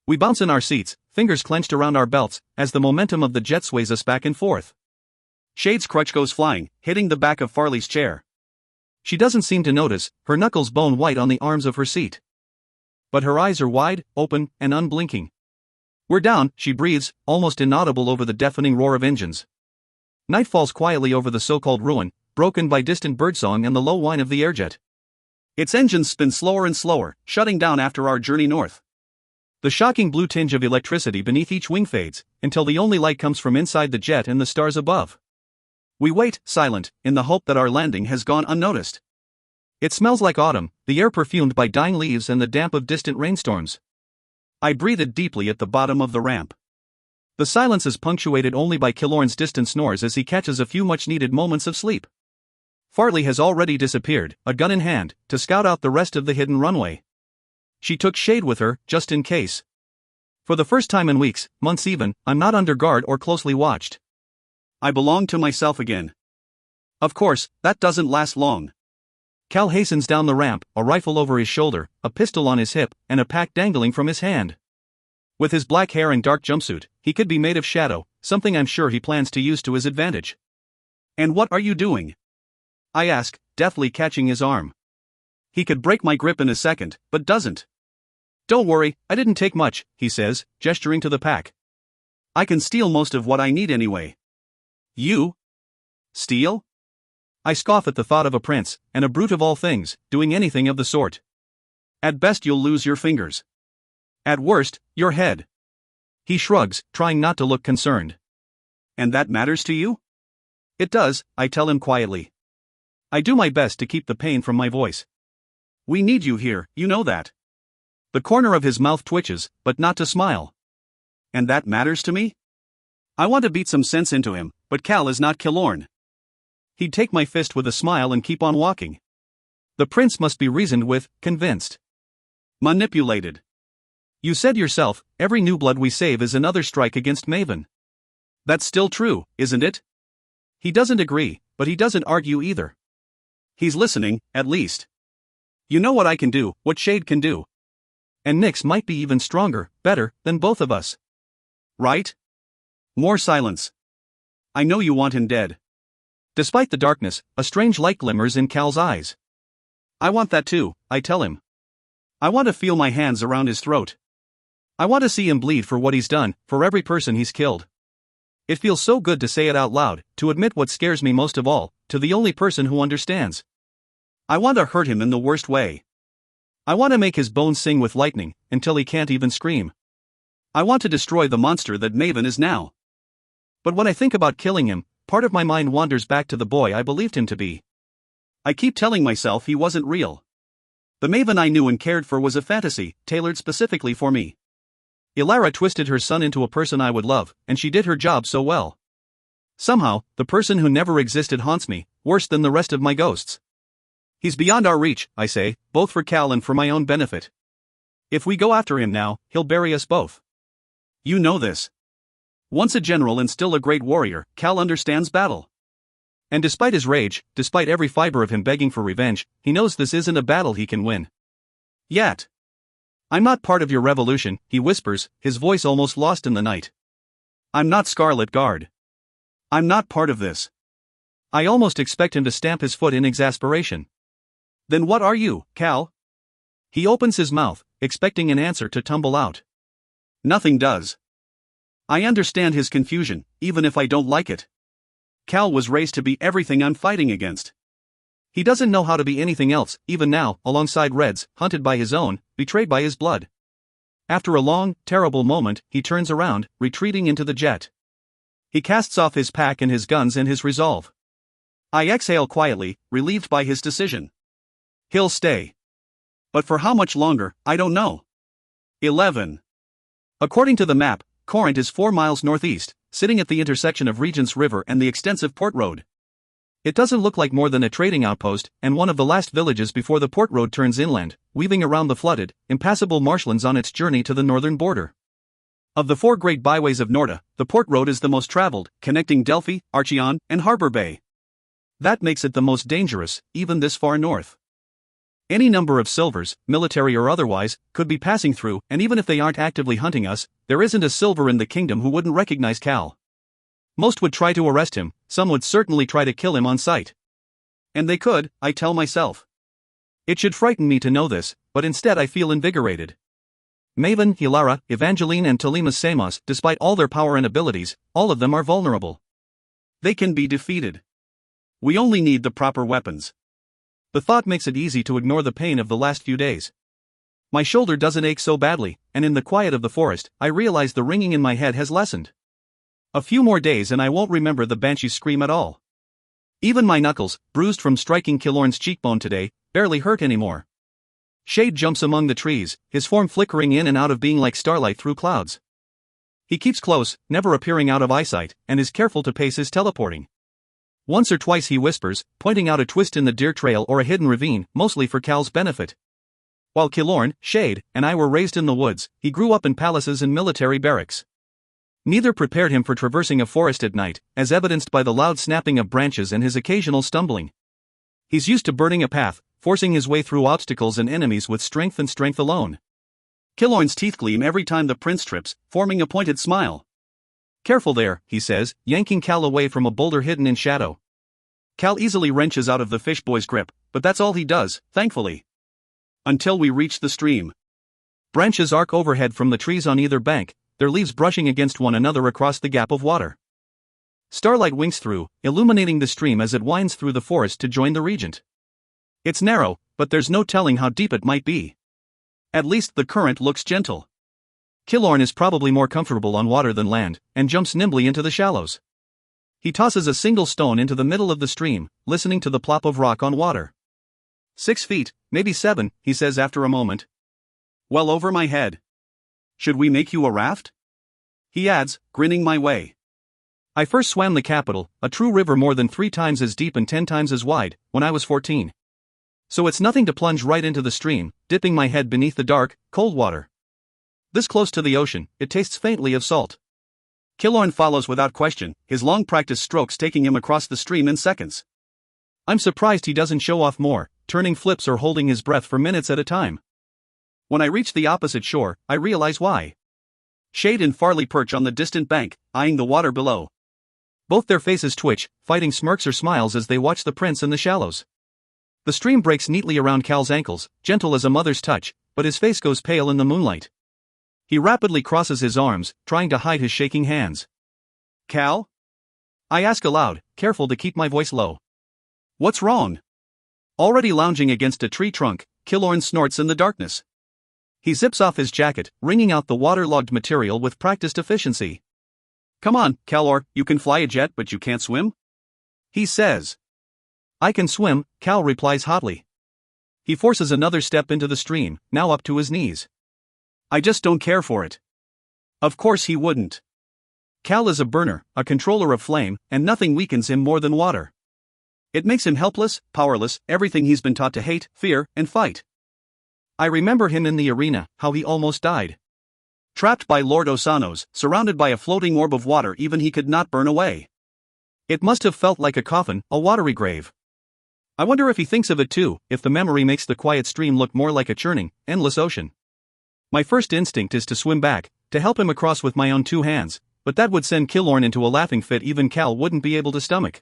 We bounce in our seats, fingers clenched around our belts, as the momentum of the jet sways us back and forth. Shade's crutch goes flying, hitting the back of Farley's chair. She doesn't seem to notice, her knuckles bone white on the arms of her seat. But her eyes are wide, open, and unblinking. We're down, she breathes, almost inaudible over the deafening roar of engines. Night falls quietly over the so-called ruin, broken by distant birdsong and the low whine of the airjet. Its engines spin slower and slower, shutting down after our journey north. The shocking blue tinge of electricity beneath each wing fades, until the only light comes from inside the jet and the stars above. We wait, silent, in the hope that our landing has gone unnoticed. It smells like autumn, the air perfumed by dying leaves and the damp of distant rainstorms. I breathed deeply at the bottom of the ramp. The silence is punctuated only by Killorn's distant snores as he catches a few much-needed moments of sleep. Farley has already disappeared, a gun in hand, to scout out the rest of the hidden runway. She took Shade with her, just in case. For the first time in weeks, months even, I'm not under guard or closely watched. I belong to myself again. Of course, that doesn't last long. Cal hastens down the ramp, a rifle over his shoulder, a pistol on his hip, and a pack dangling from his hand. With his black hair and dark jumpsuit, he could be made of shadow, something I'm sure he plans to use to his advantage. And what are you doing? I ask, deftly catching his arm. He could break my grip in a second, but doesn't. Don't worry, I didn't take much, he says, gesturing to the pack. I can steal most of what I need anyway. You? Steal? I scoff at the thought of a prince, and a brute of all things, doing anything of the sort. At best you'll lose your fingers. At worst, your head. He shrugs, trying not to look concerned. And that matters to you? It does, I tell him quietly. I do my best to keep the pain from my voice. We need you here, you know that. The corner of his mouth twitches, but not to smile. And that matters to me? I want to beat some sense into him, but Cal is not Killorn. He'd take my fist with a smile and keep on walking. The prince must be reasoned with, convinced. Manipulated. You said yourself, every new blood we save is another strike against Maven. That's still true, isn't it? He doesn't agree, but he doesn't argue either. He's listening, at least. You know what I can do, what Shade can do. And Nyx might be even stronger, better, than both of us. Right? More silence. I know you want him dead. Despite the darkness, a strange light glimmers in Cal's eyes. I want that too, I tell him. I want to feel my hands around his throat. I want to see him bleed for what he's done, for every person he's killed. It feels so good to say it out loud, to admit what scares me most of all, to the only person who understands. I want to hurt him in the worst way. I want to make his bones sing with lightning, until he can't even scream. I want to destroy the monster that Maven is now. But when I think about killing him, part of my mind wanders back to the boy I believed him to be. I keep telling myself he wasn't real. The Maven I knew and cared for was a fantasy, tailored specifically for me. Ilara twisted her son into a person I would love, and she did her job so well. Somehow, the person who never existed haunts me, worse than the rest of my ghosts. He's beyond our reach, I say, both for Cal and for my own benefit. If we go after him now, he'll bury us both. You know this. Once a general and still a great warrior, Cal understands battle. And despite his rage, despite every fiber of him begging for revenge, he knows this isn't a battle he can win. Yet. I'm not part of your revolution, he whispers, his voice almost lost in the night. I'm not Scarlet Guard. I'm not part of this. I almost expect him to stamp his foot in exasperation. Then what are you, Cal? He opens his mouth, expecting an answer to tumble out. Nothing does. I understand his confusion, even if I don't like it. Cal was raised to be everything I'm fighting against. He doesn't know how to be anything else, even now, alongside Reds, hunted by his own, betrayed by his blood. After a long, terrible moment, he turns around, retreating into the jet. He casts off his pack and his guns and his resolve. I exhale quietly, relieved by his decision. He'll stay. But for how much longer, I don't know. 11. According to the map, Corinth is 4 miles northeast, sitting at the intersection of Regent's River and the extensive port road. It doesn't look like more than a trading outpost, and one of the last villages before the port road turns inland, weaving around the flooded, impassable marshlands on its journey to the northern border. Of the 4 great byways of Norda, the port road is the most traveled, connecting Delphi, Archeon, and Harbor Bay. That makes it the most dangerous, even this far north. Any number of silvers, military or otherwise, could be passing through, and even if they aren't actively hunting us, there isn't a silver in the kingdom who wouldn't recognize Cal. Most would try to arrest him, some would certainly try to kill him on sight. And they could, I tell myself. It should frighten me to know this, but instead I feel invigorated. Maven, Hilara, Evangeline and Telemus Samos, despite all their power and abilities, all of them are vulnerable. They can be defeated. We only need the proper weapons. The thought makes it easy to ignore the pain of the last few days. My shoulder doesn't ache so badly, and in the quiet of the forest, I realize the ringing in my head has lessened. A few more days and I won't remember the banshee scream at all. Even my knuckles, bruised from striking Killorn's cheekbone today, barely hurt anymore. Shade jumps among the trees, his form flickering in and out of being like starlight through clouds. He keeps close, never appearing out of eyesight, and is careful to pace his teleporting. Once or twice he whispers, pointing out a twist in the deer trail or a hidden ravine, mostly for Cal's benefit. While Killorn, Shade, and I were raised in the woods, he grew up in palaces and military barracks. Neither prepared him for traversing a forest at night, as evidenced by the loud snapping of branches and his occasional stumbling. He's used to burning a path, forcing his way through obstacles and enemies with strength and strength alone. Killorn's teeth gleam every time the prince trips, forming a pointed smile. "Careful there," he says, yanking Cal away from a boulder hidden in shadow. Cal easily wrenches out of the fish boy's grip, but that's all he does, thankfully. Until we reach the stream. Branches arc overhead from the trees on either bank, their leaves brushing against one another across the gap of water. Starlight winks through, illuminating the stream as it winds through the forest to join the Regent. It's narrow, but there's no telling how deep it might be. At least the current looks gentle. Killorn is probably more comfortable on water than land, and jumps nimbly into the shallows. He tosses a single stone into the middle of the stream, listening to the plop of rock on water. 6 feet, maybe 7, he says after a moment. Well over my head. Should we make you a raft? He adds, grinning my way. I first swam the capital, a true river more than 3 times as deep and 10 times as wide, when I was 14. So it's nothing to plunge right into the stream, dipping my head beneath the dark, cold water. This close to the ocean, it tastes faintly of salt. Killorn follows without question, his long-practiced strokes taking him across the stream in seconds. I'm surprised he doesn't show off more, turning flips or holding his breath for minutes at a time. When I reach the opposite shore, I realize why. Shade and Farley perch on the distant bank, eyeing the water below. Both their faces twitch, fighting smirks or smiles as they watch the prince in the shallows. The stream breaks neatly around Cal's ankles, gentle as a mother's touch, but his face goes pale in the moonlight. He rapidly crosses his arms, trying to hide his shaking hands. "Cal?" I ask aloud, careful to keep my voice low. "What's wrong?" Already lounging against a tree trunk, Killorn snorts in the darkness. He zips off his jacket, wringing out the waterlogged material with practiced efficiency. "Come on, Calor, you can fly a jet but you can't swim?" he says. "I can swim," Cal replies hotly. He forces another step into the stream, now up to his knees. "I just don't care for it." Of course he wouldn't. Cal is a burner, a controller of flame, and nothing weakens him more than water. It makes him helpless, powerless, everything he's been taught to hate, fear, and fight. I remember him in the arena, how he almost died. Trapped by Lord Osanos, surrounded by a floating orb of water even he could not burn away. It must have felt like a coffin, a watery grave. I wonder if he thinks of it too, if the memory makes the quiet stream look more like a churning, endless ocean. My first instinct is to swim back, to help him across with my own 2 hands, but that would send Killorn into a laughing fit even Cal wouldn't be able to stomach.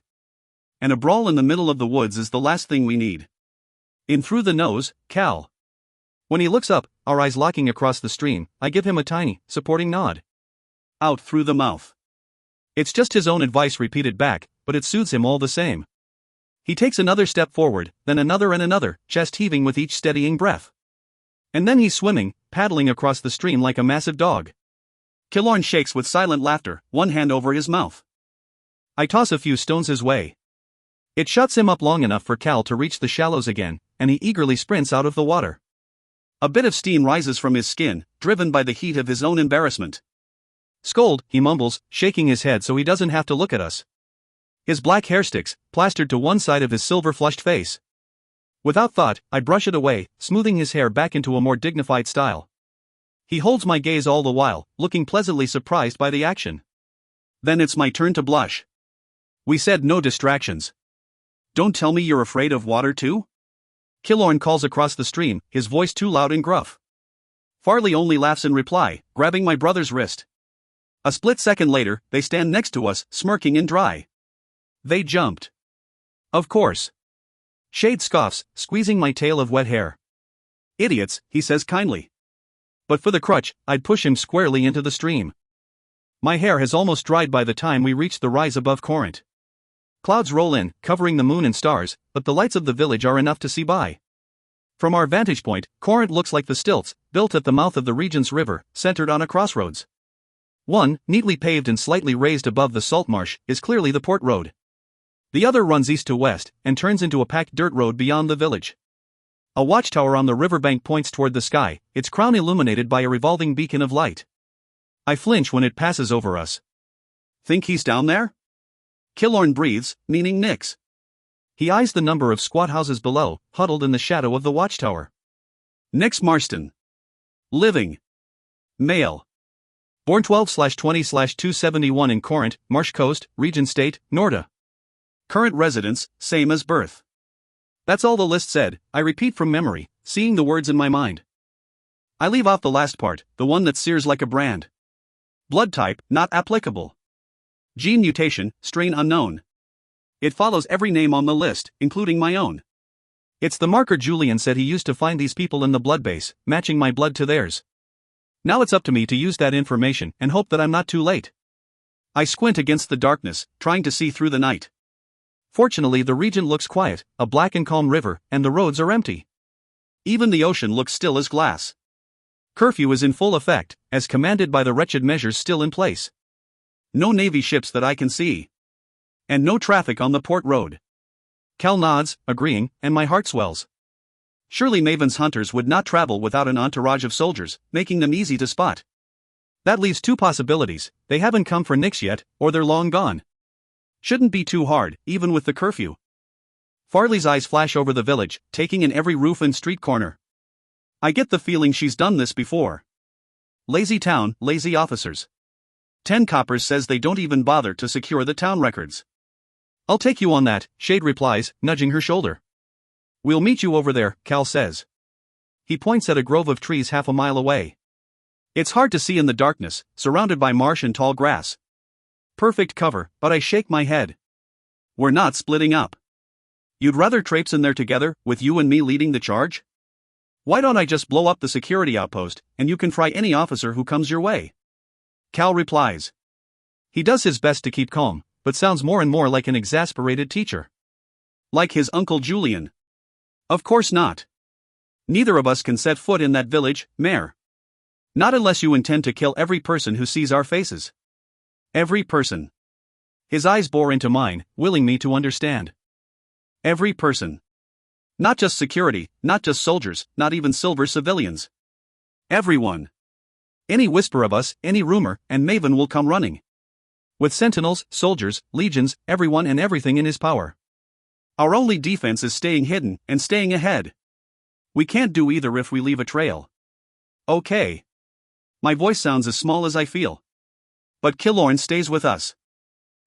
And a brawl in the middle of the woods is the last thing we need. In through the nose, Cal. When he looks up, our eyes locking across the stream, I give him a tiny, supporting nod. Out through the mouth. It's just his own advice repeated back, but it soothes him all the same. He takes another step forward, then another and another, chest heaving with each steadying breath. And then he's swimming, paddling across the stream like a massive dog. Killorn shakes with silent laughter, one hand over his mouth. I toss a few stones his way. It shuts him up long enough for Cal to reach the shallows again, and he eagerly sprints out of the water. A bit of steam rises from his skin, driven by the heat of his own embarrassment. Scold, he mumbles, shaking his head so he doesn't have to look at us. His black hair sticks, plastered to one side of his silver-flushed face. Without thought, I brush it away, smoothing his hair back into a more dignified style. He holds my gaze all the while, looking pleasantly surprised by the action. Then it's my turn to blush. We said no distractions. Don't tell me you're afraid of water too? Killorn calls across the stream, his voice too loud and gruff. Farley only laughs in reply, grabbing my brother's wrist. A split second later, they stand next to us, smirking and dry. They jumped. Of course. Shade scoffs, squeezing my tail of wet hair. Idiots, he says kindly. But for the crutch, I'd push him squarely into the stream. My hair has almost dried by the time we reach the rise above Corinth. Clouds roll in, covering the moon and stars, but the lights of the village are enough to see by. From our vantage point, Corinth looks like the stilts, built at the mouth of the Regent's River, centered on a crossroads. One, neatly paved and slightly raised above the salt marsh, is clearly the port road. The other runs east to west, and turns into a packed dirt road beyond the village. A watchtower on the riverbank points toward the sky, its crown illuminated by a revolving beacon of light. I flinch when it passes over us. Think he's down there? Killorn breathes, meaning Nix. He eyes the number of squat houses below, huddled in the shadow of the watchtower. Nix Marston. Living. Male. Born 12/20/271 in Corinth, Marsh Coast, Region State, Norda. Current residence, same as birth. That's all the list said, I repeat from memory, seeing the words in my mind. I leave off the last part, the one that sears like a brand. Blood type, not applicable. Gene mutation, strain unknown. It follows every name on the list, including my own. It's the marker Julian said he used to find these people in the blood base, matching my blood to theirs. Now it's up to me to use that information and hope that I'm not too late. I squint against the darkness, trying to see through the night. Fortunately, the region looks quiet, a black and calm river, and the roads are empty. Even the ocean looks still as glass. Curfew is in full effect, as commanded by the wretched measures still in place. No Navy ships that I can see. And no traffic on the port road. Cal nods, agreeing, and my heart swells. Surely Maven's hunters would not travel without an entourage of soldiers, making them easy to spot. That leaves two possibilities: they haven't come for Nix yet, or they're long gone. Shouldn't be too hard, even with the curfew. Farley's eyes flash over the village, taking in every roof and street corner. I get the feeling she's done this before. Lazy town, lazy officers. 10 coppers says they don't even bother to secure the town records. I'll take you on that, Shade replies, nudging her shoulder. We'll meet you over there, Cal says. He points at a grove of trees half a mile away. It's hard to see in the darkness, surrounded by marsh and tall grass. Perfect cover, but I shake my head. We're not splitting up. You'd rather traipse in there together, with you and me leading the charge? Why don't I just blow up the security outpost, and you can fry any officer who comes your way? Cal replies. He does his best to keep calm, but sounds more and more like an exasperated teacher. Like his Uncle Julian. Of course not. Neither of us can set foot in that village, Mare. Not unless you intend to kill every person who sees our faces. Every person. His eyes bore into mine, willing me to understand. Every person. Not just security, not just soldiers, not even silver civilians. Everyone. Any whisper of us, any rumor, and Maven will come running. With sentinels, soldiers, legions, everyone and everything in his power. Our only defense is staying hidden, and staying ahead. We can't do either if we leave a trail. Okay. My voice sounds as small as I feel. But Killorn stays with us.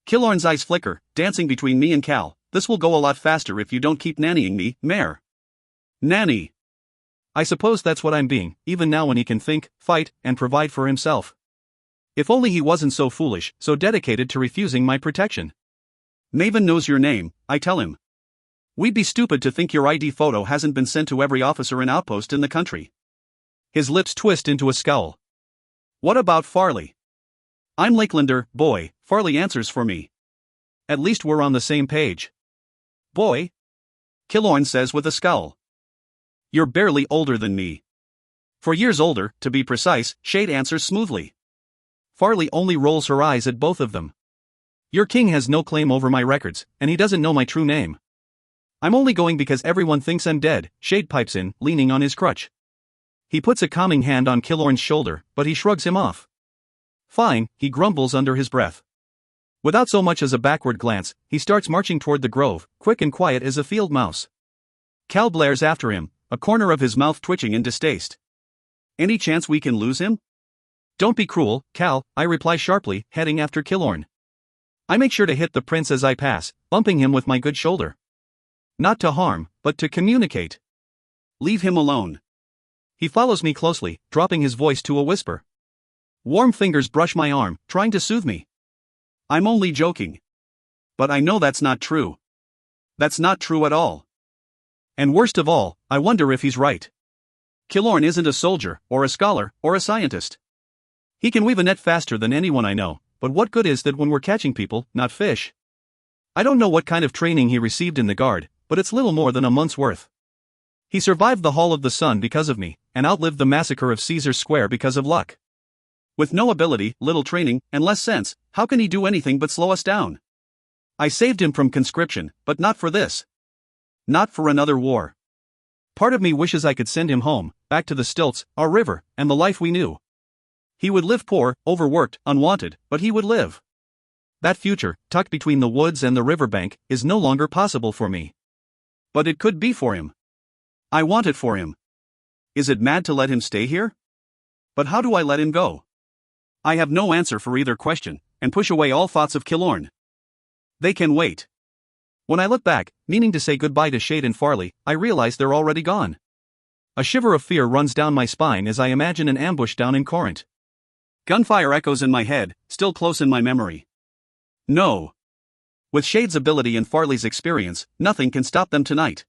Killorn's eyes flicker, dancing between me and Cal. This will go a lot faster if you don't keep nannying me, Mare. Nanny. I suppose that's what I'm being, even now when he can think, fight, and provide for himself. If only he wasn't so foolish, so dedicated to refusing my protection. Maven knows your name, I tell him. We'd be stupid to think your ID photo hasn't been sent to every officer and outpost in the country. His lips twist into a scowl. What about Farley? I'm Lakelander, boy, Farley answers for me. At least we're on the same page. Boy? Killorn says with a scowl. You're barely older than me. 4 years older, to be precise, Shade answers smoothly. Farley only rolls her eyes at both of them. Your king has no claim over my records, and he doesn't know my true name. I'm only going because everyone thinks I'm dead, Shade pipes in, leaning on his crutch. He puts a calming hand on Killorn's shoulder, but he shrugs him off. Fine, he grumbles under his breath. Without so much as a backward glance, he starts marching toward the grove, quick and quiet as a field mouse. Cal blares after him, a corner of his mouth twitching in distaste. Any chance we can lose him? Don't be cruel, Cal, I reply sharply, heading after Killorn. I make sure to hit the prince as I pass, bumping him with my good shoulder. Not to harm, but to communicate. Leave him alone. He follows me closely, dropping his voice to a whisper. Warm fingers brush my arm, trying to soothe me. I'm only joking. But I know that's not true. That's not true at all. And worst of all, I wonder if he's right. Killorn isn't a soldier, or a scholar, or a scientist. He can weave a net faster than anyone I know, but what good is that when we're catching people, not fish? I don't know what kind of training he received in the Guard, but it's little more than a month's worth. He survived the Hall of the Sun because of me, and outlived the massacre of Caesar's Square because of luck. With no ability, little training, and less sense, how can he do anything but slow us down? I saved him from conscription, but not for this. Not for another war. Part of me wishes I could send him home, back to the stilts, our river, and the life we knew. He would live poor, overworked, unwanted, but he would live. That future, tucked between the woods and the riverbank, is no longer possible for me. But it could be for him. I want it for him. Is it mad to let him stay here? But how do I let him go? I have no answer for either question, and push away all thoughts of Killorn. They can wait. When I look back, meaning to say goodbye to Shade and Farley, I realize they're already gone. A shiver of fear runs down my spine as I imagine an ambush down in Corinth. Gunfire echoes in my head, still close in my memory. No. With Shade's ability and Farley's experience, nothing can stop them tonight.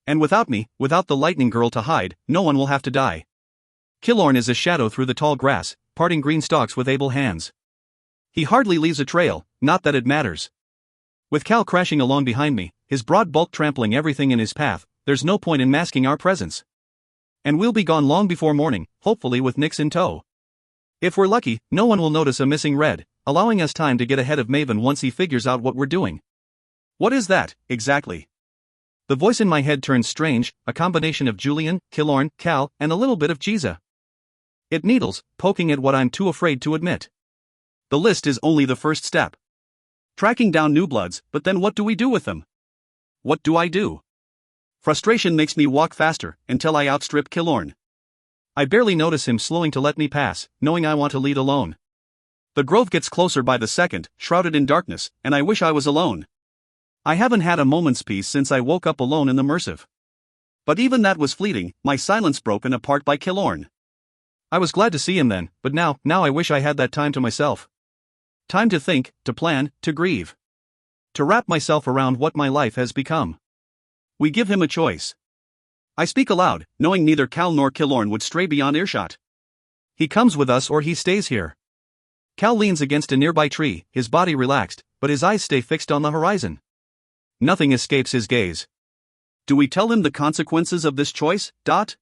And without me, without the Lightning Girl to hide, no one will have to die. Killorn is a shadow through the tall grass, parting green stalks with able hands. He hardly leaves a trail, not that it matters. With Cal crashing along behind me, his broad bulk trampling everything in his path, there's no point in masking our presence. And we'll be gone long before morning, hopefully with Nyx in tow. If we're lucky, no one will notice a missing red, allowing us time to get ahead of Maven once he figures out what we're doing. What is that, exactly? The voice in my head turns strange, a combination of Julian, Killorn, Cal, and a little bit of Giza. It needles, poking at what I'm too afraid to admit. The list is only the first step. Tracking down new bloods, but then what do we do with them? What do I do? Frustration makes me walk faster, until I outstrip Killorn. I barely notice him slowing to let me pass, knowing I want to lead alone. The grove gets closer by the second, shrouded in darkness, and I wish I was alone. I haven't had a moment's peace since I woke up alone in the Mersive. But even that was fleeting, my silence broken apart by Killorn. I was glad to see him then, but now I wish I had that time to myself. Time to think, to plan, to grieve. To wrap myself around what my life has become. We give him a choice. I speak aloud, knowing neither Cal nor Killorn would stray beyond earshot. He comes with us or he stays here. Cal leans against a nearby tree, his body relaxed, but his eyes stay fixed on the horizon. Nothing escapes his gaze. Do we tell him the consequences of this choice, Dot?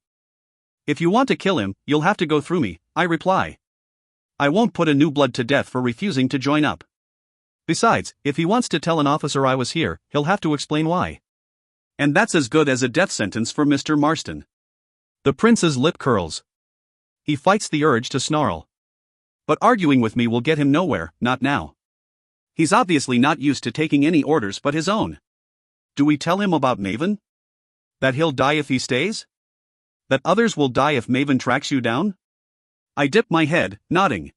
If you want to kill him, you'll have to go through me, I reply. I won't put a new blood to death for refusing to join up. Besides, if he wants to tell an officer I was here, he'll have to explain why. And that's as good as a death sentence for Mr. Marston. The prince's lip curls. He fights the urge to snarl. But arguing with me will get him nowhere, not now. He's obviously not used to taking any orders but his own. Do we tell him about Maven? That he'll die if he stays? That others will die if Maven tracks you down? I dip my head, nodding.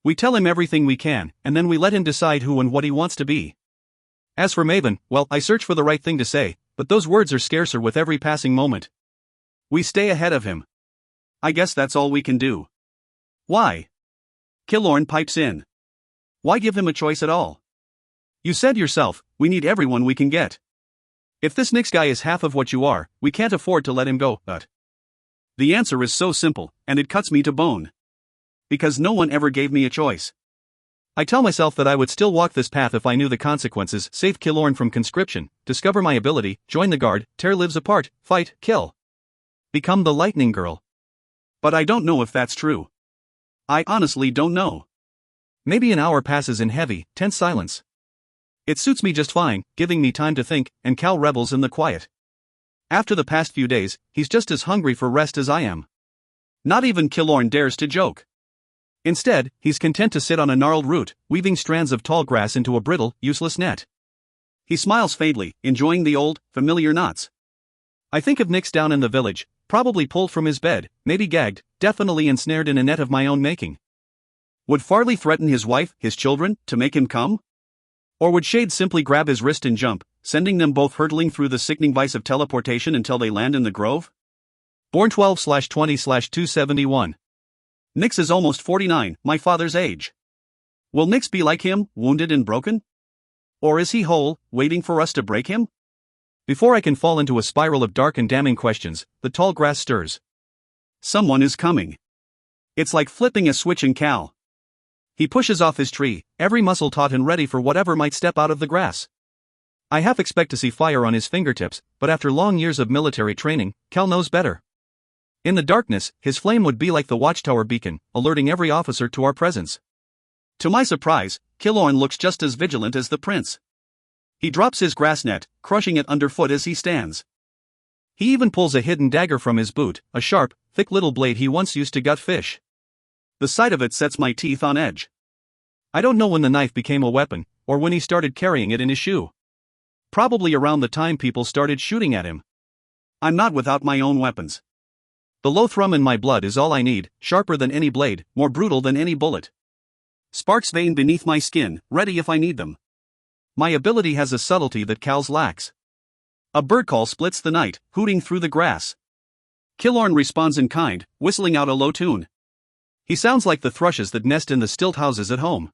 We tell him everything we can, and then we let him decide who and what he wants to be. As for Maven, well, I search for the right thing to say, but those words are scarcer with every passing moment. We stay ahead of him. I guess that's all we can do. Why? Killorn pipes in. Why give him a choice at all? You said yourself, we need everyone we can get. If this Nyx guy is half of what you are, we can't afford to let him go, but... The answer is so simple, and it cuts me to bone. Because no one ever gave me a choice. I tell myself that I would still walk this path if I knew the consequences, save Killorn from conscription, discover my ability, join the Guard, tear lives apart, fight, kill. Become the Lightning Girl. But I don't know if that's true. I honestly don't know. Maybe an hour passes in heavy, tense silence. It suits me just fine, giving me time to think, and Cal revels in the quiet. After the past few days, he's just as hungry for rest as I am. Not even Killorn dares to joke. Instead, he's content to sit on a gnarled root, weaving strands of tall grass into a brittle, useless net. He smiles faintly, enjoying the old, familiar knots. I think of Nix down in the village, probably pulled from his bed, maybe gagged, definitely ensnared in a net of my own making. Would Farley threaten his wife, his children, to make him come? Or would Shade simply grab his wrist and jump, sending them both hurtling through the sickening vice of teleportation until they land in the grove? Born 12/20/271. Nix is almost 49, my father's age. Will Nix be like him, wounded and broken? Or is he whole, waiting for us to break him? Before I can fall into a spiral of dark and damning questions, the tall grass stirs. Someone is coming. It's like flipping a switch in Cal. He pushes off his tree, every muscle taut and ready for whatever might step out of the grass. I half expect to see fire on his fingertips, but after long years of military training, Cal knows better. In the darkness, his flame would be like the watchtower beacon, alerting every officer to our presence. To my surprise, Killorn looks just as vigilant as the prince. He drops his grass net, crushing it underfoot as he stands. He even pulls a hidden dagger from his boot, a sharp, thick little blade he once used to gut fish. The sight of it sets my teeth on edge. I don't know when the knife became a weapon, or when he started carrying it in his shoe. Probably around the time people started shooting at him. I'm not without my own weapons. The Lothrum in my blood is all I need, sharper than any blade, more brutal than any bullet. Sparks vein beneath my skin, ready if I need them. My ability has a subtlety that Cal's lacks. A bird call splits the night, hooting through the grass. Killorn responds in kind, whistling out a low tune. He sounds like the thrushes that nest in the stilt houses at home.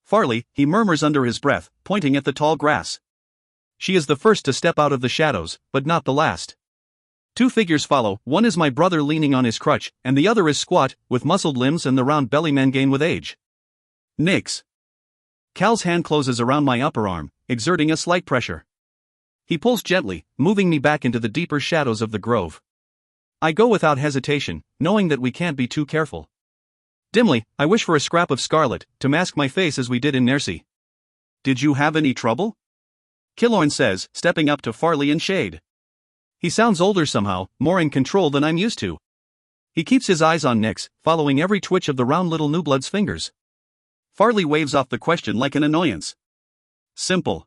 Farley, he murmurs under his breath, pointing at the tall grass. She is the first to step out of the shadows, but not the last. Two figures follow, one is my brother leaning on his crutch, and the other is squat, with muscled limbs and the round belly men gain with age. Nix. Cal's hand closes around my upper arm, exerting a slight pressure. He pulls gently, moving me back into the deeper shadows of the grove. I go without hesitation, knowing that we can't be too careful. Dimly, I wish for a scrap of scarlet, to mask my face as we did in Nersey. Did you have any trouble? Killorn says, stepping up to Farley and Shade. He sounds older somehow, more in control than I'm used to. He keeps his eyes on Nix, following every twitch of the round little newblood's fingers. Farley waves off the question like an annoyance. Simple.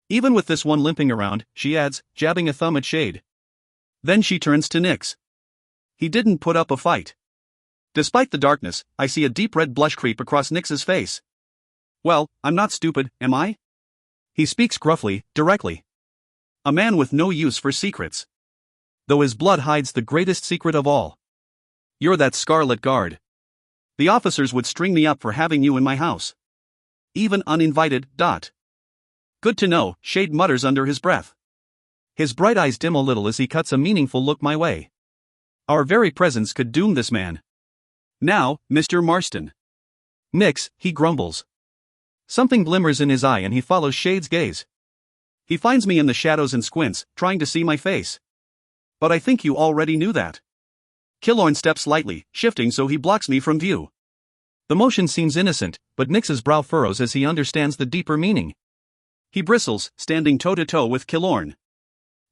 Even with this one limping around, she adds, jabbing a thumb at Shade. Then she turns to Nix. He didn't put up a fight. Despite the darkness, I see a deep red blush creep across Nix's face. Well, I'm not stupid, am I? He speaks gruffly, directly. A man with no use for secrets. Though his blood hides the greatest secret of all. You're that Scarlet Guard. The officers would string me up for having you in my house. Even uninvited. Good to know, Shade mutters under his breath. His bright eyes dim a little as he cuts a meaningful look my way. Our very presence could doom this man. Now, Mr. Marston. Nix, he grumbles. Something glimmers in his eye and he follows Shade's gaze. He finds me in the shadows and squints, trying to see my face. But I think you already knew that. Killorn steps lightly, shifting so he blocks me from view. The motion seems innocent, but Nix's brow furrows as he understands the deeper meaning. He bristles, standing toe-to-toe with Killorn.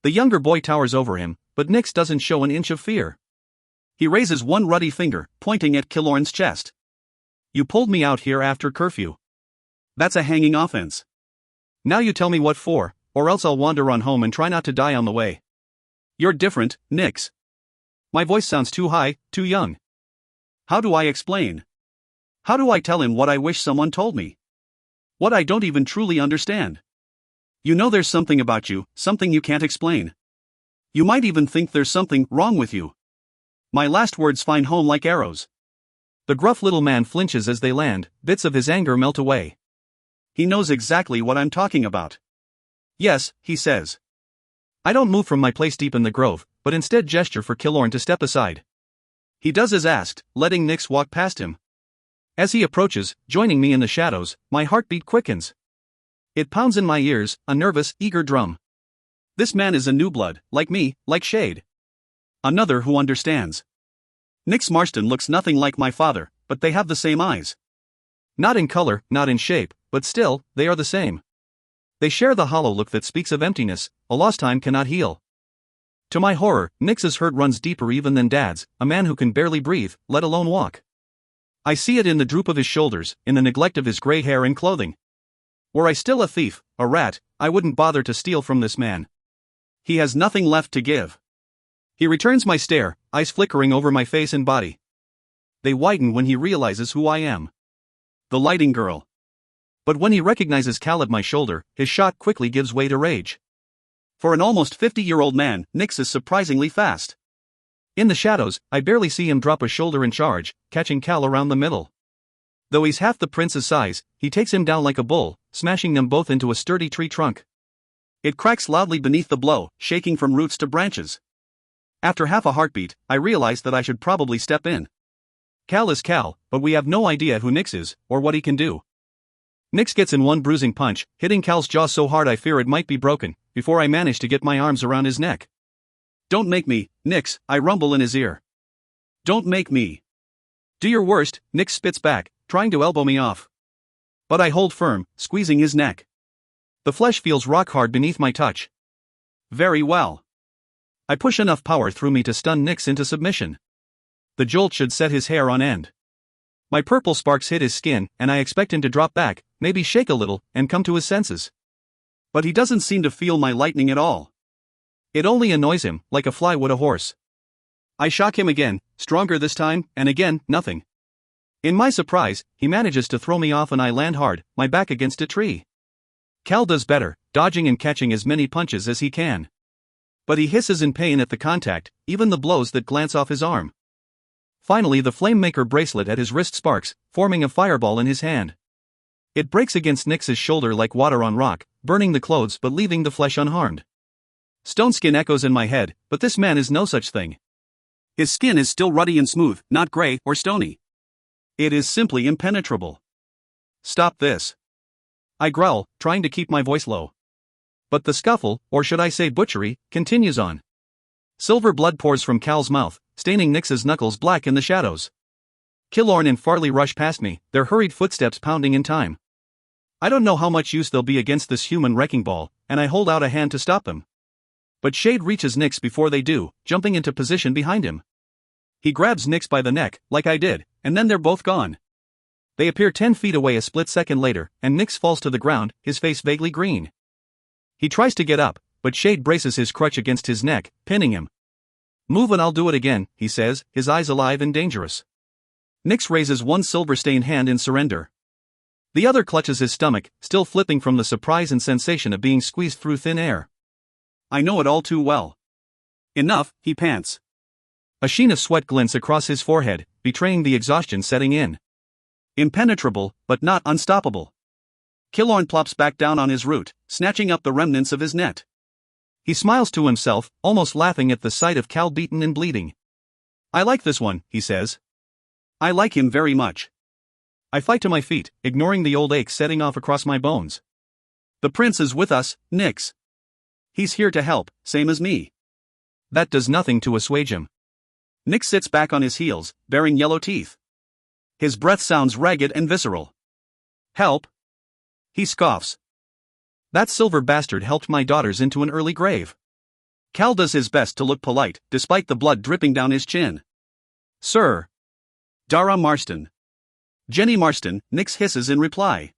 The younger boy towers over him, but Nix doesn't show an inch of fear. He raises one ruddy finger, pointing at Killorn's chest. You pulled me out here after curfew. That's a hanging offense. Now you tell me what for, or else I'll wander on home and try not to die on the way. You're different, Nix. My voice sounds too high, too young. How do I explain? How do I tell him what I wish someone told me? What I don't even truly understand. You know there's something about you, something you can't explain. You might even think there's something wrong with you. My last words find home like arrows. The gruff little man flinches as they land, bits of his anger melt away. He knows exactly what I'm talking about. Yes, he says. I don't move from my place deep in the grove, but instead gesture for Killorn to step aside. He does as asked, letting Nix walk past him. As he approaches, joining me in the shadows, my heartbeat quickens. It pounds in my ears, a nervous, eager drum. This man is a new blood, like me, like Shade. Another who understands. Nix Marston looks nothing like my father, but they have the same eyes. Not in color, not in shape, but still, they are the same. They share the hollow look that speaks of emptiness, a lost time cannot heal. To my horror, Nix's hurt runs deeper even than Dad's, a man who can barely breathe, let alone walk. I see it in the droop of his shoulders, in the neglect of his gray hair and clothing. Were I still a thief, a rat, I wouldn't bother to steal from this man. He has nothing left to give. He returns my stare, eyes flickering over my face and body. They widen when he realizes who I am. The lighting girl. But when he recognizes Cal at my shoulder, his shock quickly gives way to rage. For an almost 50-year-old man, Nix is surprisingly fast. In the shadows, I barely see him drop a shoulder and charge, catching Cal around the middle. Though he's half the prince's size, he takes him down like a bull, smashing them both into a sturdy tree trunk. It cracks loudly beneath the blow, shaking from roots to branches. After half a heartbeat, I realize that I should probably step in. Cal is Cal, but we have no idea who Nix is, or what he can do. Nix gets in one bruising punch, hitting Cal's jaw so hard I fear it might be broken, before I manage to get my arms around his neck. "Don't make me, Nix," I rumble in his ear. "Don't make me." "Do your worst," Nix spits back, trying to elbow me off. But I hold firm, squeezing his neck. The flesh feels rock hard beneath my touch. Very well. I push enough power through me to stun Nix into submission. The jolt should set his hair on end. My purple sparks hit his skin, and I expect him to drop back, maybe shake a little, and come to his senses. But he doesn't seem to feel my lightning at all. It only annoys him, like a fly would a horse. I shock him again, stronger this time, and again, nothing. In my surprise, he manages to throw me off and I land hard, my back against a tree. Cal does better, dodging and catching as many punches as he can. But he hisses in pain at the contact, even the blows that glance off his arm. Finally, the Flamemaker bracelet at his wrist sparks, forming a fireball in his hand. It breaks against Nix's shoulder like water on rock, burning the clothes but leaving the flesh unharmed. Stone skin echoes in my head, but this man is no such thing. His skin is still ruddy and smooth, not gray or stony. It is simply impenetrable. Stop this. I growl, trying to keep my voice low. But the scuffle, or should I say butchery, continues on. Silver blood pours from Cal's mouth, staining Nix's knuckles black in the shadows. Killorn and Farley rush past me, their hurried footsteps pounding in time. I don't know how much use they'll be against this human wrecking ball, and I hold out a hand to stop them. But Shade reaches Nix before they do, jumping into position behind him. He grabs Nix by the neck, like I did, and then they're both gone. They appear 10 feet away a split second later, and Nix falls to the ground, his face vaguely green. He tries to get up, but Shade braces his crutch against his neck, pinning him. "Move and I'll do it again," he says, his eyes alive and dangerous. Nix raises one silver-stained hand in surrender. The other clutches his stomach, still flipping from the surprise and sensation of being squeezed through thin air. I know it all too well. "Enough," he pants. A sheen of sweat glints across his forehead, betraying the exhaustion setting in. Impenetrable, but not unstoppable. Killorn plops back down on his root, snatching up the remnants of his net. He smiles to himself, almost laughing at the sight of Cal beaten and bleeding. "I like this one," he says. "I like him very much." I fight to my feet, ignoring the old ache setting off across my bones. "The prince is with us, Nix. He's here to help, same as me." That does nothing to assuage him. Nix sits back on his heels, baring yellow teeth. His breath sounds ragged and visceral. "Help?" He scoffs. "That silver bastard helped my daughters into an early grave." Cal does his best to look polite, despite the blood dripping down his chin. "Sir." "Dara Marston." "Jenny Marston," Nix hisses in reply.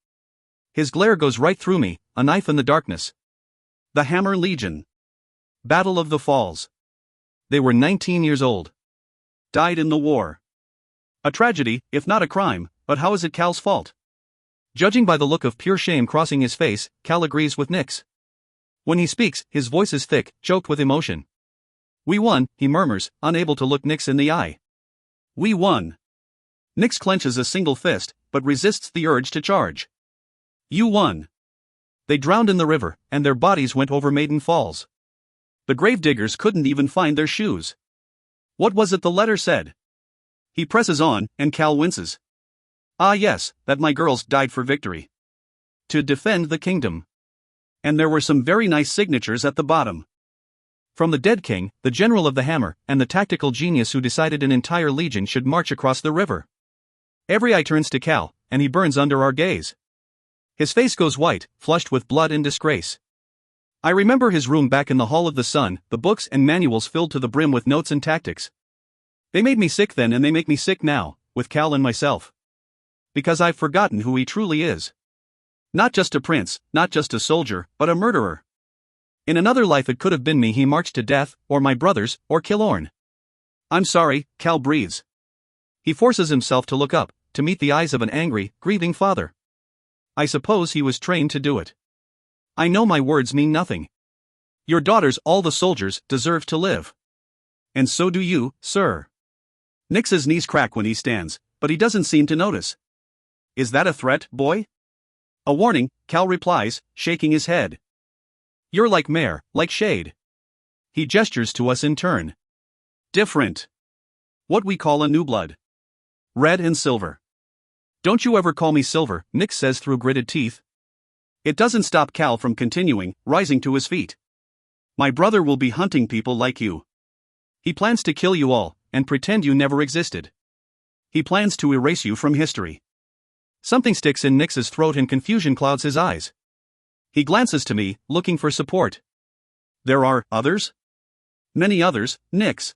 His glare goes right through me, a knife in the darkness. The Hammer Legion. Battle of the Falls. They were 19 years old. Died in the war. A tragedy, if not a crime, but how is it Cal's fault? Judging by the look of pure shame crossing his face, Cal agrees with Nix. When he speaks, his voice is thick, choked with emotion. "We won," he murmurs, unable to look Nix in the eye. "We won." Nix clenches a single fist, but resists the urge to charge. "You won." They drowned in the river, and their bodies went over Maiden Falls. The gravediggers couldn't even find their shoes. What was it the letter said? He presses on, and Cal winces. "Ah yes, that my girls died for victory. To defend the kingdom." And there were some very nice signatures at the bottom. From the dead king, the general of the hammer, and the tactical genius who decided an entire legion should march across the river. Every eye turns to Cal, and he burns under our gaze. His face goes white, flushed with blood and disgrace. I remember his room back in the Hall of the Sun, the books and manuals filled to the brim with notes and tactics. They made me sick then and they make me sick now, with Cal and myself. because I've forgotten who he truly is. Not just a prince, not just a soldier, but a murderer. In another life it could have been me he marched to death, or my brothers, or Killorn. I'm sorry, Cal breathes. He forces himself to look up, to meet the eyes of an angry, grieving father. I suppose he was trained to do it. I know my words mean nothing. Your daughters, all the soldiers, deserve to live. And so do you, sir. Nix's knees crack when he stands, but he doesn't seem to notice. Is that a threat, boy? A warning, Cal replies, shaking his head. You're like Mare, like shade. He gestures to us in turn. Different. What we call a new blood. Red and silver. Don't you ever call me silver, Nix says through gritted teeth. It doesn't stop Cal from continuing, rising to his feet. My brother will be hunting people like you. He plans to kill you all, and pretend you never existed. He plans to erase you from history. Something sticks in Nix's throat and confusion clouds his eyes. He glances to me, looking for support. There are others? Many others, Nix.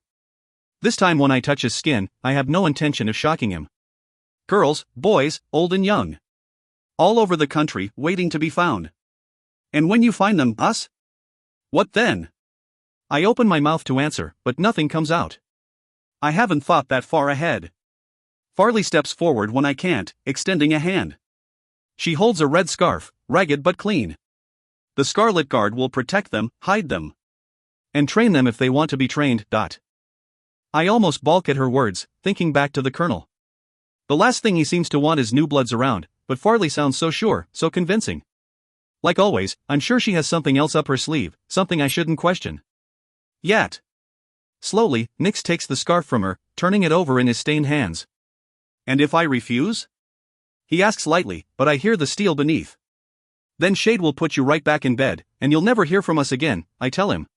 This time when I touch his skin, I have no intention of shocking him. Girls, boys, old and young. All over the country, waiting to be found. And when you find them, us? What then? I open my mouth to answer, but nothing comes out. I haven't thought that far ahead. Farley steps forward when I can't, extending a hand. She holds a red scarf, ragged but clean. The Scarlet Guard will protect them, hide them. And train them if they want to be trained. I almost balk at her words, thinking back to the colonel. The last thing he seems to want is new bloods around, but Farley sounds so sure, so convincing. Like always, I'm sure she has something else up her sleeve, something I shouldn't question. Yet. Slowly, Nix takes the scarf from her, turning it over in his stained hands. And if I refuse? He asks lightly, but I hear the steel beneath. Then Shade will put you right back in bed, and you'll never hear from us again, I tell him.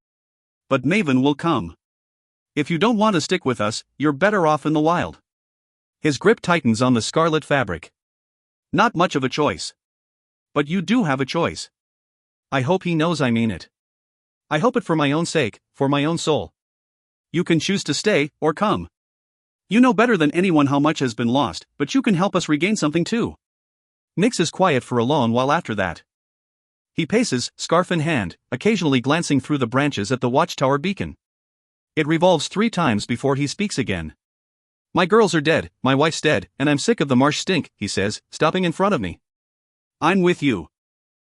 But Maven will come. If you don't want to stick with us, you're better off in the wild. His grip tightens on the scarlet fabric. Not much of a choice. But you do have a choice. I hope he knows I mean it. I hope it for my own sake, for my own soul. You can choose to stay, or come. You know better than anyone how much has been lost, but you can help us regain something too. Nix is quiet for a long while after that. He paces, scarf in hand, occasionally glancing through the branches at the watchtower beacon. It revolves 3 times before he speaks again. My girls are dead, my wife's dead, and I'm sick of the marsh stink, he says, stopping in front of me. I'm with you.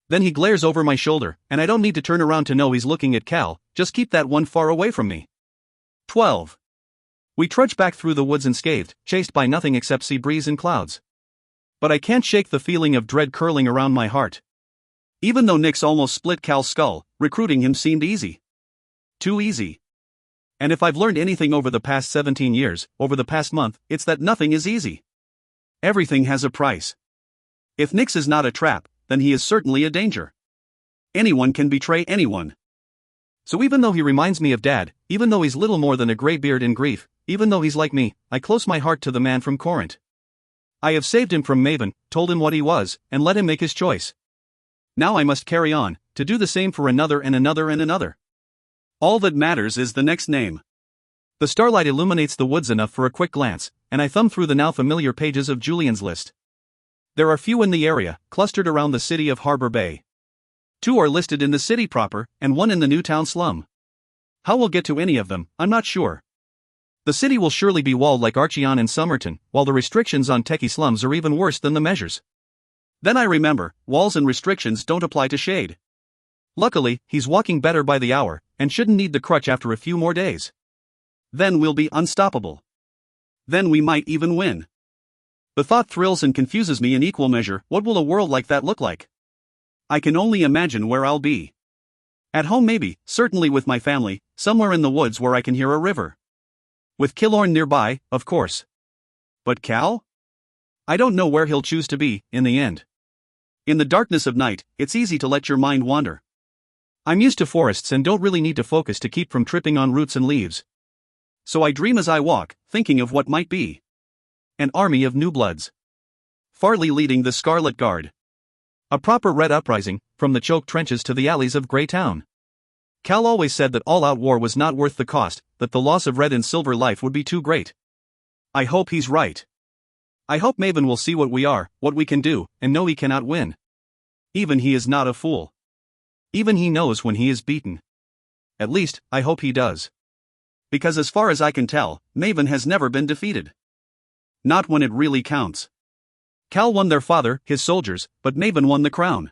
Then he glares over my shoulder, and I don't need to turn around to know he's looking at Cal, just keep that one far away from me. 12. We trudge back through the woods unscathed, chased by nothing except sea breeze and clouds. But I can't shake the feeling of dread curling around my heart. Even though Nix almost split Cal's skull, recruiting him seemed easy. Too easy. And if I've learned anything over the past 17 years, over the past month, it's that nothing is easy. Everything has a price. If Nix is not a trap, then he is certainly a danger. Anyone can betray anyone. So even though he reminds me of Dad, even though he's little more than a gray beard in grief, even though he's like me, I close my heart to the man from Corinth. I have saved him from Maven, told him what he was, and let him make his choice. Now I must carry on, to do the same for another and another and another. All that matters is the next name. The starlight illuminates the woods enough for a quick glance, and I thumb through the now familiar pages of Julian's list. There are few in the area, clustered around the city of Harbor Bay. 2 are listed in the city proper, and 1 in the Newtown slum. How we'll get to any of them, I'm not sure. The city will surely be walled like Archeon and Somerton, while the restrictions on techie slums are even worse than the measures. Then I remember, walls and restrictions don't apply to Shade. Luckily, he's walking better by the hour, and shouldn't need the crutch after a few more days. Then we'll be unstoppable. Then we might even win. The thought thrills and confuses me in equal measure. What will a world like that look like? I can only imagine where I'll be. At home maybe, certainly with my family, somewhere in the woods where I can hear a river. With Killorn nearby, of course. But Cal? I don't know where he'll choose to be, in the end. In the darkness of night, it's easy to let your mind wander. I'm used to forests and don't really need to focus to keep from tripping on roots and leaves. So I dream as I walk, thinking of what might be. An army of new bloods. Farley leading the Scarlet Guard. A proper red uprising, from the choked trenches to the alleys of Grey Town. Cal always said that all-out war was not worth the cost, that the loss of red and silver life would be too great. I hope he's right. I hope Maven will see what we are, what we can do, and know he cannot win. Even he is not a fool. Even he knows when he is beaten. At least, I hope he does. Because as far as I can tell, Maven has never been defeated. Not when it really counts. Cal won their father, his soldiers, but Maven won the crown.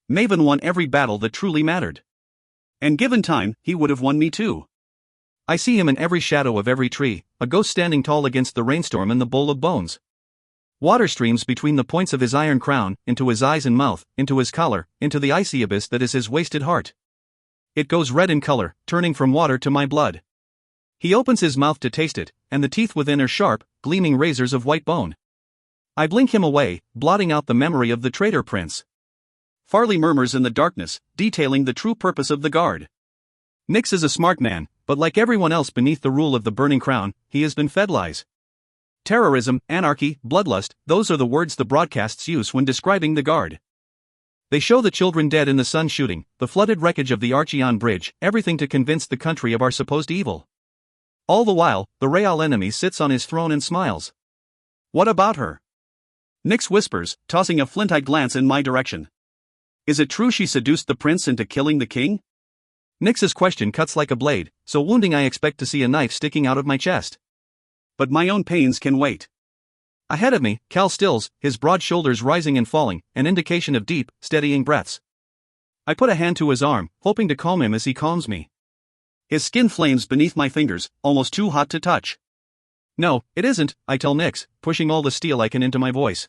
Maven won every battle that truly mattered. And given time, he would have won me too. I see him in every shadow of every tree, a ghost standing tall against the rainstorm in the bowl of bones. Water streams between the points of his iron crown, into his eyes and mouth, into his collar, into the icy abyss that is his wasted heart. It goes red in color, turning from water to my blood. He opens his mouth to taste it, and the teeth within are sharp, gleaming razors of white bone. I blink him away, blotting out the memory of the traitor prince. Farley murmurs in the darkness, detailing the true purpose of the guard. Nyx is a smart man, but like everyone else beneath the rule of the burning crown, he has been fed lies. Terrorism, anarchy, bloodlust, those are the words the broadcasts use when describing the guard. They show the children dead in the sun shooting, the flooded wreckage of the Archeon Bridge, everything to convince the country of our supposed evil. All the while, the real enemy sits on his throne and smiles. What about her? Nyx whispers, tossing a flint-eyed glance in my direction. Is it true she seduced the prince into killing the king? Nyx's question cuts like a blade, so wounding I expect to see a knife sticking out of my chest. But my own pains can wait. Ahead of me, Cal stills, his broad shoulders rising and falling, an indication of deep, steadying breaths. I put a hand to his arm, hoping to calm him as he calms me. His skin flames beneath my fingers, almost too hot to touch. No, it isn't, I tell Nyx, pushing all the steel I can into my voice.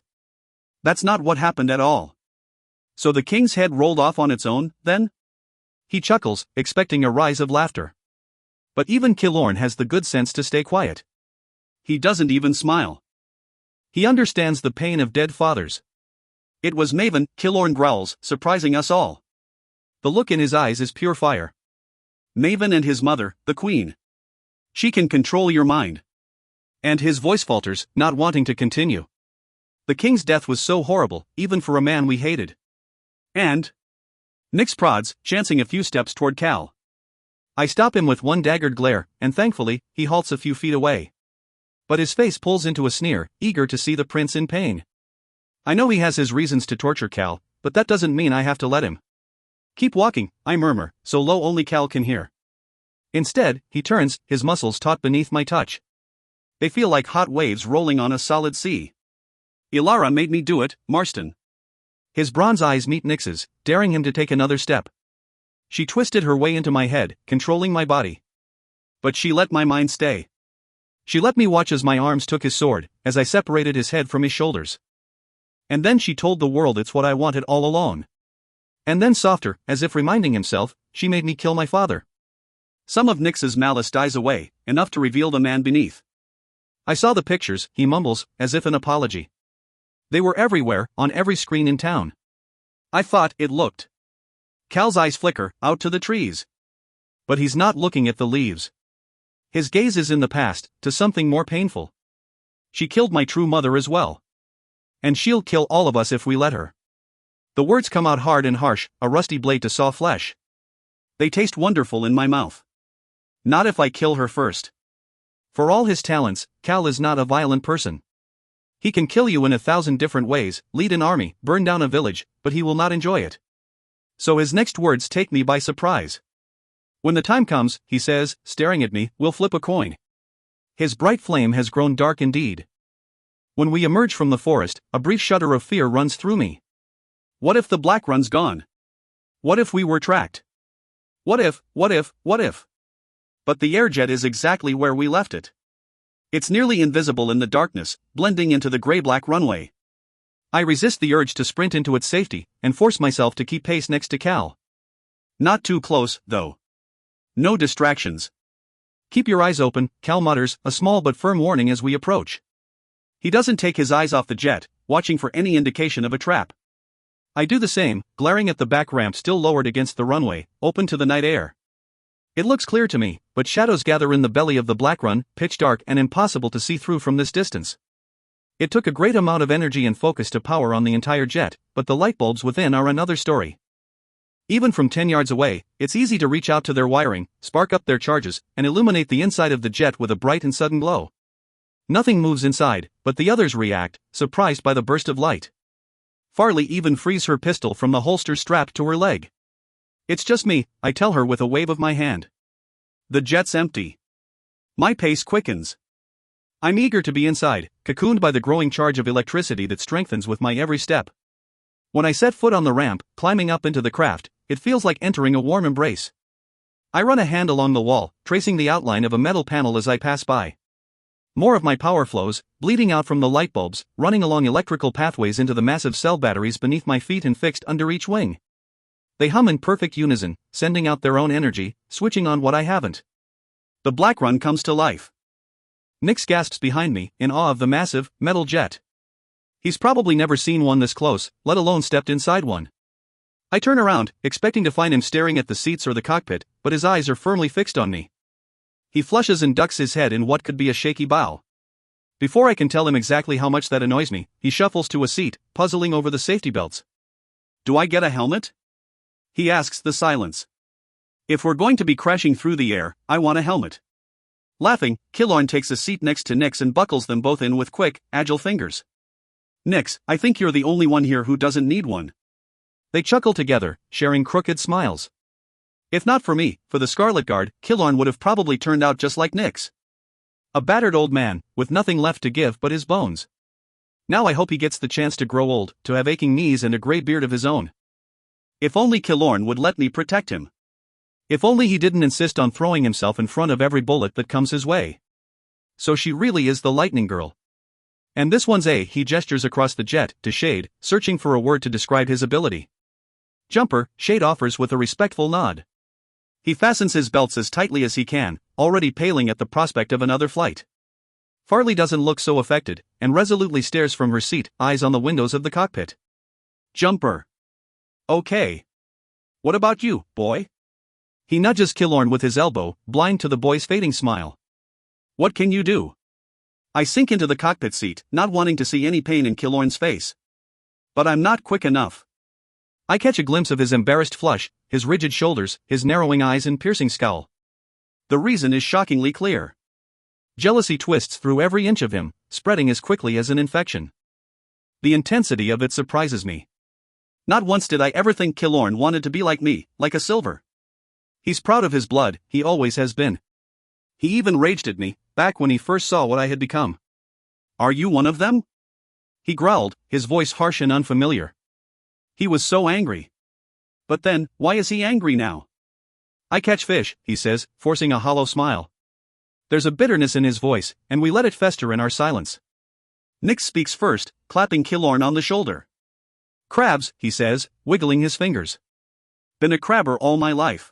That's not what happened at all. So the king's head rolled off on its own, then? He chuckles, expecting a rise of laughter. But even Killorn has the good sense to stay quiet. He doesn't even smile. He understands the pain of dead fathers. It was Maven, Killorn growls, surprising us all. The look in his eyes is pure fire. Maven and his mother, the queen. She can control your mind. And his voice falters, not wanting to continue. The king's death was so horrible, even for a man we hated. And? Nyx prods, chancing a few steps toward Cal. I stop him with one daggered glare, and thankfully, he halts a few feet away. But his face pulls into a sneer, eager to see the prince in pain. I know he has his reasons to torture Cal, but that doesn't mean I have to let him. Keep walking, I murmur, so low only Cal can hear. Instead, he turns, his muscles taut beneath my touch. They feel like hot waves rolling on a solid sea. Ilara made me do it, Marston. His bronze eyes meet Nyx's, daring him to take another step. She twisted her way into my head, controlling my body. But she let my mind stay. She let me watch as my arms took his sword, as I separated his head from his shoulders. And then she told the world it's what I wanted all along. And then softer, as if reminding himself, she made me kill my father. Some of Nyx's malice dies away, enough to reveal the man beneath. I saw the pictures, he mumbles, as if an apology. They were everywhere, on every screen in town. I thought it looked. Cal's eyes flicker, out to the trees. But he's not looking at the leaves. His gaze is in the past, to something more painful. She killed my true mother as well. And she'll kill all of us if we let her. The words come out hard and harsh, a rusty blade to saw flesh. They taste wonderful in my mouth. Not if I kill her first. For all his talents, Cal is not a violent person. He can kill you in 1,000 different ways, lead an army, burn down a village, but he will not enjoy it. So his next words take me by surprise. When the time comes, he says, staring at me, we'll flip a coin. His bright flame has grown dark indeed. When we emerge from the forest, a brief shudder of fear runs through me. What if the Black Run's gone? What if we were tracked? What if? But the airjet is exactly where we left it. It's nearly invisible in the darkness, blending into the gray-black runway. I resist the urge to sprint into its safety, and force myself to keep pace next to Cal. Not too close, though. No distractions. Keep your eyes open, Cal mutters, a small but firm warning as we approach. He doesn't take his eyes off the jet, watching for any indication of a trap. I do the same, glaring at the back ramp still lowered against the runway, open to the night air. It looks clear to me, but shadows gather in the belly of the Black Run, pitch dark and impossible to see through from this distance. It took a great amount of energy and focus to power on the entire jet, but the light bulbs within are another story. Even from 10 yards away, it's easy to reach out to their wiring, spark up their charges, and illuminate the inside of the jet with a bright and sudden glow. Nothing moves inside, but the others react, surprised by the burst of light. Farley even frees her pistol from the holster strapped to her leg. It's just me, I tell her with a wave of my hand. The jet's empty. My pace quickens. I'm eager to be inside, cocooned by the growing charge of electricity that strengthens with my every step. When I set foot on the ramp, climbing up into the craft, it feels like entering a warm embrace. I run a hand along the wall, tracing the outline of a metal panel as I pass by. More of my power flows, bleeding out from the light bulbs, running along electrical pathways into the massive cell batteries beneath my feet and fixed under each wing. They hum in perfect unison, sending out their own energy, switching on what I haven't. The black run comes to life. Nix gasps behind me, in awe of the massive, metal jet. He's probably never seen one this close, let alone stepped inside one. I turn around, expecting to find him staring at the seats or the cockpit, but his eyes are firmly fixed on me. He flushes and ducks his head in what could be a shaky bow. Before I can tell him exactly how much that annoys me, he shuffles to a seat, puzzling over the safety belts. Do I get a helmet? He asks the silence. If we're going to be crashing through the air, I want a helmet. Laughing, Killorn takes a seat next to Nix and buckles them both in with quick, agile fingers. Nix, I think you're the only one here who doesn't need one. They chuckle together, sharing crooked smiles. If not for me, for the Scarlet Guard, Killorn would have probably turned out just like Nix. A battered old man, with nothing left to give but his bones. Now I hope he gets the chance to grow old, to have aching knees and a grey beard of his own. If only Killorn would let me protect him. If only he didn't insist on throwing himself in front of every bullet that comes his way. So she really is the Lightning Girl. And this one's he gestures across the jet, to Shade, searching for a word to describe his ability. Jumper, Shade offers with a respectful nod. He fastens his belts as tightly as he can, already paling at the prospect of another flight. Farley doesn't look so affected, and resolutely stares from her seat, eyes on the windows of the cockpit. Jumper. Okay. What about you, boy? He nudges Killorn with his elbow, blind to the boy's fading smile. What can you do? I sink into the cockpit seat, not wanting to see any pain in Killorn's face. But I'm not quick enough. I catch a glimpse of his embarrassed flush, his rigid shoulders, his narrowing eyes and piercing scowl. The reason is shockingly clear. Jealousy twists through every inch of him, spreading as quickly as an infection. The intensity of it surprises me. Not once did I ever think Killorn wanted to be like me, like a Silver. He's proud of his blood, he always has been. He even raged at me, back when he first saw what I had become. Are you one of them? He growled, his voice harsh and unfamiliar. He was so angry. But then, why is he angry now? I catch fish, he says, forcing a hollow smile. There's a bitterness in his voice, and we let it fester in our silence. Nix speaks first, clapping Killorn on the shoulder. Crabs, he says, wiggling his fingers. Been a crabber all my life.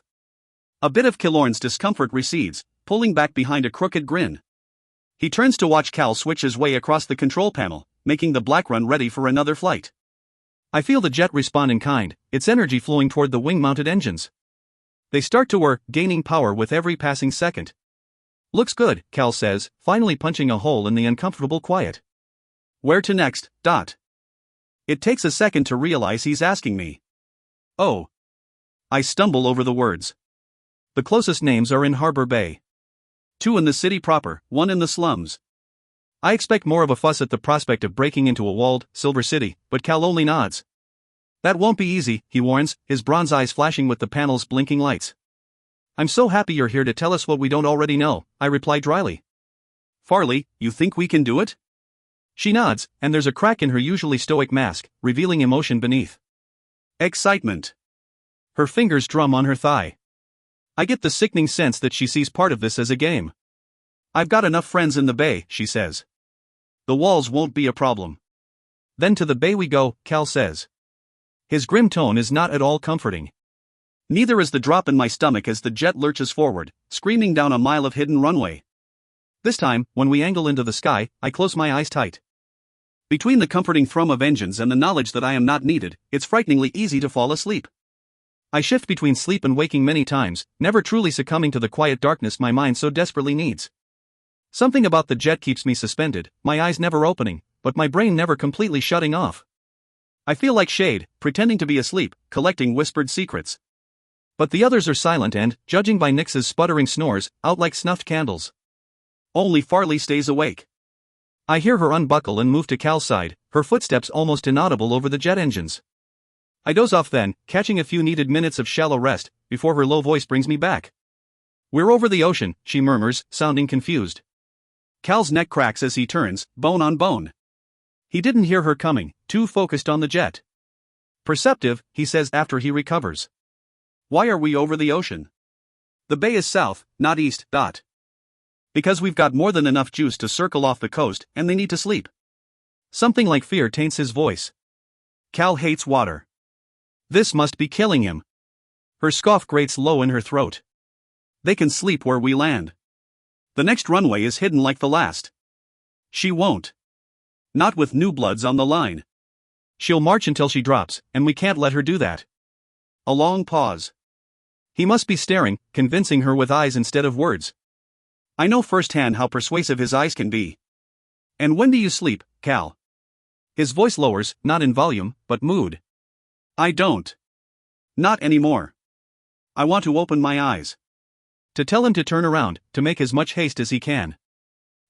A bit of Killorn's discomfort recedes, pulling back behind a crooked grin. He turns to watch Cal switch his way across the control panel, making the black run ready for another flight. I feel the jet respond in kind, its energy flowing toward the wing-mounted engines. They start to whir, gaining power with every passing second. Looks good, Cal says, finally punching a hole in the uncomfortable quiet. Where to next, Dot? It takes a second to realize he's asking me. Oh. I stumble over the words. The closest names are in Harbor Bay. 2 in the city proper, 1 in the slums. I expect more of a fuss at the prospect of breaking into a walled, Silver City, but Cal only nods. That won't be easy, he warns, his bronze eyes flashing with the panel's blinking lights. I'm so happy you're here to tell us what we don't already know, I reply dryly. Farley, you think we can do it? She nods, and there's a crack in her usually stoic mask, revealing emotion beneath. Excitement. Her fingers drum on her thigh. I get the sickening sense that she sees part of this as a game. I've got enough friends in the bay, she says. The walls won't be a problem. Then to the bay we go, Cal says. His grim tone is not at all comforting. Neither is the drop in my stomach as the jet lurches forward, screaming down a mile of hidden runway. This time, when we angle into the sky, I close my eyes tight. Between the comforting thrum of engines and the knowledge that I am not needed, it's frighteningly easy to fall asleep. I shift between sleep and waking many times, never truly succumbing to the quiet darkness my mind so desperately needs. Something about the jet keeps me suspended, my eyes never opening, but my brain never completely shutting off. I feel like Shade, pretending to be asleep, collecting whispered secrets. But the others are silent and, judging by Nix's sputtering snores, out like snuffed candles. Only Farley stays awake. I hear her unbuckle and move to Cal's side, her footsteps almost inaudible over the jet engines. I doze off then, catching a few needed minutes of shallow rest, before her low voice brings me back. "We're over the ocean," she murmurs, sounding confused. Cal's neck cracks as he turns, bone on bone. He didn't hear her coming, too focused on the jet. "Perceptive," he says after he recovers. "Why are we over the ocean?" "The bay is south, not east, dot. Because we've got more than enough juice to circle off the coast, and they need to sleep." Something like fear taints his voice. Cal hates water. This must be killing him. Her scoff grates low in her throat. "They can sleep where we land. The next runway is hidden like the last." She won't. Not with new bloods on the line. She'll march until she drops, and we can't let her do that. A long pause. He must be staring, convincing her with eyes instead of words. I know firsthand how persuasive his eyes can be. "And when do you sleep, Cal?" His voice lowers, not in volume, but mood. "I don't. Not anymore. I want to open my eyes." To tell him to turn around, to make as much haste as he can.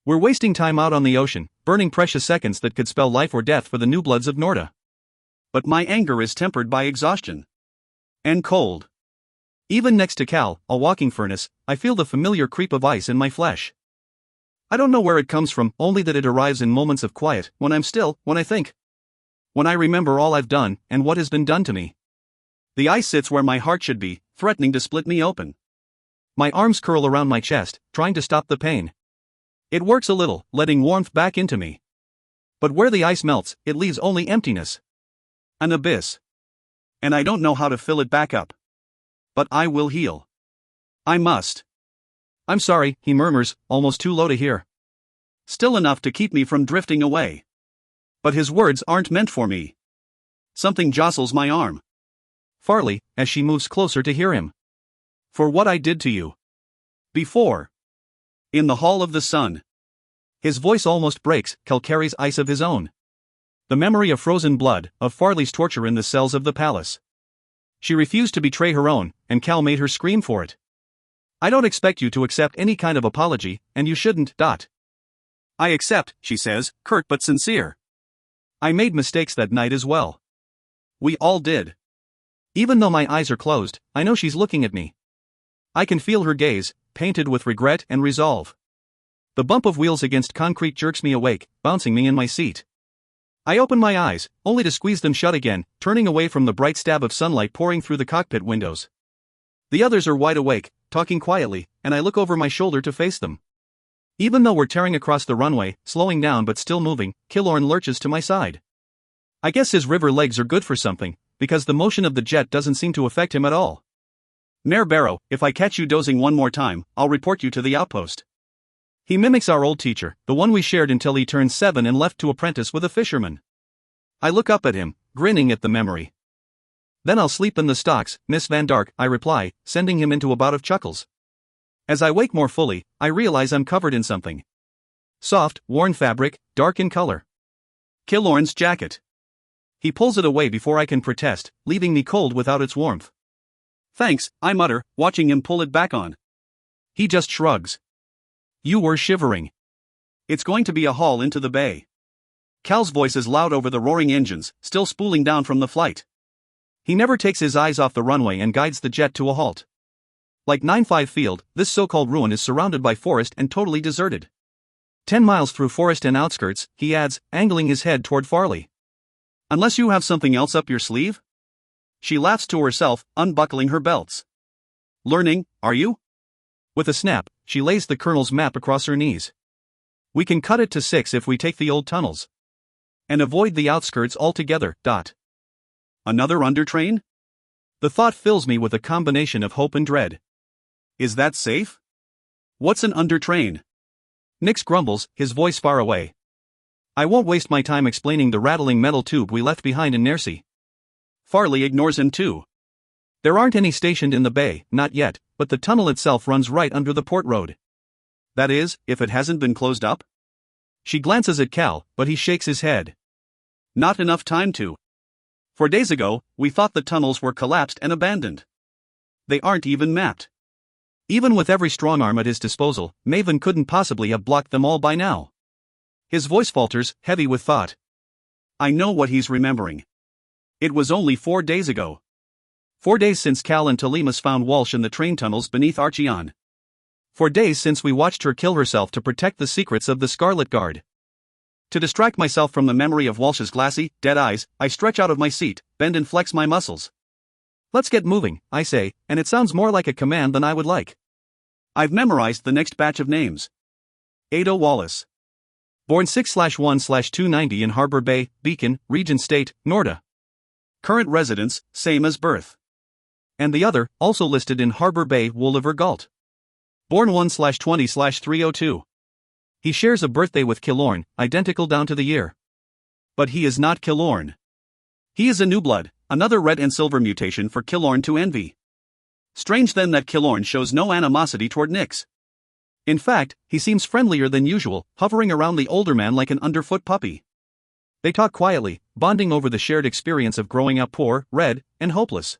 We're wasting time out on the ocean, burning precious seconds that could spell life or death for the new bloods of Norda. But my anger is tempered by exhaustion. And cold. Even next to Cal, a walking furnace, I feel the familiar creep of ice in my flesh. I don't know where it comes from, only that it arrives in moments of quiet, when I'm still, when I think. When I remember all I've done, and what has been done to me. The ice sits where my heart should be, threatening to split me open. My arms curl around my chest, trying to stop the pain. It works a little, letting warmth back into me. But where the ice melts, it leaves only emptiness. An abyss. And I don't know how to fill it back up. But I will heal. I must. "I'm sorry," he murmurs, almost too low to hear. Still enough to keep me from drifting away. But his words aren't meant for me. Something jostles my arm. Farley, as she moves closer to hear him. "For what I did to you. Before. In the Hall of the Sun." His voice almost breaks, Cal carries ice of his own. The memory of frozen blood, of Farley's torture in the cells of the palace. She refused to betray her own, and Cal made her scream for it. "I don't expect you to accept any kind of apology, and you shouldn't, dot." "I accept," she says, curt but sincere. "I made mistakes that night as well. We all did. Even though my eyes are closed, I know she's looking at me. I can feel her gaze, painted with regret and resolve. The bump of wheels against concrete jerks me awake, bouncing me in my seat. I open my eyes, only to squeeze them shut again, turning away from the bright stab of sunlight pouring through the cockpit windows. The others are wide awake, talking quietly, and I look over my shoulder to face them. Even though we're tearing across the runway, slowing down but still moving, Killorn lurches to my side. I guess his river legs are good for something, because the motion of the jet doesn't seem to affect him at all. "Mare Barrow, if I catch you dozing one more time, I'll report you to the outpost." He mimics our old teacher, the one we shared until he turned 7 and left to apprentice with a fisherman. I look up at him, grinning at the memory. "Then I'll sleep in the stocks, Miss Van Dark," I reply, sending him into a bout of chuckles. As I wake more fully, I realize I'm covered in something. Soft, worn fabric, dark in color. Killorn's jacket. He pulls it away before I can protest, leaving me cold without its warmth. "Thanks," I mutter, watching him pull it back on. He just shrugs. "You were shivering. It's going to be a haul into the bay." Cal's voice is loud over the roaring engines, still spooling down from the flight. He never takes his eyes off the runway and guides the jet to a halt. Like 9-5 Field, this so-called ruin is surrounded by forest and totally deserted. 10 miles through forest and outskirts, he adds, angling his head toward Farley. "Unless you have something else up your sleeve?" She laughs to herself, unbuckling her belts. "Learning, are you?" With a snap, she lays the colonel's map across her knees. "We can cut it to 6 if we take the old tunnels. And avoid the outskirts altogether, dot." Another undertrain? The thought fills me with a combination of hope and dread. Is that safe? What's an undertrain? Nix grumbles, his voice far away. I won't waste my time explaining the rattling metal tube we left behind in Nersey. Farley ignores him too. There aren't any stationed in the bay, not yet, but the tunnel itself runs right under the port road. That is, if it hasn't been closed up? She glances at Cal, but he shakes his head. Not enough time to. 4 days ago, we thought the tunnels were collapsed and abandoned. They aren't even mapped. Even with every strong arm at his disposal, Maven couldn't possibly have blocked them all by now. His voice falters, heavy with thought. I know what he's remembering. It was only 4 days ago. 4 days since Cal and Telemus found Walsh in the train tunnels beneath Archeon. 4 days since we watched her kill herself to protect the secrets of the Scarlet Guard. To distract myself from the memory of Walsh's glassy, dead eyes, I stretch out of my seat, bend and flex my muscles. Let's get moving, I say, and it sounds more like a command than I would like. I've memorized the next batch of names. Ada Wallace. Born 6/1/290 in Harbor Bay, Beacon, Regent State, Norda. Current residence, same as birth. And the other, also listed in Harbor Bay, Wooliver Galt. Born 1/20/302. He shares a birthday with Killorn, identical down to the year. But he is not Killorn. He is a new blood, another red and silver mutation for Killorn to envy. Strange then that Killorn shows no animosity toward Nyx. In fact, he seems friendlier than usual, hovering around the older man like an underfoot puppy. They talk quietly, bonding over the shared experience of growing up poor, red, and hopeless.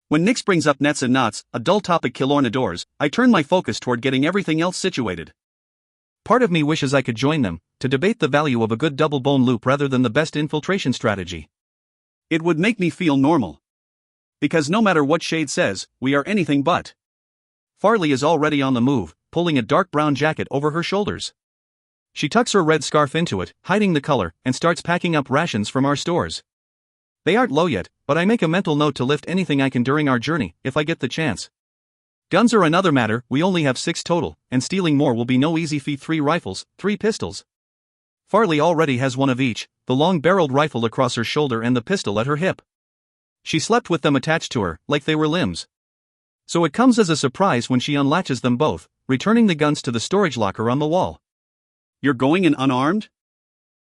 When Nyx brings up nets and knots, a dull topic Killorn adores, I turn my focus toward getting everything else situated. Part of me wishes I could join them, to debate the value of a good double bone loop rather than the best infiltration strategy. It would make me feel normal. Because no matter what Shade says, we are anything but. Farley is already on the move, pulling a dark brown jacket over her shoulders. She tucks her red scarf into it, hiding the color, and starts packing up rations from our stores. They aren't low yet, but I make a mental note to lift anything I can during our journey, if I get the chance. Guns are another matter, we only have 6 total, and stealing more will be no easy feat. 3 rifles, 3 pistols. Farley already has one of each, the long-barreled rifle across her shoulder and the pistol at her hip. She slept with them attached to her, like they were limbs. So it comes as a surprise when she unlatches them both, returning the guns to the storage locker on the wall. You're going in unarmed?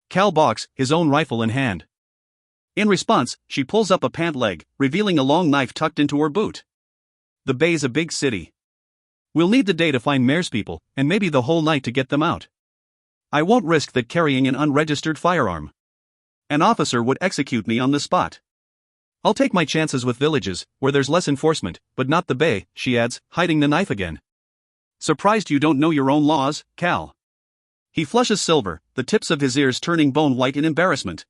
Cal balks, his own rifle in hand. In response, she pulls up a pant leg, revealing a long knife tucked into her boot. The Bay's a big city. We'll need the day to find Mare's people, and maybe the whole night to get them out. I won't risk that carrying an unregistered firearm. An officer would execute me on the spot. I'll take my chances with villages, where there's less enforcement, but not the Bay, she adds, hiding the knife again. Surprised you don't know your own laws, Cal? He flushes silver, the tips of his ears turning bone white in embarrassment.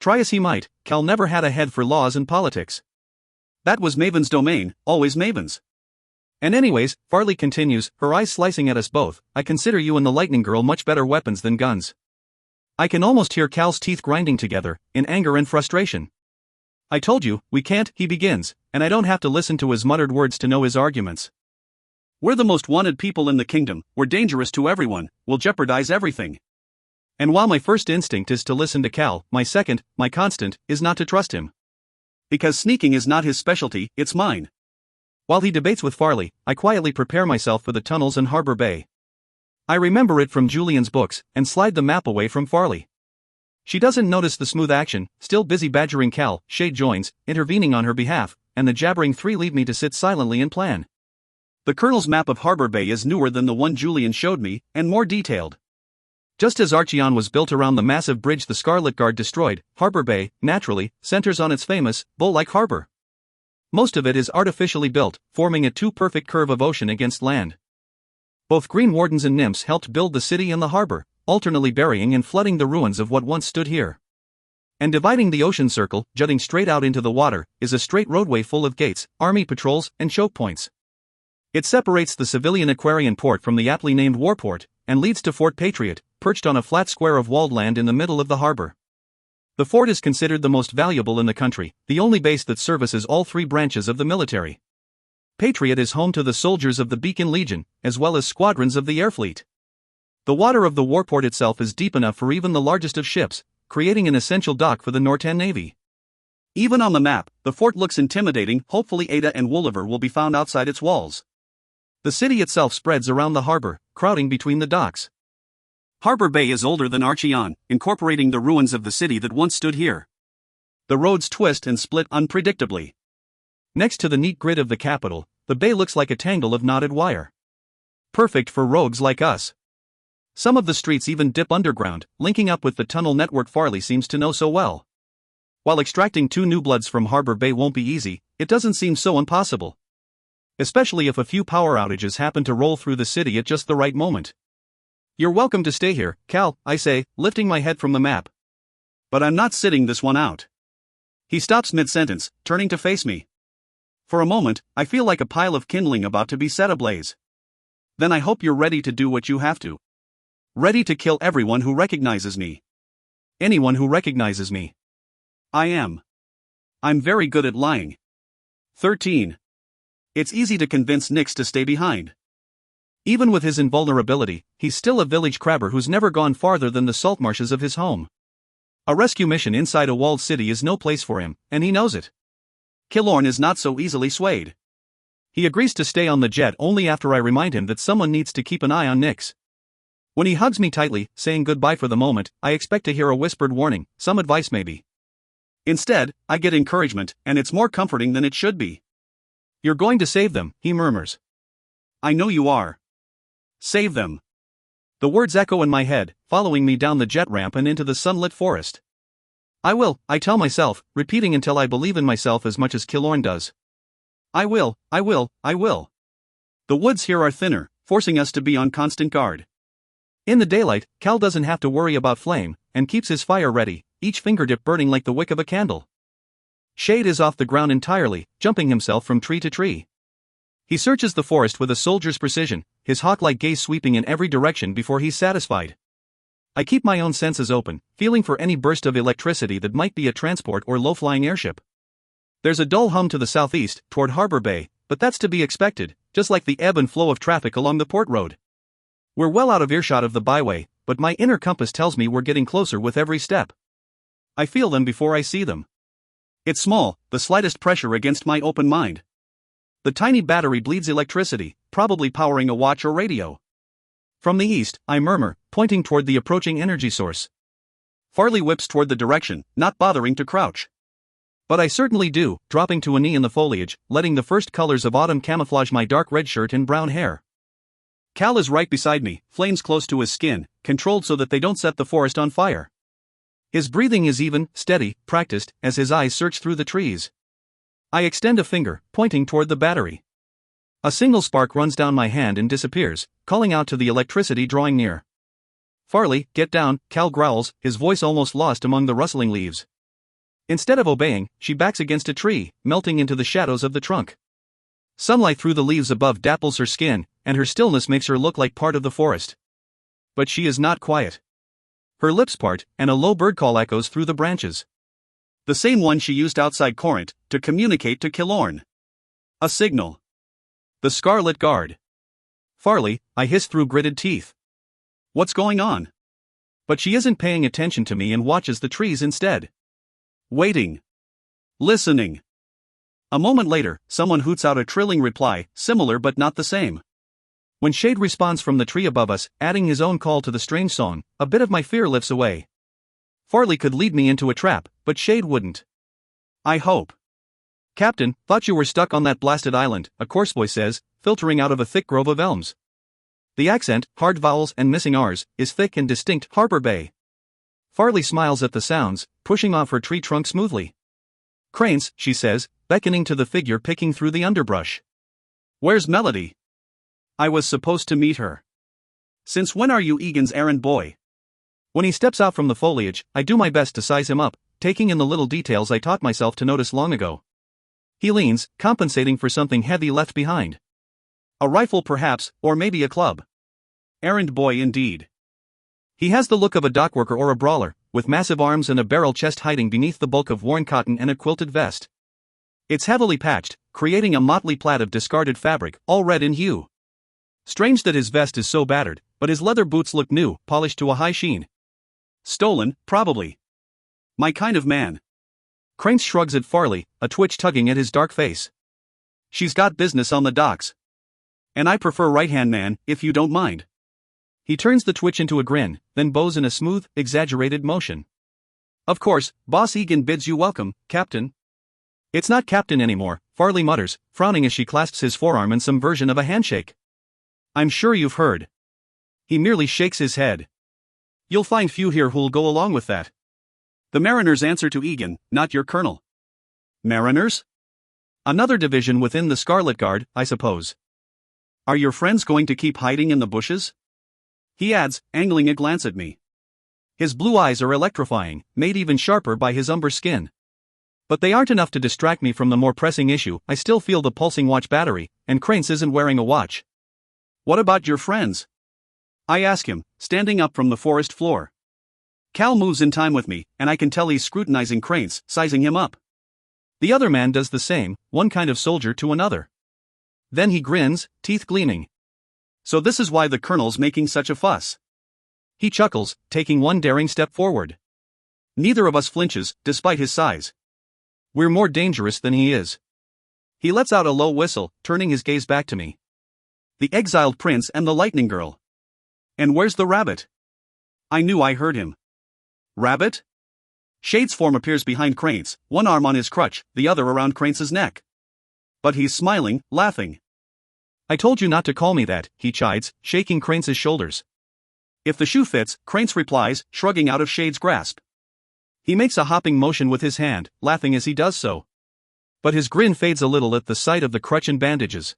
Try as he might, Cal never had a head for laws and politics. That was Maven's domain, always Maven's. And anyways, Farley continues, her eyes slicing at us both, I consider you and the Lightning Girl much better weapons than guns. I can almost hear Cal's teeth grinding together, in anger and frustration. I told you, we can't, he begins, and I don't have to listen to his muttered words to know his arguments. We're the most wanted people in the kingdom, we're dangerous to everyone, we'll jeopardize everything. And while my first instinct is to listen to Cal, my second, my constant, is not to trust him. Because sneaking is not his specialty, it's mine. While he debates with Farley, I quietly prepare myself for the tunnels in Harbor Bay. I remember it from Julian's books, and slide the map away from Farley. She doesn't notice the smooth action, still busy badgering Cal. Shade joins, intervening on her behalf, and the jabbering 3 leave me to sit silently and plan. The Colonel's map of Harbor Bay is newer than the one Julian showed me, and more detailed. Just as Archeon was built around the massive bridge the Scarlet Guard destroyed, Harbor Bay, naturally, centers on its famous, bowl-like harbor. Most of it is artificially built, forming a too-perfect curve of ocean against land. Both Green Wardens and nymphs helped build the city and the harbor, alternately burying and flooding the ruins of what once stood here. And dividing the ocean circle, jutting straight out into the water, is a straight roadway full of gates, army patrols, and choke points. It separates the civilian Aquarian port from the aptly named Warport, and leads to Fort Patriot, perched on a flat square of walled land in the middle of the harbor. The fort is considered the most valuable in the country, the only base that services all 3 branches of the military. Patriot is home to the soldiers of the Beacon Legion, as well as squadrons of the air fleet. The water of the warport itself is deep enough for even the largest of ships, creating an essential dock for the Nortan Navy. Even on the map, the fort looks intimidating. Hopefully Ada and Wooliver will be found outside its walls. The city itself spreads around the harbor, crowding between the docks. Harbor Bay is older than Archeon, incorporating the ruins of the city that once stood here. The roads twist and split unpredictably. Next to the neat grid of the capital, the bay looks like a tangle of knotted wire. Perfect for rogues like us. Some of the streets even dip underground, linking up with the tunnel network Farley seems to know so well. While extracting 2 new bloods from Harbor Bay won't be easy, it doesn't seem so impossible. Especially if a few power outages happen to roll through the city at just the right moment. You're welcome to stay here, Cal, I say, lifting my head from the map. But I'm not sitting this one out. He stops mid-sentence, turning to face me. For a moment, I feel like a pile of kindling about to be set ablaze. Then I hope you're ready to do what you have to. Ready to kill everyone who recognizes me. Anyone who recognizes me. I am. I'm very good at lying. 13. It's easy to convince Nix to stay behind. Even with his invulnerability, he's still a village crabber who's never gone farther than the salt marshes of his home. A rescue mission inside a walled city is no place for him, and he knows it. Killorn is not so easily swayed. He agrees to stay on the jet only after I remind him that someone needs to keep an eye on Nix. When he hugs me tightly, saying goodbye for the moment, I expect to hear a whispered warning, some advice maybe. Instead, I get encouragement, and it's more comforting than it should be. You're going to save them, he murmurs. I know you are. Save them. The words echo in my head, following me down the jet ramp and into the sunlit forest. I will, I tell myself, repeating until I believe in myself as much as Killorn does. I will. The woods here are thinner, forcing us to be on constant guard. In the daylight, Cal doesn't have to worry about flame, and keeps his fire ready, each fingertip burning like the wick of a candle. Shade is off the ground entirely, jumping himself from tree to tree. He searches the forest with a soldier's precision, his hawk-like gaze sweeping in every direction before he's satisfied. I keep my own senses open, feeling for any burst of electricity that might be a transport or low-flying airship. There's a dull hum to the southeast, toward Harbor Bay, but that's to be expected, just like the ebb and flow of traffic along the port road. We're well out of earshot of the byway, but my inner compass tells me we're getting closer with every step. I feel them before I see them. It's small, the slightest pressure against my open mind. The tiny battery bleeds electricity, probably powering a watch or radio. From the east, I murmur, pointing toward the approaching energy source. Farley whips toward the direction, not bothering to crouch. But I certainly do, dropping to a knee in the foliage, letting the first colors of autumn camouflage my dark red shirt and brown hair. Cal is right beside me, flames close to his skin, controlled so that they don't set the forest on fire. His breathing is even, steady, practiced, as his eyes search through the trees. I extend a finger, pointing toward the battery. A single spark runs down my hand and disappears, calling out to the electricity drawing near. Farley, get down, Cal growls, his voice almost lost among the rustling leaves. Instead of obeying, she backs against a tree, melting into the shadows of the trunk. Sunlight through the leaves above dapples her skin, and her stillness makes her look like part of the forest. But she is not quiet. Her lips part, and a low bird call echoes through the branches. The same one she used outside Corinth, to communicate to Killorn. A signal. The Scarlet Guard. Farley, I hiss through gritted teeth. What's going on? But she isn't paying attention to me and watches the trees instead. Waiting. Listening. A moment later, someone hoots out a trilling reply, similar but not the same. When Shade responds from the tree above us, adding his own call to the strange song, a bit of my fear lifts away. Farley could lead me into a trap, but Shade wouldn't. I hope. Captain, thought you were stuck on that blasted island, a coarse voice says, filtering out of a thick grove of elms. The accent, hard vowels and missing R's, is thick and distinct. Harbor Bay. Farley smiles at the sounds, pushing off her tree trunk smoothly. Cranes, she says, beckoning to the figure picking through the underbrush. Where's Melody? I was supposed to meet her. Since when are you Egan's errand boy? When he steps out from the foliage, I do my best to size him up, taking in the little details I taught myself to notice long ago. He leans, compensating for something heavy left behind. A rifle perhaps, or maybe a club. Errand boy indeed. He has the look of a dockworker or a brawler, with massive arms and a barrel chest hiding beneath the bulk of worn cotton and a quilted vest. It's heavily patched, creating a motley plait of discarded fabric, all red in hue. Strange that his vest is so battered, but his leather boots look new, polished to a high sheen. Stolen, probably. My kind of man. Cranes shrugs at Farley, a twitch tugging at his dark face. She's got business on the docks. And I prefer right-hand man, if you don't mind. He turns the twitch into a grin, then bows in a smooth, exaggerated motion. Of course, Boss Egan bids you welcome, Captain. It's not Captain anymore, Farley mutters, frowning as she clasps his forearm in some version of a handshake. I'm sure you've heard. He merely shakes his head. You'll find few here who'll go along with that. The Mariners answer to Egan, not your colonel. Mariners? Another division within the Scarlet Guard, I suppose. Are your friends going to keep hiding in the bushes? he adds, angling a glance at me. His blue eyes are electrifying, made even sharper by his umber skin. But they aren't enough to distract me from the more pressing issue. I still feel the pulsing watch battery, and Cranes isn't wearing a watch. What about your friends? I ask him, standing up from the forest floor. Cal moves in time with me, and I can tell he's scrutinizing Cranes, sizing him up. The other man does the same, one kind of soldier to another. Then he grins, teeth gleaming. So this is why the colonel's making such a fuss. He chuckles, taking one daring step forward. Neither of us flinches, despite his size. We're more dangerous than he is. He lets out a low whistle, turning his gaze back to me. The exiled prince and the lightning girl. And where's the rabbit? I knew I heard him. Rabbit? Shade's form appears behind Cranes, one arm on his crutch, the other around Cranes' neck. But he's smiling, laughing. I told you not to call me that, he chides, shaking Cranes' shoulders. If the shoe fits, Cranes replies, shrugging out of Shade's grasp. He makes a hopping motion with his hand, laughing as he does so. But his grin fades a little at the sight of the crutch and bandages.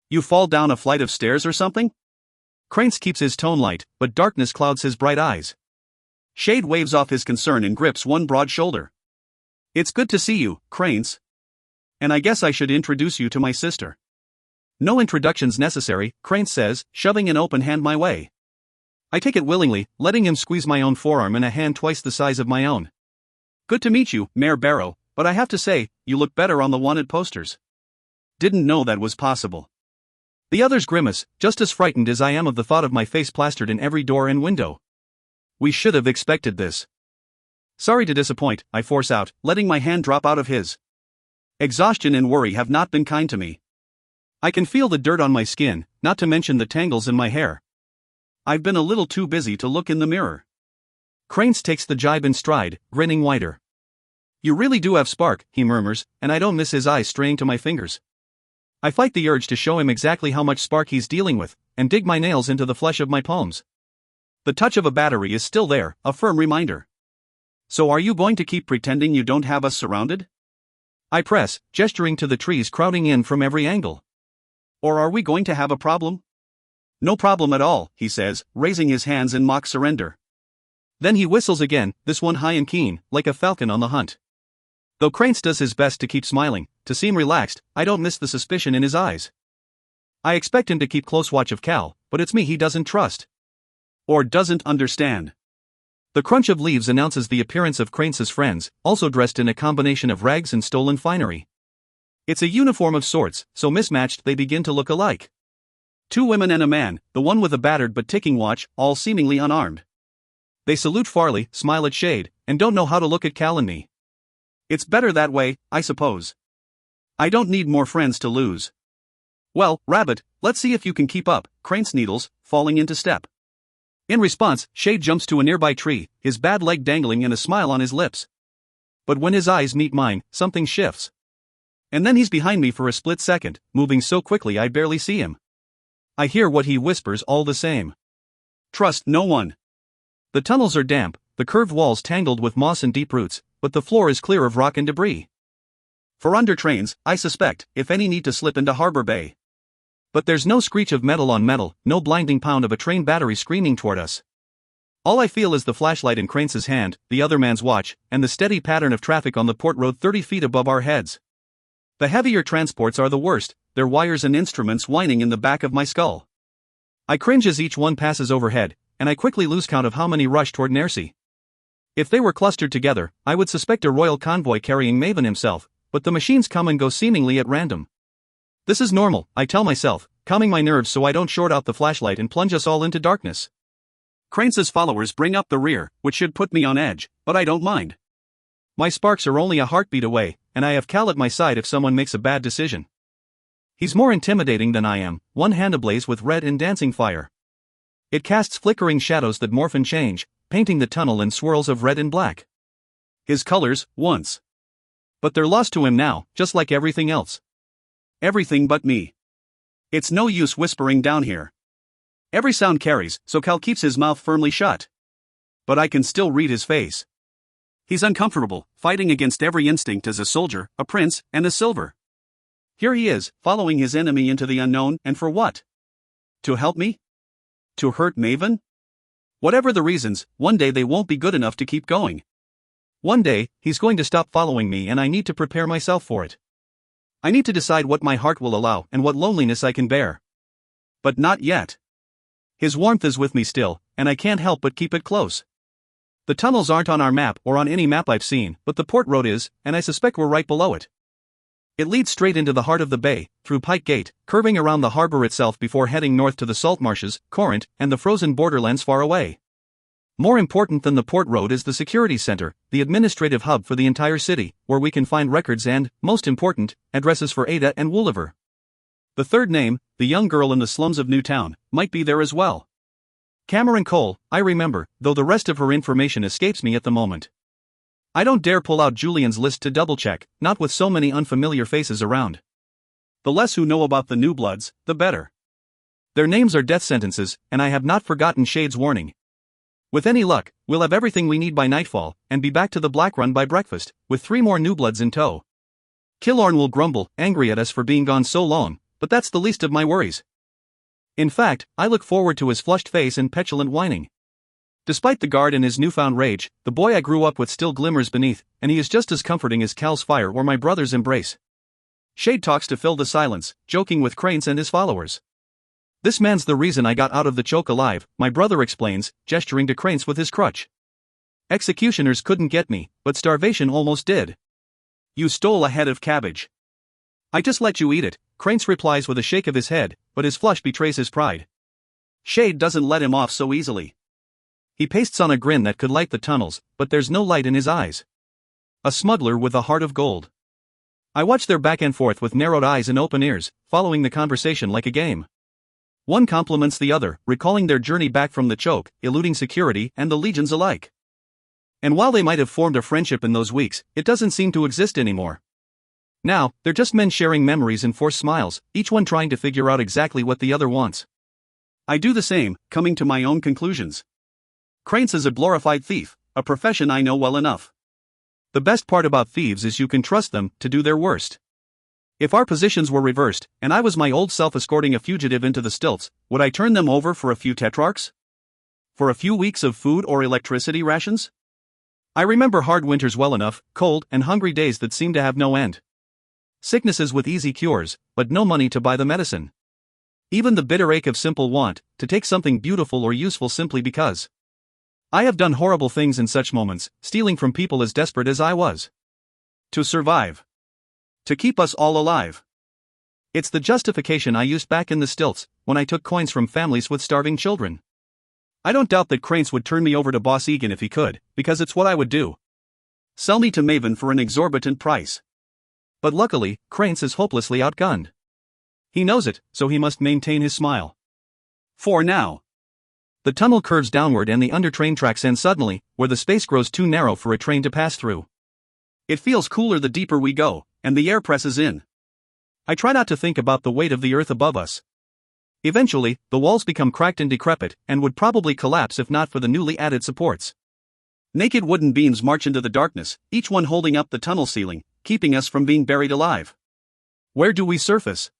You fall down a flight of stairs or something? Cranes keeps his tone light, but darkness clouds his bright eyes. Shade waves off his concern and grips one broad shoulder. It's good to see you, Cranes. And I guess I should introduce you to my sister. No introductions necessary, Cranes says, shoving an open hand my way. I take it willingly, letting him squeeze my own forearm in a hand twice the size of my own. Good to meet you, Mare Barrow, but I have to say, you look better on the wanted posters. Didn't know that was possible. The others grimace, just as frightened as I am of the thought of my face plastered in every door and window. We should have expected this. Sorry to disappoint, I force out, letting my hand drop out of his. Exhaustion and worry have not been kind to me. I can feel the dirt on my skin, not to mention the tangles in my hair. I've been a little too busy to look in the mirror. Cranes takes the jibe in stride, grinning wider. You really do have spark, he murmurs, and I don't miss his eyes straying to my fingers. I fight the urge to show him exactly how much spark he's dealing with, and dig my nails into the flesh of my palms. The touch of a battery is still there, a firm reminder. So are you going to keep pretending you don't have us surrounded? I press, gesturing to the trees crowding in from every angle. Or are we going to have a problem? No problem at all, he says, raising his hands in mock surrender. Then he whistles again, this one high and keen, like a falcon on the hunt. Though Cranes does his best to keep smiling, to seem relaxed, I don't miss the suspicion in his eyes. I expect him to keep close watch of Cal, but it's me he doesn't trust. Or doesn't understand. The crunch of leaves announces the appearance of Cranes' friends, also dressed in a combination of rags and stolen finery. It's a uniform of sorts, so mismatched they begin to look alike. 2 women and a man, the one with a battered but ticking watch, all seemingly unarmed. They salute Farley, smile at Shade, and don't know how to look at Cal and me. It's better that way, I suppose. I don't need more friends to lose. Well, Rabbit, let's see if you can keep up, Cranes needles, falling into step. In response, Shade jumps to a nearby tree, his bad leg dangling and a smile on his lips. But when his eyes meet mine, something shifts. And then he's behind me for a split second, moving so quickly I barely see him. I hear what he whispers all the same. Trust no one. The tunnels are damp, the curved walls tangled with moss and deep roots, but the floor is clear of rock and debris. For under trains, I suspect, if any need to slip into Harbor Bay. But there's no screech of metal on metal, no blinding pound of a train battery screaming toward us. All I feel is the flashlight in Cranes' hand, the other man's watch, and the steady pattern of traffic on the port road 30 feet above our heads. The heavier transports are the worst, their wires and instruments whining in the back of my skull. I cringe as each one passes overhead, and I quickly lose count of how many rush toward Nersey. If they were clustered together, I would suspect a royal convoy carrying Maven himself, but the machines come and go seemingly at random. This is normal, I tell myself, calming my nerves so I don't short out the flashlight and plunge us all into darkness. Cranes' followers bring up the rear, which should put me on edge, but I don't mind. My sparks are only a heartbeat away, and I have Cal at my side if someone makes a bad decision. He's more intimidating than I am, one hand ablaze with red and dancing fire. It casts flickering shadows that morph and change, painting the tunnel in swirls of red and black. His colors, once. But they're lost to him now, just like everything else. Everything but me. It's no use whispering down here. Every sound carries, so Cal keeps his mouth firmly shut. But I can still read his face. He's uncomfortable, fighting against every instinct as a soldier, a prince, and a silver. Here he is, following his enemy into the unknown, and for what? To help me? To hurt Maven? Whatever the reasons, one day they won't be good enough to keep going. One day, he's going to stop following me and I need to prepare myself for it. I need to decide what my heart will allow and what loneliness I can bear. But not yet. His warmth is with me still, and I can't help but keep it close. The tunnels aren't on our map or on any map I've seen, but the port road is, and I suspect we're right below it. It leads straight into the heart of the bay, through Pike Gate, curving around the harbor itself before heading north to the salt marshes, Corinth, and the frozen borderlands far away. More important than the port road is the security center, the administrative hub for the entire city, where we can find records and, most important, addresses for Ada and Wooliver. The third name, the young girl in the slums of Newtown, might be there as well. Cameron Cole, I remember, though the rest of her information escapes me at the moment. I don't dare pull out Julian's list to double-check, not with so many unfamiliar faces around. The less who know about the New Bloods, the better. Their names are death sentences, and I have not forgotten Shade's warning. With any luck, we'll have everything we need by nightfall, and be back to the Black Run by breakfast, with 3 more New Bloods in tow. Killorn will grumble, angry at us for being gone so long, but that's the least of my worries. In fact, I look forward to his flushed face and petulant whining. Despite the guard and his newfound rage, the boy I grew up with still glimmers beneath, and he is just as comforting as Cal's fire or my brother's embrace. Shade talks to fill the silence, joking with Cranes and his followers. This man's the reason I got out of the choke alive, my brother explains, gesturing to Cranes with his crutch. Executioners couldn't get me, but starvation almost did. You stole a head of cabbage. I just let you eat it, Cranes replies with a shake of his head, but his flush betrays his pride. Shade doesn't let him off so easily. He pastes on a grin that could light the tunnels, but there's no light in his eyes. A smuggler with a heart of gold. I watch their back and forth with narrowed eyes and open ears, following the conversation like a game. One compliments the other, recalling their journey back from the choke, eluding security and the legions alike. And while they might have formed a friendship in those weeks, it doesn't seem to exist anymore. Now, they're just men sharing memories and forced smiles, each one trying to figure out exactly what the other wants. I do the same, coming to my own conclusions. Cranes is a glorified thief, a profession I know well enough. The best part about thieves is you can trust them to do their worst. If our positions were reversed, and I was my old self escorting a fugitive into the stilts, would I turn them over for a few tetrarchs? For a few weeks of food or electricity rations? I remember hard winters well enough, cold and hungry days that seemed to have no end. Sicknesses with easy cures, but no money to buy the medicine. Even the bitter ache of simple want, to take something beautiful or useful simply because. I have done horrible things in such moments, stealing from people as desperate as I was. To survive. To keep us all alive. It's the justification I used back in the stilts, when I took coins from families with starving children. I don't doubt that Cranes would turn me over to Boss Egan if he could, because it's what I would do. Sell me to Maven for an exorbitant price. But luckily, Cranes is hopelessly outgunned. He knows it, so he must maintain his smile. For now. The tunnel curves downward and the under-train tracks end suddenly, where the space grows too narrow for a train to pass through. It feels cooler the deeper we go, and the air presses in. I try not to think about the weight of the earth above us. Eventually, the walls become cracked and decrepit, and would probably collapse if not for the newly added supports. Naked wooden beams march into the darkness, each one holding up the tunnel ceiling, keeping us from being buried alive. Where do we surface?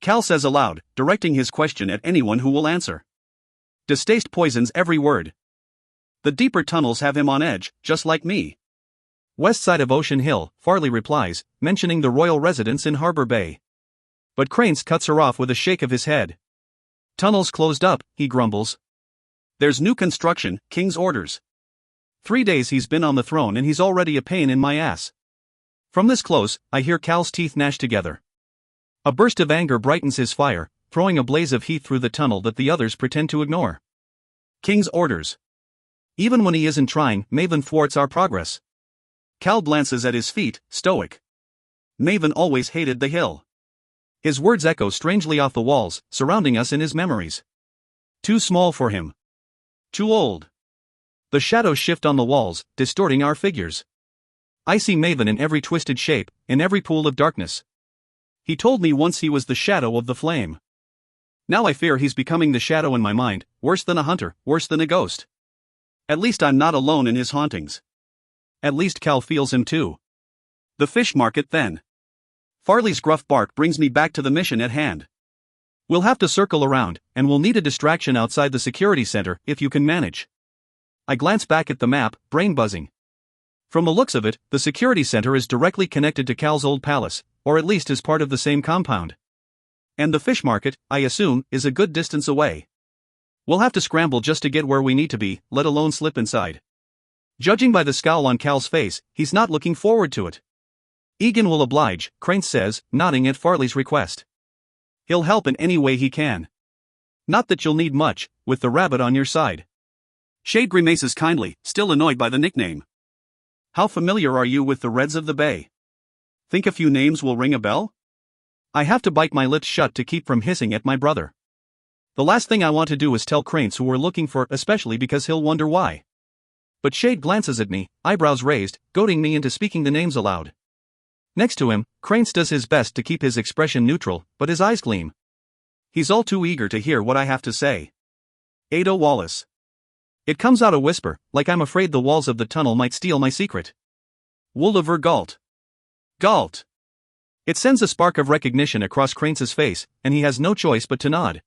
Cal says aloud, directing his question at anyone who will answer. Distaste poisons every word. The deeper tunnels have him on edge, just like me. West side of Ocean Hill, Farley replies, mentioning the royal residence in Harbor Bay. But Cranes cuts her off with a shake of his head. Tunnels closed up, he grumbles. There's new construction, King's orders. 3 days he's been on the throne and he's already a pain in my ass. From this close, I hear Cal's teeth gnash together. A burst of anger brightens his fire, throwing a blaze of heat through the tunnel that the others pretend to ignore. King's orders. Even when he isn't trying, Maven thwarts our progress. Cal glances at his feet, stoic. Maven always hated the hill. His words echo strangely off the walls, surrounding us in his memories. Too small for him. Too old. The shadows shift on the walls, distorting our figures. I see Maven in every twisted shape, in every pool of darkness. He told me once he was the shadow of the flame. Now I fear he's becoming the shadow in my mind, worse than a hunter, worse than a ghost. At least I'm not alone in his hauntings. At least Cal feels him too. The fish market then. Farley's gruff bark brings me back to the mission at hand. We'll have to circle around, and we'll need a distraction outside the security center if you can manage. I glance back at the map, brain buzzing. From the looks of it, the security center is directly connected to Cal's old palace, or at least is part of the same compound. And the fish market, I assume, is a good distance away. We'll have to scramble just to get where we need to be, let alone slip inside. Judging by the scowl on Cal's face, he's not looking forward to it. Egan will oblige, Crane says, nodding at Farley's request. He'll help in any way he can. Not that you'll need much, with the rabbit on your side. Shade grimaces kindly, still annoyed by the nickname. How familiar are you with the Reds of the Bay? Think a few names will ring a bell? I have to bite my lips shut to keep from hissing at my brother. The last thing I want to do is tell Cranes who we're looking for, especially because he'll wonder why. But Shade glances at me, eyebrows raised, goading me into speaking the names aloud. Next to him, Cranes does his best to keep his expression neutral, but his eyes gleam. He's all too eager to hear what I have to say. Ada Wallace. It comes out a whisper, like I'm afraid the walls of the tunnel might steal my secret. Wolliver Galt. Galt. It sends a spark of recognition across Cranes' face, and he has no choice but to nod.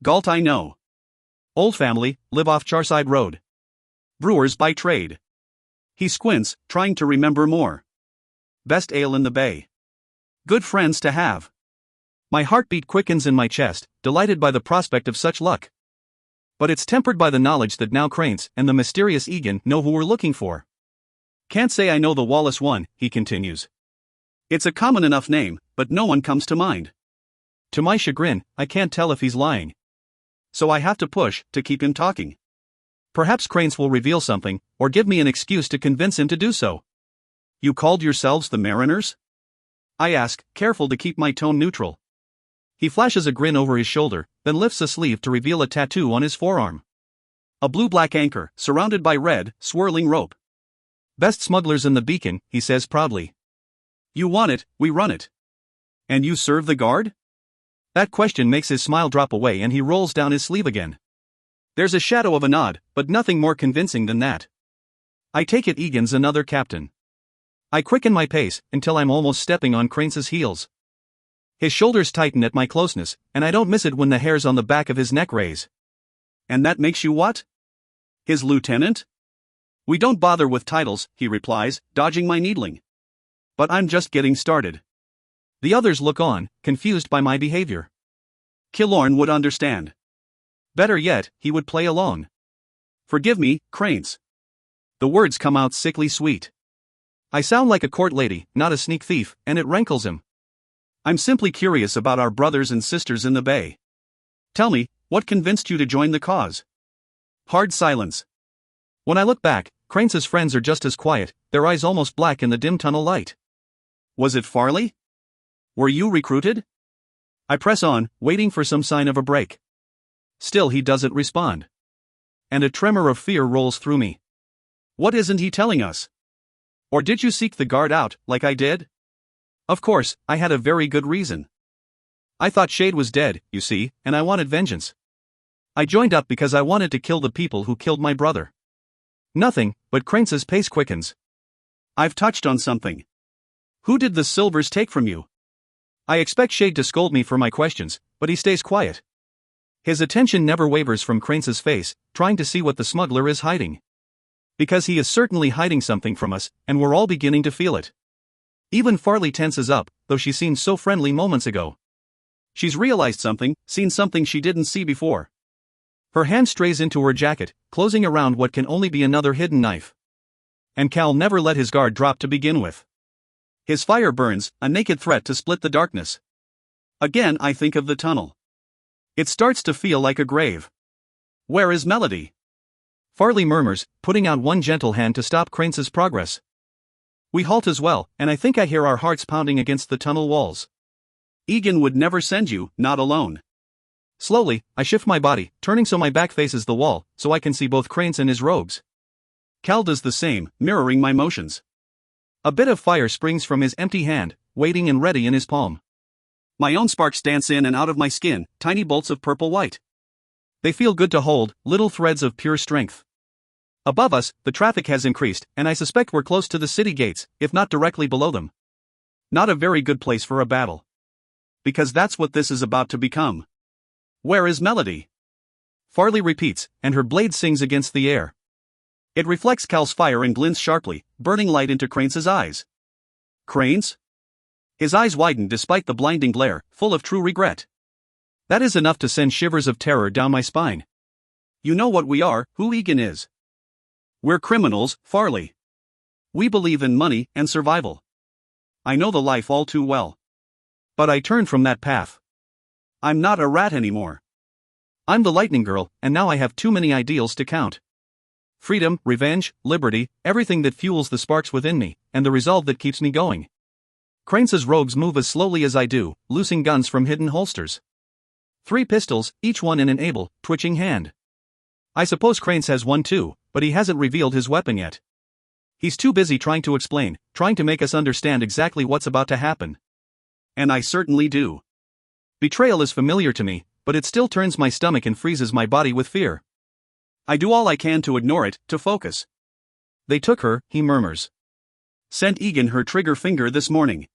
Galt I know. Old family, live off Charside Road. Brewers by trade. He squints, trying to remember more. Best ale in the bay. Good friends to have. My heartbeat quickens in my chest, delighted by the prospect of such luck. But it's tempered by the knowledge that now Cranes and the mysterious Egan know who we're looking for. Can't say I know the Wallace one, he continues. It's a common enough name, but no one comes to mind. To my chagrin, I can't tell if he's lying. So I have to push to keep him talking. Perhaps Cranes will reveal something, or give me an excuse to convince him to do so. You called yourselves the Mariners? I ask, careful to keep my tone neutral. He flashes a grin over his shoulder, then lifts a sleeve to reveal a tattoo on his forearm. A blue-black anchor, surrounded by red, swirling rope. Best smugglers in the beacon, he says proudly. You want it, we run it. And you serve the guard? That question makes his smile drop away and he rolls down his sleeve again. There's a shadow of a nod, but nothing more convincing than that. I take it Egan's another captain. I quicken my pace, until I'm almost stepping on Cranes' heels. His shoulders tighten at my closeness, and I don't miss it when the hairs on the back of his neck raise. And that makes you what? His lieutenant? We don't bother with titles, he replies, dodging my needling. But I'm just getting started. The others look on, confused by my behavior. Killorn would understand. Better yet, he would play along. Forgive me, Cranes. The words come out sickly sweet. I sound like a court lady, not a sneak thief, and it rankles him. I'm simply curious about our brothers and sisters in the bay. Tell me, what convinced you to join the cause? Hard silence. When I look back, Cranes' friends are just as quiet, their eyes almost black in the dim tunnel light. Was it Farley? Were you recruited? I press on, waiting for some sign of a break. Still he doesn't respond. And a tremor of fear rolls through me. What isn't he telling us? Or did you seek the guard out, like I did? Of course, I had a very good reason. I thought Shade was dead, you see, and I wanted vengeance. I joined up because I wanted to kill the people who killed my brother. Nothing, but Cranes' pace quickens. I've touched on something. Who did the silvers take from you? I expect Shade to scold me for my questions, but he stays quiet. His attention never wavers from Cranes' face, trying to see what the smuggler is hiding. Because he is certainly hiding something from us, and we're all beginning to feel it. Even Farley tenses up, though she seemed so friendly moments ago. She's realized something, seen something she didn't see before. Her hand strays into her jacket, closing around what can only be another hidden knife. And Cal never let his guard drop to begin with. His fire burns, a naked threat to split the darkness. Again I think of the tunnel. It starts to feel like a grave. Where is Melody? Farley murmurs, putting out one gentle hand to stop Cranes' progress. We halt as well, and I think I hear our hearts pounding against the tunnel walls. Egan would never send you, not alone. Slowly, I shift my body, turning so my back faces the wall, so I can see both Cranes and his rogues. Cal does the same, mirroring my motions. A bit of fire springs from his empty hand, waiting and ready in his palm. My own sparks dance in and out of my skin, tiny bolts of purple-white. They feel good to hold, little threads of pure strength. Above us, the traffic has increased, and I suspect we're close to the city gates, if not directly below them. Not a very good place for a battle. Because that's what this is about to become. Where is Melody? Farley repeats, and her blade sings against the air. It reflects Cal's fire and glints sharply, burning light into Cranes's eyes. Cranes? His eyes widen despite the blinding glare, full of true regret. That is enough to send shivers of terror down my spine. You know what we are, who Egan is. We're criminals, Farley. We believe in money and survival. I know the life all too well. But I turned from that path. I'm not a rat anymore. I'm the Lightning Girl, and now I have too many ideals to count. Freedom, revenge, liberty, everything that fuels the sparks within me, and the resolve that keeps me going. Cranes's rogues move as slowly as I do, loosing guns from hidden holsters. 3 pistols, each one in an able, twitching hand. I suppose Cranes has one too, but he hasn't revealed his weapon yet. He's too busy trying to explain, trying to make us understand exactly what's about to happen. And I certainly do. Betrayal is familiar to me, but it still turns my stomach and freezes my body with fear. I do all I can to ignore it, to focus. They took her, he murmurs. Sent Egan her trigger finger this morning.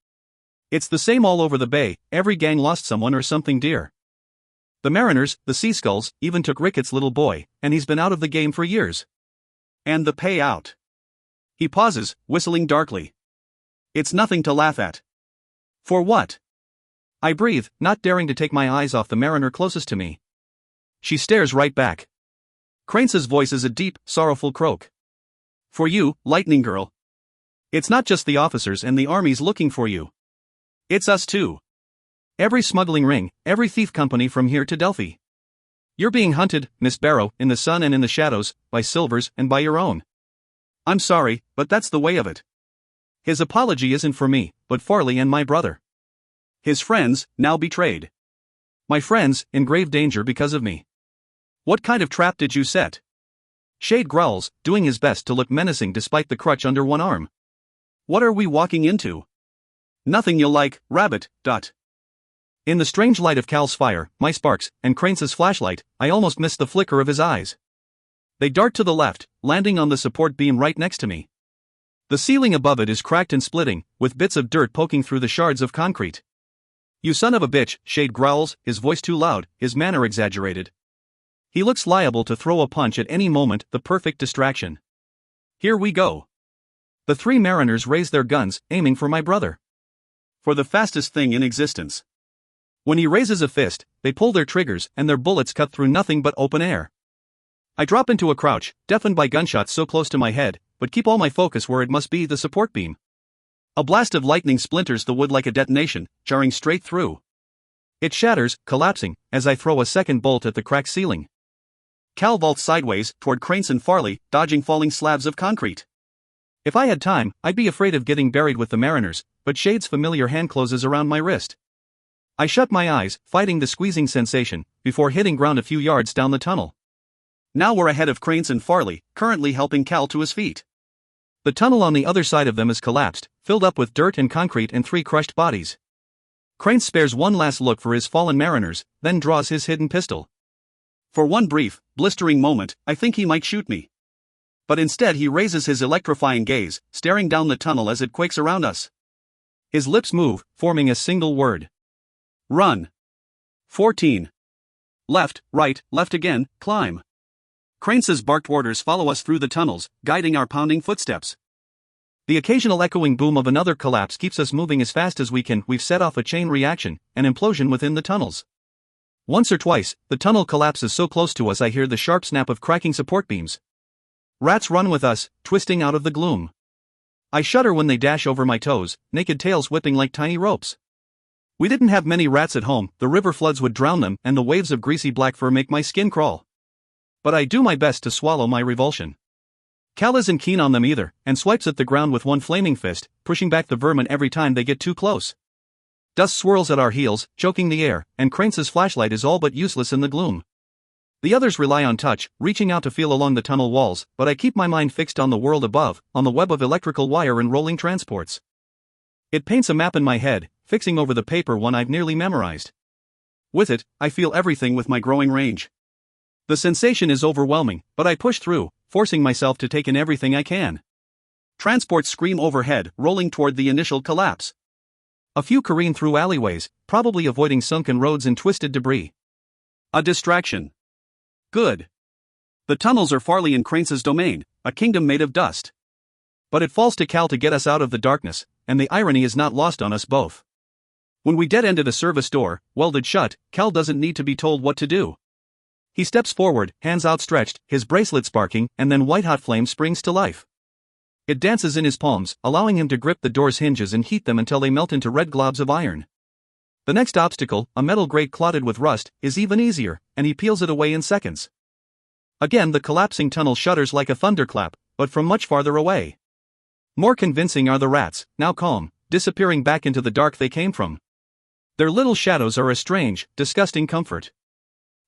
It's the same all over the bay, every gang lost someone or something dear. The Mariners, the Seaskulls, even took Ricketts' little boy, and he's been out of the game for years. And the payout. He pauses, whistling darkly. It's nothing to laugh at. For what? I breathe, not daring to take my eyes off the Mariner closest to me. She stares right back. Cranes's voice is a deep, sorrowful croak. For you, Lightning Girl. It's not just the officers and the armies looking for you. It's us too. Every smuggling ring, every thief company from here to Delphi. You're being hunted, Miss Barrow, in the sun and in the shadows, by Silvers and by your own. I'm sorry, but that's the way of it. His apology isn't for me, but Farley and my brother. His friends, now betrayed. My friends, in grave danger because of me. What kind of trap did you set? Shade growls, doing his best to look menacing despite the crutch under one arm. What are we walking into? Nothing you'll like, rabbit. In the strange light of Cal's fire, my sparks, and Cranes's flashlight, I almost missed the flicker of his eyes. They dart to the left, landing on the support beam right next to me. The ceiling above it is cracked and splitting, with bits of dirt poking through the shards of concrete. You son of a bitch, Shade growls, his voice too loud, his manner exaggerated. He looks liable to throw a punch at any moment, the perfect distraction. Here we go. The 3 Mariners raise their guns, aiming for my brother. For the fastest thing in existence. When he raises a fist, they pull their triggers and their bullets cut through nothing but open air. I drop into a crouch, deafened by gunshots so close to my head, but keep all my focus where it must be, the support beam. A blast of lightning splinters the wood like a detonation, jarring straight through. It shatters, collapsing, as I throw a second bolt at the cracked ceiling. Cal vaults sideways, toward Cranes and Farley, dodging falling slabs of concrete. If I had time, I'd be afraid of getting buried with the Mariners, but Shade's familiar hand closes around my wrist. I shut my eyes, fighting the squeezing sensation, before hitting ground a few yards down the tunnel. Now we're ahead of Cranes and Farley, currently helping Cal to his feet. The tunnel on the other side of them is collapsed, filled up with dirt and concrete and 3 crushed bodies. Cranes spares one last look for his fallen Mariners, then draws his hidden pistol. For one brief, blistering moment, I think he might shoot me. But instead he raises his electrifying gaze, staring down the tunnel as it quakes around us. His lips move, forming a single word. Run. 14. Left, right, left again, climb. Cranes's barked orders follow us through the tunnels, guiding our pounding footsteps. The occasional echoing boom of another collapse keeps us moving as fast as we can. We've set off a chain reaction, an implosion within the tunnels. Once or twice, the tunnel collapses so close to us I hear the sharp snap of cracking support beams. Rats run with us, twisting out of the gloom. I shudder when they dash over my toes, naked tails whipping like tiny ropes. We didn't have many rats at home, the river floods would drown them, and the waves of greasy black fur make my skin crawl. But I do my best to swallow my revulsion. Cal isn't keen on them either, and swipes at the ground with one flaming fist, pushing back the vermin every time they get too close. Dust swirls at our heels, choking the air, and Cranes's flashlight is all but useless in the gloom. The others rely on touch, reaching out to feel along the tunnel walls, but I keep my mind fixed on the world above, on the web of electrical wire and rolling transports. It paints a map in my head, fixing over the paper one I've nearly memorized. With it, I feel everything with my growing range. The sensation is overwhelming, but I push through, forcing myself to take in everything I can. Transports scream overhead, rolling toward the initial collapse. A few careen through alleyways, probably avoiding sunken roads and twisted debris. A distraction. Good. The tunnels are Farley and Crance's domain, a kingdom made of dust. But it falls to Cal to get us out of the darkness, and the irony is not lost on us both. When we dead-ended a service door, welded shut, Cal doesn't need to be told what to do. He steps forward, hands outstretched, his bracelet sparking, and then white-hot flame springs to life. It dances in his palms, allowing him to grip the door's hinges and heat them until they melt into red globs of iron. The next obstacle, a metal grate clotted with rust, is even easier, and he peels it away in seconds. Again the collapsing tunnel shudders like a thunderclap, but from much farther away. More convincing are the rats, now calm, disappearing back into the dark they came from. Their little shadows are a strange, disgusting comfort.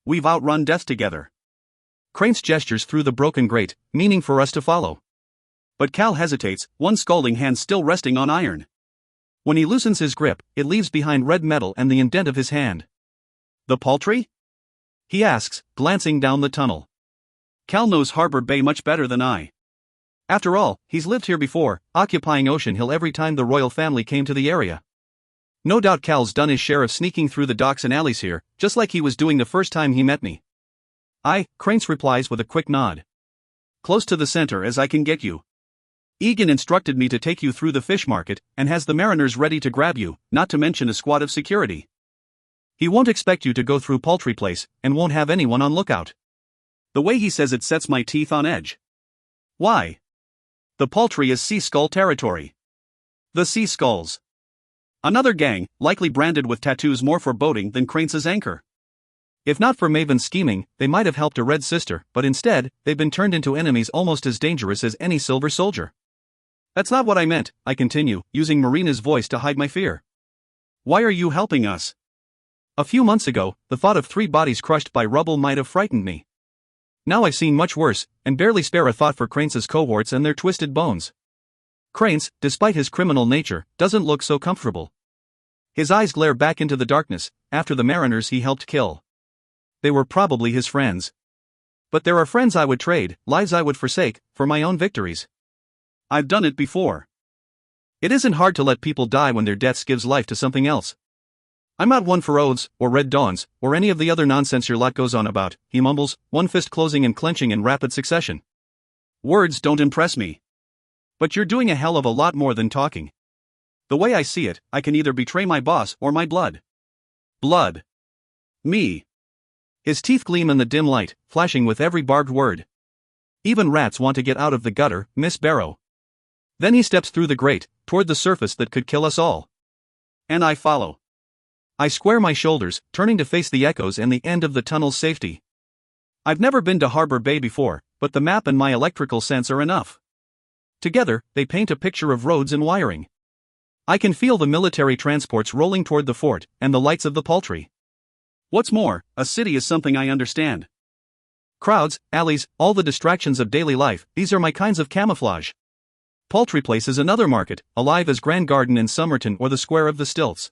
We've outrun death together. Crance gestures through the broken grate, meaning for us to follow. But Cal hesitates, one scalding hand still resting on iron. When he loosens his grip, it leaves behind red metal and the indent of his hand. The poultry? He asks, glancing down the tunnel. Cal knows Harbor Bay much better than I. After all, he's lived here before, occupying Ocean Hill every time the royal family came to the area. No doubt Cal's done his share of sneaking through the docks and alleys here, just like he was doing the first time he met me. Aye, Crance replies with a quick nod. Close to the center as I can get you. Egan instructed me to take you through the fish market, and has the mariners ready to grab you, not to mention a squad of security. He won't expect you to go through Poultry Place, and won't have anyone on lookout. The way he says it sets my teeth on edge. Why? The Poultry is Sea Skull territory. The Sea Skulls. Another gang, likely branded with tattoos more foreboding than Crance's anchor. If not for Maven's scheming, they might have helped a Red Sister, but instead, they've been turned into enemies almost as dangerous as any Silver Soldier. That's not what I meant, I continue, using Marina's voice to hide my fear. Why are you helping us? A few months ago, the thought of 3 bodies crushed by rubble might have frightened me. Now I've seen much worse, and barely spare a thought for Crance's cohorts and their twisted bones. Crance, despite his criminal nature, doesn't look so comfortable. His eyes glare back into the darkness, after the mariners he helped kill. They were probably his friends. But there are friends I would trade, lives I would forsake, for my own victories. I've done it before. It isn't hard to let people die when their deaths gives life to something else. I'm not one for oaths, or red dawns, or any of the other nonsense your lot goes on about, he mumbles, one fist closing and clenching in rapid succession. Words don't impress me. But you're doing a hell of a lot more than talking. The way I see it, I can either betray my boss or my blood. Blood. Me. His teeth gleam in the dim light, flashing with every barbed word. Even rats want to get out of the gutter, Miss Barrow. Then he steps through the grate, toward the surface that could kill us all. And I follow. I square my shoulders, turning to face the echoes and the end of the tunnel's safety. I've never been to Harbor Bay before, but the map and my electrical sense are enough. Together, they paint a picture of roads and wiring. I can feel the military transports rolling toward the fort, and the lights of the Poultry. What's more, a city is something I understand. Crowds, alleys, all the distractions of daily life, these are my kinds of camouflage. Poultry Place is another market, alive as Grand Garden in Somerton or the Square of the Stilts.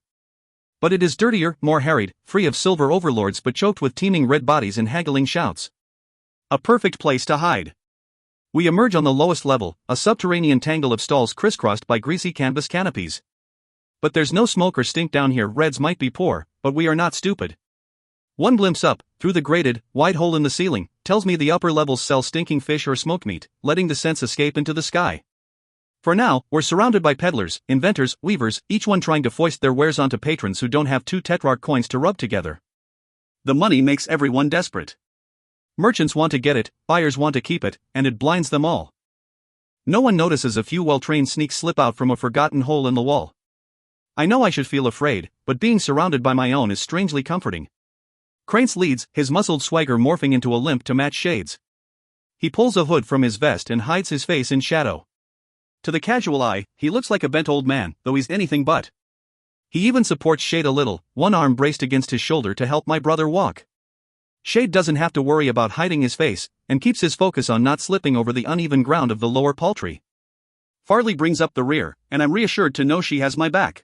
But it is dirtier, more harried, free of silver overlords but choked with teeming red bodies and haggling shouts. A perfect place to hide. We emerge on the lowest level, a subterranean tangle of stalls crisscrossed by greasy canvas canopies. But there's no smoke or stink down here. Reds might be poor, but we are not stupid. One glimpse up, through the grated, wide hole in the ceiling, tells me the upper levels sell stinking fish or smoked meat, letting the scents escape into the sky. For now, we're surrounded by peddlers, inventors, weavers, each one trying to foist their wares onto patrons who don't have 2 tetrarch coins to rub together. The money makes everyone desperate. Merchants want to get it, buyers want to keep it, and it blinds them all. No one notices a few well-trained sneaks slip out from a forgotten hole in the wall. I know I should feel afraid, but being surrounded by my own is strangely comforting. Crance leads, his muscled swagger morphing into a limp to match Shade's. He pulls a hood from his vest and hides his face in shadow. To the casual eye, he looks like a bent old man, though he's anything but. He even supports Shade a little, one arm braced against his shoulder to help my brother walk. Shade doesn't have to worry about hiding his face, and keeps his focus on not slipping over the uneven ground of the lower Poultry. Farley brings up the rear, and I'm reassured to know she has my back.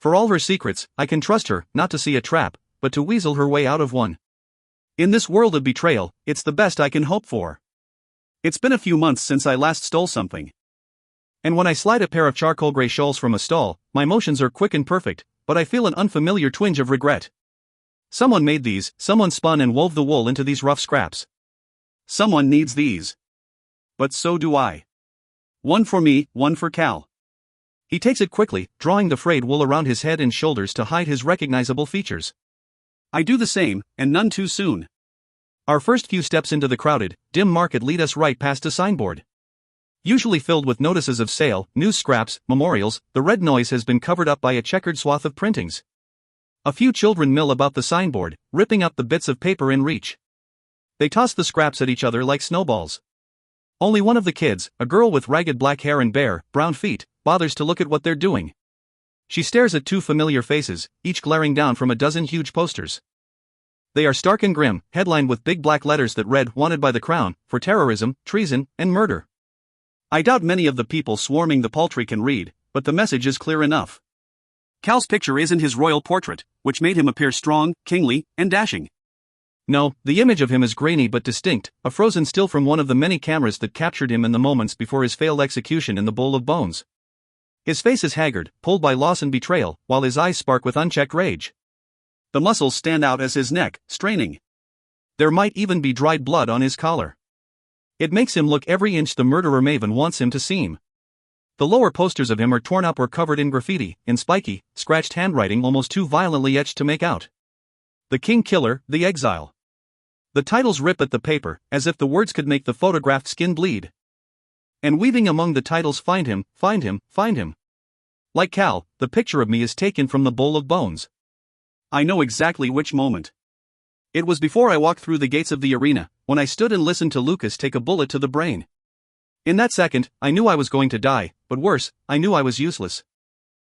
For all her secrets, I can trust her, not to see a trap, but to weasel her way out of one. In this world of betrayal, it's the best I can hope for. It's been a few months since I last stole something. And when I slide a pair of charcoal gray shawls from a stall, my motions are quick and perfect, but I feel an unfamiliar twinge of regret. Someone made these, someone spun and wove the wool into these rough scraps. Someone needs these. But so do I. One for me, one for Cal. He takes it quickly, drawing the frayed wool around his head and shoulders to hide his recognizable features. I do the same, and none too soon. Our first few steps into the crowded, dim market lead us right past a signboard. Usually filled with notices of sale, news scraps, memorials, the red noise has been covered up by a checkered swath of printings. A few children mill about the signboard, ripping up the bits of paper in reach. They toss the scraps at each other like snowballs. Only one of the kids, a girl with ragged black hair and bare, brown feet, bothers to look at what they're doing. She stares at two familiar faces, each glaring down from a dozen huge posters. They are stark and grim, headlined with big black letters that read "Wanted by the Crown, for terrorism, treason, and murder." I doubt many of the people swarming the Poultry can read, but the message is clear enough. Cal's picture isn't his royal portrait, which made him appear strong, kingly, and dashing. No, the image of him is grainy but distinct, a frozen still from one of the many cameras that captured him in the moments before his failed execution in the Bowl of Bones. His face is haggard, pulled by loss and betrayal, while his eyes spark with unchecked rage. The muscles stand out as his neck, straining. There might even be dried blood on his collar. It makes him look every inch the murderer Maven wants him to seem. The lower posters of him are torn up or covered in graffiti, in spiky, scratched handwriting almost too violently etched to make out. The King Killer, the Exile. The titles rip at the paper, as if the words could make the photographed skin bleed. And weaving among the titles, find him, find him, find him. Like Cal, the picture of me is taken from the Bowl of Bones. I know exactly which moment. It was before I walked through the gates of the arena, when I stood and listened to Lucas take a bullet to the brain. In that second, I knew I was going to die, but worse, I knew I was useless.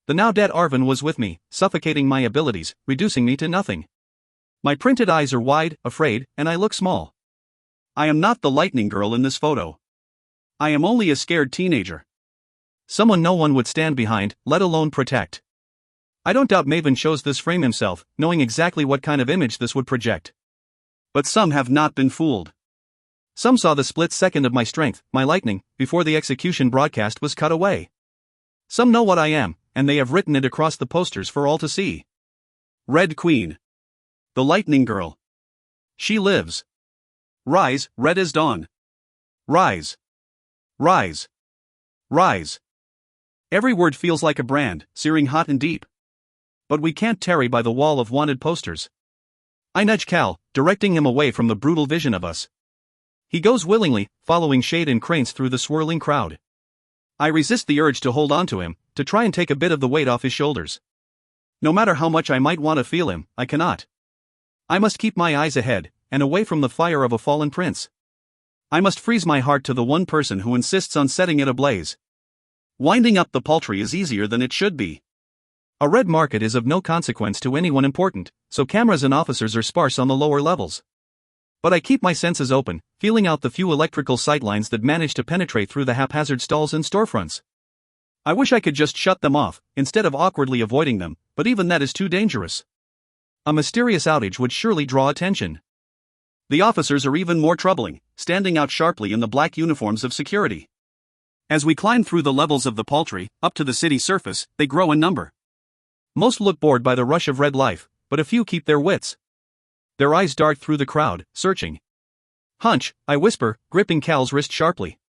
The now dead Arvin was with me, suffocating my abilities, reducing me to nothing. My printed eyes are wide, afraid, and I look small. I am not the lightning girl in this photo. I am only a scared teenager. Someone no one would stand behind, let alone protect. I don't doubt Maven chose this frame himself, knowing exactly what kind of image this would project. But some have not been fooled. Some saw the split second of my strength, my lightning, before the execution broadcast was cut away. Some know what I am, and they have written it across the posters for all to see. Red Queen. The Lightning Girl. She lives. Rise, red as dawn. Rise. Rise. Rise. Every word feels like a brand, searing hot and deep. But we can't tarry by the wall of wanted posters. I nudge Cal, directing him away from the brutal vision of us. He goes willingly, following Shade and Cranes through the swirling crowd. I resist the urge to hold on to him, to try and take a bit of the weight off his shoulders. No matter how much I might want to feel him, I cannot. I must keep my eyes ahead, and away from the fire of a fallen prince. I must freeze my heart to the one person who insists on setting it ablaze. Winding up the Poultry is easier than it should be. A red market is of no consequence to anyone important, so cameras and officers are sparse on the lower levels. But I keep my senses open, feeling out the few electrical sightlines that manage to penetrate through the haphazard stalls and storefronts. I wish I could just shut them off, instead of awkwardly avoiding them, but even that is too dangerous. A mysterious outage would surely draw attention. The officers are even more troubling, standing out sharply in the black uniforms of security. As we climb through the levels of the Poultry, up to the city surface, they grow in number. Most look bored by the rush of red life, but a few keep their wits. Their eyes dart through the crowd, searching. Hunch, I whisper, gripping Cal's wrist sharply.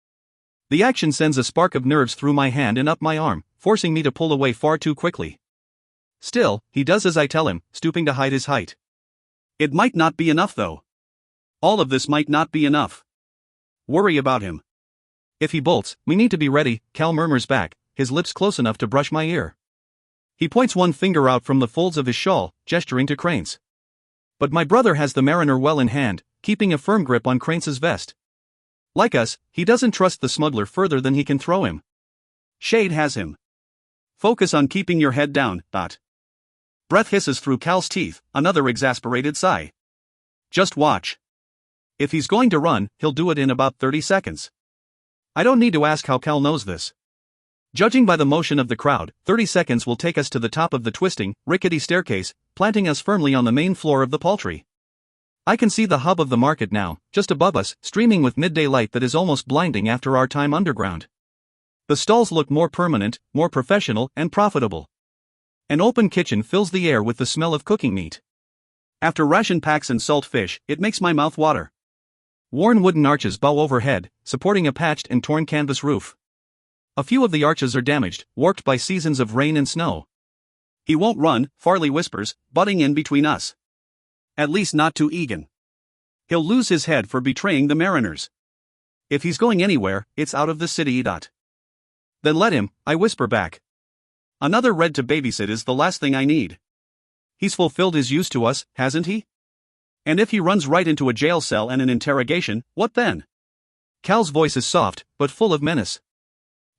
The action sends a spark of nerves through my hand and up my arm, forcing me to pull away far too quickly. Still, he does as I tell him, stooping to hide his height. It might not be enough though. All of this might not be enough. Worry about him. If he bolts, we need to be ready, Cal murmurs back, his lips close enough to brush my ear. He points one finger out from the folds of his shawl, gesturing to Cranes. But my brother has the Mariner well in hand, keeping a firm grip on Cranes's vest. Like us, he doesn't trust the smuggler further than he can throw him. Shade has him. Focus on keeping your head down, Dot. Breath hisses through Cal's teeth, another exasperated sigh. Just watch. If he's going to run, he'll do it in about 30 seconds. I don't need to ask how Cal knows this. Judging by the motion of the crowd, 30 seconds will take us to the top of the twisting, rickety staircase, planting us firmly on the main floor of the Poultry. I can see the hub of the market now, just above us, streaming with midday light that is almost blinding after our time underground. The stalls look more permanent, more professional, and profitable. An open kitchen fills the air with the smell of cooking meat. After ration packs and salt fish, it makes my mouth water. Worn wooden arches bow overhead, supporting a patched and torn canvas roof. A few of the arches are damaged, warped by seasons of rain and snow. He won't run, Farley whispers, butting in between us. At least not to Egan. He'll lose his head for betraying the mariners. If he's going anywhere, it's out of the city. Then let him, I whisper back. Another Red to babysit is the last thing I need. He's fulfilled his use to us, hasn't he? And if he runs right into a jail cell and an interrogation, what then? Cal's voice is soft, but full of menace.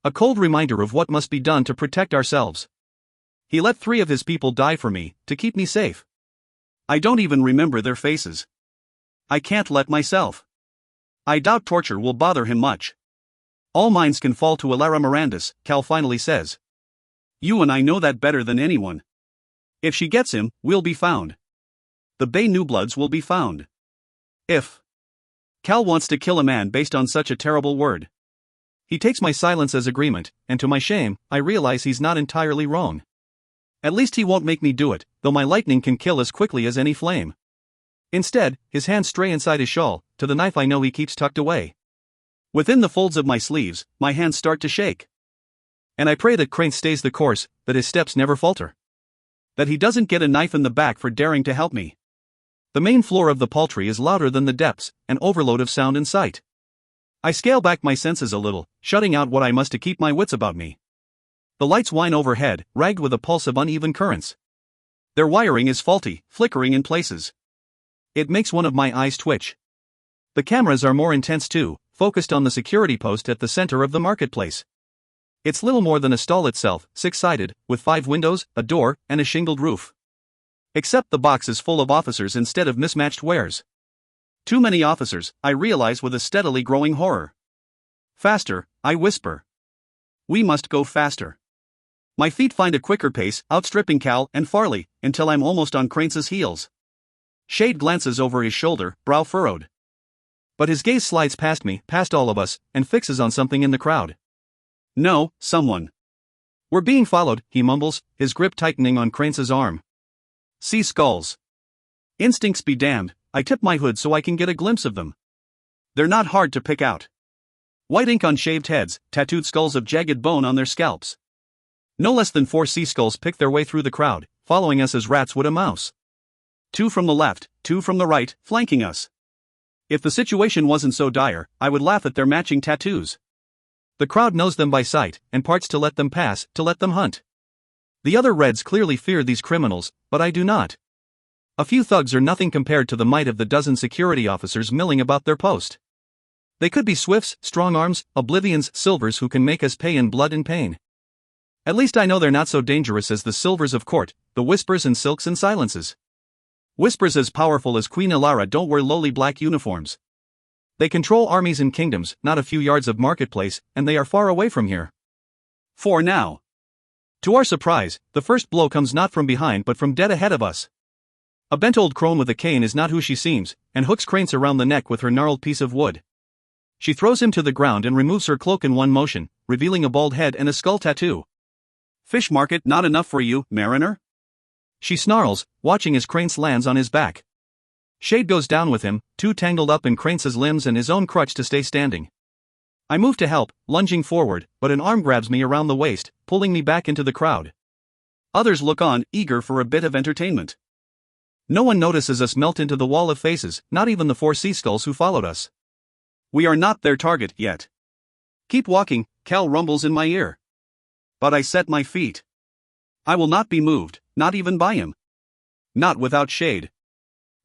A cold reminder of what must be done to protect ourselves. He let 3 of his people die for me, to keep me safe. I don't even remember their faces. I can't let myself. I doubt torture will bother him much. All minds can fall to Ilara Mirandis, Cal finally says. You and I know that better than anyone. If she gets him, we'll be found. The Bay Newbloods will be found. If Cal wants to kill a man based on such a terrible word. He takes my silence as agreement, and to my shame, I realize he's not entirely wrong. At least he won't make me do it, though my lightning can kill as quickly as any flame. Instead, his hands stray inside his shawl, to the knife I know he keeps tucked away. Within the folds of my sleeves, my hands start to shake. And I pray that Crane stays the course, that his steps never falter. That he doesn't get a knife in the back for daring to help me. The main floor of the Paltry is louder than the depths, an overload of sound and sight. I scale back my senses a little, shutting out what I must to keep my wits about me. The lights whine overhead, ragged with a pulse of uneven currents. Their wiring is faulty, flickering in places. It makes one of my eyes twitch. The cameras are more intense too, focused on the security post at the center of the marketplace. It's little more than a stall itself, 6-sided, with 5 windows, a door, and a shingled roof. Except the box is full of officers instead of mismatched wares. Too many officers, I realize with a steadily growing horror. Faster, I whisper. We must go faster. My feet find a quicker pace, outstripping Cal and Farley, until I'm almost on Crane's heels. Shade glances over his shoulder, brow furrowed. But his gaze slides past me, past all of us, and fixes on something in the crowd. No, someone. We're being followed, he mumbles, his grip tightening on Crane's arm. See skulls. Instincts be damned, I tip my hood so I can get a glimpse of them. They're not hard to pick out. White ink on shaved heads, tattooed skulls of jagged bone on their scalps. No less than 4 sea skulls pick their way through the crowd, following us as rats would a mouse. 2 from the left, 2 from the right, flanking us. If the situation wasn't so dire, I would laugh at their matching tattoos. The crowd knows them by sight, and parts to let them pass, to let them hunt. The other Reds clearly fear these criminals, but I do not. A few thugs are nothing compared to the might of the dozen security officers milling about their post. They could be Swifts, Strongarms, Oblivions, Silvers who can make us pay in blood and pain. At least I know they're not so dangerous as the Silvers of court, the Whispers and Silks and Silences. Whispers as powerful as Queen Ilara don't wear lowly black uniforms. They control armies and kingdoms, not a few yards of marketplace, and they are far away from here. For now. To our surprise, the first blow comes not from behind but from dead ahead of us. A bent old crone with a cane is not who she seems, and hooks Crane around the neck with her gnarled piece of wood. She throws him to the ground and removes her cloak in one motion, revealing a bald head and a skull tattoo. Fish market not enough for you, mariner? She snarls, watching as Crane lands on his back. Shade goes down with him, too tangled up in Crane's limbs and his own crutch to stay standing. I move to help, lunging forward, but an arm grabs me around the waist, pulling me back into the crowd. Others look on, eager for a bit of entertainment. No one notices us melt into the wall of faces, not even the 4 sea skulls who followed us. We are not their target yet. Keep walking, Cal rumbles in my ear. But I set my feet. I will not be moved, not even by him. Not without Shade.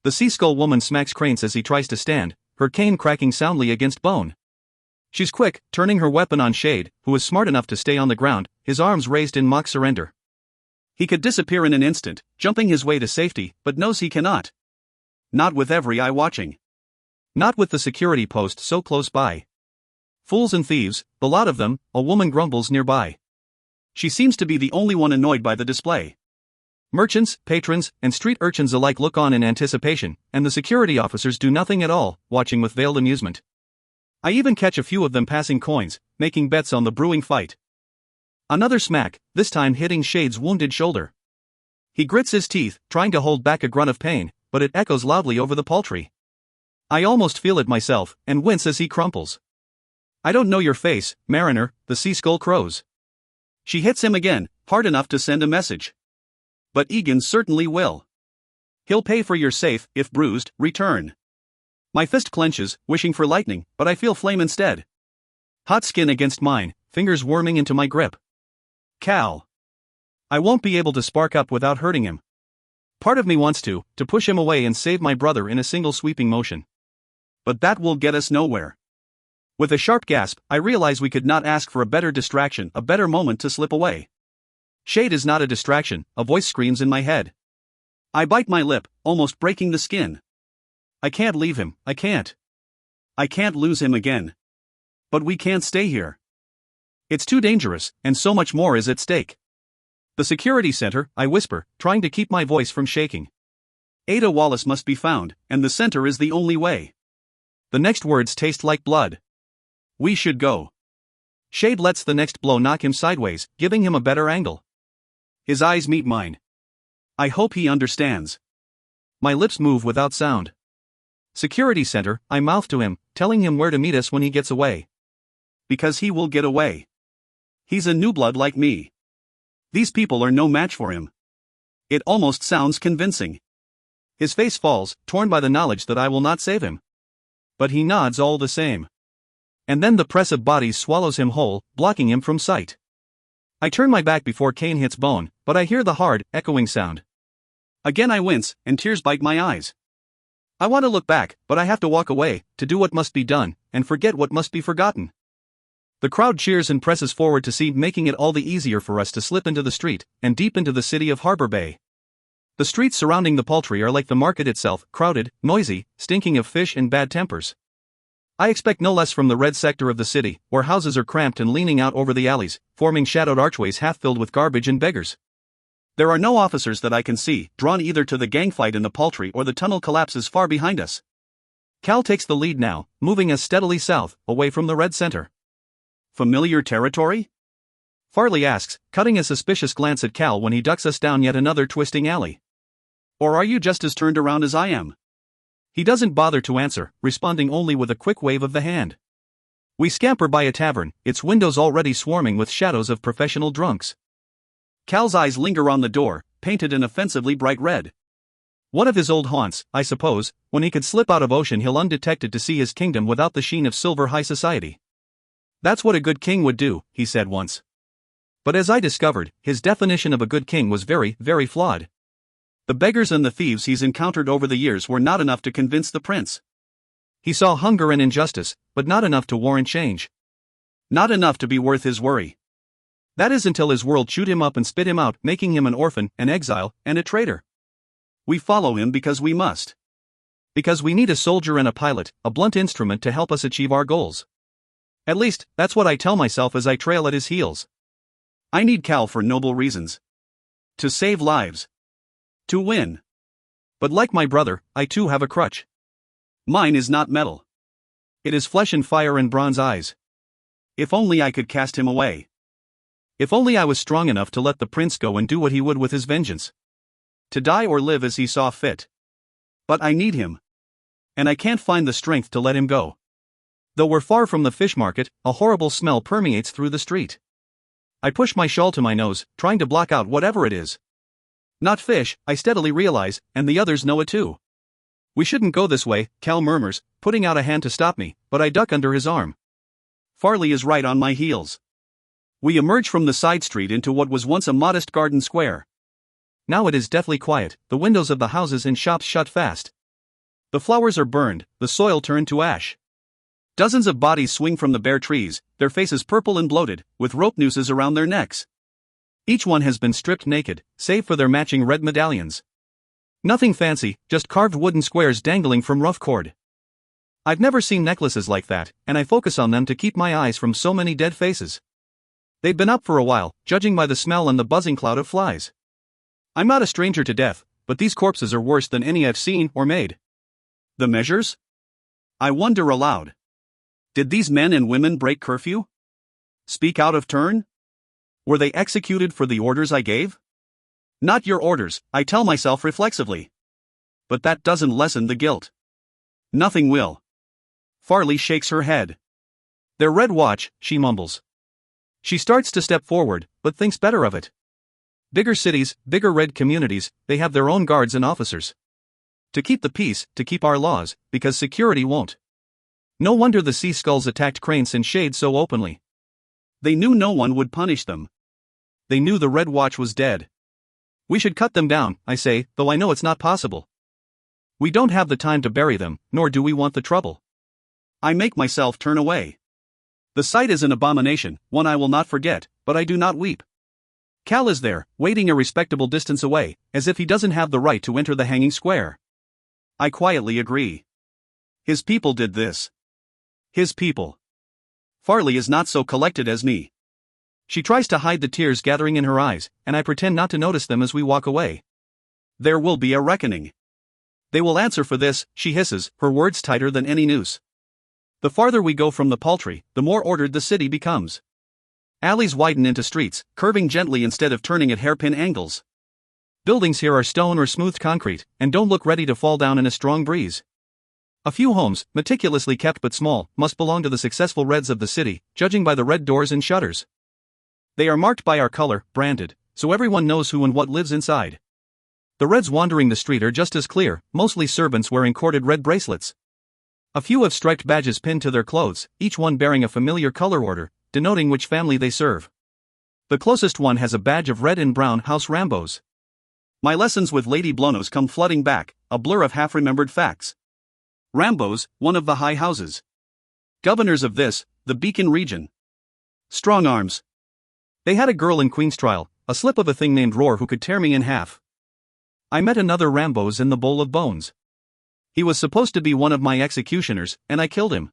The sea skull woman smacks Crane as he tries to stand, her cane cracking soundly against bone. She's quick, turning her weapon on Shade, who is smart enough to stay on the ground, his arms raised in mock surrender. He could disappear in an instant, jumping his way to safety, but knows he cannot. Not with every eye watching. Not with the security post so close by. Fools and thieves, the lot of them, a woman grumbles nearby. She seems to be the only one annoyed by the display. Merchants, patrons, and street urchins alike look on in anticipation, and the security officers do nothing at all, watching with veiled amusement. I even catch a few of them passing coins, making bets on the brewing fight. Another smack, this time hitting Shade's wounded shoulder. He grits his teeth, trying to hold back a grunt of pain, but it echoes loudly over the poultry. I almost feel it myself, and wince as he crumples. I don't know your face, Mariner, the sea skull crows. She hits him again, hard enough to send a message. But Egan certainly will. He'll pay for your safe, if bruised, return. My fist clenches, wishing for lightning, but I feel flame instead. Hot skin against mine, fingers worming into my grip. Cal. I won't be able to spark up without hurting him. Part of me wants to push him away and save my brother in a single sweeping motion. But that will get us nowhere. With a sharp gasp, I realize we could not ask for a better distraction, a better moment to slip away. Shade is not a distraction, a voice screams in my head. I bite my lip, almost breaking the skin. I can't leave him, I can't. I can't lose him again. But we can't stay here. It's too dangerous, and so much more is at stake. The security center, I whisper, trying to keep my voice from shaking. Ada Wallace must be found, and the center is the only way. The next words taste like blood. We should go. Shade lets the next blow knock him sideways, giving him a better angle. His eyes meet mine. I hope he understands. My lips move without sound. Security center, I mouth to him, telling him where to meet us when he gets away. Because he will get away. He's a new blood like me. These people are no match for him. It almost sounds convincing. His face falls, torn by the knowledge that I will not save him. But he nods all the same. And then the press of bodies swallows him whole, blocking him from sight. I turn my back before Kane hits bone, but I hear the hard, echoing sound. Again I wince, and tears bite my eyes. I want to look back, but I have to walk away, to do what must be done, and forget what must be forgotten. The crowd cheers and presses forward to see, making it all the easier for us to slip into the street, and deep into the city of Harbor Bay. The streets surrounding the poultry are like the market itself, crowded, noisy, stinking of fish and bad tempers. I expect no less from the red sector of the city, where houses are cramped and leaning out over the alleys, forming shadowed archways half filled with garbage and beggars. There are no officers that I can see, drawn either to the gang fight in the poultry or the tunnel collapses far behind us. Cal takes the lead now, moving us steadily south, away from the red center. Familiar territory? Farley asks, cutting a suspicious glance at Cal when he ducks us down yet another twisting alley. Or are you just as turned around as I am? He doesn't bother to answer, responding only with a quick wave of the hand. We scamper by a tavern, its windows already swarming with shadows of professional drunks. Cal's eyes linger on the door, painted an offensively bright red. One of his old haunts, I suppose, when he could slip out of Ocean Hill undetected to see his kingdom without the sheen of silver high society. That's what a good king would do, he said once. But as I discovered, his definition of a good king was very, very flawed. The beggars and the thieves he's encountered over the years were not enough to convince the prince. He saw hunger and injustice, but not enough to warrant change. Not enough to be worth his worry. That is until his world chewed him up and spit him out, making him an orphan, an exile, and a traitor. We follow him because we must. Because we need a soldier and a pilot, a blunt instrument to help us achieve our goals. At least, that's what I tell myself as I trail at his heels. I need Cal for noble reasons. To save lives. To win. But like my brother, I too have a crutch. Mine is not metal. It is flesh and fire and bronze eyes. If only I could cast him away. If only I was strong enough to let the prince go and do what he would with his vengeance. To die or live as he saw fit. But I need him. And I can't find the strength to let him go. Though we're far from the fish market, a horrible smell permeates through the street. I push my shawl to my nose, trying to block out whatever it is. Not fish, I steadily realize, and the others know it too. We shouldn't go this way, Cal murmurs, putting out a hand to stop me, but I duck under his arm. Farley is right on my heels. We emerge from the side street into what was once a modest garden square. Now it is deathly quiet, the windows of the houses and shops shut fast. The flowers are burned, the soil turned to ash. Dozens of bodies swing from the bare trees, their faces purple and bloated, with rope nooses around their necks. Each one has been stripped naked, save for their matching red medallions. Nothing fancy, just carved wooden squares dangling from rough cord. I've never seen necklaces like that, and I focus on them to keep my eyes from so many dead faces. They've been up for a while, judging by the smell and the buzzing cloud of flies. I'm not a stranger to death, but these corpses are worse than any I've seen or made. The measures? I wonder aloud. Did these men and women break curfew? Speak out of turn? Were they executed for the orders I gave? Not your orders, I tell myself reflexively. But that doesn't lessen the guilt. Nothing will. Farley shakes her head. Their red watch, she mumbles. She starts to step forward, but thinks better of it. Bigger cities, bigger red communities, they have their own guards and officers. To keep the peace, to keep our laws, because security won't. No wonder the sea skulls attacked cranes and shades so openly. They knew no one would punish them. They knew the red watch was dead. We should cut them down, I say, though I know it's not possible. We don't have the time to bury them, nor do we want the trouble. I make myself turn away. The sight is an abomination, one I will not forget, but I do not weep. Cal is there, waiting a respectable distance away, as if he doesn't have the right to enter the hanging square. I quietly agree. His people did this. His people. Farley is not so collected as me. She tries to hide the tears gathering in her eyes, and I pretend not to notice them as we walk away. There will be a reckoning. They will answer for this, she hisses, her words tighter than any noose. The farther we go from the paltry, the more ordered the city becomes. Alleys widen into streets, curving gently instead of turning at hairpin angles. Buildings here are stone or smooth concrete, and don't look ready to fall down in a strong breeze. A few homes, meticulously kept but small, must belong to the successful Reds of the city, judging by the red doors and shutters. They are marked by our color, branded, so everyone knows who and what lives inside. The Reds wandering the street are just as clear, mostly servants wearing corded red bracelets. A few have striped badges pinned to their clothes, each one bearing a familiar color order, denoting which family they serve. The closest one has a badge of red and brown House Rambos. My lessons with Lady Blonos come flooding back, a blur of half-remembered facts. Rambos, one of the high houses. Governors of this, the Beacon region. Strong arms. They had a girl in Queen's trial, a slip of a thing named Roar who could tear me in half. I met another Rambos in the Bowl of Bones. He was supposed to be one of my executioners, and I killed him.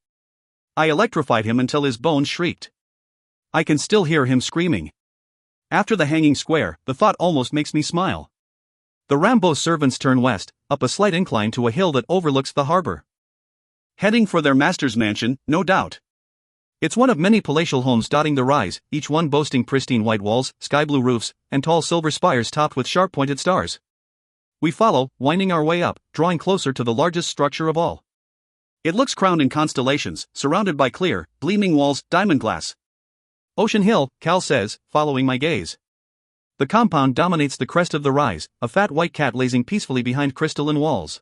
I electrified him until his bones shrieked. I can still hear him screaming. After the hanging square, the thought almost makes me smile. The Rambo servants turn west, up a slight incline to a hill that overlooks the harbor. Heading for their master's mansion, no doubt. It's one of many palatial homes dotting the rise, each one boasting pristine white walls, sky-blue roofs, and tall silver spires topped with sharp-pointed stars. We follow, winding our way up, drawing closer to the largest structure of all. It looks crowned in constellations, surrounded by clear, gleaming walls, diamond glass. Ocean Hill, Cal says, following my gaze. The compound dominates the crest of the rise, a fat white cat lazing peacefully behind crystalline walls.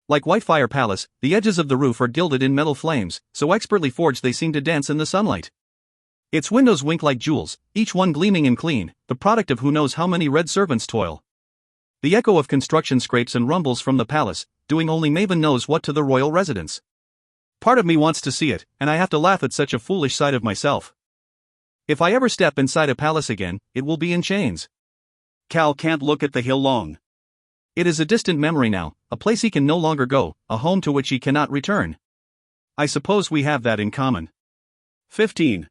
Like Whitefire Palace, the edges of the roof are gilded in metal flames, so expertly forged they seem to dance in the sunlight. Its windows wink like jewels, each one gleaming and clean, the product of who knows how many red servants' toil. The echo of construction scrapes and rumbles from the palace, doing only Maven knows what to the royal residence. Part of me wants to see it, and I have to laugh at such a foolish side of myself. If I ever step inside a palace again, it will be in chains. Cal can't look at the hill long. It is a distant memory now, a place he can no longer go, a home to which he cannot return. I suppose we have that in common. 15.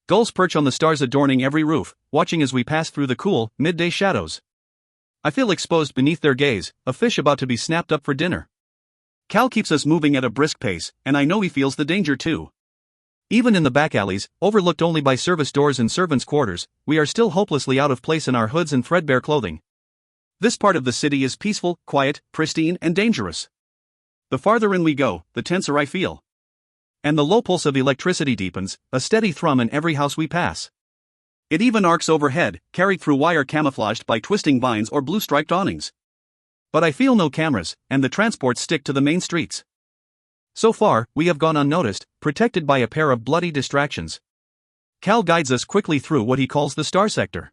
Gulls perch on the stars adorning every roof, watching as we pass through the cool, midday shadows. I feel exposed beneath their gaze, a fish about to be snapped up for dinner. Cal keeps us moving at a brisk pace, and I know he feels the danger too. Even in the back alleys, overlooked only by service doors and servants' quarters, we are still hopelessly out of place in our hoods and threadbare clothing. This part of the city is peaceful, quiet, pristine, and dangerous. The farther in we go, the tenser I feel. And the low pulse of electricity deepens, a steady thrum in every house we pass. It even arcs overhead, carried through wire camouflaged by twisting vines or blue-striped awnings. But I feel no cameras, and the transports stick to the main streets. So far, we have gone unnoticed, protected by a pair of bloody distractions. Cal guides us quickly through what he calls the star sector.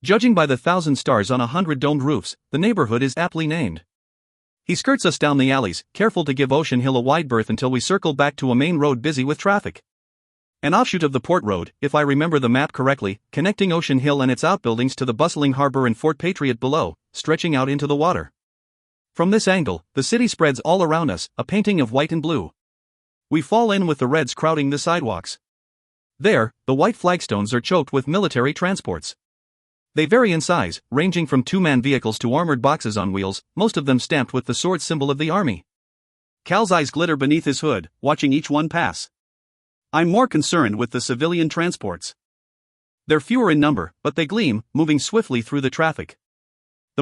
Judging by the 1,000 stars on 100 domed roofs, the neighborhood is aptly named. He skirts us down the alleys, careful to give Ocean Hill a wide berth until we circle back to a main road busy with traffic. An offshoot of the port road, if I remember the map correctly, connecting Ocean Hill and its outbuildings to the bustling harbor and Fort Patriot below, stretching out into the water. From this angle, the city spreads all around us, a painting of white and blue. We fall in with the Reds crowding the sidewalks. There, the white flagstones are choked with military transports. They vary in size, ranging from two-man vehicles to armored boxes on wheels, most of them stamped with the sword symbol of the army. Cal's eyes glitter beneath his hood, watching each one pass. I'm more concerned with the civilian transports. They're fewer in number, but they gleam, moving swiftly through the traffic.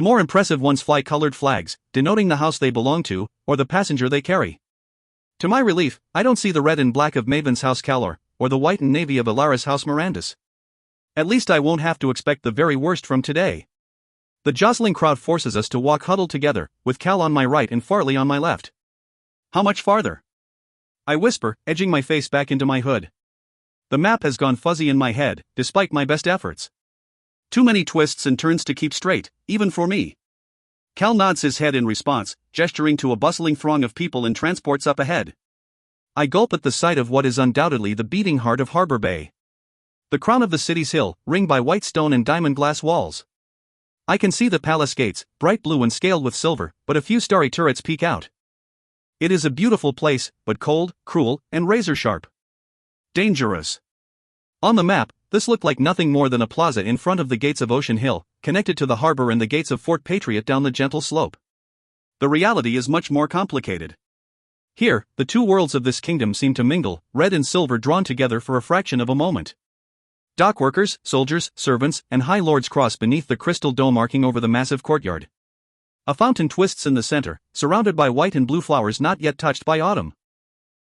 The more impressive ones fly colored flags, denoting the house they belong to, or the passenger they carry. To my relief, I don't see the red and black of Maven's house Calor, or the white and navy of Ilara's house Mirandus. At least I won't have to expect the very worst from today. The jostling crowd forces us to walk huddled together, with Cal on my right and Farley on my left. How much farther? I whisper, edging my face back into my hood. The map has gone fuzzy in my head, despite my best efforts. Too many twists and turns to keep straight, even for me. Cal nods his head in response, gesturing to a bustling throng of people in transports up ahead. I gulp at the sight of what is undoubtedly the beating heart of Harbor Bay. The crown of the city's hill, ringed by white stone and diamond glass walls. I can see the palace gates, bright blue and scaled with silver, but a few starry turrets peek out. It is a beautiful place, but cold, cruel, and razor-sharp. Dangerous. On the map, this looked like nothing more than a plaza in front of the gates of Ocean Hill, connected to the harbor and the gates of Fort Patriot down the gentle slope. The reality is much more complicated. Here, the two worlds of this kingdom seem to mingle, red and silver drawn together for a fraction of a moment. Dockworkers, soldiers, servants, and high lords cross beneath the crystal dome arcing over the massive courtyard. A fountain twists in the center, surrounded by white and blue flowers not yet touched by autumn.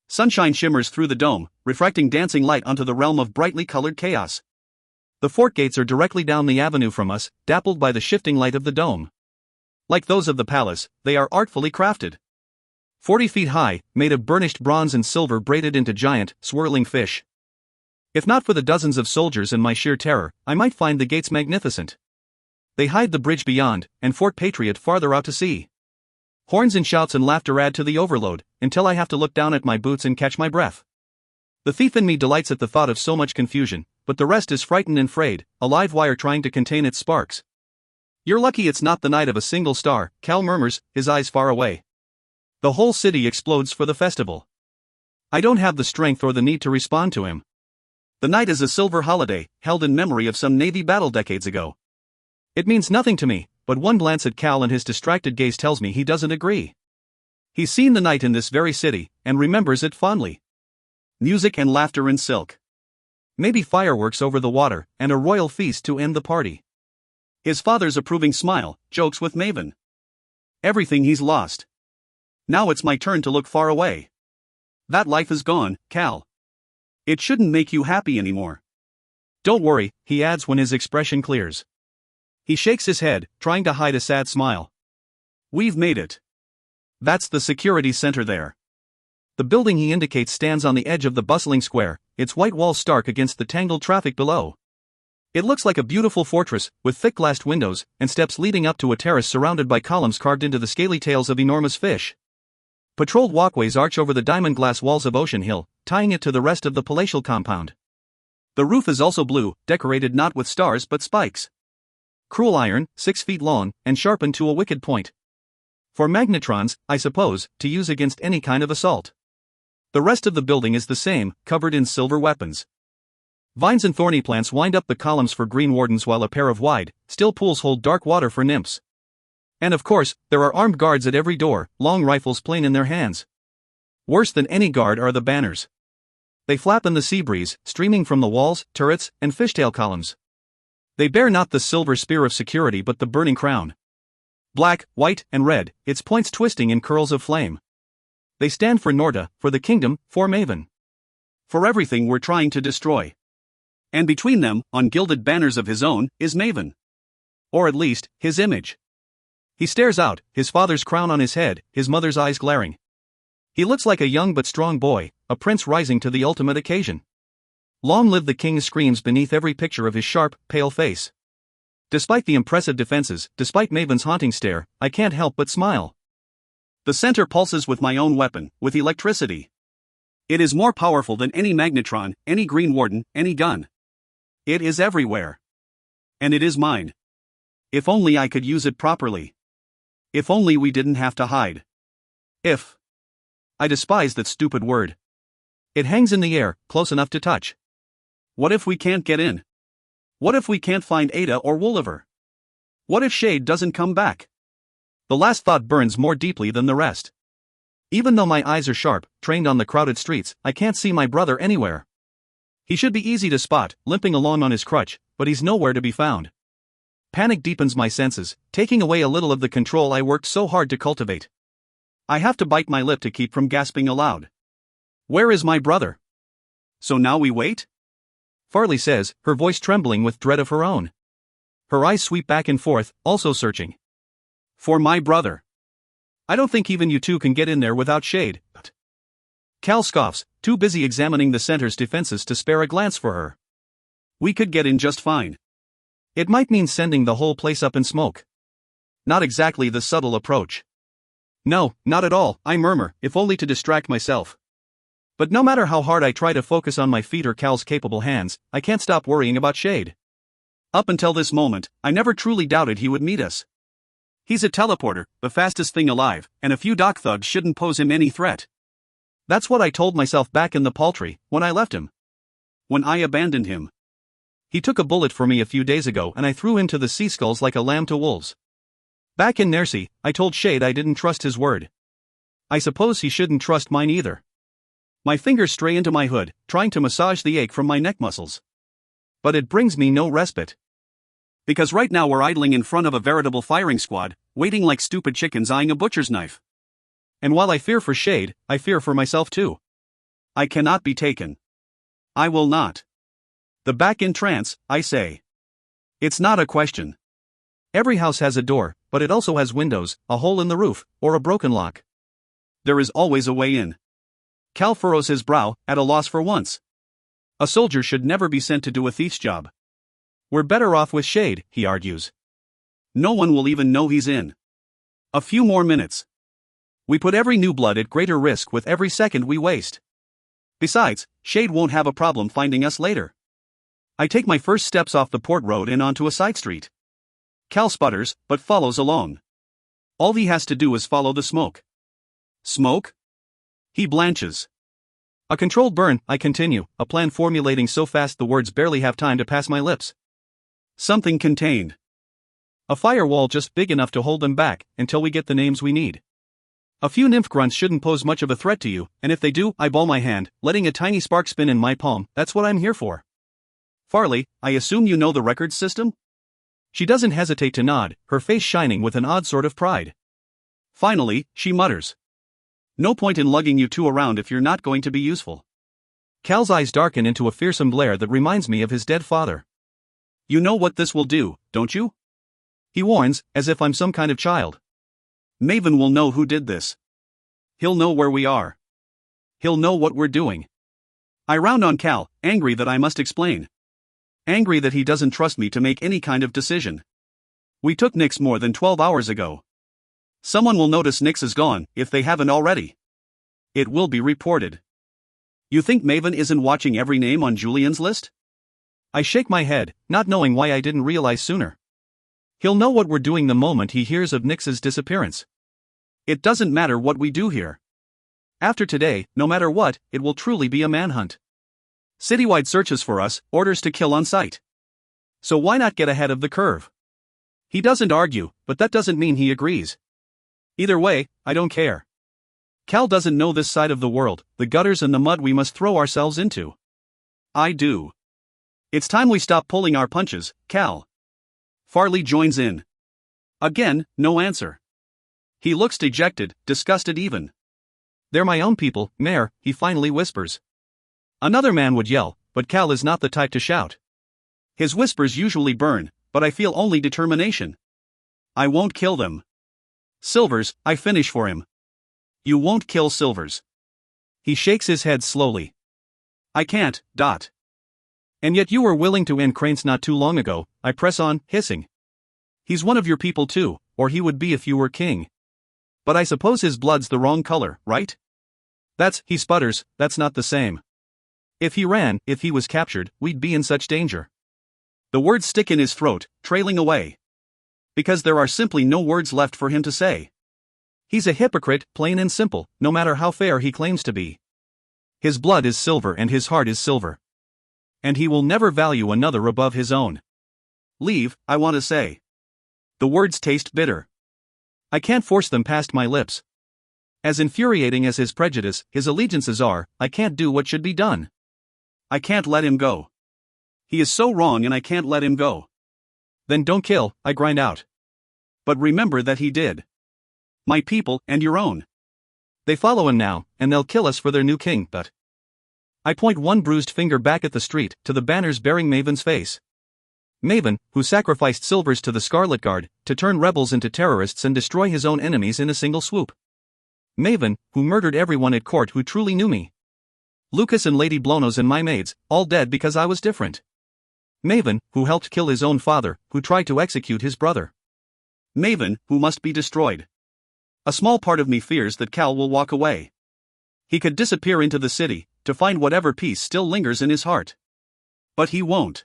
Sunshine shimmers through the dome, refracting dancing light onto the realm of brightly colored chaos. The fort gates are directly down the avenue from us, dappled by the shifting light of the dome. Like those of the palace, they are artfully crafted. 40 feet high, made of burnished bronze and silver braided into giant, swirling fish. If not for the dozens of soldiers and my sheer terror, I might find the gates magnificent. They hide the bridge beyond, and Fort Patriot farther out to sea. Horns and shouts and laughter add to the overload, until I have to look down at my boots and catch my breath. The thief in me delights at the thought of so much confusion, but the rest is frightened and frayed, a live wire trying to contain its sparks. You're lucky it's not the night of a single star, Cal murmurs, his eyes far away. The whole city explodes for the festival. I don't have the strength or the need to respond to him. The night is a silver holiday, held in memory of some Navy battle decades ago. It means nothing to me, but one glance at Cal and his distracted gaze tells me he doesn't agree. He's seen the night in this very city, and remembers it fondly. Music and laughter in silk. Maybe fireworks over the water, and a royal feast to end the party. His father's approving smile, jokes with Maven. Everything he's lost. Now it's my turn to look far away. That life is gone, Cal. It shouldn't make you happy anymore. Don't worry, he adds when his expression clears. He shakes his head, trying to hide a sad smile. We've made it. That's the security center there. The building he indicates stands on the edge of the bustling square, its white walls stark against the tangled traffic below. It looks like a beautiful fortress, with thick glassed windows, and steps leading up to a terrace surrounded by columns carved into the scaly tails of enormous fish. Patrolled walkways arch over the diamond glass walls of Ocean Hill, tying it to the rest of the palatial compound. The roof is also blue, decorated not with stars but spikes. Cruel iron, 6 feet long, and sharpened to a wicked point. For magnetrons, I suppose, to use against any kind of assault. The rest of the building is the same, covered in silver weapons. Vines and thorny plants wind up the columns for green wardens while a pair of wide, still pools hold dark water for nymphs. And of course, there are armed guards at every door, long rifles plain in their hands. Worse than any guard are the banners. They flap in the sea breeze, streaming from the walls, turrets, and fishtail columns. They bear not the silver spear of security but the burning crown. Black, white, and red, its points twisting in curls of flame. They stand for Norta, for the kingdom, for Maven. For everything we're trying to destroy. And between them, on gilded banners of his own, is Maven. Or at least, his image. He stares out, his father's crown on his head, his mother's eyes glaring. He looks like a young but strong boy, a prince rising to the ultimate occasion. Long live the king screams beneath every picture of his sharp, pale face. Despite the impressive defenses, despite Maven's haunting stare, I can't help but smile. The center pulses with my own weapon, with electricity. It is more powerful than any magnetron, any green warden, any gun. It is everywhere. And it is mine. If only I could use it properly. If only we didn't have to hide. If. I despise that stupid word. It hangs in the air, close enough to touch. What if we can't get in? What if we can't find Ada or Wooliver? What if Shade doesn't come back? The last thought burns more deeply than the rest. Even though my eyes are sharp, trained on the crowded streets, I can't see my brother anywhere. He should be easy to spot, limping along on his crutch, but he's nowhere to be found. panic deepens my senses, taking away a little of the control I worked so hard to cultivate. I have to bite my lip to keep from gasping aloud. Where is my brother? So now we wait? Farley says, her voice trembling with dread of her own. Her eyes sweep back and forth, also searching. For my brother. I don't think even you two can get in there without shade. Cal scoffs, too busy examining the center's defenses to spare a glance for her. We could get in just fine. It might mean sending the whole place up in smoke. Not exactly the subtle approach. No, not at all, I murmur, if only to distract myself. But no matter how hard I try to focus on my feet or Cal's capable hands, I can't stop worrying about Shade. Up until this moment, I never truly doubted he would meet us. He's a teleporter, the fastest thing alive, and a few dock thugs shouldn't pose him any threat. That's what I told myself back in the Paltry, when I left him. When I abandoned him. He took a bullet for me a few days ago and I threw him to the sea skulls like a lamb to wolves. Back in Nersea, I told Shade I didn't trust his word. I suppose he shouldn't trust mine either. My fingers stray into my hood, trying to massage the ache from my neck muscles. But it brings me no respite. Because right now we're idling in front of a veritable firing squad, waiting like stupid chickens eyeing a butcher's knife. And while I fear for Shade, I fear for myself too. I cannot be taken. I will not. The back in trance, I say. It's not a question. Every house has a door, but it also has windows, a hole in the roof, or a broken lock. There is always a way in. Cal furrows his brow, at a loss for once. A soldier should never be sent to do a thief's job. We're better off with Shade, he argues. No one will even know he's in. A few more minutes. We put every new blood at greater risk with every second we waste. Besides, Shade won't have a problem finding us later. I take my first steps off the port road and onto a side street. Cal sputters, but follows along. All he has to do is follow the smoke. Smoke? He blanches. A controlled burn, I continue, a plan formulating so fast the words barely have time to pass my lips. Something contained. A firewall just big enough to hold them back, until we get the names we need. A few nymph grunts shouldn't pose much of a threat to you, and if they do, I ball my hand, letting a tiny spark spin in my palm, that's what I'm here for. Farley, I assume you know the records system? She doesn't hesitate to nod, her face shining with an odd sort of pride. Finally, she mutters. No point in lugging you two around if you're not going to be useful. Cal's eyes darken into a fearsome glare that reminds me of his dead father. You know what this will do, don't you? He warns, as if I'm some kind of child. Maven will know who did this. He'll know where we are. He'll know what we're doing. I round on Cal, angry that I must explain. Angry that he doesn't trust me to make any kind of decision. We took Nyx more than 12 hours ago. Someone will notice Nyx is gone, if they haven't already. It will be reported. You think Maven isn't watching every name on Julian's list? I shake my head, not knowing why I didn't realize sooner. He'll know what we're doing the moment he hears of Nyx's disappearance. It doesn't matter what we do here. After today, no matter what, it will truly be a manhunt. Citywide searches for us, orders to kill on sight. So why not get ahead of the curve? He doesn't argue, but that doesn't mean he agrees. Either way, I don't care. Cal doesn't know this side of the world, the gutters and the mud we must throw ourselves into. I do. It's time we stop pulling our punches, Cal. Farley joins in. Again, no answer. He looks dejected, disgusted even. They're my own people, Mare, he finally whispers. Another man would yell, but Cal is not the type to shout. His whispers usually burn, but I feel only determination. I won't kill them. Silvers, I finish for him. You won't kill Silvers. He shakes his head slowly. I can't, Dot. And yet you were willing to end Cranes not too long ago, I press on, hissing. He's one of your people too, or he would be if you were king. But I suppose his blood's the wrong color, right? He sputters, that's not the same. If he ran, if he was captured, we'd be in such danger. The words stick in his throat, trailing away. Because there are simply no words left for him to say. He's a hypocrite, plain and simple, no matter how fair he claims to be. His blood is silver and his heart is silver. And he will never value another above his own. Leave, I want to say. The words taste bitter. I can't force them past my lips. As infuriating as his prejudice, his allegiances are, I can't do what should be done. I can't let him go. He is so wrong and I can't let him go. Then don't kill, I grind out. But remember that he did. My people, and your own. They follow him now, and they'll kill us for their new king, but. I point one bruised finger back at the street, to the banners bearing Maven's face. Maven, who sacrificed Silvers to the Scarlet Guard, to turn rebels into terrorists and destroy his own enemies in a single swoop. Maven, who murdered everyone at court who truly knew me. Lucas and Lady Blonos and my maids, all dead because I was different. Maven, who helped kill his own father, who tried to execute his brother. Maven, who must be destroyed. A small part of me fears that Cal will walk away. He could disappear into the city, to find whatever peace still lingers in his heart. But he won't.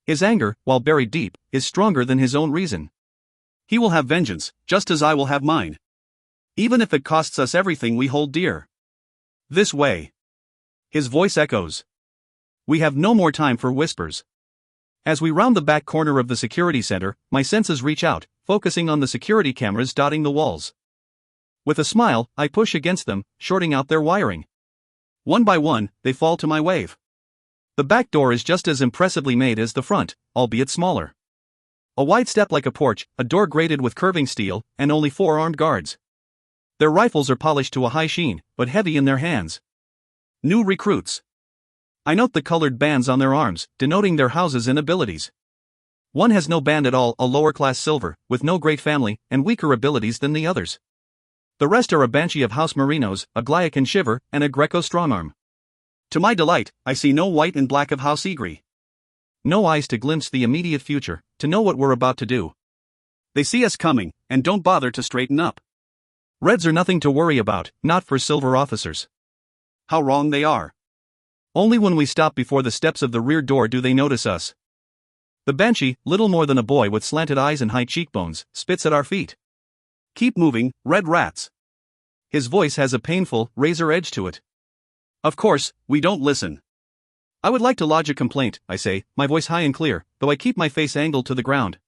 His anger, while buried deep, is stronger than his own reason. He will have vengeance, just as I will have mine. Even if it costs us everything we hold dear. This way. His voice echoes. We have no more time for whispers. As we round the back corner of the security center, my senses reach out, focusing on the security cameras dotting the walls. With a smile, I push against them, shorting out their wiring. One by one, they fall to my wave. The back door is just as impressively made as the front, albeit smaller. A wide step like a porch, a door grated with curving steel, and only 4 armed guards. Their rifles are polished to a high sheen, but heavy in their hands. New recruits. I note the colored bands on their arms, denoting their houses and abilities. One has no band at all, a lower-class silver, with no great family, and weaker abilities than the others. The rest are a Banshee of House Marinos, a Glyacan Shiver, and a Greco Strongarm. To my delight, I see no white and black of House Egri. No eyes to glimpse the immediate future, to know what we're about to do. They see us coming, and don't bother to straighten up. Reds are nothing to worry about, not for silver officers. How wrong they are. Only when we stop before the steps of the rear door do they notice us. The Banshee, little more than a boy with slanted eyes and high cheekbones, spits at our feet. Keep moving, red rats. His voice has a painful, razor edge to it. Of course, we don't listen. I would like to lodge a complaint, I say, my voice high and clear, though I keep my face angled to the ground.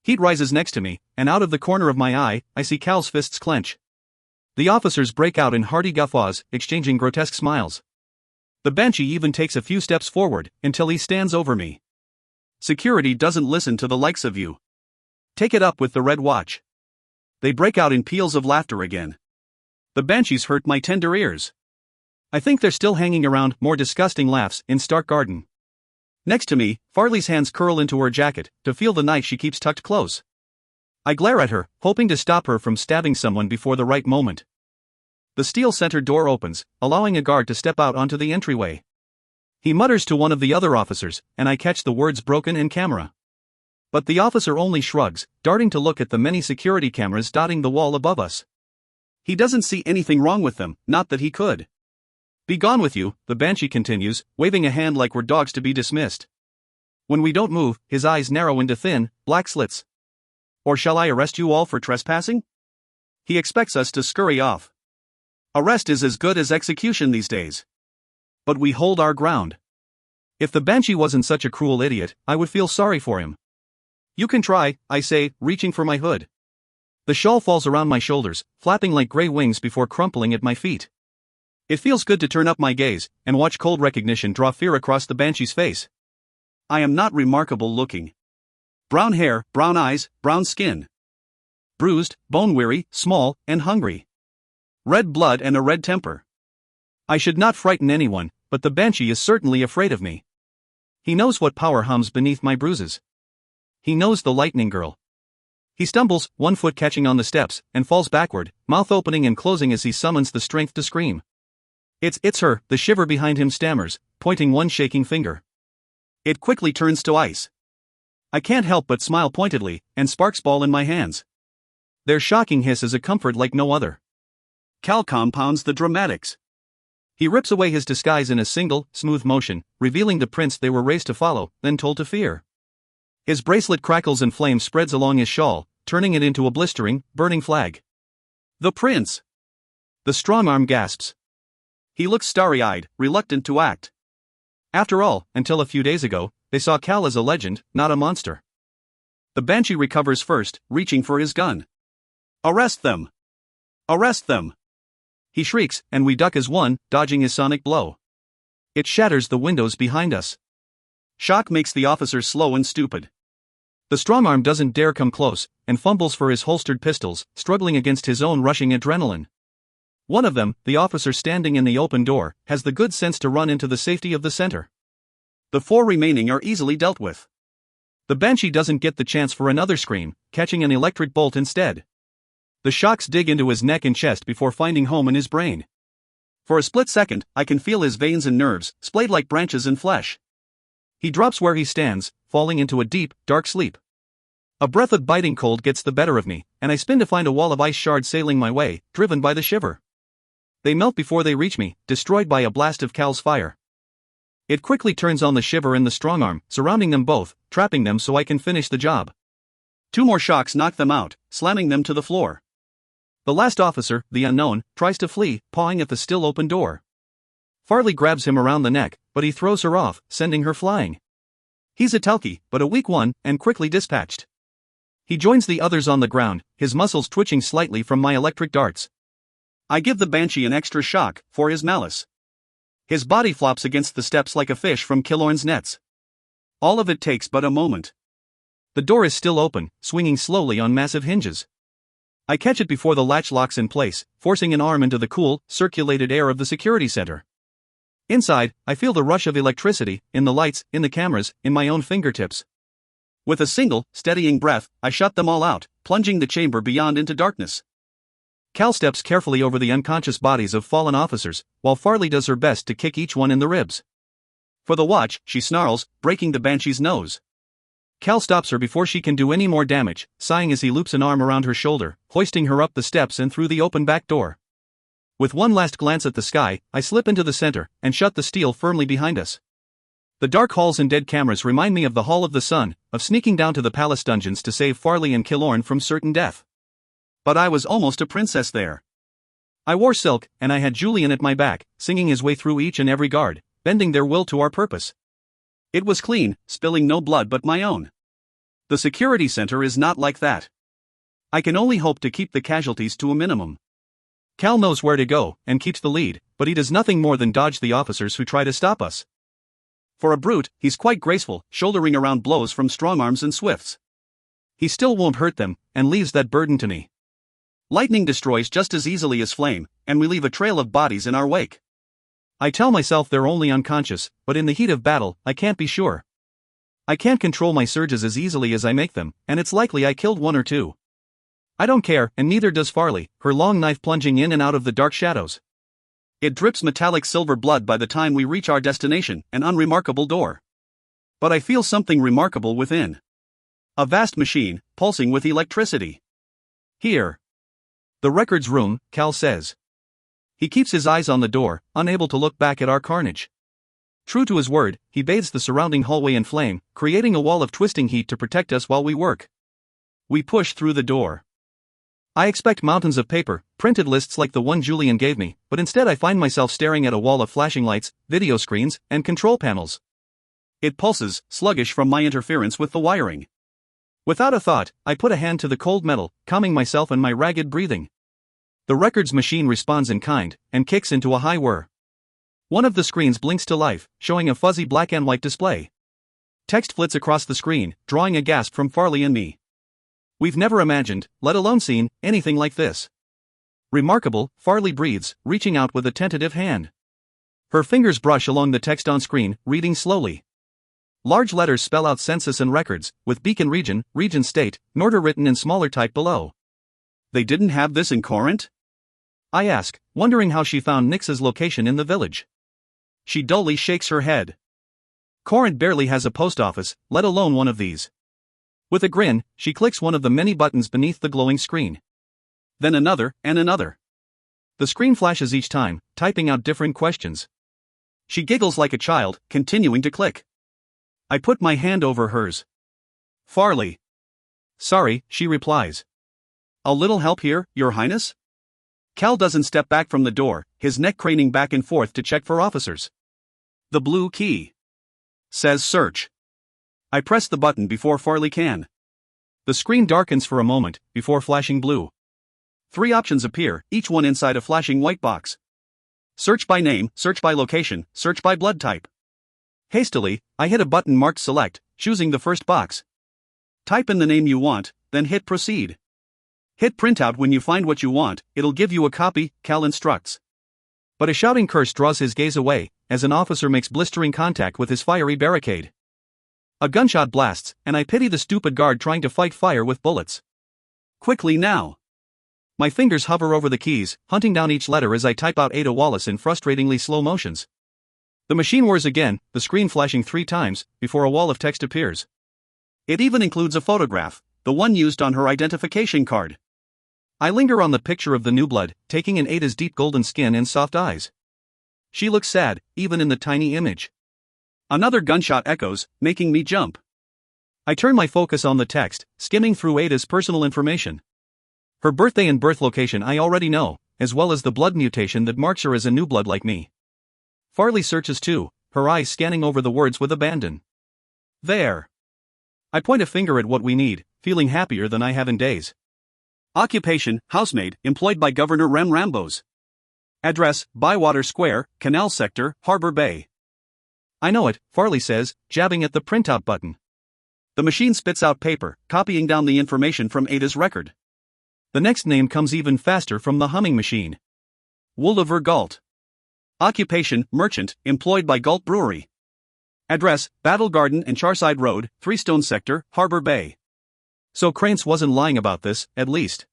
Heat rises next to me, and out of the corner of my eye, I see Cal's fists clench. The officers break out in hearty guffaws, exchanging grotesque smiles. The Banshee even takes a few steps forward, until he stands over me. Security doesn't listen to the likes of you. Take it up with the Red Watch. They break out in peals of laughter again. The Banshees hurt my tender ears. I think they're still hanging around, more disgusting laughs, in Stark Garden. Next to me, Farley's hands curl into her jacket, to feel the knife she keeps tucked close. I glare at her, hoping to stop her from stabbing someone before the right moment. The steel center door opens, allowing a guard to step out onto the entryway. He mutters to one of the other officers, and I catch the words broken in camera. But the officer only shrugs, darting to look at the many security cameras dotting the wall above us. He doesn't see anything wrong with them, not that he could. Be gone with you, the Banshee continues, waving a hand like we're dogs to be dismissed. When we don't move, his eyes narrow into thin, black slits. Or shall I arrest you all for trespassing? He expects us to scurry off. Arrest is as good as execution these days. But we hold our ground. If the Banshee wasn't such a cruel idiot, I would feel sorry for him. You can try, I say, reaching for my hood. The shawl falls around my shoulders, flapping like gray wings before crumpling at my feet. It feels good to turn up my gaze, and watch cold recognition draw fear across the Banshee's face. I am not remarkable looking. Brown hair, brown eyes, brown skin. Bruised, bone-weary, small, and hungry. Red blood and a red temper. I should not frighten anyone, but the Banshee is certainly afraid of me. He knows what power hums beneath my bruises. He knows the Lightning Girl. He stumbles, one foot catching on the steps, and falls backward, mouth opening and closing as he summons the strength to scream. It's her, the Shiver behind him stammers, pointing one shaking finger. It quickly turns to ice. I can't help but smile pointedly, and sparks ball in my hands. Their shocking hiss is a comfort like no other. Cal compounds the dramatics. He rips away his disguise in a single, smooth motion, revealing the prince they were raised to follow, then told to fear. His bracelet crackles and flame spreads along his shawl, turning it into a blistering, burning flag. The prince! The strong arm gasps. He looks starry-eyed, reluctant to act. After all, until a few days ago, they saw Cal as a legend, not a monster. The Banshee recovers first, reaching for his gun. Arrest them! Arrest them! He shrieks, and we duck as one, dodging his sonic blow. It shatters the windows behind us. Shock makes the officers slow and stupid. The strongarm doesn't dare come close, and fumbles for his holstered pistols, struggling against his own rushing adrenaline. One of them, the officer standing in the open door, has the good sense to run into the safety of the center. The 4 remaining are easily dealt with. The banshee doesn't get the chance for another scream, catching an electric bolt instead. The shocks dig into his neck and chest before finding home in his brain. For a split second, I can feel his veins and nerves, splayed like branches in flesh. He drops where he stands, falling into a deep, dark sleep. A breath of biting cold gets the better of me, and I spin to find a wall of ice shards sailing my way, driven by the shiver. They melt before they reach me, destroyed by a blast of Cal's fire. It quickly turns on the shiver and the strongarm, surrounding them both, trapping them so I can finish the job. 2 more shocks knock them out, slamming them to the floor. The last officer, the unknown, tries to flee, pawing at the still open door. Farley grabs him around the neck, but he throws her off, sending her flying. He's a Telki, but a weak one, and quickly dispatched. He joins the others on the ground, his muscles twitching slightly from my electric darts. I give the banshee an extra shock, for his malice. His body flops against the steps like a fish from Killorn's nets. All of it takes but a moment. The door is still open, swinging slowly on massive hinges. I catch it before the latch locks in place, forcing an arm into the cool, circulated air of the security center. Inside, I feel the rush of electricity, in the lights, in the cameras, in my own fingertips. With a single, steadying breath, I shut them all out, plunging the chamber beyond into darkness. Cal steps carefully over the unconscious bodies of fallen officers, while Farley does her best to kick each one in the ribs. For the watch, she snarls, breaking the banshee's nose. Cal stops her before she can do any more damage, sighing as he loops an arm around her shoulder, hoisting her up the steps and through the open back door. With one last glance at the sky, I slip into the center, and shut the steel firmly behind us. The dark halls and dead cameras remind me of the Hall of the Sun, of sneaking down to the palace dungeons to save Farley and Killorn from certain death. But I was almost a princess there. I wore silk, and I had Julian at my back, singing his way through each and every guard, bending their will to our purpose. It was clean, spilling no blood but my own. The security center is not like that. I can only hope to keep the casualties to a minimum. Cal knows where to go, and keeps the lead, but he does nothing more than dodge the officers who try to stop us. For a brute, he's quite graceful, shouldering around blows from strongarms and swifts. He still won't hurt them, and leaves that burden to me. Lightning destroys just as easily as flame, and we leave a trail of bodies in our wake. I tell myself they're only unconscious, but in the heat of battle, I can't be sure. I can't control my surges as easily as I make them, and it's likely I killed 1 or 2. I don't care, and neither does Farley, her long knife plunging in and out of the dark shadows. It drips metallic silver blood by the time we reach our destination, an unremarkable door. But I feel something remarkable within. A vast machine, pulsing with electricity. Here. The records room, Cal says. He keeps his eyes on the door, unable to look back at our carnage. True to his word, he bathes the surrounding hallway in flame, creating a wall of twisting heat to protect us while we work. We push through the door. I expect mountains of paper, printed lists like the one Julian gave me, but instead I find myself staring at a wall of flashing lights, video screens, and control panels. It pulses, sluggish from my interference with the wiring. Without a thought, I put a hand to the cold metal, calming myself and my ragged breathing. The records machine responds in kind, and kicks into a high whir. One of the screens blinks to life, showing a fuzzy black and white display. Text flits across the screen, drawing a gasp from Farley and me. We've never imagined, let alone seen, anything like this. Remarkable, Farley breathes, reaching out with a tentative hand. Her fingers brush along the text on screen, reading slowly. Large letters spell out census and records, with Beacon Region, Region State, Norder written in smaller type below. They didn't have this in Corinth? I ask, wondering how she found Nyx's location in the village. She dully shakes her head. Corinth barely has a post office, let alone one of these. With a grin, she clicks one of the many buttons beneath the glowing screen. Then another, and another. The screen flashes each time, typing out different questions. She giggles like a child, continuing to click. I put my hand over hers. Farley. Sorry, she replies. A little help here, Your Highness? Cal doesn't step back from the door, his neck craning back and forth to check for officers. The blue key says search. I press the button before Farley can. The screen darkens for a moment, before flashing blue. 3 options appear, each one inside a flashing white box. Search by name, search by location, search by blood type. Hastily, I hit a button marked select, choosing the first box. Type in the name you want, then hit proceed. Hit printout when you find what you want, it'll give you a copy, Cal instructs. But a shouting curse draws his gaze away, as an officer makes blistering contact with his fiery barricade. A gunshot blasts, and I pity the stupid guard trying to fight fire with bullets. Quickly now! My fingers hover over the keys, hunting down each letter as I type out Ada Wallace in frustratingly slow motions. The machine whirs again, the screen flashing 3 times, before a wall of text appears. It even includes a photograph, the one used on her identification card. I linger on the picture of the new blood, taking in Ada's deep golden skin and soft eyes. She looks sad, even in the tiny image. Another gunshot echoes, making me jump. I turn my focus on the text, skimming through Ada's personal information. Her birthday and birth location I already know, as well as the blood mutation that marks her as a new blood like me. Farley searches too, her eyes scanning over the words with abandon. There. I point a finger at what we need, feeling happier than I have in days. Occupation, housemaid, employed by Governor Rem Rambos. Address, Bywater Square, Canal Sector, Harbor Bay. I know it, Farley says, jabbing at the printout button. The machine spits out paper, copying down the information from Ada's record. The next name comes even faster from the humming machine. Woolever Galt. Occupation, merchant, employed by Galt Brewery. Address, Battle Garden and Charside Road, Freestone Sector, Harbor Bay. So Krantz wasn't lying about this, at least.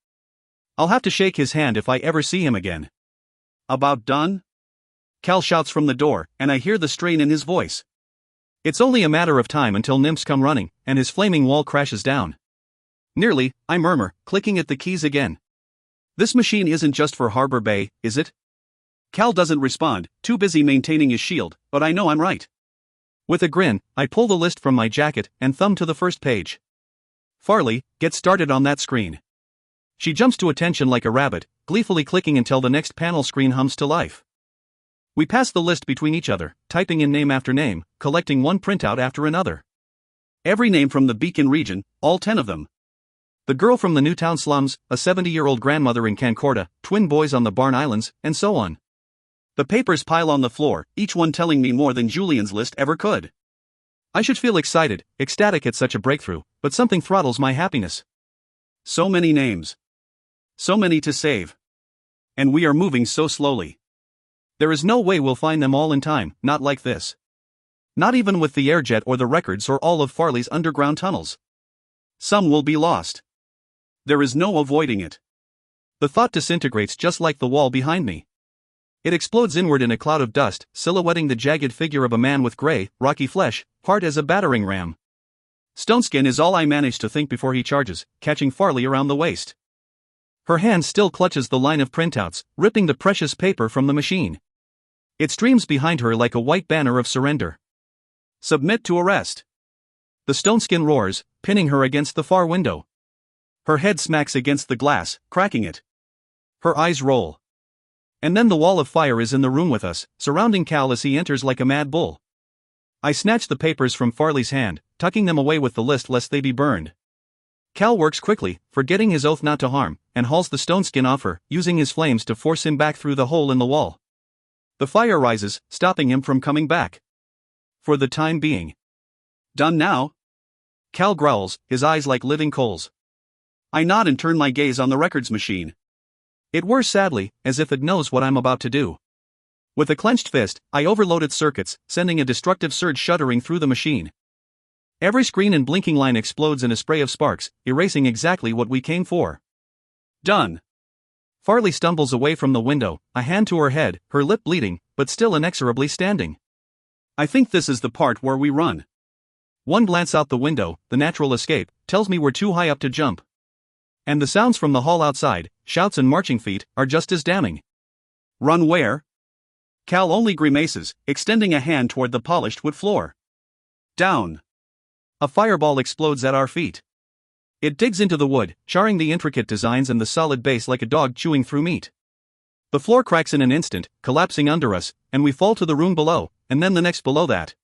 I'll have to shake his hand if I ever see him again. About done? Cal shouts from the door, and I hear the strain in his voice. It's only a matter of time until nymphs come running, and his flaming wall crashes down. Nearly, I murmur, clicking at the keys again. This machine isn't just for Harbor Bay, is it? Cal doesn't respond, too busy maintaining his shield, but I know I'm right. With a grin, I pull the list from my jacket and thumb to the first page. Farley, get started on that screen. She jumps to attention like a rabbit, gleefully clicking until the next panel screen hums to life. We pass the list between each other, typing in name after name, collecting one printout after another. Every name from the Beacon region, all 10 of them. The girl from the Newtown slums, a 70-year-old grandmother in Concordia, twin boys on the Barn Islands, and so on. The papers pile on the floor, each one telling me more than Julian's list ever could. I should feel excited, ecstatic at such a breakthrough, but something throttles my happiness. So many names. So many to save. And we are moving so slowly. There is no way we'll find them all in time, not like this. Not even with the airjet or the records or all of Farley's underground tunnels. Some will be lost. There is no avoiding it. The thought disintegrates just like the wall behind me. It explodes inward in a cloud of dust, silhouetting the jagged figure of a man with gray, rocky flesh, hard as a battering ram. Stoneskin is all I manage to think before he charges, catching Farley around the waist. Her hand still clutches the line of printouts, ripping the precious paper from the machine. It streams behind her like a white banner of surrender. Submit to arrest. The Stoneskin roars, pinning her against the far window. Her head smacks against the glass, cracking it. Her eyes roll. And then the wall of fire is in the room with us, surrounding Cal as he enters like a mad bull. I snatch the papers from Farley's hand, tucking them away with the list lest they be burned. Cal works quickly, forgetting his oath not to harm, and hauls the Stoneskin off her, using his flames to force him back through the hole in the wall. The fire rises, stopping him from coming back. For the time being. Done now? Cal growls, his eyes like living coals. I nod and turn my gaze on the records machine. It whirs sadly, as if it knows what I'm about to do. With a clenched fist, I overload its circuits, sending a destructive surge shuddering through the machine. Every screen and blinking line explodes in a spray of sparks, erasing exactly what we came for. Done. Farley stumbles away from the window, a hand to her head, her lip bleeding, but still inexorably standing. I think this is the part where we run. One glance out the window, the natural escape, tells me we're too high up to jump. And the sounds from the hall outside, shouts and marching feet, are just as damning. Run where? Cal only grimaces, extending a hand toward the polished wood floor. Down. A fireball explodes at our feet. It digs into the wood, charring the intricate designs and the solid base like a dog chewing through meat. The floor cracks in an instant, collapsing under us, and we fall to the room below, and then the next below that.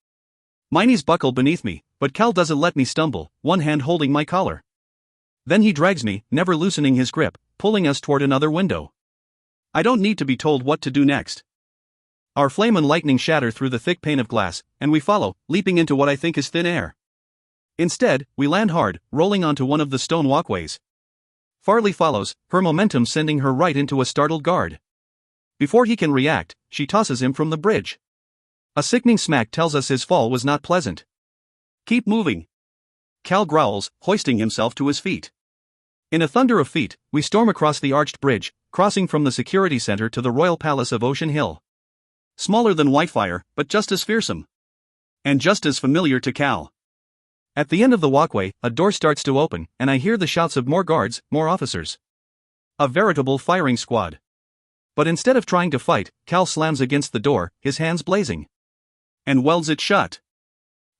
My knees buckle beneath me, but Cal doesn't let me stumble, one hand holding my collar. Then he drags me, never loosening his grip, pulling us toward another window. I don't need to be told what to do next. Our flame and lightning shatter through the thick pane of glass, and we follow, leaping into what I think is thin air. Instead, we land hard, rolling onto one of the stone walkways. Farley follows, her momentum sending her right into a startled guard. Before he can react, she tosses him from the bridge. A sickening smack tells us his fall was not pleasant. "Keep moving," Cal growls, hoisting himself to his feet. In a thunder of feet, we storm across the arched bridge, crossing from the security center to the royal palace of Ocean Hill. Smaller than Whitefire, but just as fearsome. And just as familiar to Cal. At the end of the walkway, a door starts to open, and I hear the shouts of more guards, more officers. A veritable firing squad. But instead of trying to fight, Cal slams against the door, his hands blazing. And welds it shut.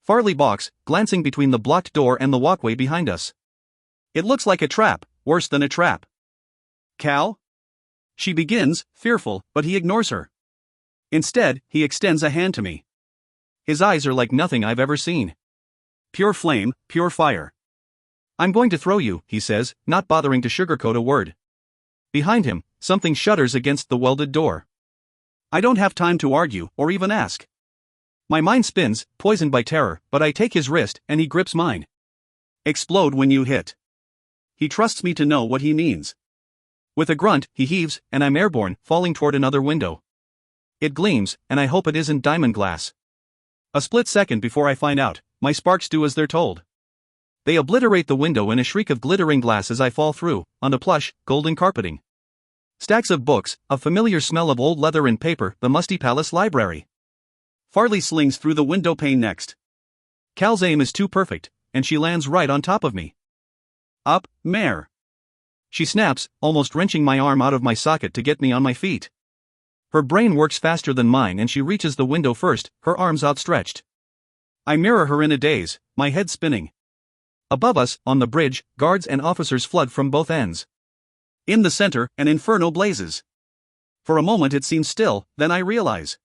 Farley balks, glancing between the blocked door and the walkway behind us. "It looks like a trap, worse than a trap." "Cal?" She begins, fearful, but he ignores her. Instead, he extends a hand to me. His eyes are like nothing I've ever seen. Pure flame, pure fire. "I'm going to throw you," he says, not bothering to sugarcoat a word. Behind him, something shudders against the welded door. I don't have time to argue, or even ask. My mind spins, poisoned by terror, but I take his wrist, and he grips mine. "Explode when you hit." He trusts me to know what he means. With a grunt, he heaves, and I'm airborne, falling toward another window. It gleams, and I hope it isn't diamond glass. A split second before I find out, my sparks do as they're told. They obliterate the window in a shriek of glittering glass as I fall through, onto plush, golden carpeting. Stacks of books, a familiar smell of old leather and paper, the musty palace library. Farley slings through the window pane next. Cal's aim is too perfect, and she lands right on top of me. "Up, Mare!" She snaps, almost wrenching my arm out of my socket to get me on my feet. Her brain works faster than mine and she reaches the window first, her arms outstretched. I mirror her in a daze, my head spinning. Above us, on the bridge, guards and officers flood from both ends. In the center, an inferno blazes. For a moment it seems still, then I realize.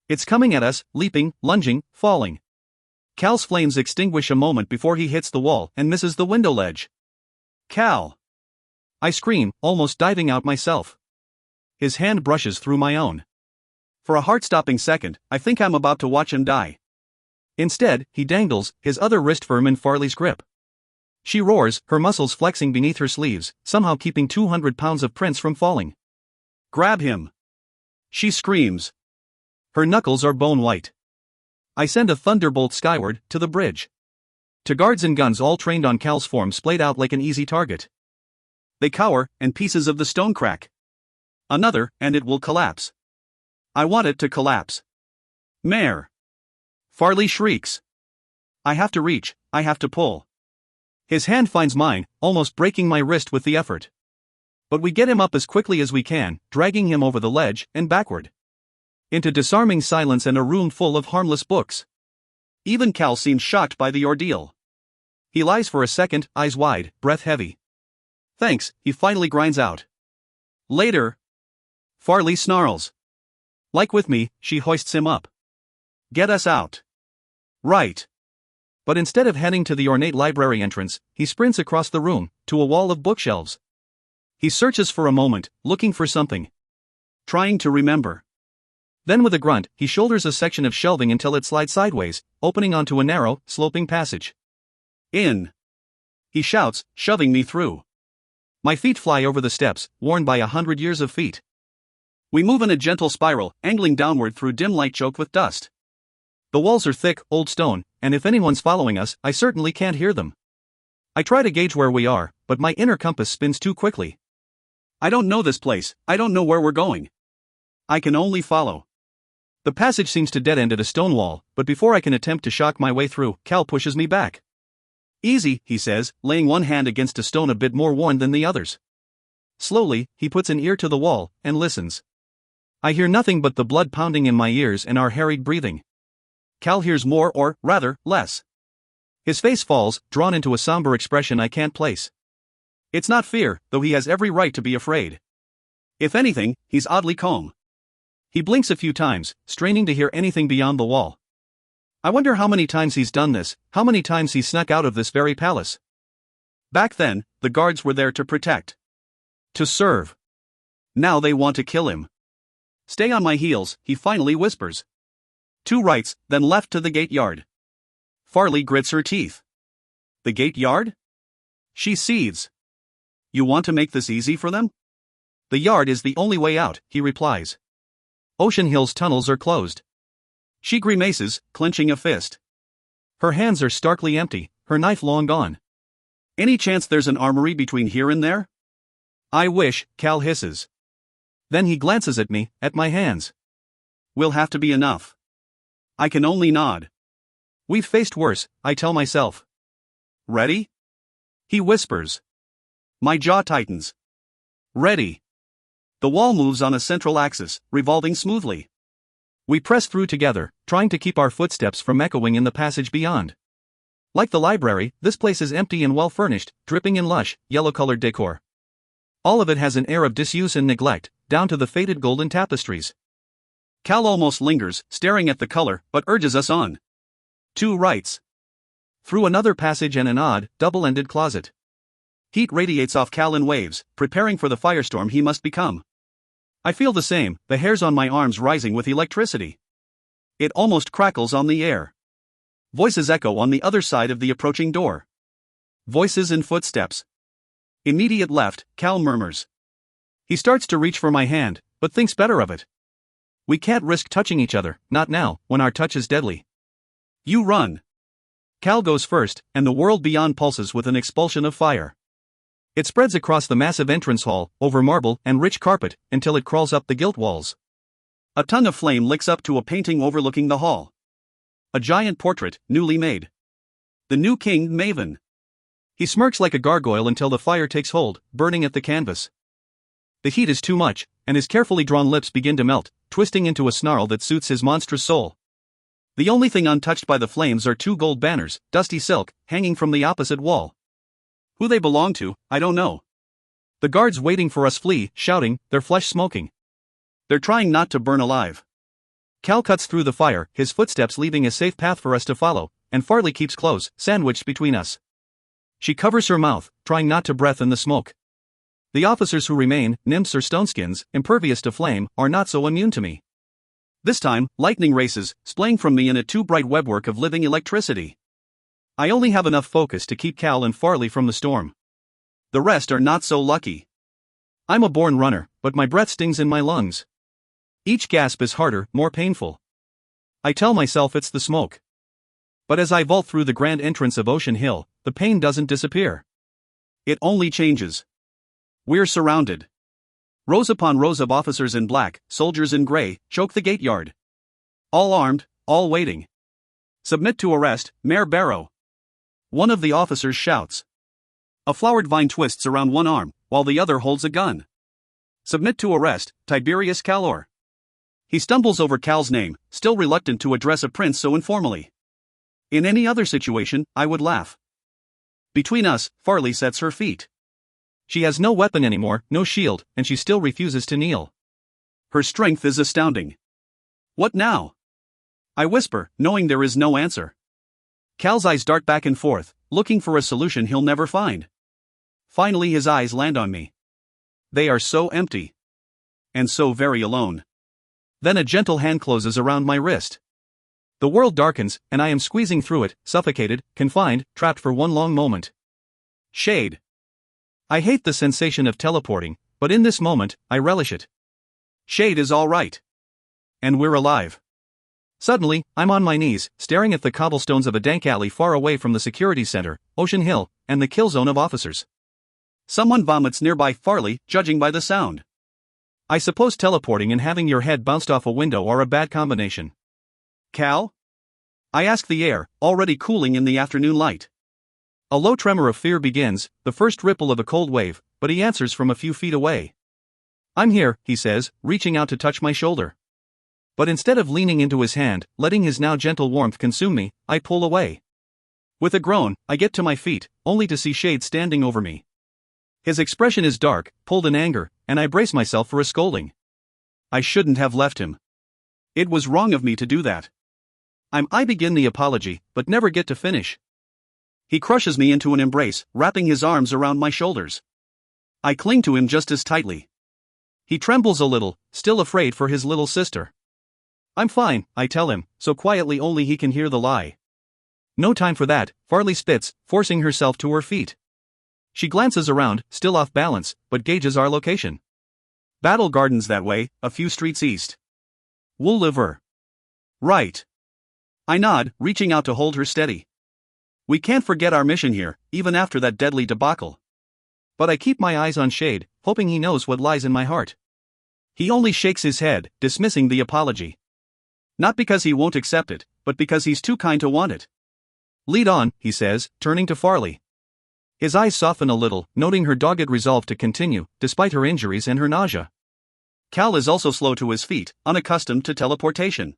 It's coming at us, leaping, lunging, falling. Cal's flames extinguish a moment before he hits the wall and misses the window ledge. "Cal!" I scream, almost diving out myself. His hand brushes through my own. For a heart-stopping second, I think I'm about to watch him die. Instead, he dangles, his other wrist firm in Farley's grip. She roars, her muscles flexing beneath her sleeves, somehow keeping 200 pounds of Prince from falling. "Grab him!" She screams. Her knuckles are bone white. I send a thunderbolt skyward, to the bridge. To guards and guns all trained on Cal's form splayed out like an easy target. They cower, and pieces of the stone crack. Another, and it will collapse. I want it to collapse. "Mare!" Farley shrieks. I have to reach, I have to pull. His hand finds mine, almost breaking my wrist with the effort. But we get him up as quickly as we can, dragging him over the ledge, and backward. Into disarming silence and a room full of harmless books. Even Cal seems shocked by the ordeal. He lies for a second, eyes wide, breath heavy. "Thanks," he finally grinds out. "Later." Farley snarls. Like with me, she hoists him up. "Get us out." "Right." But instead of heading to the ornate library entrance, he sprints across the room, to a wall of bookshelves. He searches for a moment, looking for something. Trying to remember. Then with a grunt, he shoulders a section of shelving until it slides sideways, opening onto a narrow, sloping passage. "In!" he shouts, shoving me through. My feet fly over the steps, worn by 100 years of feet. We move in a gentle spiral, angling downward through dim light choked with dust. The walls are thick, old stone, and if anyone's following us, I certainly can't hear them. I try to gauge where we are, but my inner compass spins too quickly. I don't know this place, I don't know where we're going. I can only follow. The passage seems to dead end at a stone wall, but before I can attempt to shock my way through, Cal pushes me back. "Easy," he says, laying one hand against a stone a bit more worn than the others. Slowly, he puts an ear to the wall, and listens. I hear nothing but the blood pounding in my ears and our harried breathing. Cal hears more or, rather, less. His face falls, drawn into a somber expression I can't place. It's not fear, though he has every right to be afraid. If anything, he's oddly calm. He blinks a few times, straining to hear anything beyond the wall. I wonder how many times he's done this, how many times he snuck out of this very palace. Back then, the guards were there to protect. To serve. Now they want to kill him. "Stay on my heels," he finally whispers. 2 rights, then left to the gate yard. Farley grits her teeth. The gate yard? She seethes. You want to make this easy for them? The yard is the only way out, he replies. Ocean Hill's tunnels are closed. She grimaces, clenching a fist. Her hands are starkly empty, her knife long gone. Any chance there's an armory between here and there? I wish, Cal hisses. Then he glances at me, at my hands. Will have to be enough. I can only nod. We've faced worse, I tell myself. Ready? He whispers. My jaw tightens. Ready. The wall moves on a central axis, revolving smoothly. We press through together, trying to keep our footsteps from echoing in the passage beyond. Like the library, this place is empty and well furnished, dripping in lush, yellow-colored decor. All of it has an air of disuse and neglect, down to the faded golden tapestries. Cal almost lingers, staring at the color, but urges us on. 2 rights. Through another passage and an odd, double-ended closet. Heat radiates off Cal in waves, preparing for the firestorm he must become. I feel the same, the hairs on my arms rising with electricity. It almost crackles on the air. Voices echo on the other side of the approaching door. Voices and footsteps. Immediate left, Cal murmurs. He starts to reach for my hand, but thinks better of it. We can't risk touching each other, not now, when our touch is deadly. You run. Cal goes first, and the world beyond pulses with an expulsion of fire. It spreads across the massive entrance hall, over marble and rich carpet, until it crawls up the gilt walls. A tongue of flame licks up to a painting overlooking the hall. A giant portrait, newly made. The new King Maven. He smirks like a gargoyle until the fire takes hold, burning at the canvas. The heat is too much, and his carefully drawn lips begin to melt, twisting into a snarl that suits his monstrous soul. The only thing untouched by the flames are 2 gold banners, dusty silk, hanging from the opposite wall. Who they belong to, I don't know. The guards waiting for us flee, shouting, their flesh smoking. They're trying not to burn alive. Cal cuts through the fire, his footsteps leaving a safe path for us to follow, and Farley keeps close, sandwiched between us. She covers her mouth, trying not to breath in the smoke. The officers who remain, nymphs or stoneskins, impervious to flame, are not so immune to me. This time, lightning races, splaying from me in a too bright webwork of living electricity. I only have enough focus to keep Cal and Farley from the storm. The rest are not so lucky. I'm a born runner, but my breath stings in my lungs. Each gasp is harder, more painful. I tell myself it's the smoke. But as I vault through the grand entrance of Ocean Hill, the pain doesn't disappear. It only changes. We're surrounded. Rows upon rows of officers in black, soldiers in gray, choke the gate yard. All armed, all waiting. Submit to arrest, Mare Barrow. One of the officers shouts. A flowered vine twists around one arm, while the other holds a gun. Submit to arrest, Tiberius Calor. He stumbles over Cal's name, still reluctant to address a prince so informally. In any other situation, I would laugh. Between us, Farley sets her feet. She has no weapon anymore, no shield, and she still refuses to kneel. Her strength is astounding. What now? I whisper, knowing there is no answer. Cal's eyes dart back and forth, looking for a solution he'll never find. Finally his eyes land on me. They are so empty. And so very alone. Then a gentle hand closes around my wrist. The world darkens, and I am squeezing through it, suffocated, confined, trapped for one long moment. Shade. I hate the sensation of teleporting, but in this moment, I relish it. Shade is all right. And we're alive. Suddenly, I'm on my knees, staring at the cobblestones of a dank alley far away from the security center, Ocean Hill, and the kill zone of officers. Someone vomits nearby, Farley, judging by the sound. I suppose teleporting and having your head bounced off a window are a bad combination. Cal? I ask the air, already cooling in the afternoon light. A low tremor of fear begins, the first ripple of a cold wave, but he answers from a few feet away. I'm here, he says, reaching out to touch my shoulder. But instead of leaning into his hand, letting his now gentle warmth consume me, I pull away. With a groan, I get to my feet, only to see Shade standing over me. His expression is dark, pulled in anger, and I brace myself for a scolding. I shouldn't have left him. It was wrong of me to do that. I begin the apology, but never get to finish. He crushes me into an embrace, wrapping his arms around my shoulders. I cling to him just as tightly. He trembles a little, still afraid for his little sister. I'm fine, I tell him, so quietly only he can hear the lie. No time for that, Farley spits, forcing herself to her feet. She glances around, still off balance, but gauges our location. Battle Garden's that way, a few streets east. Wool Liver. Right. I nod, reaching out to hold her steady. We can't forget our mission here, even after that deadly debacle. But I keep my eyes on Shade, hoping he knows what lies in my heart. He only shakes his head, dismissing the apology. Not because he won't accept it, but because he's too kind to want it. Lead on, he says, turning to Farley. His eyes soften a little, noting her dogged resolve to continue, despite her injuries and her nausea. Cal is also slow to his feet, unaccustomed to teleportation.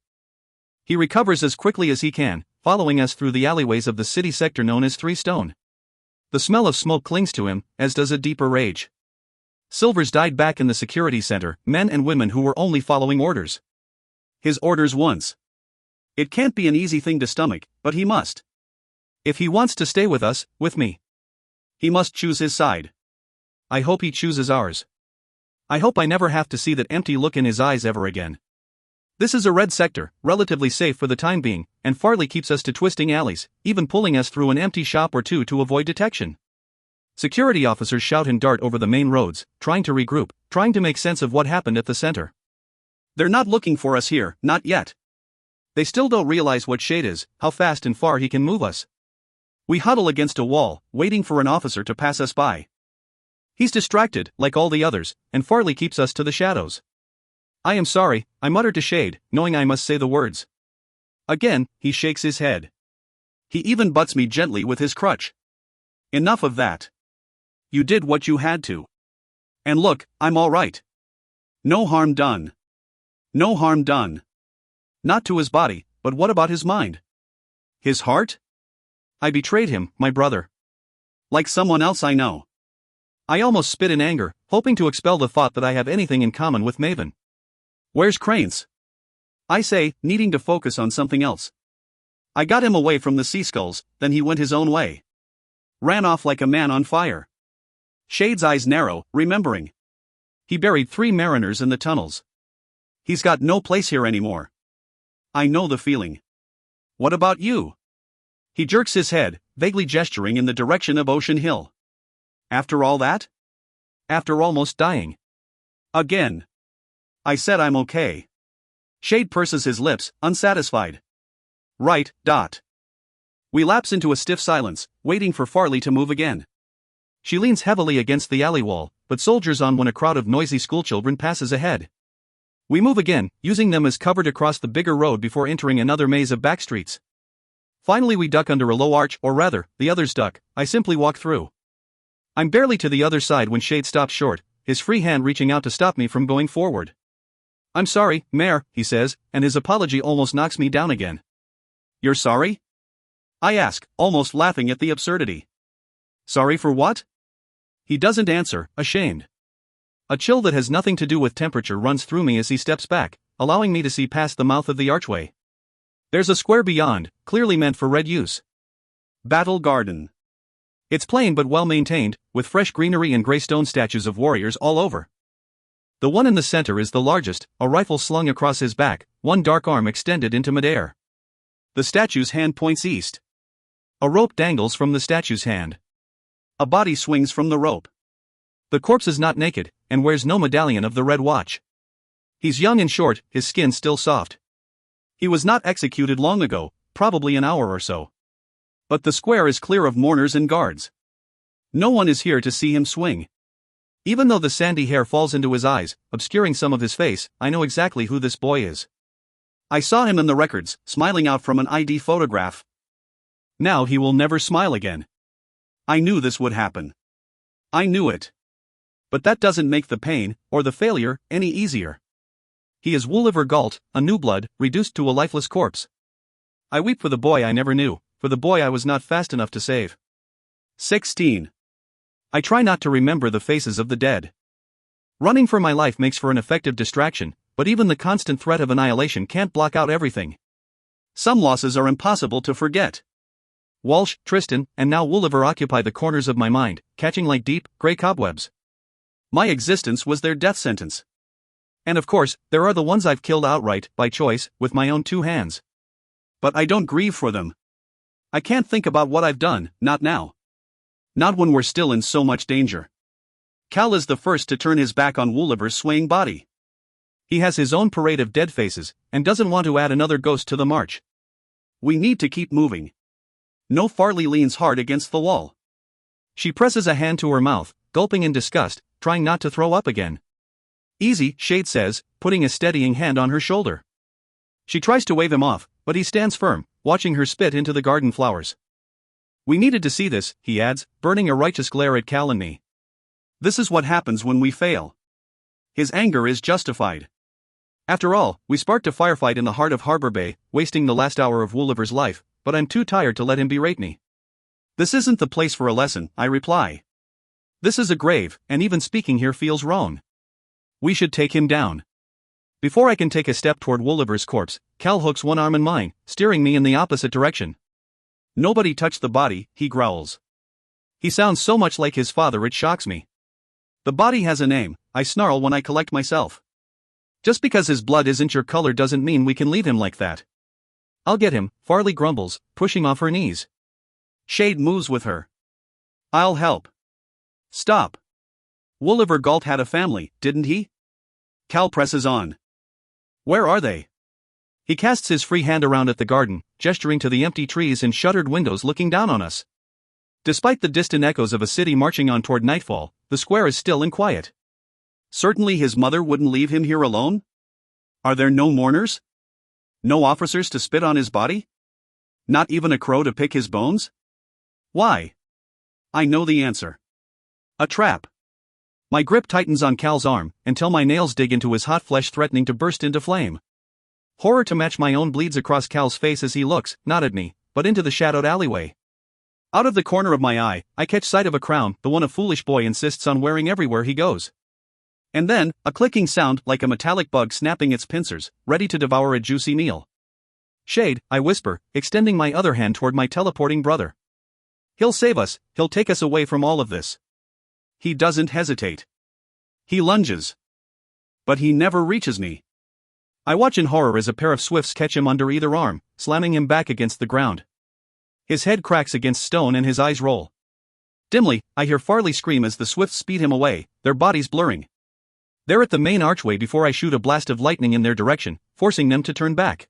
He recovers as quickly as he can, following us through the alleyways of the city sector known as Three Stone. The smell of smoke clings to him, as does a deeper rage. Silvers died back in the security center, men and women who were only following orders. His orders once. It can't be an easy thing to stomach, but he must. If he wants to stay with us, with me, he must choose his side. I hope he chooses ours. I hope I never have to see that empty look in his eyes ever again. This is a red sector, relatively safe for the time being, and Farley keeps us to twisting alleys, even pulling us through an empty shop or two to avoid detection. Security officers shout and dart over the main roads, trying to regroup, trying to make sense of what happened at the center. They're not looking for us here, not yet. They still don't realize what Shade is, how fast and far he can move us. We huddle against a wall, waiting for an officer to pass us by. He's distracted, like all the others, and Farley keeps us to the shadows. I am sorry, I mutter to Shade, knowing I must say the words. Again, he shakes his head. He even butts me gently with his crutch. Enough of that. You did what you had to. And look, I'm all right. No harm done. No harm done. Not to his body, but what about his mind? His heart? I betrayed him, my brother. Like someone else I know. I almost spit in anger, hoping to expel the thought that I have anything in common with Maven. Where's Cranes? I say, needing to focus on something else. I got him away from the sea skulls, then he went his own way. Ran off like a man on fire. Shade's eyes narrow, remembering. He buried 3 mariners in the tunnels. He's got no place here anymore. I know the feeling. What about you? He jerks his head, vaguely gesturing in the direction of Ocean Hill. After all that? After almost dying. Again. I said I'm okay. Shade purses his lips, unsatisfied. Right. We lapse into a stiff silence, waiting for Farley to move again. She leans heavily against the alley wall, but soldiers on when a crowd of noisy schoolchildren passes ahead. We move again, using them as cover to cross the bigger road before entering another maze of backstreets. Finally we duck under a low arch, or rather, the others duck. I simply walk through. I'm barely to the other side when Shade stops short, his free hand reaching out to stop me from going forward. I'm sorry, Mare, he says, and his apology almost knocks me down again. You're sorry? I ask, almost laughing at the absurdity. Sorry for what? He doesn't answer, ashamed. A chill that has nothing to do with temperature runs through me as he steps back, allowing me to see past the mouth of the archway. There's a square beyond, clearly meant for red use. Battle Garden. It's plain but well maintained, with fresh greenery and gray stone statues of warriors all over. The one in the center is the largest, a rifle slung across his back, one dark arm extended into midair. The statue's hand points east. A rope dangles from the statue's hand. A body swings from the rope. The corpse is not naked, and wears no medallion of the Red Watch. He's young and short, his skin still soft. He was not executed long ago, probably an hour or so. But the square is clear of mourners and guards. No one is here to see him swing. Even though the sandy hair falls into his eyes, obscuring some of his face, I know exactly who this boy is. I saw him in the records, smiling out from an ID photograph. Now he will never smile again. I knew this would happen. I knew it. But that doesn't make the pain, or the failure, any easier. He is Wooliver Galt, a new blood, reduced to a lifeless corpse. I weep for the boy I never knew, for the boy I was not fast enough to save. 16. I try not to remember the faces of the dead. Running for my life makes for an effective distraction, but even the constant threat of annihilation can't block out everything. Some losses are impossible to forget. Walsh, Tristan, and now Wooliver occupy the corners of my mind, catching like deep, gray cobwebs. My existence was their death sentence. And of course, there are the ones I've killed outright, by choice, with my own 2 hands. But I don't grieve for them. I can't think about what I've done, not now. Not when we're still in so much danger. Cal is the first to turn his back on Wooliver's swaying body. He has his own parade of dead faces, and doesn't want to add another ghost to the march. We need to keep moving. No. Farley leans hard against the wall. She presses a hand to her mouth, gulping in disgust, trying not to throw up again. Easy, Shade says, putting a steadying hand on her shoulder. She tries to wave him off, but he stands firm, watching her spit into the garden flowers. We needed to see this, he adds, burning a righteous glare at Cal and me. This is what happens when we fail. His anger is justified. After all, we sparked a firefight in the heart of Harbor Bay, wasting the last hour of Wooliver's life, but I'm too tired to let him berate me. This isn't the place for a lesson, I reply. This is a grave, and even speaking here feels wrong. We should take him down. Before I can take a step toward Wooliver's corpse, Cal hooks one arm in mine, steering me in the opposite direction. Nobody touched the body, he growls. He sounds so much like his father it shocks me. The body has a name, I snarl when I collect myself. Just because his blood isn't your color doesn't mean we can leave him like that. I'll get him, Farley grumbles, pushing off her knees. Shade moves with her. I'll help. Stop. Wooliver Galt had a family, didn't he? Cal presses on. Where are they? He casts his free hand around at the garden, gesturing to the empty trees and shuttered windows looking down on us. Despite the distant echoes of a city marching on toward nightfall, the square is still and quiet. Certainly his mother wouldn't leave him here alone? Are there no mourners? No officers to spit on his body? Not even a crow to pick his bones? Why? I know the answer. A trap. My grip tightens on Cal's arm, until my nails dig into his hot flesh, threatening to burst into flame. Horror to match my own bleeds across Cal's face as he looks, not at me, but into the shadowed alleyway. Out of the corner of my eye, I catch sight of a crown, the one a foolish boy insists on wearing everywhere he goes. And then, a clicking sound like a metallic bug snapping its pincers, ready to devour a juicy meal. Shade, I whisper, extending my other hand toward my teleporting brother. He'll save us, he'll take us away from all of this. He doesn't hesitate. He lunges. But he never reaches me. I watch in horror as a pair of swifts catch him under either arm, slamming him back against the ground. His head cracks against stone and his eyes roll. Dimly, I hear Farley scream as the swifts speed him away, their bodies blurring. They're at the main archway before I shoot a blast of lightning in their direction, forcing them to turn back.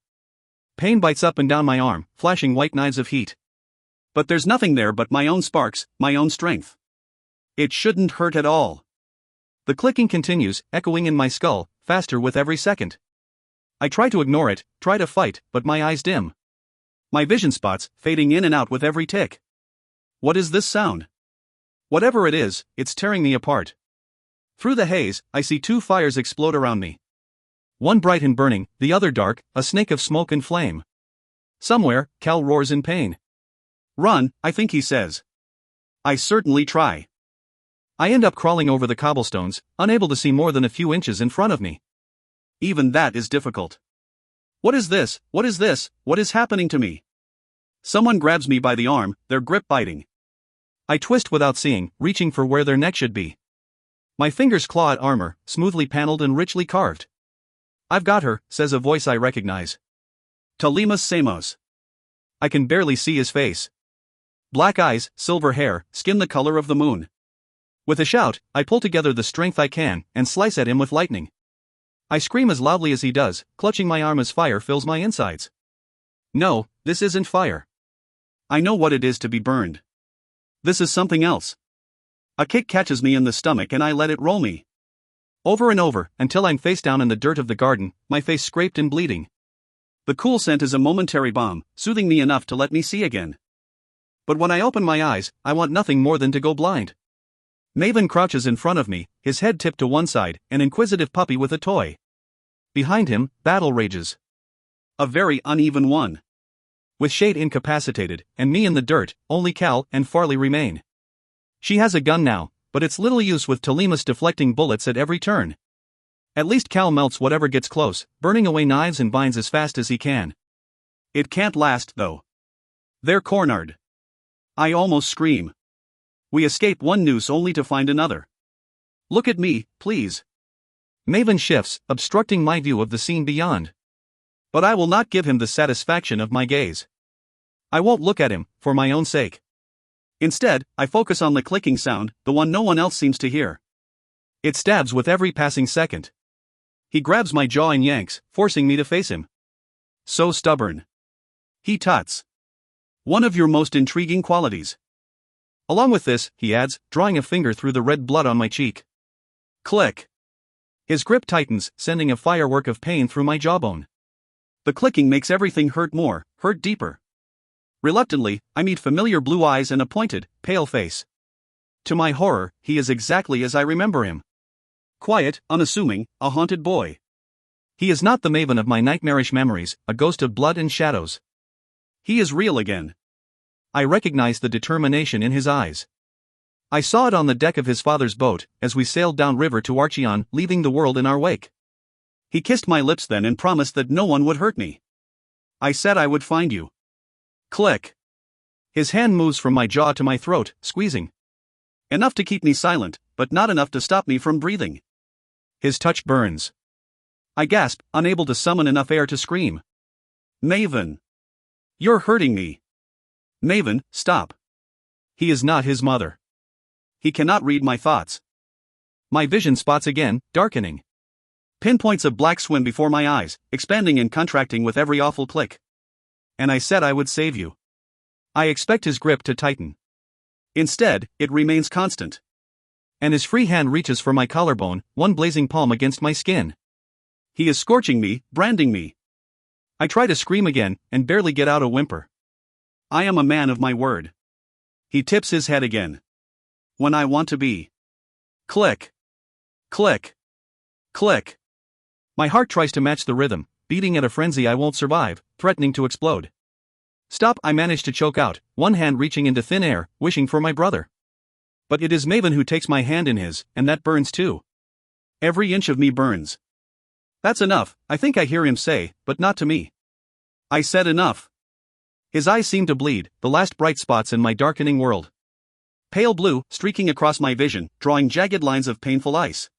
Pain bites up and down my arm, flashing white knives of heat. But there's nothing there but my own sparks, my own strength. It shouldn't hurt at all. The clicking continues, echoing in my skull, faster with every second. I try to ignore it, try to fight, but my eyes dim. My vision spots, fading in and out with every tick. What is this sound? Whatever it is, it's tearing me apart. Through the haze, I see two fires explode around me. One bright and burning, the other dark, a snake of smoke and flame. Somewhere, Cal roars in pain. Run, I think he says. I certainly try. I end up crawling over the cobblestones, unable to see more than a few inches in front of me. Even that is difficult. What is this? What is this? What is happening to me? Someone grabs me by the arm, their grip biting. I twist without seeing, reaching for where their neck should be. My fingers claw at armor, smoothly paneled and richly carved. I've got her, says a voice I recognize. Talimas Samos. I can barely see his face. Black eyes, silver hair, skin the color of the moon. With a shout, I pull together the strength I can, and slice at him with lightning. I scream as loudly as he does, clutching my arm as fire fills my insides. No, this isn't fire. I know what it is to be burned. This is something else. A kick catches me in the stomach and I let it roll me. Over and over, until I'm face down in the dirt of the garden, my face scraped and bleeding. The cool scent is a momentary balm, soothing me enough to let me see again. But when I open my eyes, I want nothing more than to go blind. Maven crouches in front of me, his head tipped to one side, an inquisitive puppy with a toy. Behind him, battle rages. A very uneven one. With Shade incapacitated, and me in the dirt, only Cal and Farley remain. She has a gun now, but it's little use with Talimas deflecting bullets at every turn. At least Cal melts whatever gets close, burning away knives and vines as fast as he can. It can't last, though. They're cornered. I almost scream. We escape one noose only to find another. Look at me, please. Maven shifts, obstructing my view of the scene beyond. But I will not give him the satisfaction of my gaze. I won't look at him, for my own sake. Instead, I focus on the clicking sound, the one no one else seems to hear. It stabs with every passing second. He grabs my jaw and yanks, forcing me to face him. So stubborn. He tuts. One of your most intriguing qualities. Along with this, he adds, drawing a finger through the red blood on my cheek. Click. His grip tightens, sending a firework of pain through my jawbone. The clicking makes everything hurt more, hurt deeper. Reluctantly, I meet familiar blue eyes and a pointed, pale face. To my horror, he is exactly as I remember him. Quiet, unassuming, a haunted boy. He is not the Maven of my nightmarish memories, a ghost of blood and shadows. He is real again. I recognize the determination in his eyes. I saw it on the deck of his father's boat, as we sailed downriver to Archeon, leaving the world in our wake. He kissed my lips then and promised that no one would hurt me. I said I would find you. Click. His hand moves from my jaw to my throat, squeezing. Enough to keep me silent, but not enough to stop me from breathing. His touch burns. I gasp, unable to summon enough air to scream. Maven. You're hurting me. Maven, stop. He is not his mother. He cannot read my thoughts. My vision spots again, darkening. Pinpoints of black swim before my eyes, expanding and contracting with every awful click. And I said I would save you. I expect his grip to tighten. Instead, it remains constant. And his free hand reaches for my collarbone, one blazing palm against my skin. He is scorching me, branding me. I try to scream again, and barely get out a whimper. I am a man of my word. He tips his head again. When I want to be. Click. Click. Click. My heart tries to match the rhythm, beating at a frenzy I won't survive, threatening to explode. Stop, I manage to choke out, one hand reaching into thin air, wishing for my brother. But it is Maven who takes my hand in his, and that burns too. Every inch of me burns. That's enough, I think I hear him say, but not to me. I said enough. His eyes seem to bleed, the last bright spots in my darkening world. Pale blue, streaking across my vision, drawing jagged lines of painful ice.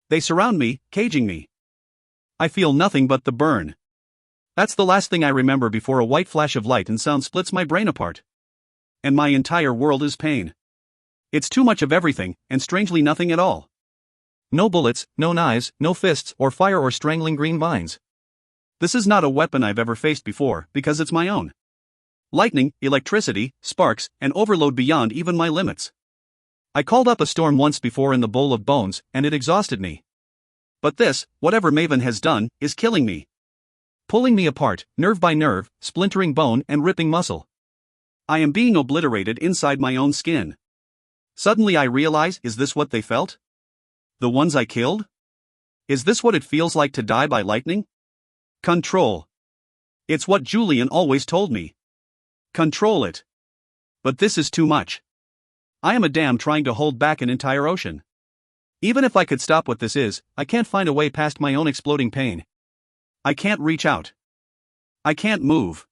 They surround me, caging me. I feel nothing but the burn. That's the last thing I remember before a white flash of light and sound splits my brain apart. And my entire world is pain. It's too much of everything, and strangely nothing at all. No bullets, no knives, no fists, or fire or strangling green vines. This is not a weapon I've ever faced before, because it's my own. Lightning, electricity, sparks, and overload beyond even my limits. I called up a storm once before in the Bowl of Bones, and it exhausted me. But this, whatever Maven has done, is killing me. Pulling me apart, nerve by nerve, splintering bone and ripping muscle. I am being obliterated inside my own skin. Suddenly I realize, is this what they felt? The ones I killed? Is this what it feels like to die by lightning? Control. It's what Julian always told me. Control it. But this is too much. I am a dam trying to hold back an entire ocean. Even if I could stop what this is, I can't find a way past my own exploding pain. I can't reach out. I can't move.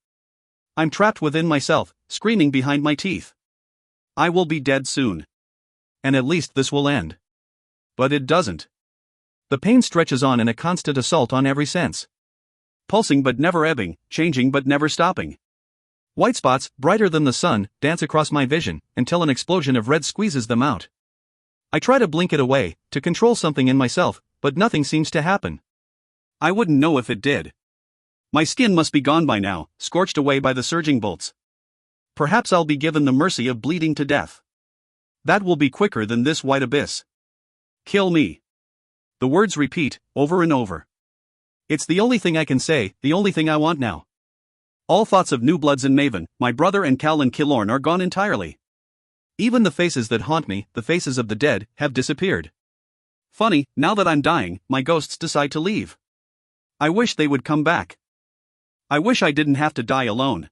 I'm trapped within myself, screaming behind my teeth. I will be dead soon. And at least this will end. But it doesn't. The pain stretches on in a constant assault on every sense. Pulsing but never ebbing, changing but never stopping. White spots, brighter than the sun, dance across my vision, until an explosion of red squeezes them out. I try to blink it away, to control something in myself, but nothing seems to happen. I wouldn't know if it did. My skin must be gone by now, scorched away by the surging bolts. Perhaps I'll be given the mercy of bleeding to death. That will be quicker than this white abyss. Kill me. The words repeat, over and over. It's the only thing I can say, the only thing I want now. All thoughts of New Bloods and Maven, my brother and Cal and Killorn are gone entirely. Even the faces that haunt me, the faces of the dead, have disappeared. Funny, now that I'm dying, my ghosts decide to leave. I wish they would come back. I wish I didn't have to die alone.